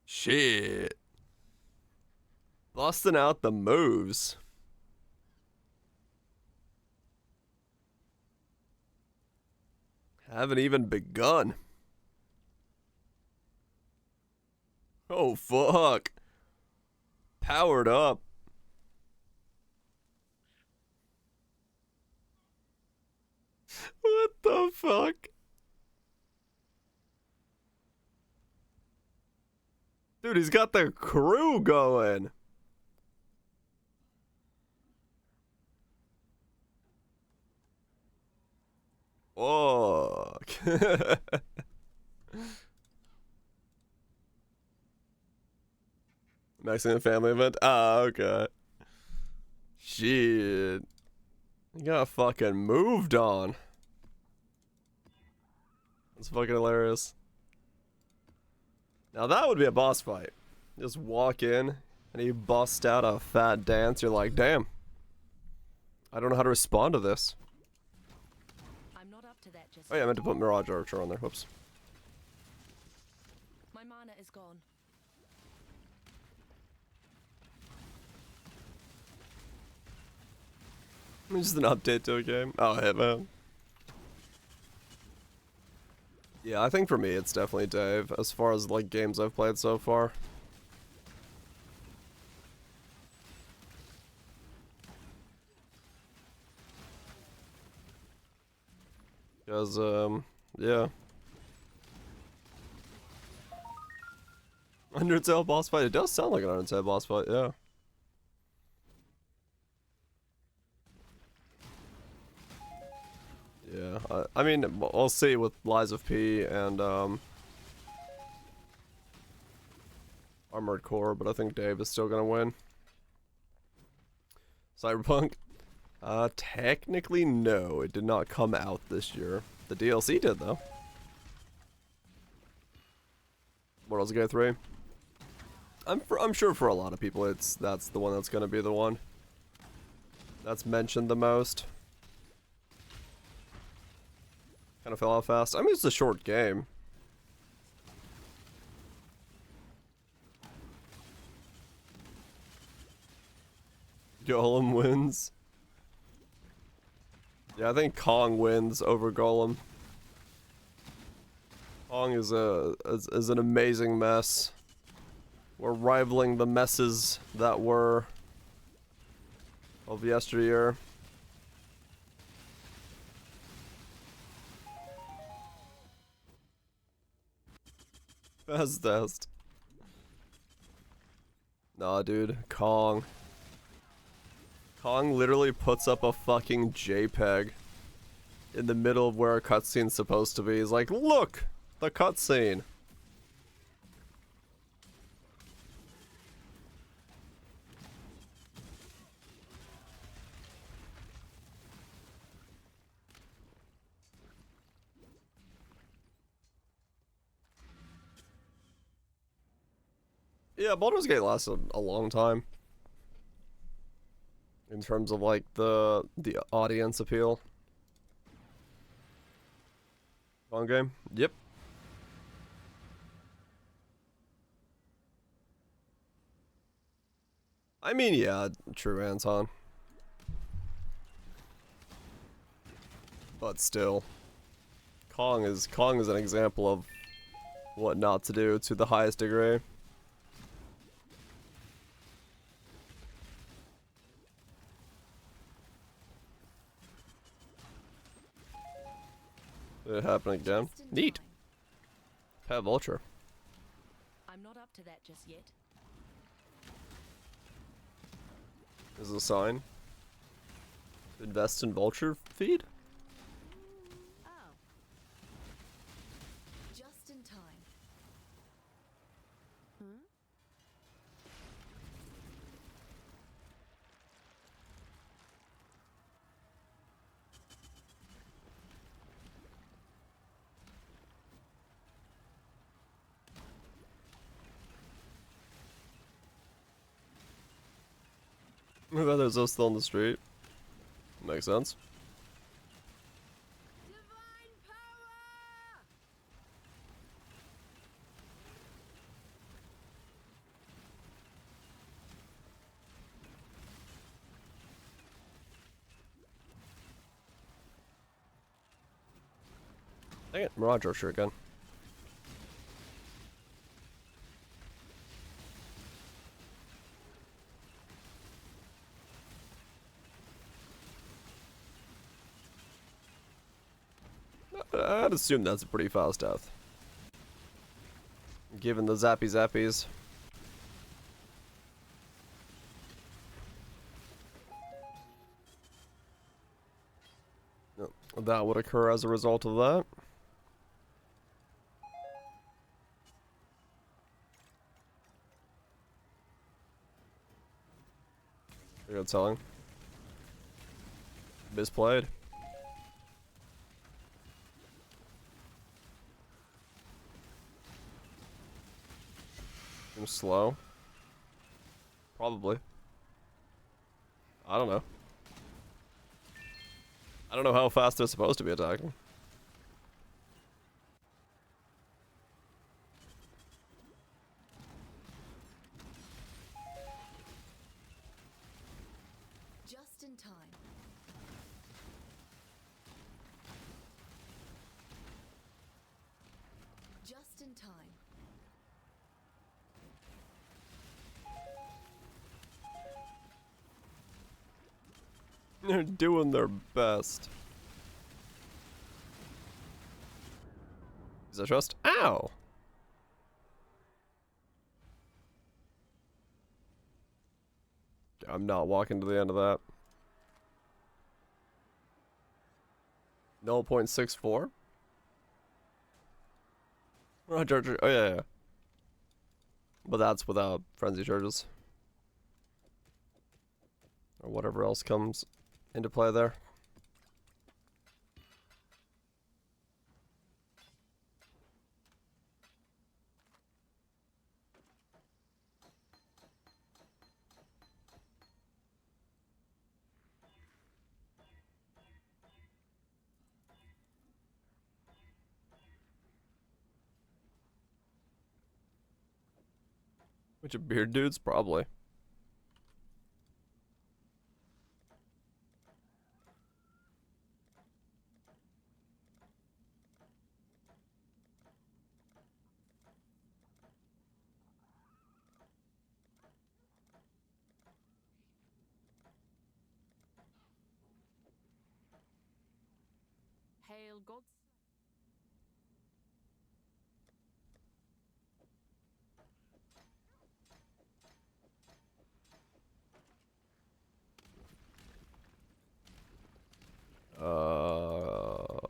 A: Shit. Busting out the moves. Haven't even begun. Oh, fuck. Powered up. What the fuck? Dude, he's got the crew going. Fuck. Mexican family event? Ah, okay. Shit. You got fucking moved on. That's fucking hilarious. Now that would be a boss fight. Just walk in and he busts out a fat dance. You're like, damn. I don't know how to respond to this.
D: I'm not up to that just
A: Oh yeah, I meant to put Mirage Archer on there. Whoops.
D: My mana is gone.
A: Just an update to a game. Oh, Hitman. Yeah, I think for me it's definitely Dave, as far as like games I've played so far. Because, yeah. Undertale boss fight. It does sound like an Undertale boss fight, yeah. Yeah, I mean, we'll see with Lies of P and, Armored Core, but I think Dave is still gonna win. Cyberpunk? Technically no, it did not come out this year. The DLC did, though. Baldur's Gate 3? I'm sure for a lot of people that's the one that's gonna be the one that's mentioned the most. Kind of fell off fast. I mean, it's a short game. Golem wins. Yeah, I think Kong wins over Golem. Kong is an amazing mess. We're rivaling the messes that were of yesteryear. Best. Nah, dude, Kong. Kong literally puts up a fucking JPEG in the middle of where a cutscene's supposed to be. He's like, look! The cutscene! Yeah, Baldur's Gate lasted a long time. In terms of like the audience appeal. Long game? Yep. I mean, yeah, true, Anton. But still, Kong is an example of what not to do to the highest degree. Did it happen again? Neat. Pet Vulture.
D: I'm not up to that just yet.
A: Is it a sign? Invest in Vulture feed?
D: Oh. Just in time.
A: Maybe others are still on the street. Makes sense.
I: Divine power!
A: Dang it, Mirage Archer again. I'd assume that's a pretty fast death. Given the zappy zappies. That would occur as a result of that. Good telling. Misplayed. Seems slow. Probably. I don't know. I don't know how fast they're supposed to be attacking.
E: Just in time. Just in time.
A: They're doing their best. Is that trust? Ow! I'm not walking to the end of that. 0.64? Roger. Oh, yeah. But that's without frenzy charges. Or whatever else comes into play there. Bunch of beard dudes, probably.
H: Hail gods.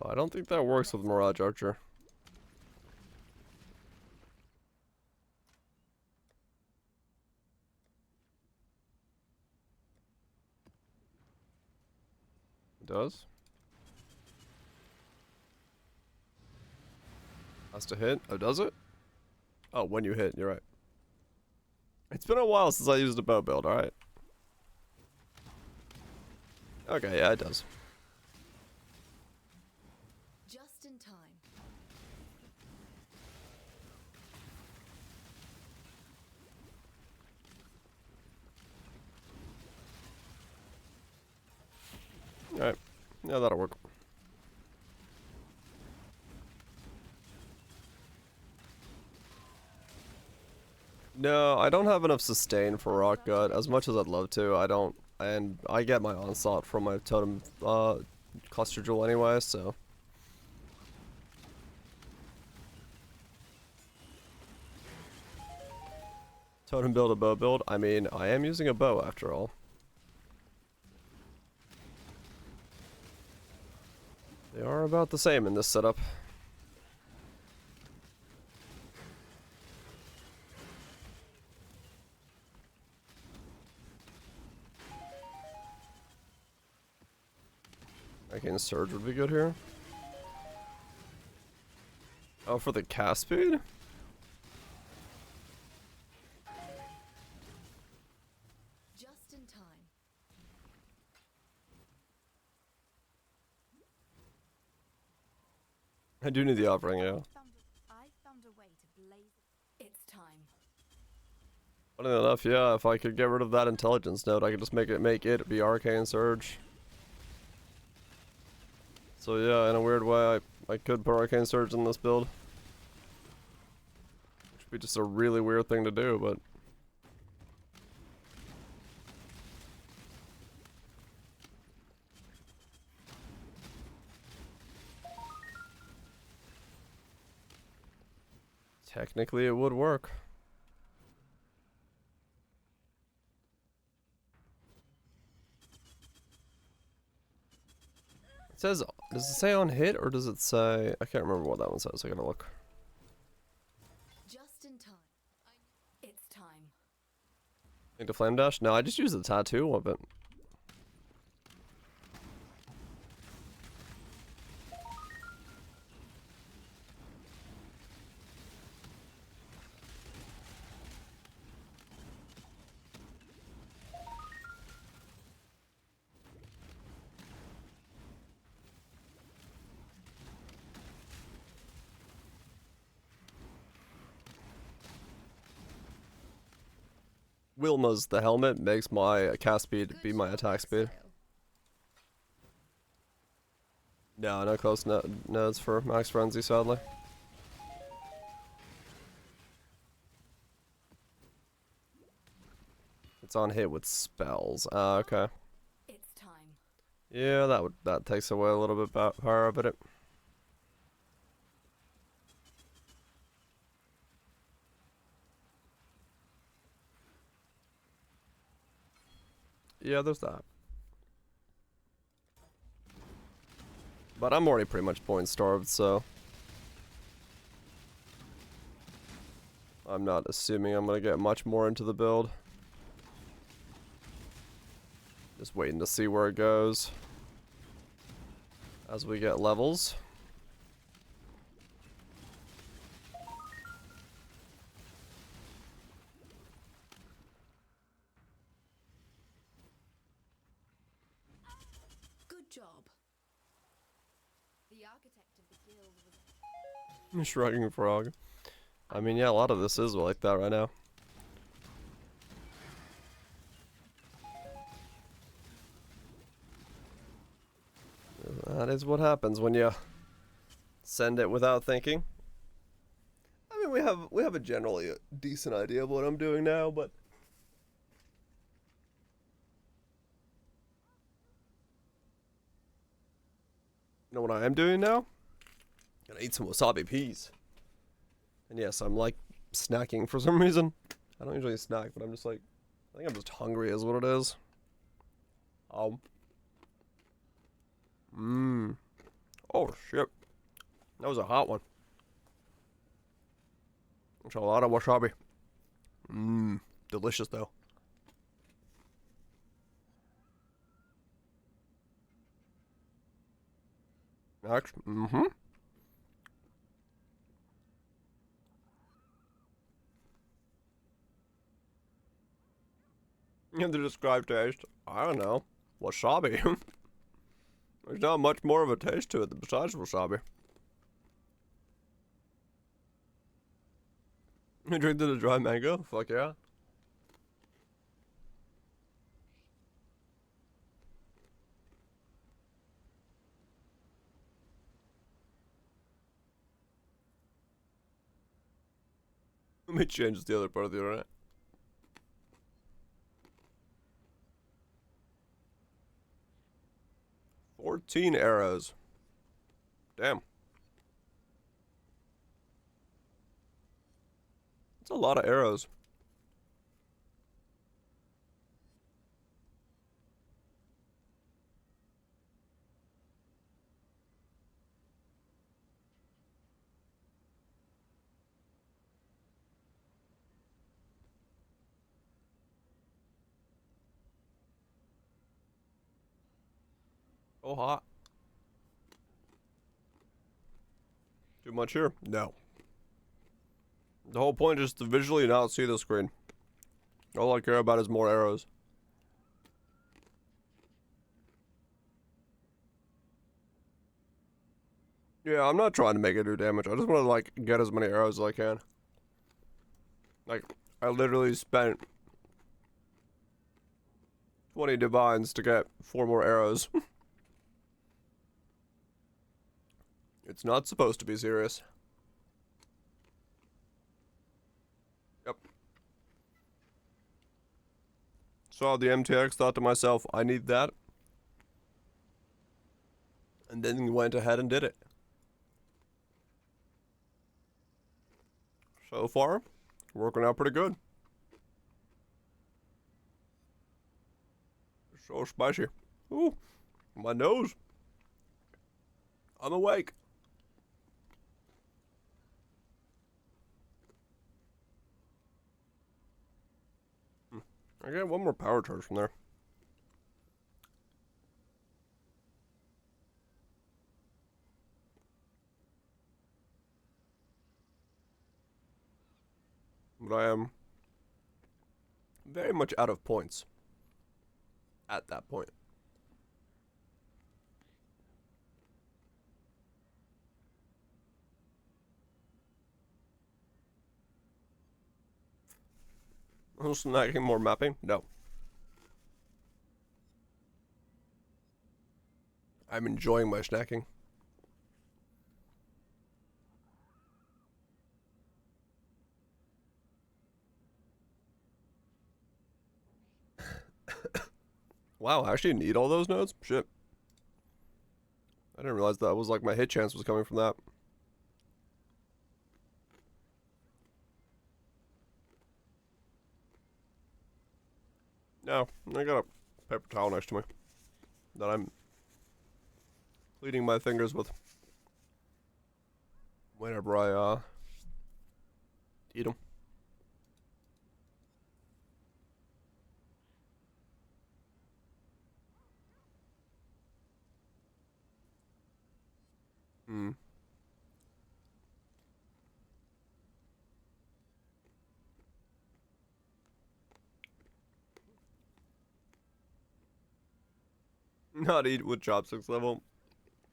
A: I don't think that works with Mirage Archer. It does? Has to hit? Oh, does it? Oh, when you hit, you're right. It's been a while since I used a bow build, alright. Okay, yeah, it does.
E: Just in time.
A: Alright. Yeah, that'll work. No, I don't have enough sustain for Rock Gut, as much as I'd love to. I don't, and I get my Onslaught from my Totem Cluster Jewel anyway, so. Totem build, a bow build? I mean, I am using a bow after all. They are about the same in this setup. Arcane Surge would be good here. Oh, for the cast speed?
E: Just in time.
A: I do need the offering, yeah.
E: I found a way to blaze. It's time.
A: Funny enough, yeah, if I could get rid of that intelligence node, I could just make it be Arcane Surge. So yeah, in a weird way, I could put Arcane Surge in this build. Which would be just a really weird thing to do, but... technically it would work. It says, does it say on hit or does it say, I can't remember what that one says, I gotta look.
E: Just in time. It's time.
A: Need to flame dash? No, I just use the tattoo of it. Wilma's the helmet makes my cast speed be my attack speed. No, no close nodes for Max Frenzy, sadly. It's on hit with spells. Okay.
E: It's time.
A: Yeah, that takes away a little bit power of it. Yeah, there's that. But I'm already pretty much point starved, so I'm not assuming I'm gonna get much more into the build. Just waiting to see where it goes as we get levels.
E: Good job. The architect of the guild was...
A: Shrugging frog. I mean, yeah, a lot of this is like that right now. That is what happens when you send it without thinking. I mean, we have a generally decent idea of what I'm doing now, but you know what I am doing now? Gonna eat some wasabi peas. And yes, I'm like snacking for some reason. I don't usually snack, but I'm just like, I think I'm just hungry is what it is. Oh shit. That was a hot one. That's a lot of wasabi. Delicious though. Next. And the described taste, I don't know. Wasabi. There's not much more of a taste to it besides wasabi. You drink to the dry mango? Fuck yeah. Let me change the other part of the internet. $14 arrows. Damn. That's a lot of arrows. Oh, hot. Too much here? No. The whole point is to visually not see the screen. All I care about is more arrows. Yeah, I'm not trying to make it do damage. I just want to, like, get as many arrows as I can. Like, I literally spent 20 divines to get 4 more arrows. It's not supposed to be serious. Yep. Saw the MTX, thought to myself, I need that. And then went ahead and did it. So far, working out pretty good. So spicy. Ooh, my nose. I'm awake. I got one more power charge from there. But I am very much out of points at that point. Snacking more mapping? No. I'm enjoying my snacking. Wow, I actually need all those nodes? Shit. I didn't realize that was like my hit chance was coming from that. No, I got a paper towel next to me that I'm cleaning my fingers with whenever I eat them. Hmm. Not eat with chopsticks level.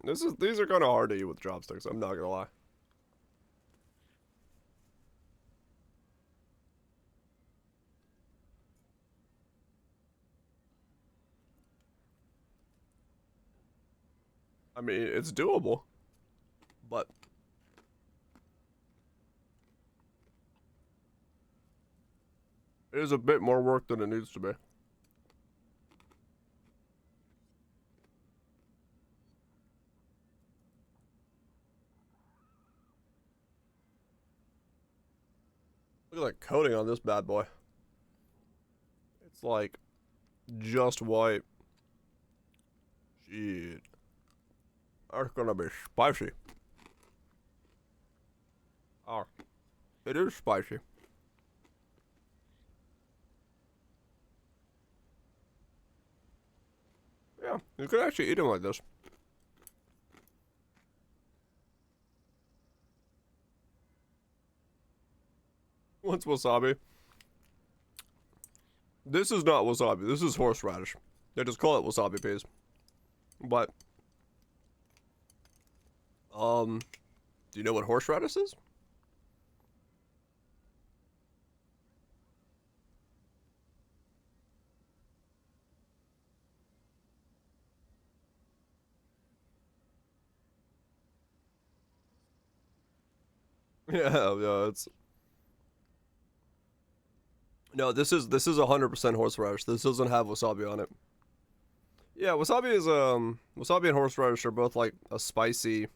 A: These are kind of hard to eat with chopsticks. I'm not gonna lie. I mean, it's doable, but it is a bit more work than it needs to be. Look at that coating on this bad boy. It's like just white. Shit. That's gonna be spicy. Oh, it is spicy. Yeah, you could actually eat them like this. What's wasabi? This is not wasabi. This is horseradish. They just call it wasabi peas. But, do you know what horseradish is? Yeah, it's... No, this is 100% horseradish. This doesn't have wasabi on it. Yeah, wasabi is, wasabi and horseradish are both like a spicy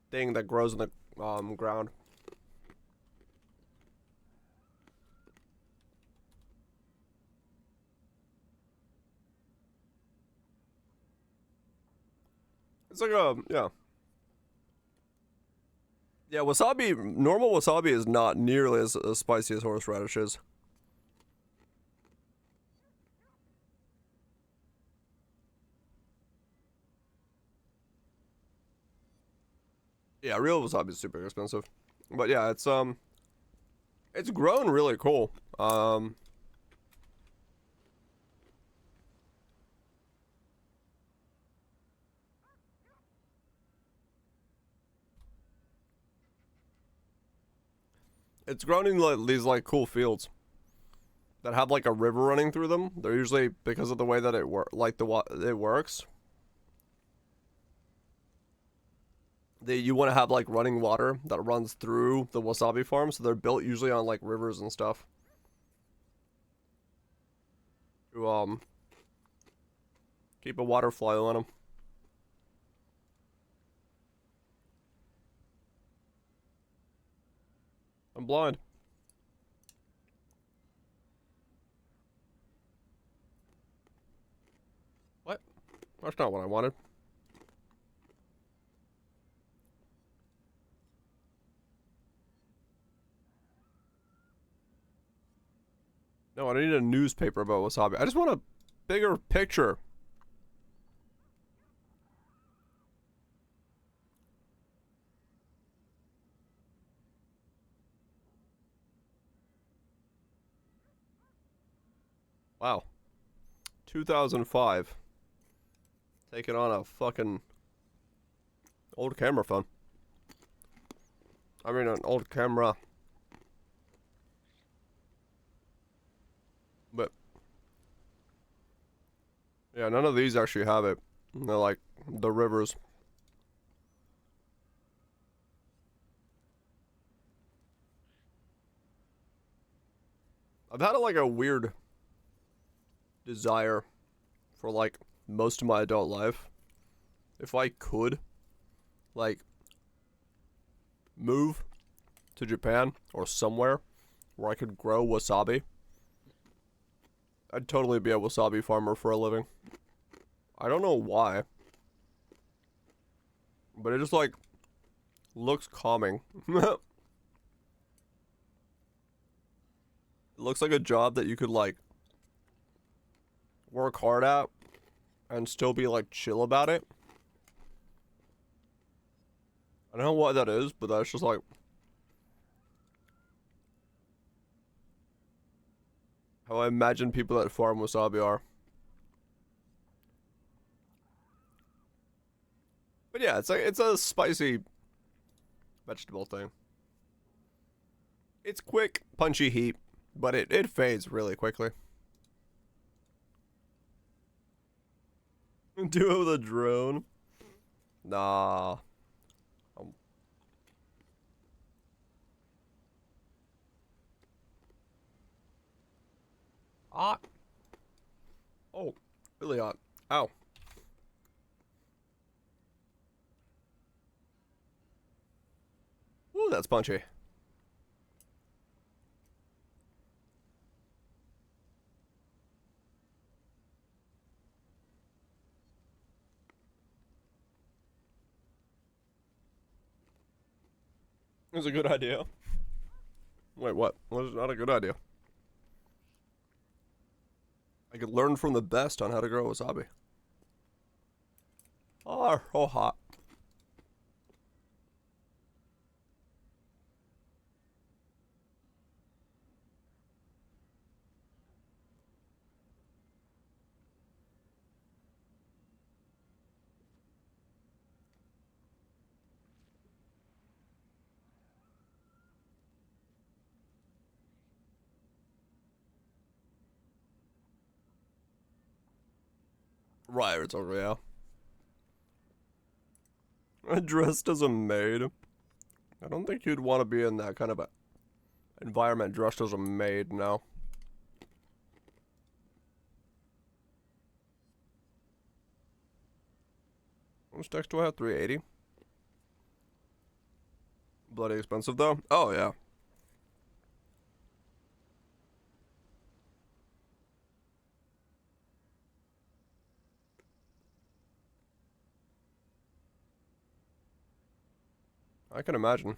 A: thing that grows in the, ground. It's like a, yeah. Yeah, wasabi, normal wasabi is not nearly as spicy as horseradish is. Yeah, real wasabi is super expensive. But yeah, it's grown really cool. It's grown in like these like cool fields that have like a river running through them. They're usually because of the way that it works. you want to have like running water that runs through the wasabi farm, so they're built usually on like rivers and stuff. To keep a water flow on them. I'm blind. What? That's not what I wanted. No, I don't need a newspaper about wasabi. I just want a bigger picture. Wow. 2005. Taking on a fucking old camera phone. I mean, an old camera. But yeah, none of these actually have it. They're like the rivers. I've had like a weird desire for like most of my adult life. If I could, like, move to Japan or somewhere where I could grow wasabi, I'd totally be a wasabi farmer for a living. I don't know why, but it just like looks calming. It looks like a job that you could like work hard at and still be like chill about it. I don't know why that is, but that's just like how I imagine people that farm wasabi are. But yeah, it's a spicy vegetable thing. It's quick, punchy heat, but it fades really quickly. Do it with a drone? Nah. Hot. Oh, really hot. Ow. Ooh, that's punchy. It's a good idea. Wait, what? What is not a good idea? I could learn from the best on how to grow wasabi. Oh, so hot. Right, it's over, yeah. Dressed as a maid. I don't think you'd want to be in that kind of a environment dressed as a maid, no. How much dex do I have? 380? Bloody expensive, though? Oh, yeah. I can imagine.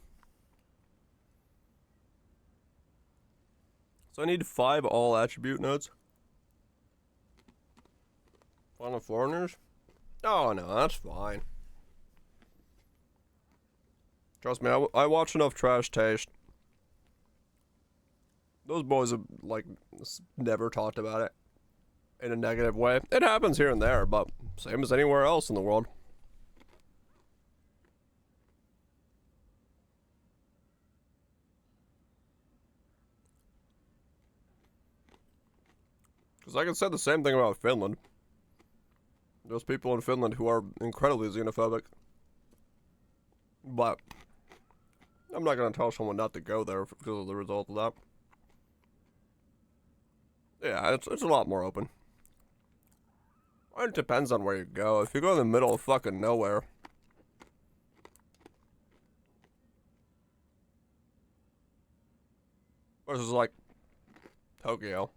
A: So I need 5 all attribute nodes. Final foreigners? Oh no, that's fine. Trust me, I watch enough Trash Taste. Those boys have, like, never talked about it in a negative way. It happens here and there, but same as anywhere else in the world. Because I can say the same thing about Finland. There's people in Finland who are incredibly xenophobic. But I'm not gonna tell someone not to go there because of the result of that. Yeah, it's a lot more open. It depends on where you go. If you go in the middle of fucking nowhere, versus like Tokyo.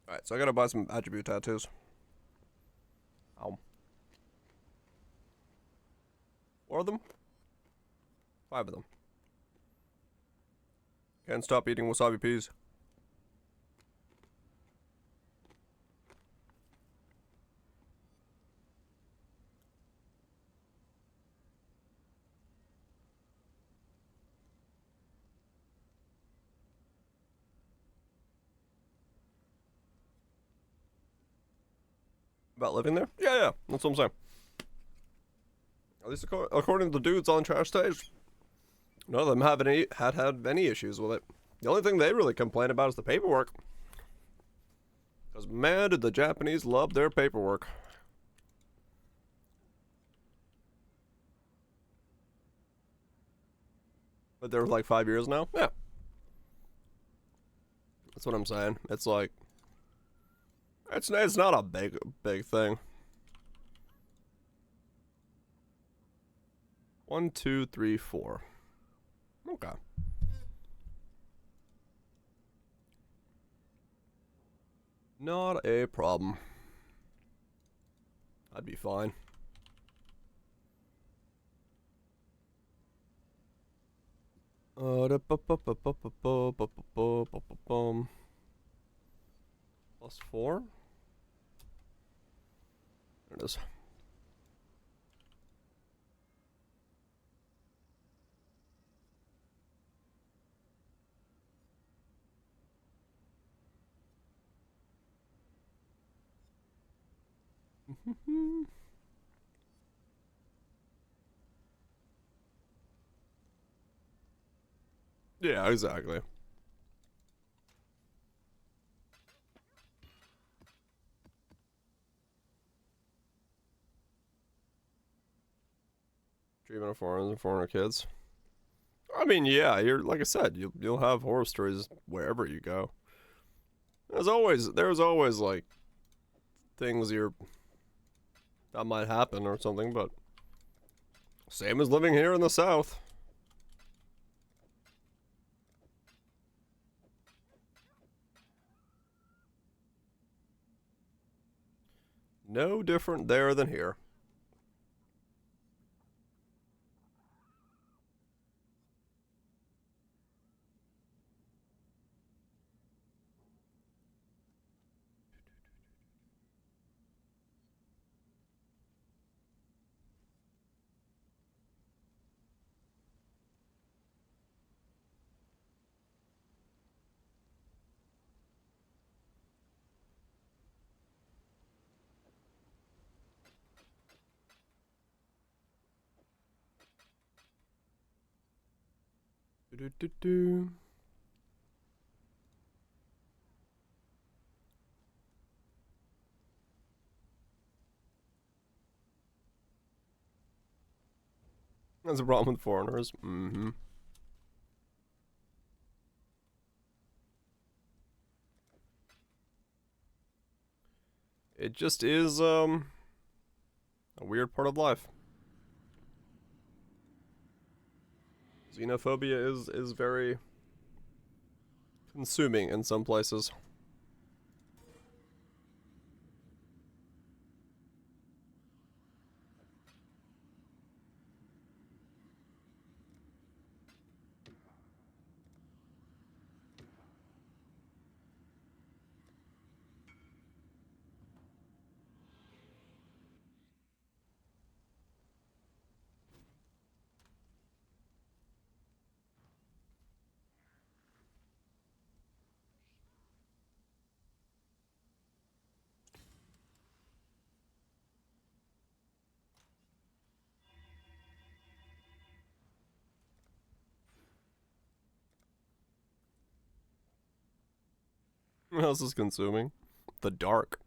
A: Alright, so I gotta buy some attribute tattoos. Ow. 4 of them? 5 of them. Can't stop eating wasabi peas. About living there? Yeah, that's what I'm saying. At least according to the dudes on Trash Stage, none of them had any issues with it. The only thing they really complain about is the paperwork. Because man, did the Japanese love their paperwork. But they're like 5 years now? Yeah. That's what I'm saying. It's like, it's not a big thing. 1, 2, 3, 4. Okay. Not a problem. I'd be fine. +4. There it is. Yeah, exactly. Treatment of foreigners and foreigner kids. I mean, yeah, you're like I said, you'll have horror stories wherever you go. There's always like things that might happen or something, but same as living here in the South. No different there than here. Do. That's a problem with foreigners. Mm-hmm. It just is a weird part of life. Xenophobia is very consuming in some places. What else is consuming? The dark.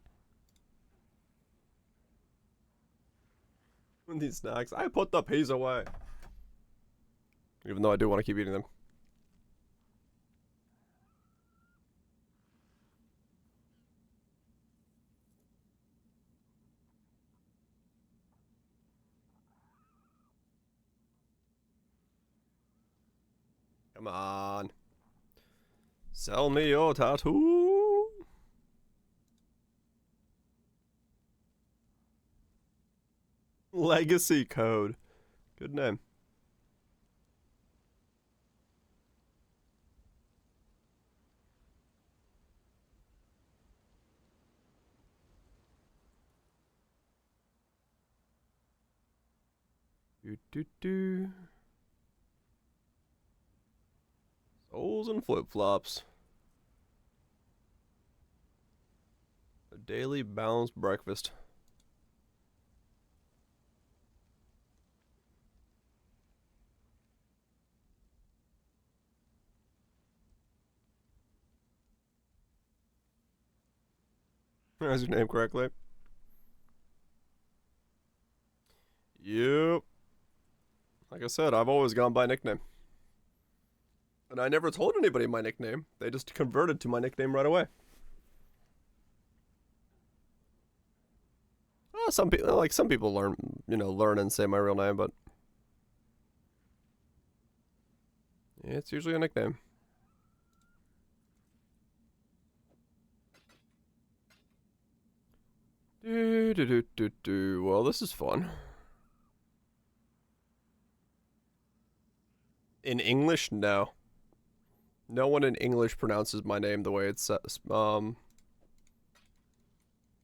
A: These snacks. I put the peas away. Even though I do want to keep eating them. Come on. Sell me your tattoo. Legacy Code. Good name. Do. Souls and flip-flops. A daily balanced breakfast. That's your name correctly. Yep. Like I said, I've always gone by nickname. And I never told anybody my nickname. They just converted to my nickname right away. Some people learn and say my real name, but yeah, it's usually a nickname. Well, this is fun. In English, no. No one in English pronounces my name the way it's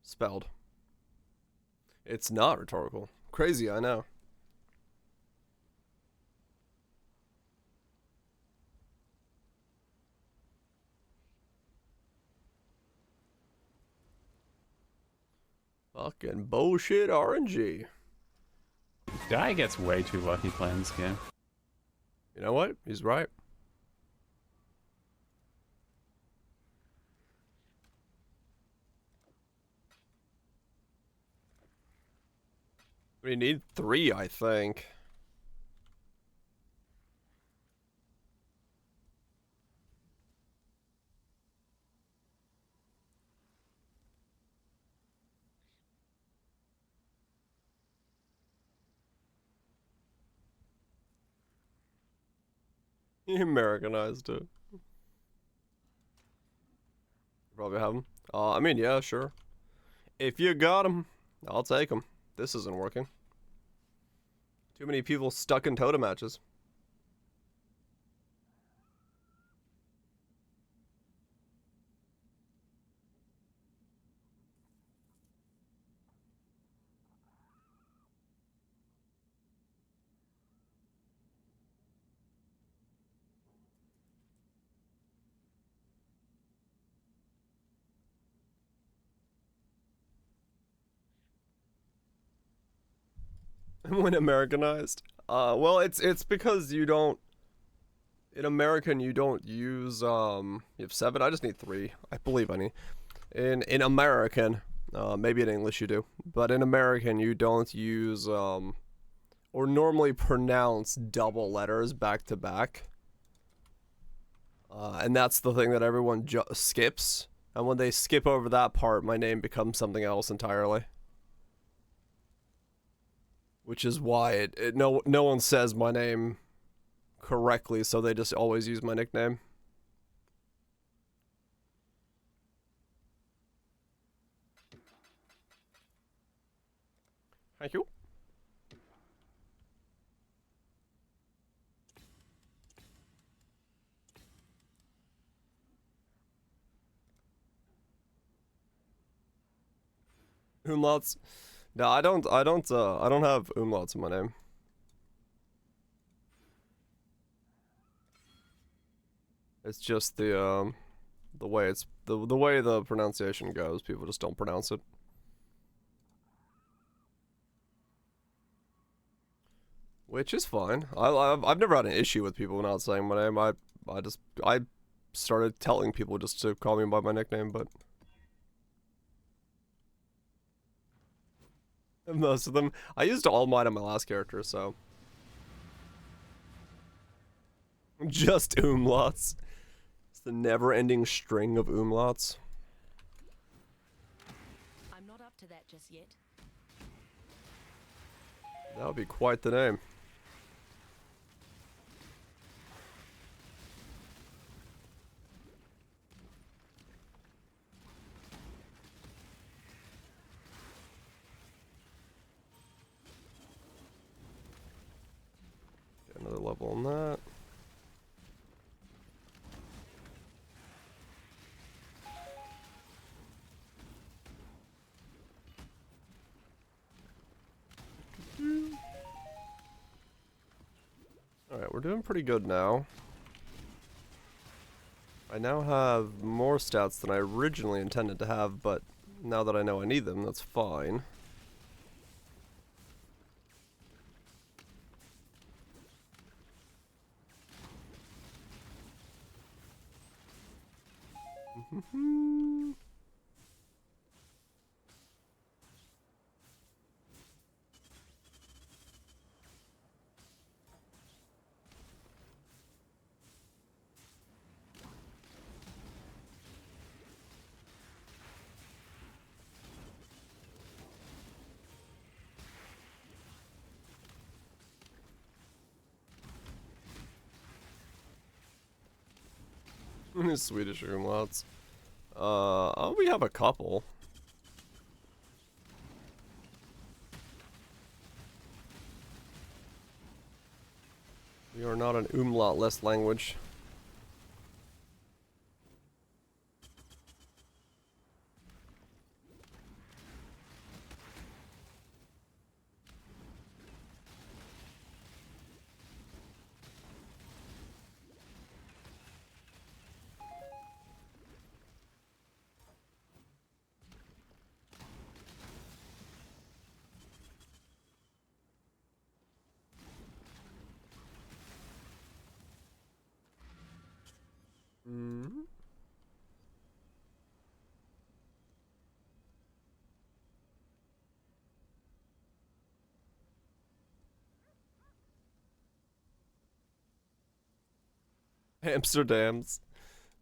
A: spelled. It's not rhetorical. Crazy, I know. Fucking bullshit RNG.
K: Guy gets way too lucky playing this game.
A: You know what? He's right. We need 3, I think. He Americanized it. Probably have him. I mean, yeah, sure. If you got him, I'll take him. This isn't working. Too many people stuck in totem matches. When Americanized. Well, it's because you don't. In American, you don't use you have 7. I just need 3. I believe I need. In American, maybe in English you do, but in American you don't use or normally pronounce double letters back to back. And that's the thing that everyone skips. And when they skip over that part, my name becomes something else entirely. Which is why no one says my name correctly, so they just always use my nickname. Thank you. Umlauts? No, I don't have umlauts in my name. It's just the way it's the way the pronunciation goes. People just don't pronounce it. Which is fine. I've never had an issue with people not saying my name. I started telling people just to call me by my nickname, but most of them, I used All Might on my last character, so just umlauts. It's the never-ending string of umlauts.
D: I'm not up to that just yet.
A: That would be quite the name. Get another level on that. Alright, we're doing pretty good now. I now have more stats than I originally intended to have, but now that I know I need them, that's fine. Swedish umlauts. Oh, we have a couple. We are not an umlaut-less language. Amsterdam's.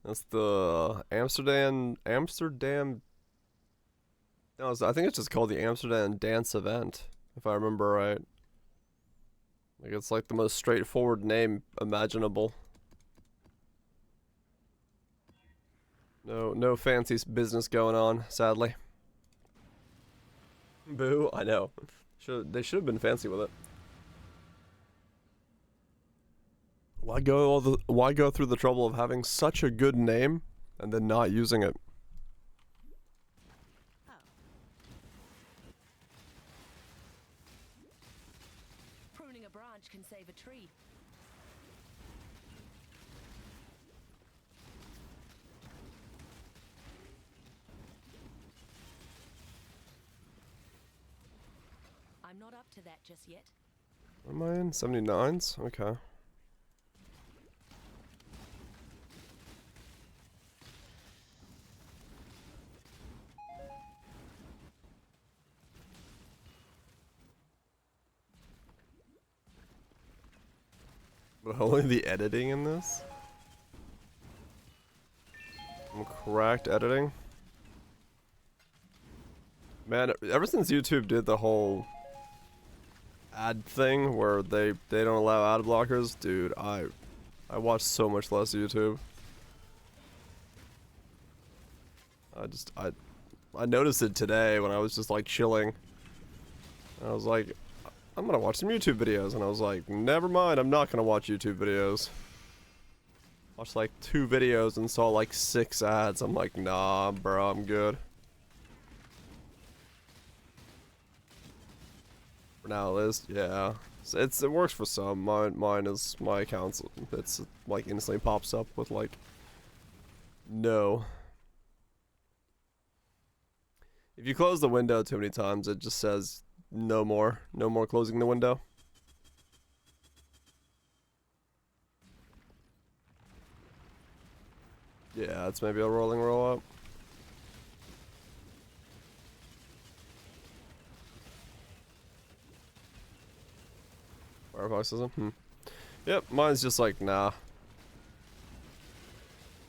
A: That's the Amsterdam. No, I think it's just called the Amsterdam Dance Event, if I remember right. Like, it's like the most straightforward name imaginable. No fancy business going on, sadly. Boo, I know. They should have been fancy with it. Why go through the trouble of having such a good name and then not using it?
D: Pruning a branch can save a tree. I'm not up to that just yet.
A: What am I in? 79s? Okay. But only the editing in this? I'm correct editing. Man, ever since YouTube did the whole ad thing where they don't allow ad blockers, dude, I watch so much less YouTube. I noticed it today when I was just like chilling. I was like, I'm gonna watch some YouTube videos, and I was like, never mind, I'm not gonna watch YouTube videos. Watched like 2 videos and saw like 6 ads. I'm like, nah, bro, I'm good. For now, it is, yeah. It works for some. Mine is my accounts. It's like instantly pops up with like no. If you close the window too many times, it just says no more closing the window. it's maybe a rolling roll up. Firefox isn't? Yep, mine's just like, nah.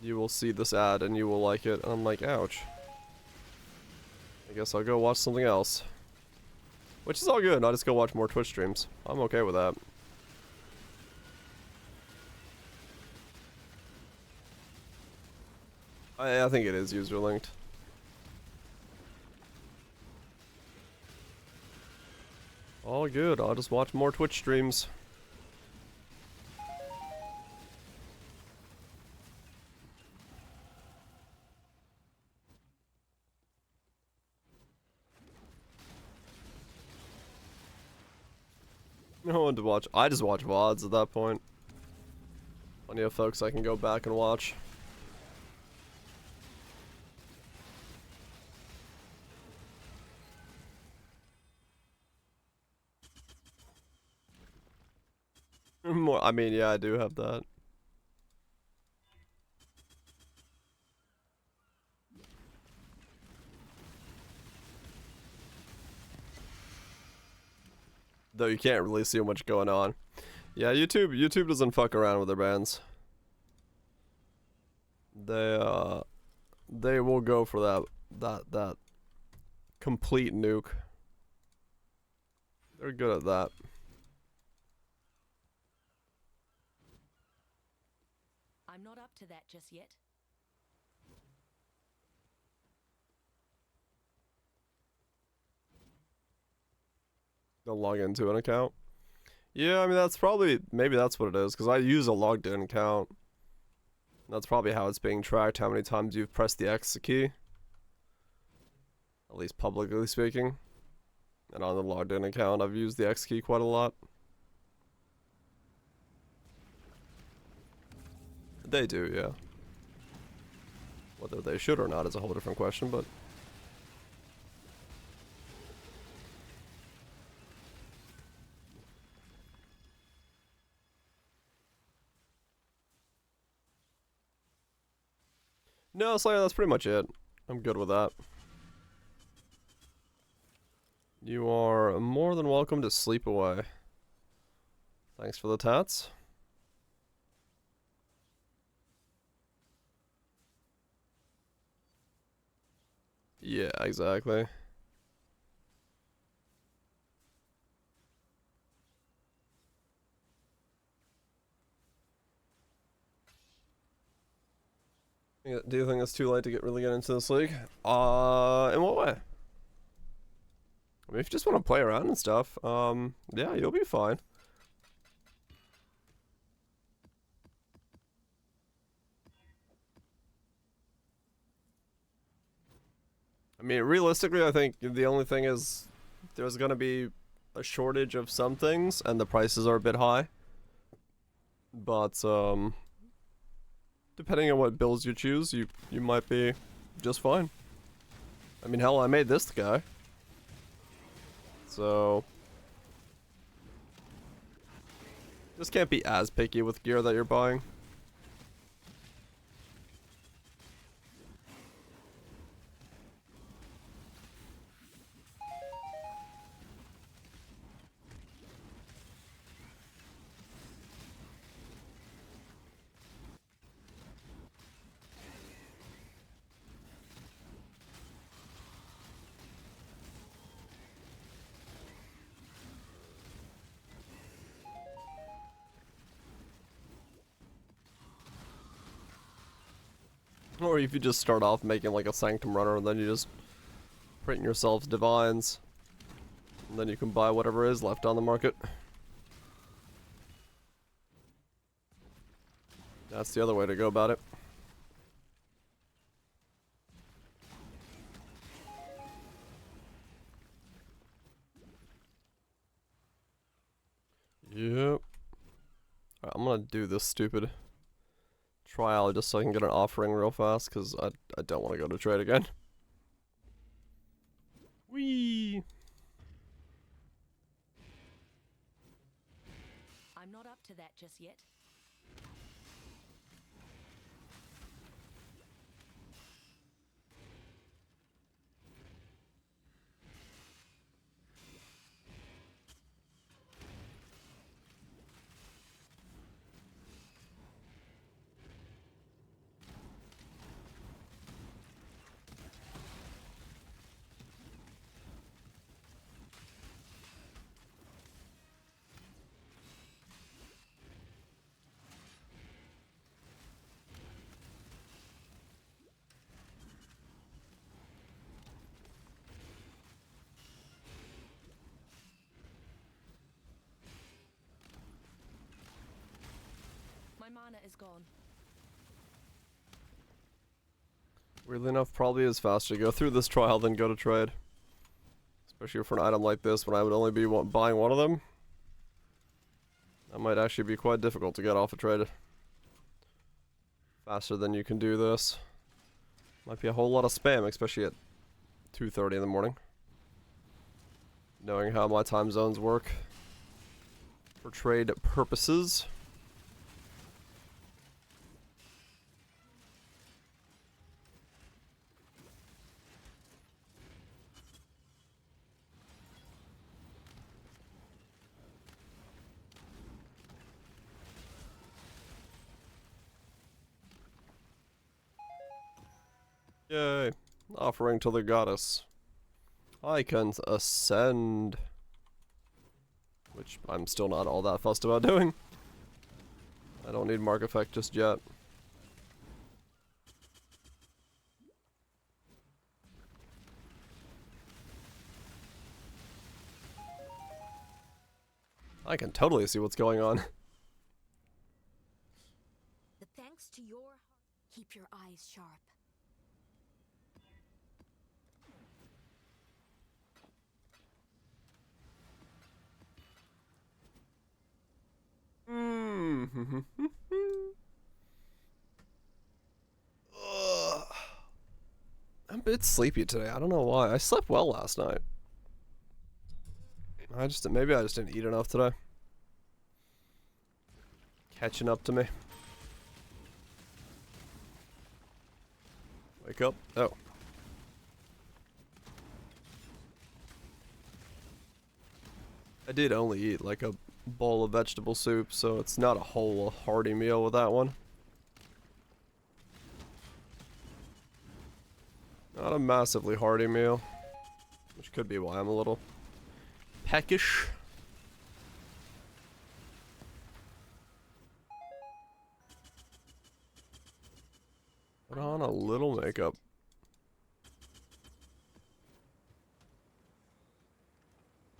A: You will see this ad and you will like it. And I'm like, ouch. I guess I'll go watch something else. Which is all good, I'll just go watch more Twitch streams. I'm okay with that. I think it is user linked. All good, I'll just watch more Twitch streams. No one to watch. I just watch VODs at that point. Plenty of folks I can go back and watch. More, I mean, yeah, I do have that. Though you can't really see much going on. Yeah, YouTube doesn't fuck around with their bands. They will go for that complete nuke. They're good at that.
D: I'm not up to that just yet.
A: They'll log into an account. Yeah, I mean, that's probably, maybe that's what it is, because I use a logged in account. That's probably how it's being tracked, how many times you've pressed the X key. At least publicly speaking. And on the logged in account, I've used the X key quite a lot. They do, yeah. Whether they should or not is a whole different question, but... No, Slayer, that's pretty much it. I'm good with that. You are more than welcome to sleep away. Thanks for the tats. Yeah, exactly. Do you think it's too late to really get into this league? In what way? I mean, if you just want to play around and stuff, yeah, you'll be fine. I mean, realistically, I think the only thing is there's gonna be a shortage of some things, and the prices are a bit high. But, depending on what builds you choose, you might be just fine. I mean, hell, I made this guy. So... just can't be as picky with gear that you're buying. Or if you just start off making like a Sanctum runner and then you just print yourselves divines. And then you can buy whatever is left on the market. That's the other way to go about it. Yep. Alright, I'm gonna do this stupid trial just so I can get an offering real fast, because I don't want to go to trade again. Whee!
D: I'm not up to that just yet. mana is gone.
A: Weirdly enough, probably is faster to go through this trial than go to trade. Especially for an item like this, when I would only be buying one of them. That might actually be quite difficult to get off a trade. Faster than you can do this. Might be a whole lot of spam, especially at 2:30 in the morning. Knowing how my time zones work for trade purposes. Yay. Offering to the goddess. I can ascend. Which I'm still not all that fussed about doing. I don't need mark effect just yet. I can totally see what's going on.
E: The thanks to your... Keep your eyes sharp.
A: Ugh. I'm a bit sleepy today. I don't know why. I slept well last night. Maybe I just didn't eat enough today. Catching up to me. Wake up. Oh. I did only eat like a bowl of vegetable soup, so it's not a whole hearty meal with that one. Not a massively hearty meal, which could be why I'm a little peckish. Put on a little makeup.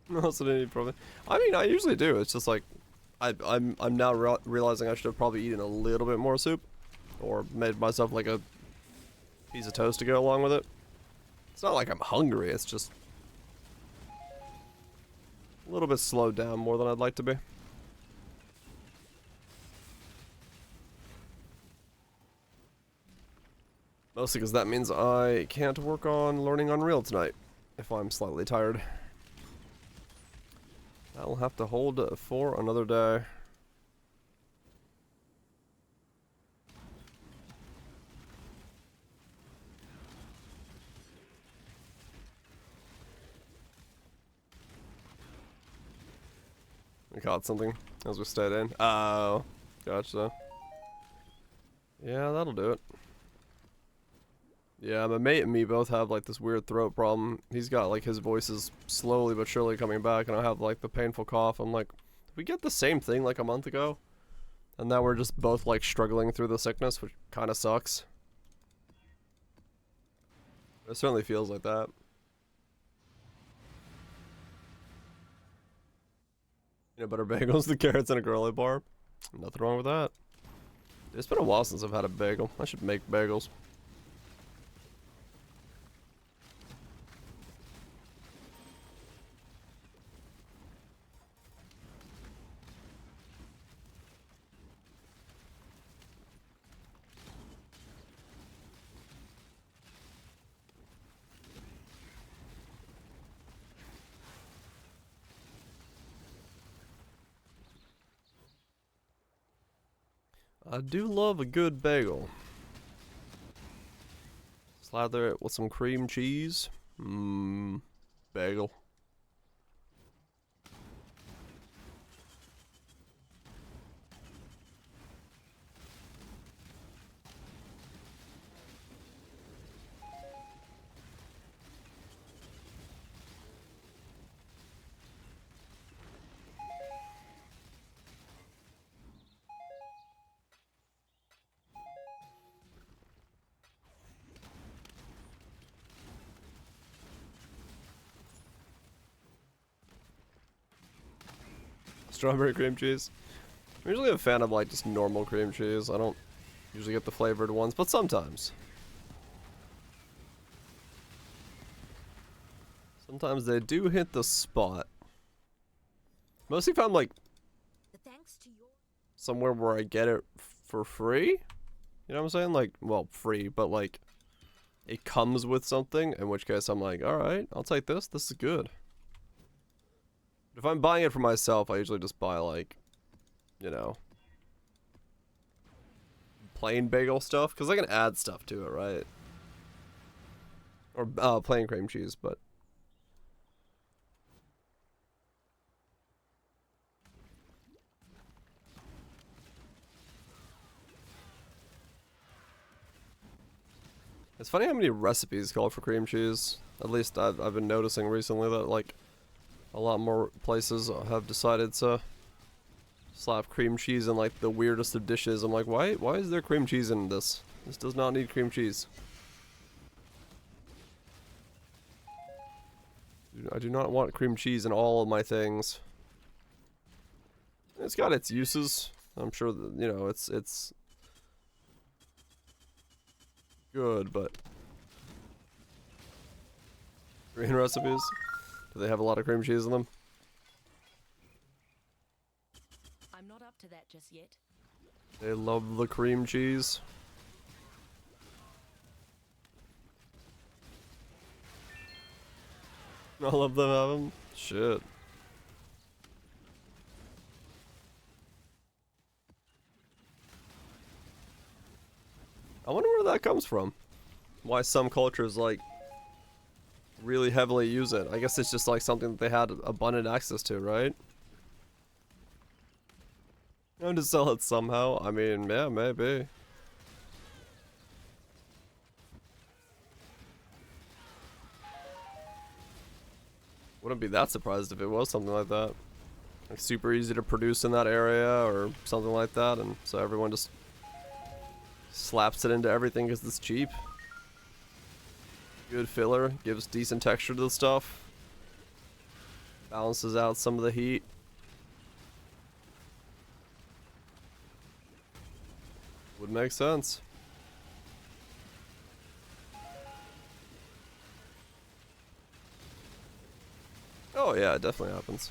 A: No, that's any problem. I mean, I usually do. It's just like I'm now realizing I should have probably eaten a little bit more soup, or made myself like a piece of toast to go along with it. It's not like I'm hungry. It's just a little bit slowed down more than I'd like to be. Mostly because that means I can't work on learning Unreal tonight if I'm slightly tired. I'll have to hold for another day. We caught something as we stayed in. Oh, gotcha. Yeah, that'll do it. Yeah, my mate and me both have like this weird throat problem. He's got like his voice is slowly but surely coming back, and I have like the painful cough. I'm like, did we get the same thing like a month ago? And now we're just both like struggling through the sickness, which kind of sucks. It certainly feels like that. Peanut butter bagels, the carrots, and a granola bar. Nothing wrong with that. It's been a while since I've had a bagel. I should make bagels. I do love a good bagel. Slather it with some cream cheese. Bagel. Strawberry cream cheese. I'm usually a fan of like just normal cream cheese. I don't usually get the flavored ones, but sometimes. Sometimes they do hit the spot. Mostly if I'm like somewhere where I get it for free. You know what I'm saying? Like, well, free, but like it comes with something, in which case I'm like, alright, I'll take this. This is good. But if I'm buying it for myself, I usually just buy like, you know, plain bagel stuff, because I can add stuff to it, right? Or plain cream cheese, but it's funny how many recipes call for cream cheese. At least I've been noticing recently that like a lot more places have decided to slap cream cheese in like the weirdest of dishes. I'm like, why is there cream cheese in this? This does not need cream cheese. I do not want cream cheese in all of my things. It's got its uses. I'm sure that, you know, it's good, but green recipes, do they have a lot of cream cheese in them?
D: I'm not up to that just yet.
A: They love the cream cheese. All of them have them? Shit. I wonder where that comes from. Why some cultures like really heavily use it. I guess it's just like something that they had abundant access to, right? And to sell it somehow. I mean, yeah, maybe. Wouldn't be that surprised if it was something like that. Like super easy to produce in that area or something like that, and so everyone just slaps it into everything because it's cheap. Good filler, gives decent texture to the stuff. Balances out some of the heat. Would make sense. Oh yeah, it definitely happens.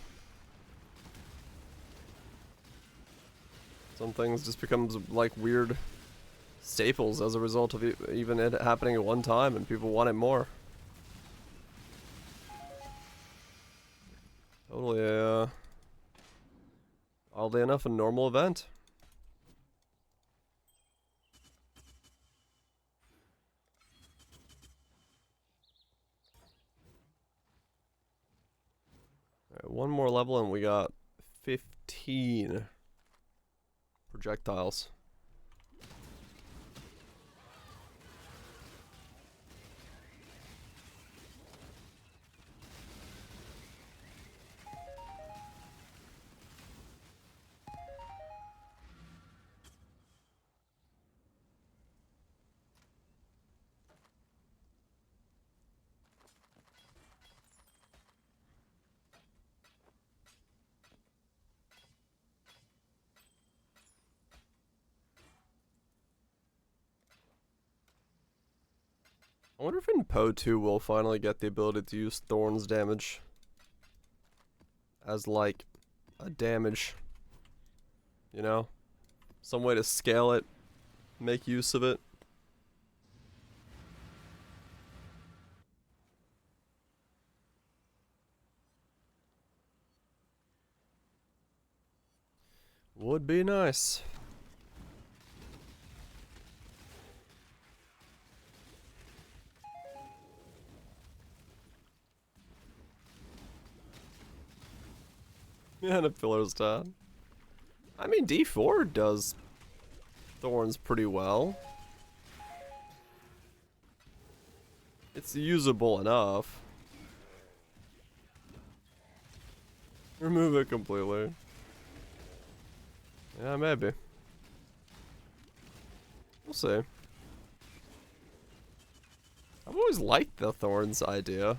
A: Some things just becomes like weird staples as a result of even it happening at one time and people want it more. Totally oddly enough a normal event. Alright, one more level and we got 15 projectiles. I wonder if in Poe 2 we'll finally get the ability to use Thorn's damage as like a damage, you know? Some way to scale it, make use of it. Would be nice. Yeah, and a filler stat. I mean, D4 does Thorns pretty well. It's usable enough. Remove it completely. Yeah, maybe. We'll see. I've always liked the Thorns idea.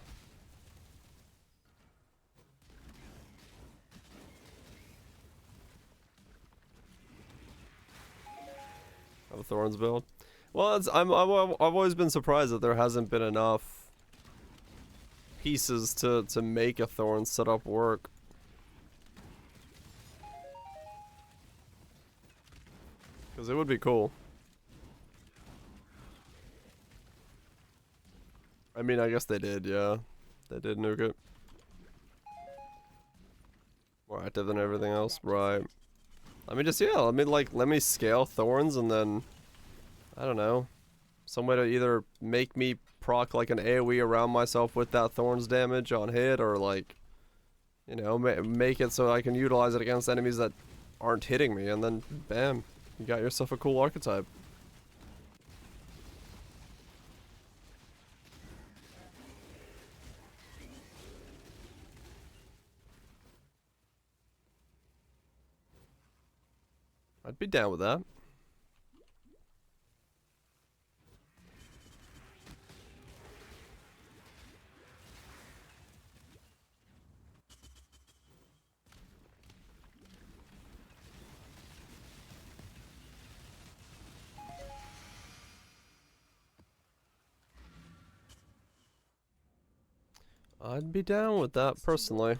A: Have a Thorns build. Well, I've always been surprised that there hasn't been enough pieces to make a Thorn setup work. Because it would be cool. I mean, I guess they did, yeah. They did nuke it. More active than everything else, right. I mean, just, yeah, let me scale Thorns and then, I don't know, some way to either make me proc like an AoE around myself with that Thorns damage on hit, or like, you know, make it so I can utilize it against enemies that aren't hitting me, and then bam, you got yourself a cool archetype. I'd be down with that. I'd be down with that personally.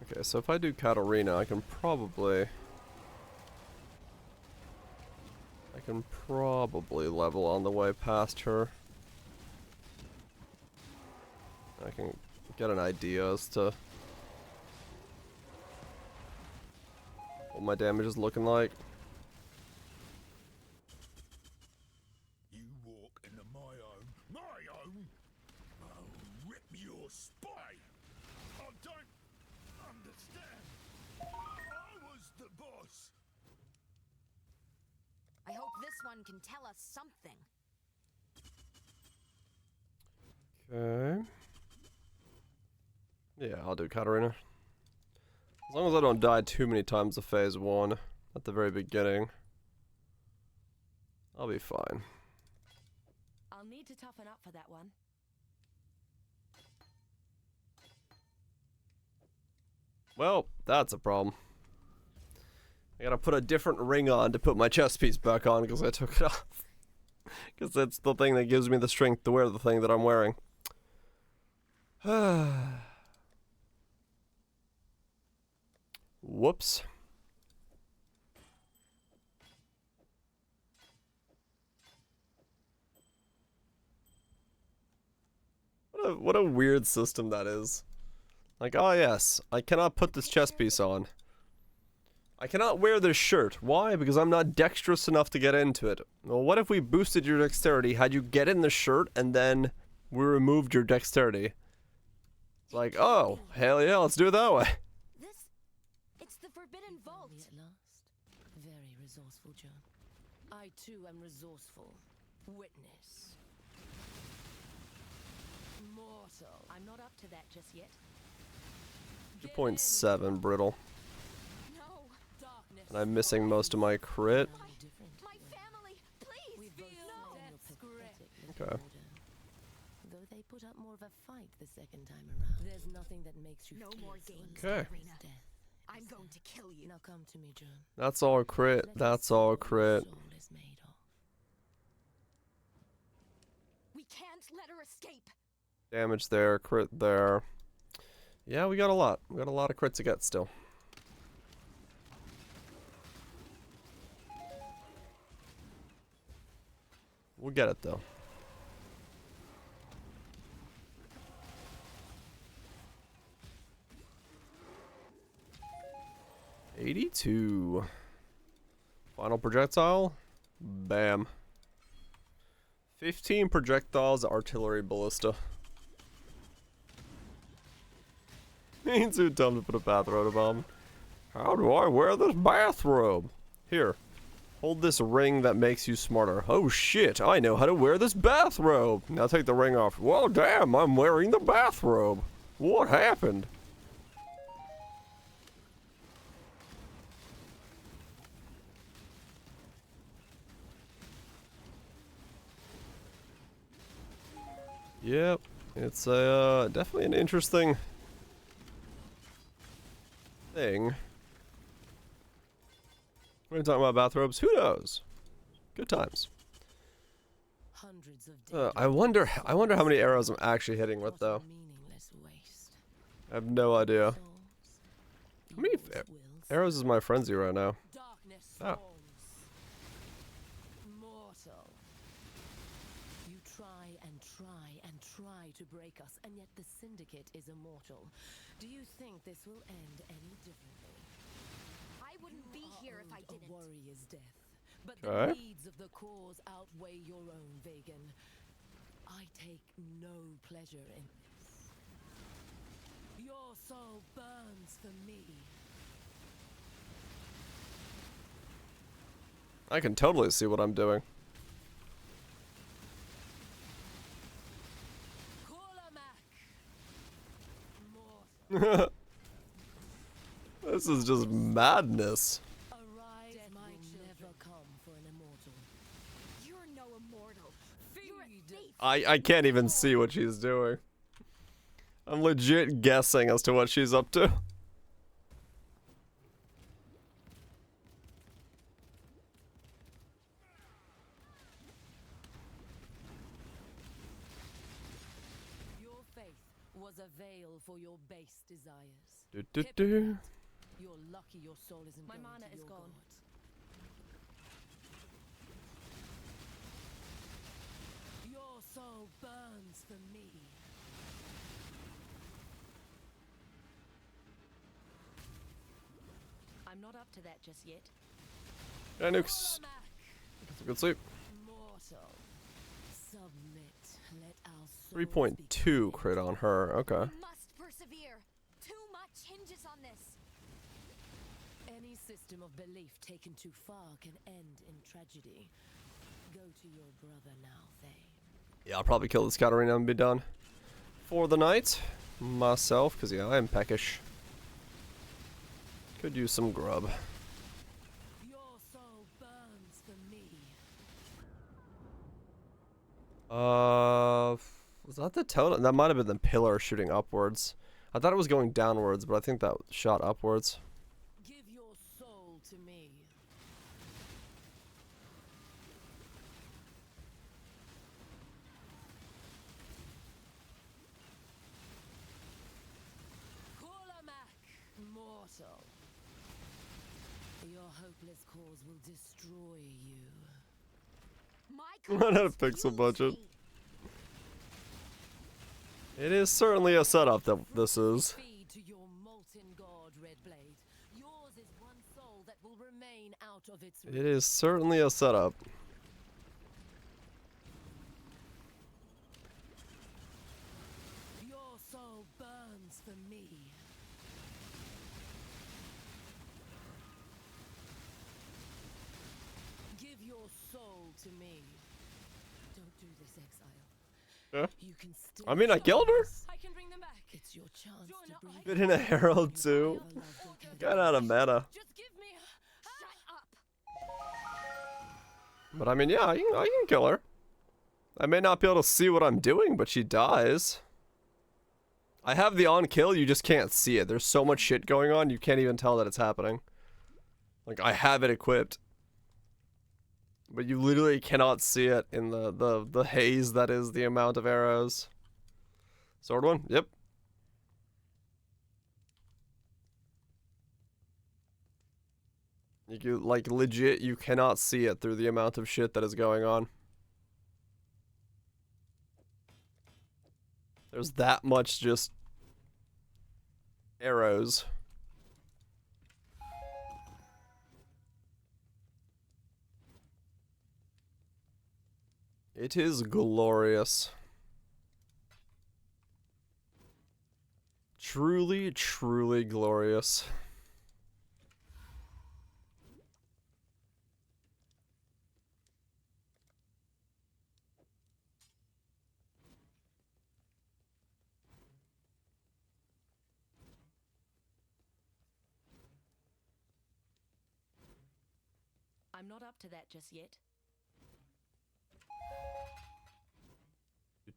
A: Okay, so if I do Katarina, I can probably level on the way past her. I can get an idea as to what my damage is looking like.
C: You walk into my home? I'll rip your spine! I don't understand. I was the boss.
E: I hope this one can tell us something.
A: Okay. Yeah, I'll do Katarina. As long as I don't die too many times to phase 1 at the very beginning, I'll be fine.
D: I'll need to toughen up for that one.
A: Well, that's a problem. I gotta put a different ring on to put my chest piece back on because I took it off. Because that's the thing that gives me the strength to wear the thing that I'm wearing. Whoops. What a weird system that is. Like, oh yes, I cannot put this chest piece on. I cannot wear this shirt. Why? Because I'm not dexterous enough to get into it. Well, what if we boosted your dexterity, had you get in the shirt, and then we removed your dexterity? It's like, oh, hell yeah, let's do it that way.
E: It's the Forbidden Vault.
D: At last. Very resourceful, John. I too am resourceful. Witness. Mortal. I'm not up to that just yet.
A: 2.7 brittle.
E: No.
D: Darkness.
A: And I'm missing most of my crit.
E: My family, please.
A: Okay.
D: Though they put up more of a fight the second time around. There's nothing that makes you
E: No more games,
A: Okay.
E: Karina. I'm going to kill you.
D: Now come to me, John.
A: That's all crit. That's all crit.
D: Soul is made of.
E: We can't let her escape.
A: Damage there, crit there. Yeah, we got a lot. We got a lot of crits to get still. We'll get it though. 82. Final projectile. Bam. 15 projectiles, artillery ballista. Ain't too dumb to put a bathrobe on. How do I wear this bathrobe? Here. Hold this ring that makes you smarter. Oh shit, I know how to wear this bathrobe. Now take the ring off. Well, damn, I'm wearing the bathrobe. What happened? Yep, it's a definitely an interesting thing. We're talking about bathrobes. Who knows? Good times. I wonder how many arrows I'm actually hitting with though. I have no idea. How many arrows is my frenzy right now? Oh.
D: You try and try and try to break us, and yet the Syndicate is immortal. Do you think this will end any differently?
E: I wouldn't be here if I didn't.
D: A warrior's death, but
A: Okay.
D: the needs of the cause outweigh your own, Vegan. I take no pleasure in this. Your soul burns for me.
A: I can totally see what I'm doing. This is just madness.
D: A rise might never come for an immortal.
E: You're no immortal. You're a thief.
A: I can't even see what she's doing. I'm legit guessing as to what she's up to.
D: Your faith was a veil for your base desires.
A: Do.
D: You're lucky your soul isn't
G: My
D: going
G: mana
D: to
G: is
D: your
G: gone.
D: gods. Your soul burns for me.
G: I'm not up to that just yet.
A: Yeah, nukes. That's a good sleep.
D: Mortal. Submit. Let our souls be
A: 3.2 crit on her. Okay.
E: We must persevere. Too much hinges on this.
D: Any system of belief taken too far can end in tragedy. Go to your brother now, Thane.
A: Yeah, I'll probably kill this Katarina and be done for the night. Myself, because yeah, I am peckish. Could use some grub.
D: Your soul burns for me.
A: Was that the totem? That might have been the pillar shooting upwards. I thought it was going downwards, but I think that shot upwards.
D: Give your soul to me. Mortal. Your hopeless cause will destroy you.
E: My
A: Run out of
E: cause
A: pixel
E: fuels
A: budget.
E: me.
A: It is certainly a setup that this is.
D: Feed to your molten god, Redblade. Yours is one soul that will remain out of its
A: It is certainly a setup.
D: Your soul burns for me. Give your soul to me. Don't do this, exile.
A: Yeah.
D: You can still
A: I mean, I killed her.
G: I can bring them back.
D: It's your chance
G: You're
D: to
G: not
D: breathe.
A: Bit in a herald too. Got out of meta.
G: Just give me a...
E: Shut up.
A: But I mean, yeah, I can kill her. I may not be able to see what I'm doing, but she dies. I have the on kill, you just can't see it. There's so much shit going on, you can't even tell that it's happening. Like, I have it equipped. But you literally cannot see it in the haze that is the amount of arrows. Sword one? Yep. You like legit, you cannot see it through the amount of shit that is going on. There's that much just arrows. It is glorious. Truly, truly glorious.
D: I'm not up to that just yet.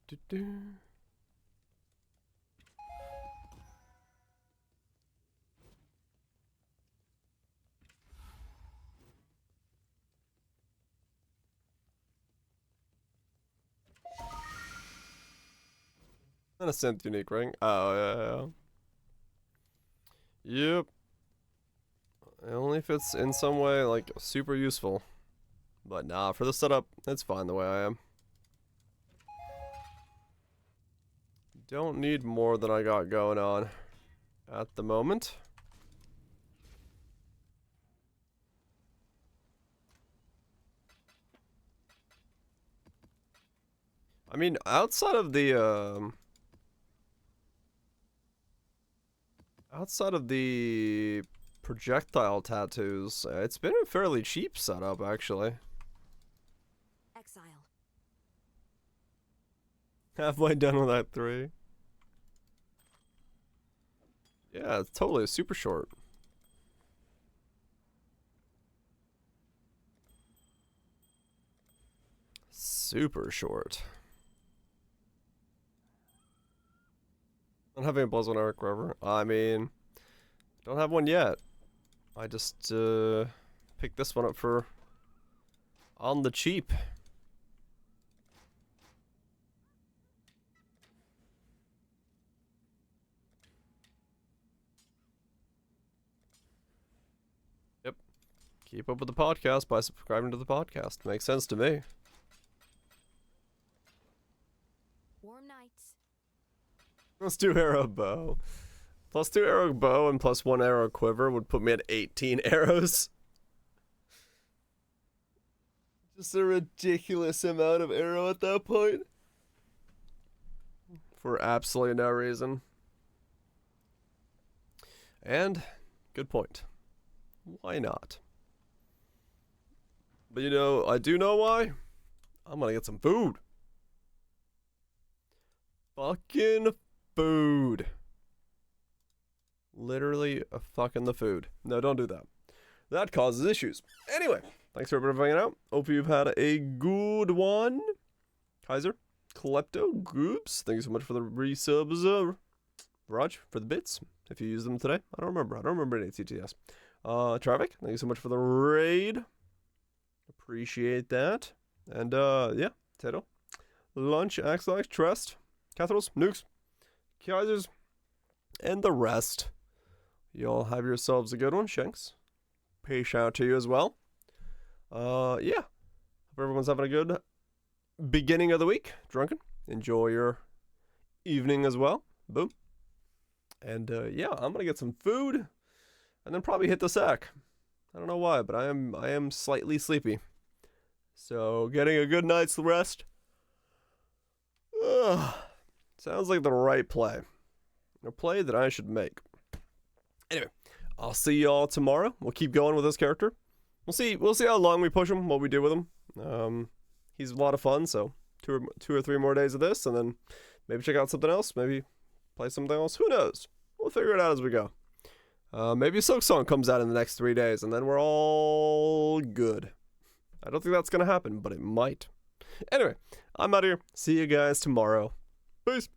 A: Do-do-do. And a synth unique ring. Oh, yeah. Yep. Only if it's in some way, like, super useful. But nah, for the setup, it's fine the way I am. Don't need more than I got going on at the moment. I mean, outside of the projectile tattoos, it's been a fairly cheap setup, actually.
E: Exile.
A: Halfway done with that 3. Yeah, it's totally super short. Super short. Not having a Buzz on Eric River. I mean, don't have one yet. I just picked this one up for on the cheap. Yep. Keep up with the podcast by subscribing to the podcast. Makes sense to me.
E: Warm nights.
A: +2 arrow bow. +2 arrow bow and +1 arrow quiver would put me at 18 arrows. Just a ridiculous amount of arrow at that point. For absolutely no reason. And, good point. Why not? But you know, I do know why. I'm gonna get some food. Fucking food. Literally a fucking the food. No, don't do that. That causes issues. Anyway, thanks for everybody hanging out. Hope you've had a good one. Kaiser, Klepto, Goops, thank you so much for the resubs. Raj, for the bits, if you use them today. I don't remember any TTS. Traffic, thank you so much for the raid. Appreciate that. And, yeah, Tato. Lunch, Axelax, Trust, Cathrals, Nukes, Kaisers, and the rest. Y'all have yourselves a good one, Shanks. Peace out to you as well. Yeah. Hope everyone's having a good beginning of the week. Drunken. Enjoy your evening as well. Boom. And, yeah, I'm gonna get some food and then probably hit the sack. I don't know why, but I am slightly sleepy. So, getting a good night's rest. Sounds like the right play. A play that I should make. Anyway, I'll see y'all tomorrow. We'll keep going with this character. We'll see how long we push him, what we do with him. He's a lot of fun, so two or three more days of this, and then maybe check out something else. Maybe play something else. Who knows? We'll figure it out as we go. Maybe a Silk Song comes out in the next 3 days, and then we're all good. I don't think that's gonna happen, but it might. Anyway, I'm out of here. See you guys tomorrow. Peace.